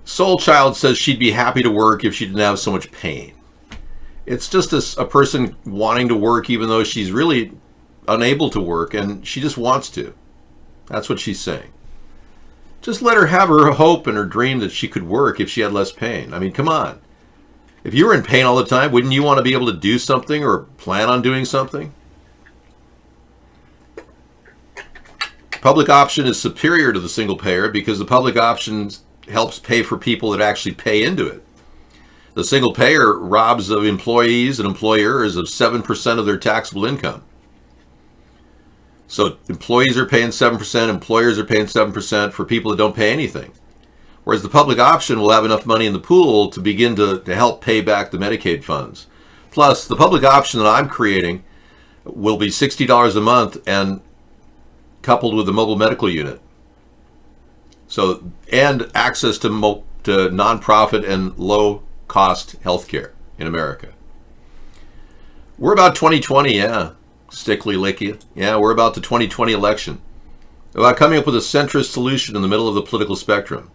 Soul Child says she'd be happy to work if she didn't have so much pain. It's just a person wanting to work even though she's really unable to work and she just wants to. That's what she's saying. Just let her have her hope and her dream that she could work if she had less pain. I mean, come on. If you were in pain all the time, wouldn't you want to be able to do something or plan on doing something? Public option is superior to the single payer because the public option helps pay for people that actually pay into it. The single payer robs of employees and employers of 7% of their taxable income. So employees are paying 7%, employers are paying 7% for people that don't pay anything. Whereas the public option will have enough money in the pool to begin to help pay back the Medicaid funds. Plus, the public option that I'm creating will be $60 a month and coupled with a mobile medical unit. So, and access to nonprofit and low-cost healthcare in America. We're about 2020, yeah. Stickly licky. Yeah, we're about the 2020 election. About coming up with a centrist solution in the middle of the political spectrum.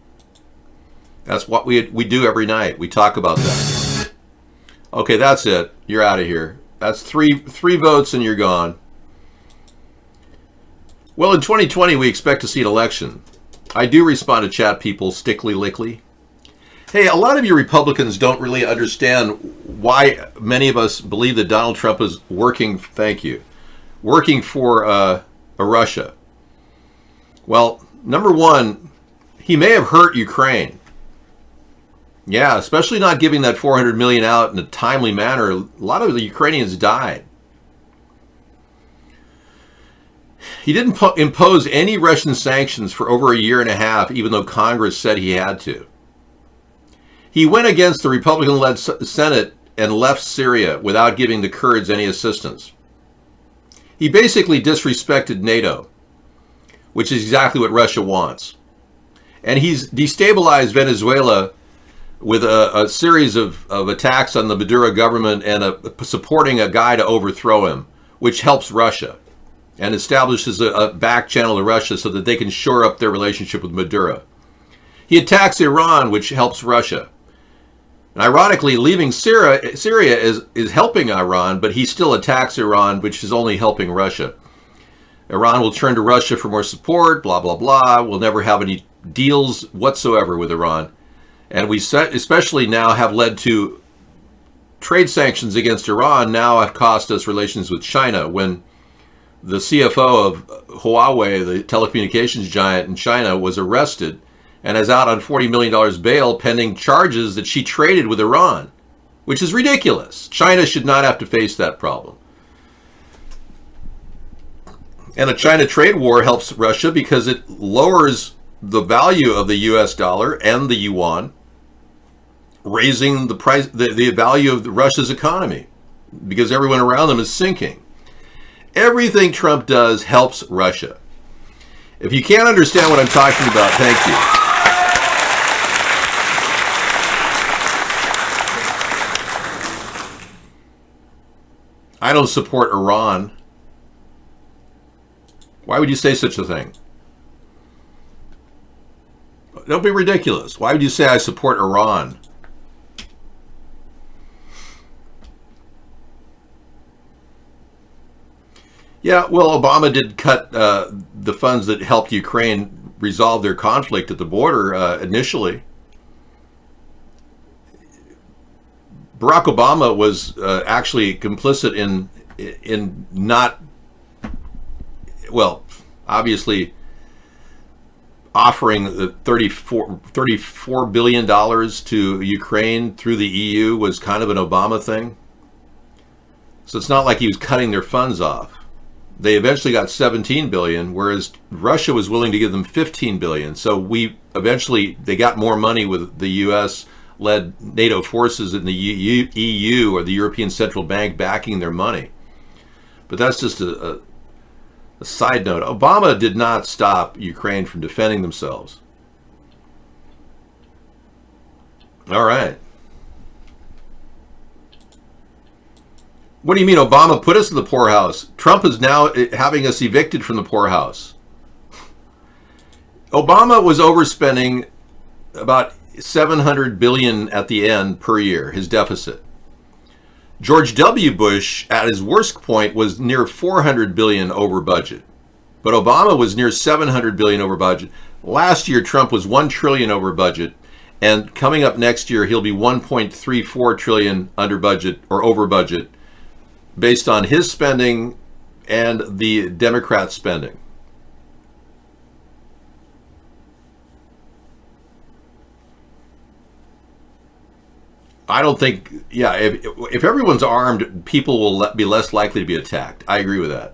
That's what we do every night. We talk about that. Okay, that's it. You're out of here. That's three votes and you're gone. Well, in 2020, we expect to see an election. I do respond to chat people stickly lickly. Hey, a lot of you Republicans don't really understand why many of us believe that Donald Trump is working, thank you, working for Russia. Well, number one, he may have hurt Ukraine. Yeah, especially not giving that $400 million out in a timely manner. A lot of the Ukrainians died. He didn't impose any Russian sanctions for over a year and a half, even though Congress said he had to. He went against the Republican-led Senate and left Syria without giving the Kurds any assistance. He basically disrespected NATO, which is exactly what Russia wants. And he's destabilized Venezuela with a series of attacks on the Maduro government and supporting a guy to overthrow him, which helps Russia and establishes a back channel to Russia so that they can shore up their relationship with Maduro. He attacks Iran, which helps Russia. And ironically, leaving Syria is helping Iran, but he still attacks Iran, which is only helping Russia. Iran will turn to Russia for more support, blah, blah, blah. We'll never have any deals whatsoever with Iran. And we especially now have led to trade sanctions against Iran now have cost us relations with China when the CFO of Huawei, the telecommunications giant in China, was arrested and is out on $40 million bail pending charges that she traded with Iran, which is ridiculous. China should not have to face that problem. And a China trade war helps Russia because it lowers the value of the US dollar and the yuan, raising the price, the value of Russia's economy because everyone around them is sinking. Everything Trump does helps Russia. If you can't understand what I'm talking about, thank you. I don't support Iran. Why would you say such a thing? Don't be ridiculous. Why would you say I support Iran? Yeah, well, Obama did cut the funds that helped Ukraine resolve their conflict at the border initially. Barack Obama was actually complicit in not, well, obviously offering the $34 billion to Ukraine through the EU was kind of an Obama thing. So it's not like he was cutting their funds off. They eventually got 17 billion, whereas Russia was willing to give them 15 billion. So they got more money with the US-led NATO forces in the EU or the European Central Bank backing their money. But that's just a side note. Obama did not stop Ukraine from defending themselves. All right. What do you mean Obama put us in the poorhouse? Trump is now having us evicted from the poorhouse. Obama was overspending about $700 billion at the end per year, his deficit. George W. Bush, at his worst point, was near $400 billion over budget. But Obama was near $700 billion over budget. Last year, Trump was $1 trillion over budget. And coming up next year, he'll be $1.34 trillion under budget or over budget, based on his spending and the Democrat spending. I don't think, yeah, if everyone's armed, people will be less likely to be attacked. I agree with that.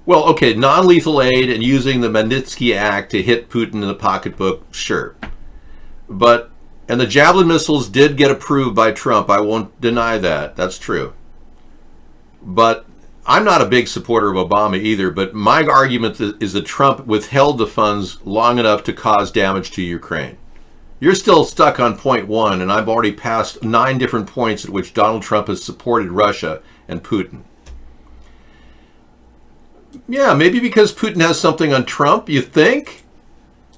Well, okay, non-lethal aid and using the Magnitsky Act to hit Putin in the pocketbook, sure. And the Javelin missiles did get approved by Trump. I won't deny that. That's true. But I'm not a big supporter of Obama either. But my argument is that Trump withheld the funds long enough to cause damage to Ukraine. You're still stuck on point one, and I've already passed 9 different points at which Donald Trump has supported Russia and Putin. Yeah, maybe because Putin has something on Trump, you think?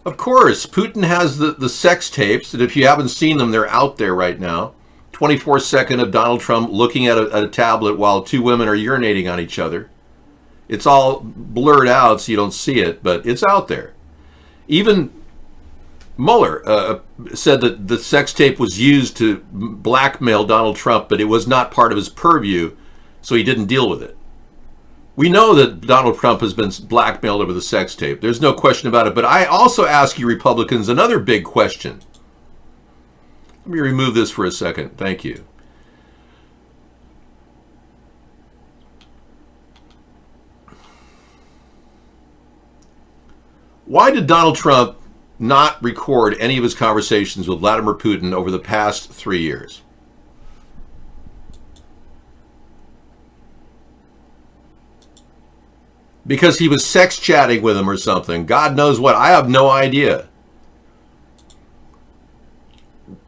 Of course, Putin has the sex tapes, and if you haven't seen them, they're out there right now. 24-second of Donald Trump looking at a tablet while 2 women are urinating on each other. It's all blurred out so you don't see it, but it's out there. Even Mueller said that the sex tape was used to blackmail Donald Trump, but it was not part of his purview, so he didn't deal with it. We know that Donald Trump has been blackmailed over the sex tape. There's no question about it. But I also ask you Republicans another big question. Let me remove this for a second. Thank you. Why did Donald Trump not record any of his conversations with Vladimir Putin over the past 3 years? Because he was sex chatting with him or something. God knows what. I have no idea.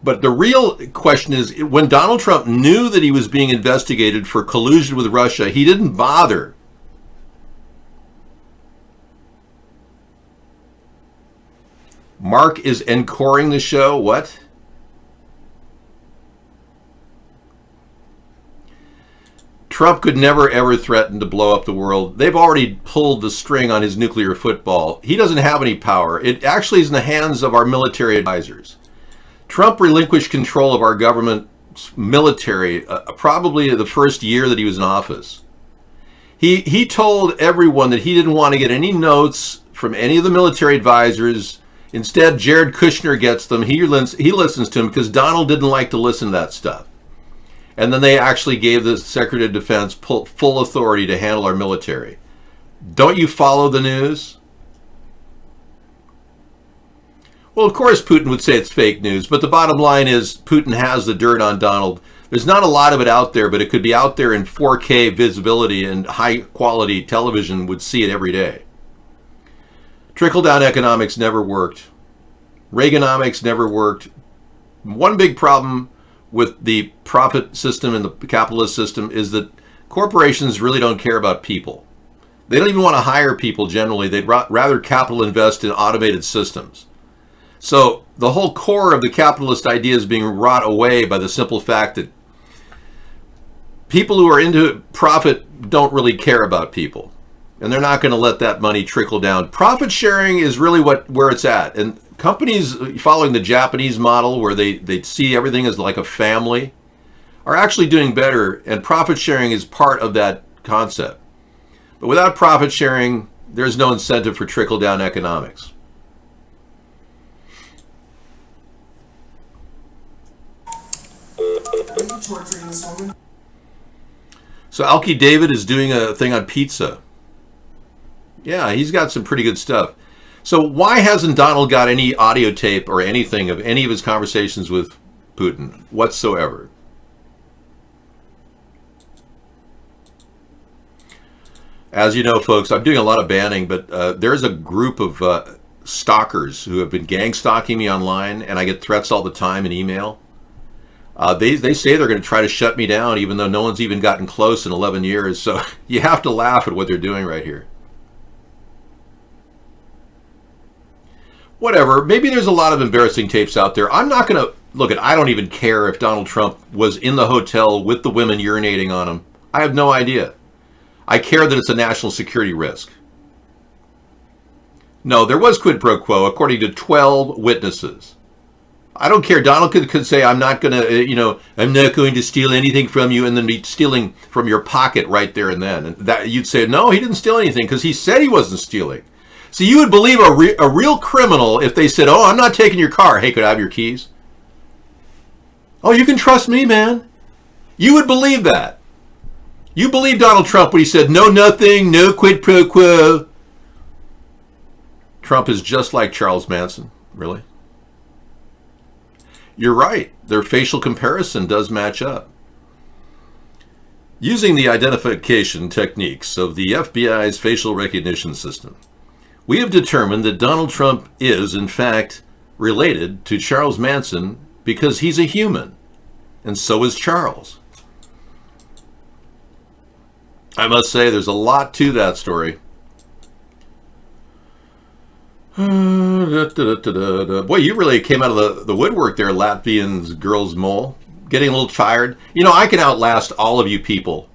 But the real question is, when Donald Trump knew that he was being investigated for collusion with Russia, he didn't bother. Mark is encoring the show. What? Trump could never, ever threaten to blow up the world. They've already pulled the string on his nuclear football. He doesn't have any power. It actually is in the hands of our military advisors. Trump relinquished control of our government military probably the first year that he was in office. He told everyone that he didn't want to get any notes from any of the military advisors. Instead, Jared Kushner gets them. He listens to him because Donald didn't like to listen to that stuff. And then they actually gave the Secretary of Defense full authority to handle our military. Don't you follow the news? Well, of course, Putin would say it's fake news, but the bottom line is Putin has the dirt on Donald. There's not a lot of it out there, but it could be out there in 4K visibility, and high-quality television would see it every day. Trickle-down economics never worked. Reaganomics never worked. One big problem with the profit system and the capitalist system is that corporations really don't care about people. They don't even want to hire people generally. They'd rather capital invest in automated systems. So the whole core of the capitalist idea is being wrought away by the simple fact that people who are into profit don't really care about people. And they're not going to let that money trickle down. Profit sharing is really where it's at. And companies following the Japanese model, where they see everything as like a family, are actually doing better. And profit sharing is part of that concept. But without profit sharing, there's no incentive for trickle-down economics. So Alki David is doing a thing on pizza. Yeah, he's got some pretty good stuff. So why hasn't Donald got any audio tape or anything of any of his conversations with Putin whatsoever? As you know, folks, I'm doing a lot of banning, but there's a group of stalkers who have been gang stalking me online, and I get threats all the time in email. They say they're going to try to shut me down, even though no one's even gotten close in 11 years. So you have to laugh at what they're doing right here. Whatever. Maybe there's a lot of embarrassing tapes out there. I'm not going to look at. I don't even care if Donald Trump was in the hotel with the women urinating on him. I have no idea. I care that it's a national security risk. No, there was quid pro quo, according to 12 witnesses. I don't care. Donald could say, I'm not going to, I'm not going to steal anything from you, and then be stealing from your pocket right there and then. And that you'd say, no, he didn't steal anything because he said he wasn't stealing. So you would believe a real criminal if they said, oh, I'm not taking your car. Hey, could I have your keys? Oh, you can trust me, man. You would believe that. You believe Donald Trump when he said, no, nothing, no quid pro quo. Trump is just like Charles Manson. Really? You're right. Their facial comparison does match up. Using the identification techniques of the FBI's facial recognition system, we have determined that Donald Trump is, in fact, related to Charles Manson because he's a human, and so is Charles. I must say, there's a lot to that story. Boy, you really came out of the woodwork there, Latvian girl's mole. Getting a little tired. I can outlast all of you people.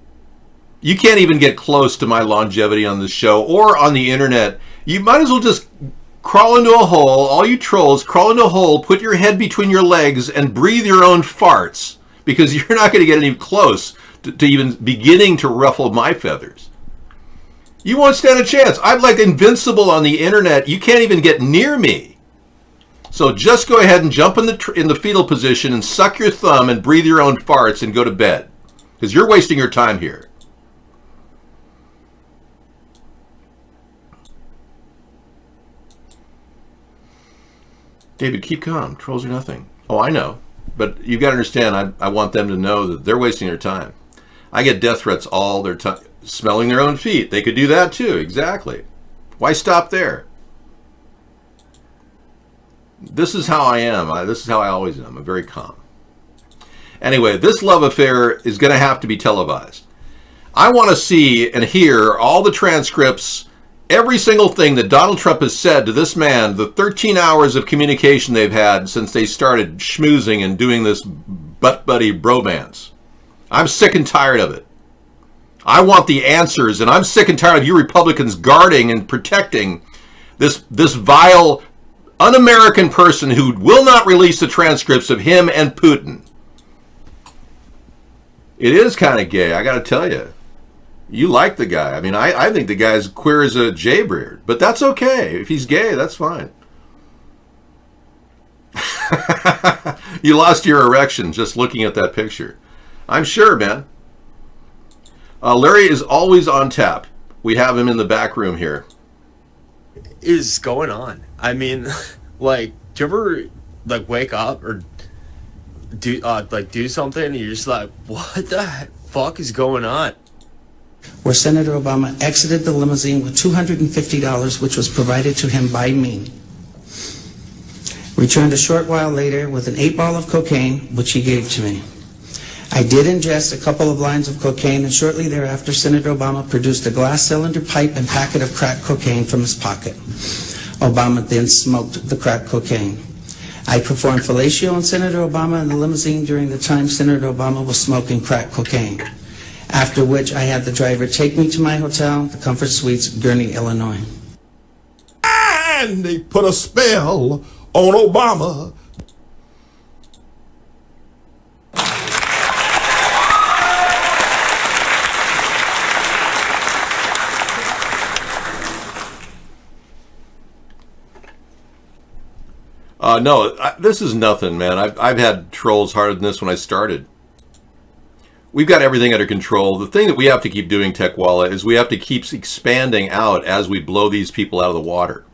You can't even get close to my longevity on the show or on the internet. You might as well just crawl into a hole, all you trolls, crawl into a hole, put your head between your legs, and breathe your own farts, because you're not going to get any close to even beginning to ruffle my feathers. You won't stand a chance. I'm like invincible on the internet. You can't even get near me. So just go ahead and jump in the fetal position and suck your thumb and breathe your own farts and go to bed, because you're wasting your time here. David, keep calm. Trolls are nothing. Oh, I know. But you've got to understand, I want them to know that they're wasting their time. I get death threats all their time. Smelling their own feet. They could do that too. Exactly. Why stop there? This is how I am. This is how I always am. I'm very calm. Anyway, this love affair is going to have to be televised. I want to see and hear all the transcripts, every single thing that Donald Trump has said to this man, the 13 hours of communication they've had since they started schmoozing and doing this butt buddy bromance. I'm sick and tired of it. I want the answers, and I'm sick and tired of you Republicans guarding and protecting this vile, un-American person who will not release the transcripts of him and Putin. It is kind of gay, I got to tell you. You like the guy. I mean, I think the guy's queer as a jaybeard, but that's okay. If he's gay, that's fine. You lost your erection just looking at that picture. I'm sure, man. Larry is always on tap. We have him in the back room here. Is going on? I mean, like, do you ever like wake up or do something and you're just like, what the fuck is going on? Where Senator Obama exited the limousine with $250, which was provided to him by me. Returned a short while later with an 8-ball of cocaine, which he gave to me. I did ingest a couple of lines of cocaine, and shortly thereafter, Senator Obama produced a glass cylinder pipe and packet of crack cocaine from his pocket. Obama then smoked the crack cocaine. I performed fellatio on Senator Obama in the limousine during the time Senator Obama was smoking crack cocaine, after which I had the driver take me to my hotel, the Comfort Suites, Gurnee, Illinois. And they put a spell on Obama. No, this is nothing, man. I've had trolls harder than this when I started. We've got everything under control. The thing that we have to keep doing, Techwalla, is we have to keep expanding out as we blow these people out of the water.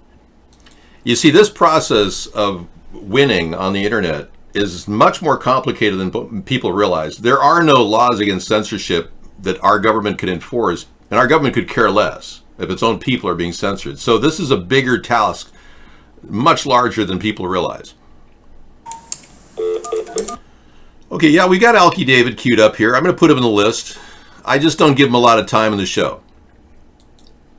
You see, this process of winning on the internet is much more complicated than people realize. There are no laws against censorship that our government could enforce, and our government could care less if its own people are being censored. So this is a bigger task, much larger than people realize. Okay, yeah, we got Alky David queued up here. I'm going to put him in the list. I just don't give him a lot of time in the show.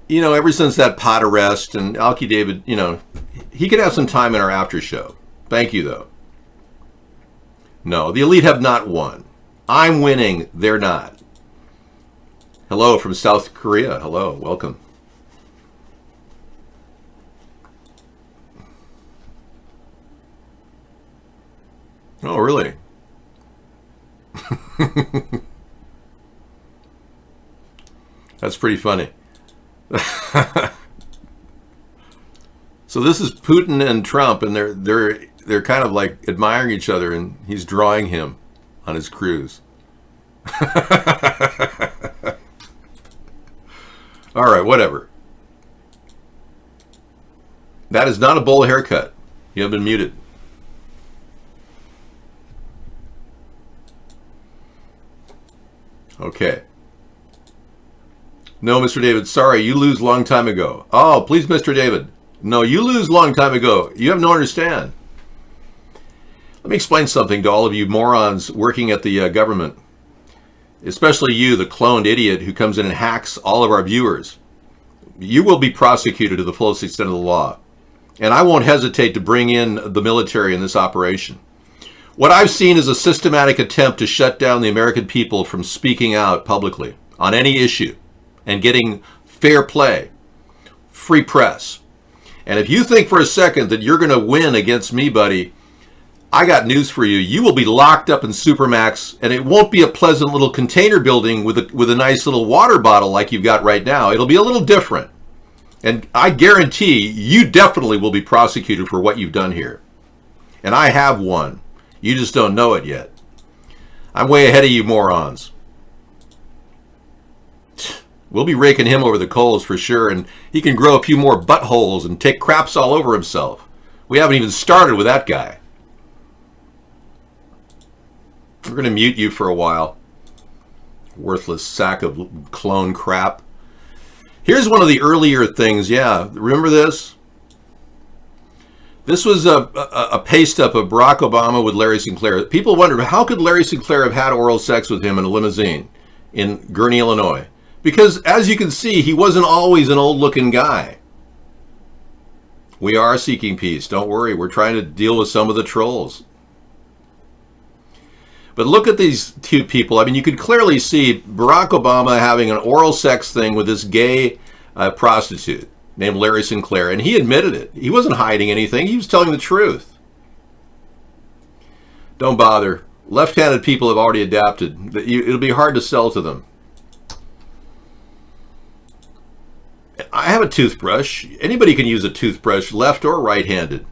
You know, ever since that pot arrest, and Alky David, you know, he could have some time in our after show. Thank you, though. No, the elite have not won. I'm winning. They're not. Hello from South Korea. Hello. Welcome. Oh, really? That's pretty funny. So this is Putin and Trump, and they're kind of like admiring each other, and he's drawing him on his cruise. All right, whatever. That is not a bowl haircut. You have been muted. Okay. No, Mr. David, sorry, you lose long time ago. Oh, please, Mr. David. No, you lose long time ago. You have no understand. Let me explain something to all of you morons working at the government. Especially you, the cloned idiot who comes in and hacks all of our viewers. You will be prosecuted to the fullest extent of the law. And I won't hesitate to bring in the military in this operation. What I've seen is a systematic attempt to shut down the American people from speaking out publicly on any issue and getting fair play, free press. And if you think for a second that you're going to win against me, buddy, I got news for you. You will be locked up in Supermax, and it won't be a pleasant little container building with a nice little water bottle like you've got right now. It'll be a little different. And I guarantee you definitely will be prosecuted for what you've done here. And I have won. You just don't know it yet. I'm way ahead of you morons. We'll be raking him over the coals for sure, and he can grow a few more buttholes and take craps all over himself. We haven't even started with that guy. We're going to mute you for a while. Worthless sack of clone crap. Here's one of the earlier things. Yeah, remember this? This was a paste-up of Barack Obama with Larry Sinclair. People wondered, how could Larry Sinclair have had oral sex with him in a limousine in Gurnee, Illinois? Because, as you can see, he wasn't always an old-looking guy. We are seeking peace. Don't worry. We're trying to deal with some of the trolls. But look at these two people. I mean, you could clearly see Barack Obama having an oral sex thing with this gay prostitute named Larry Sinclair, and he admitted it. He wasn't hiding anything. He was telling the truth. Don't bother. Left-handed people have already adapted. It'll be hard to sell to them. I have a toothbrush. Anybody can use a toothbrush, left or right-handed.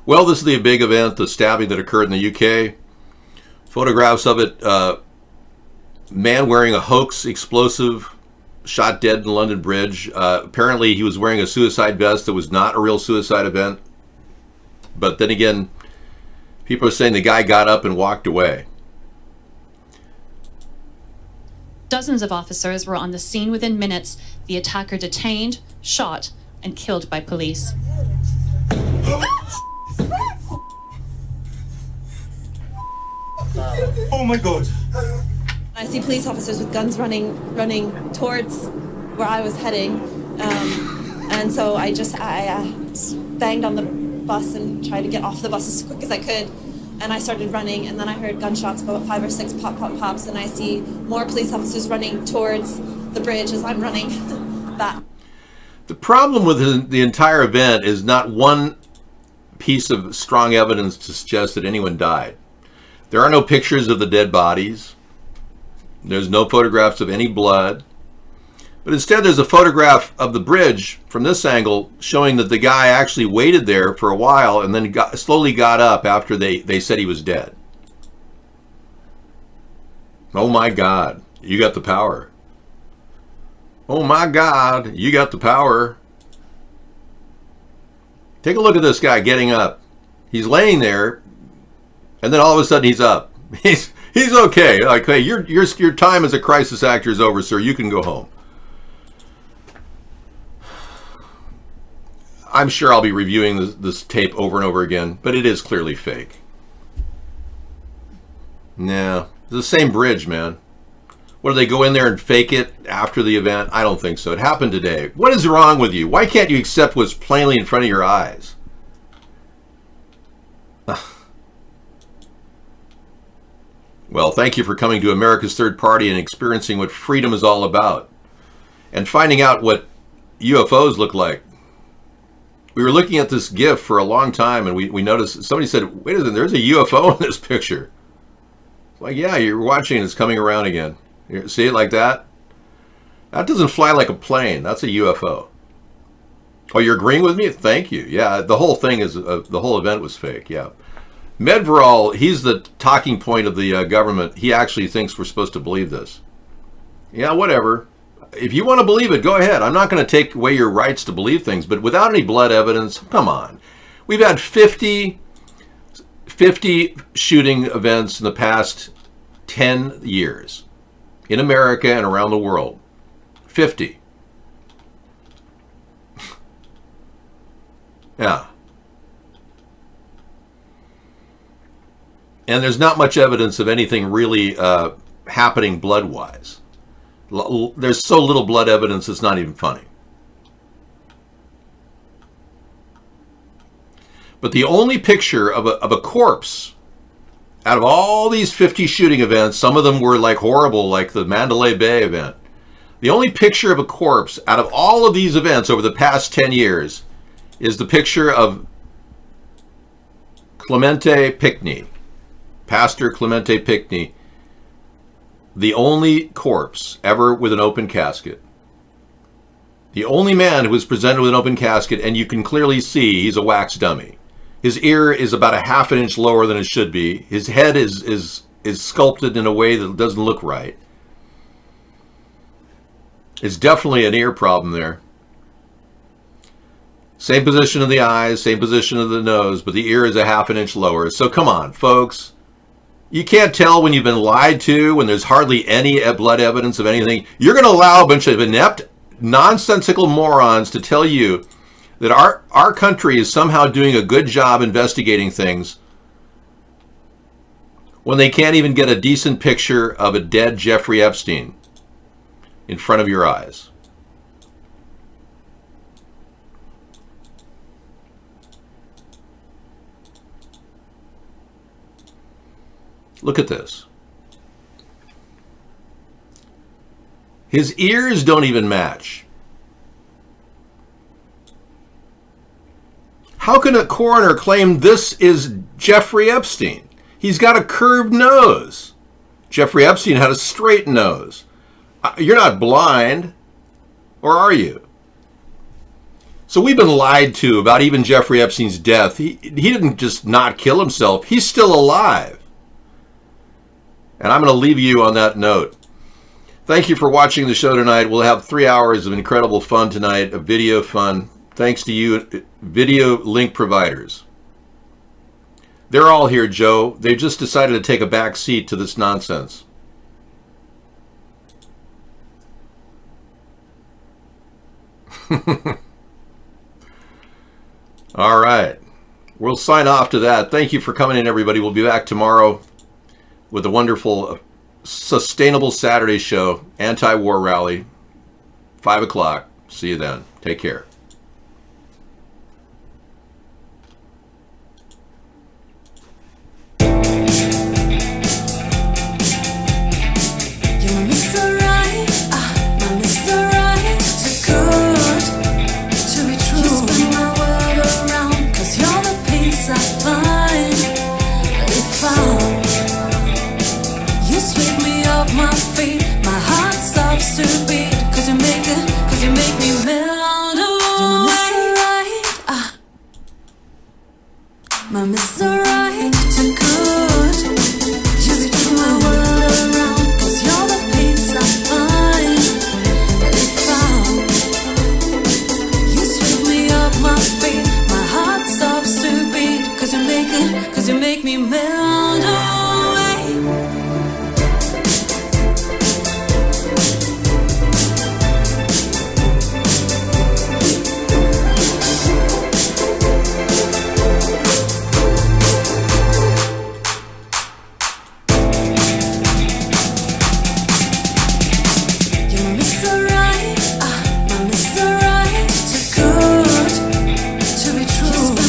Well, this is the big event, the stabbing that occurred in the UK. Photographs of it. Man wearing a hoax explosive, shot dead in London Bridge. Apparently, he was wearing a suicide vest that was not a real suicide event. But then again, people are saying the guy got up and walked away. Dozens of officers were on the scene within minutes. The attacker detained, shot, and killed by police. Oh my God. I see police officers with guns running towards where I was heading. And so I banged on the bus and tried to get off the bus as quick as I could. And I started running, and then I heard gunshots, about 5 or 6 pops, and I see more police officers running towards the bridge as I'm running back. The problem with the entire event is not one piece of strong evidence to suggest that anyone died. There are no pictures of the dead bodies. There's no photographs of any blood. But instead there's a photograph of the bridge from this angle showing that the guy actually waited there for a while and then slowly got up after they said he was dead. Oh my God, you got the power. Oh my God, you got the power. Take a look at this guy getting up. He's laying there, and then all of a sudden he's up. He's okay. Like, hey, your time as a crisis actor is over, sir. You can go home. I'm sure I'll be reviewing this tape over and over again, but it is clearly fake. Nah, it's the same bridge, man. What, do they go in there and fake it after the event? I don't think so. It happened today. What is wrong with you? Why can't you accept what's plainly in front of your eyes? Well, thank you for coming to America's Third Party and experiencing what freedom is all about and finding out what UFOs look like. We were looking at this GIF for a long time, and we noticed, somebody said, wait a minute, there's a UFO in this picture. Like, yeah, you're watching and it's coming around again. See it like that? That doesn't fly like a plane. That's a UFO. Oh, you're agreeing with me? Thank you. Yeah, the whole thing is, the whole event was fake, yeah. Medveral, he's the talking point of the government. He actually thinks we're supposed to believe this. Yeah, whatever. If you want to believe it, go ahead. I'm not going to take away your rights to believe things, but without any blood evidence, come on. We've had 50 shooting events in the past 10 years in America and around the world. 50. Yeah. And there's not much evidence of anything really happening blood-wise. There's so little blood evidence, it's not even funny. But the only picture of a corpse out of all these 50 shooting events, some of them were like horrible, like the Mandalay Bay event. The only picture of a corpse out of all of these events over the past 10 years is the picture of Clemente Pickney, Pastor Clemente Pickney, the only corpse ever with an open casket. The only man who was presented with an open casket, and you can clearly see he's a wax dummy. His ear is about a half an inch lower than it should be. His head is sculpted in a way that doesn't look right. It's definitely an ear problem there. Same position of the eyes, same position of the nose, but the ear is a half an inch lower. So come on, folks. You can't tell when you've been lied to, when there's hardly any blood evidence of anything. You're going to allow a bunch of inept, nonsensical morons to tell you that our country is somehow doing a good job investigating things when they can't even get a decent picture of a dead Jeffrey Epstein in front of your eyes. Look at this. His ears don't even match. How can a coroner claim this is Jeffrey Epstein? He's got a curved nose. Jeffrey Epstein had a straight nose. You're not blind, or are you? So we've been lied to about even Jeffrey Epstein's death. He didn't just not kill himself. He's still alive. And I'm going to leave you on that note. Thank you for watching the show tonight. We'll have 3 hours of incredible fun tonight, of video fun. Thanks to you, video link providers. They're all here, Joe. They've just decided to take a back seat to this nonsense. All right. We'll sign off to that. Thank you for coming in, everybody. We'll be back tomorrow with a wonderful Sustainable Saturday show, anti-war rally, 5 o'clock. See you then. Take care.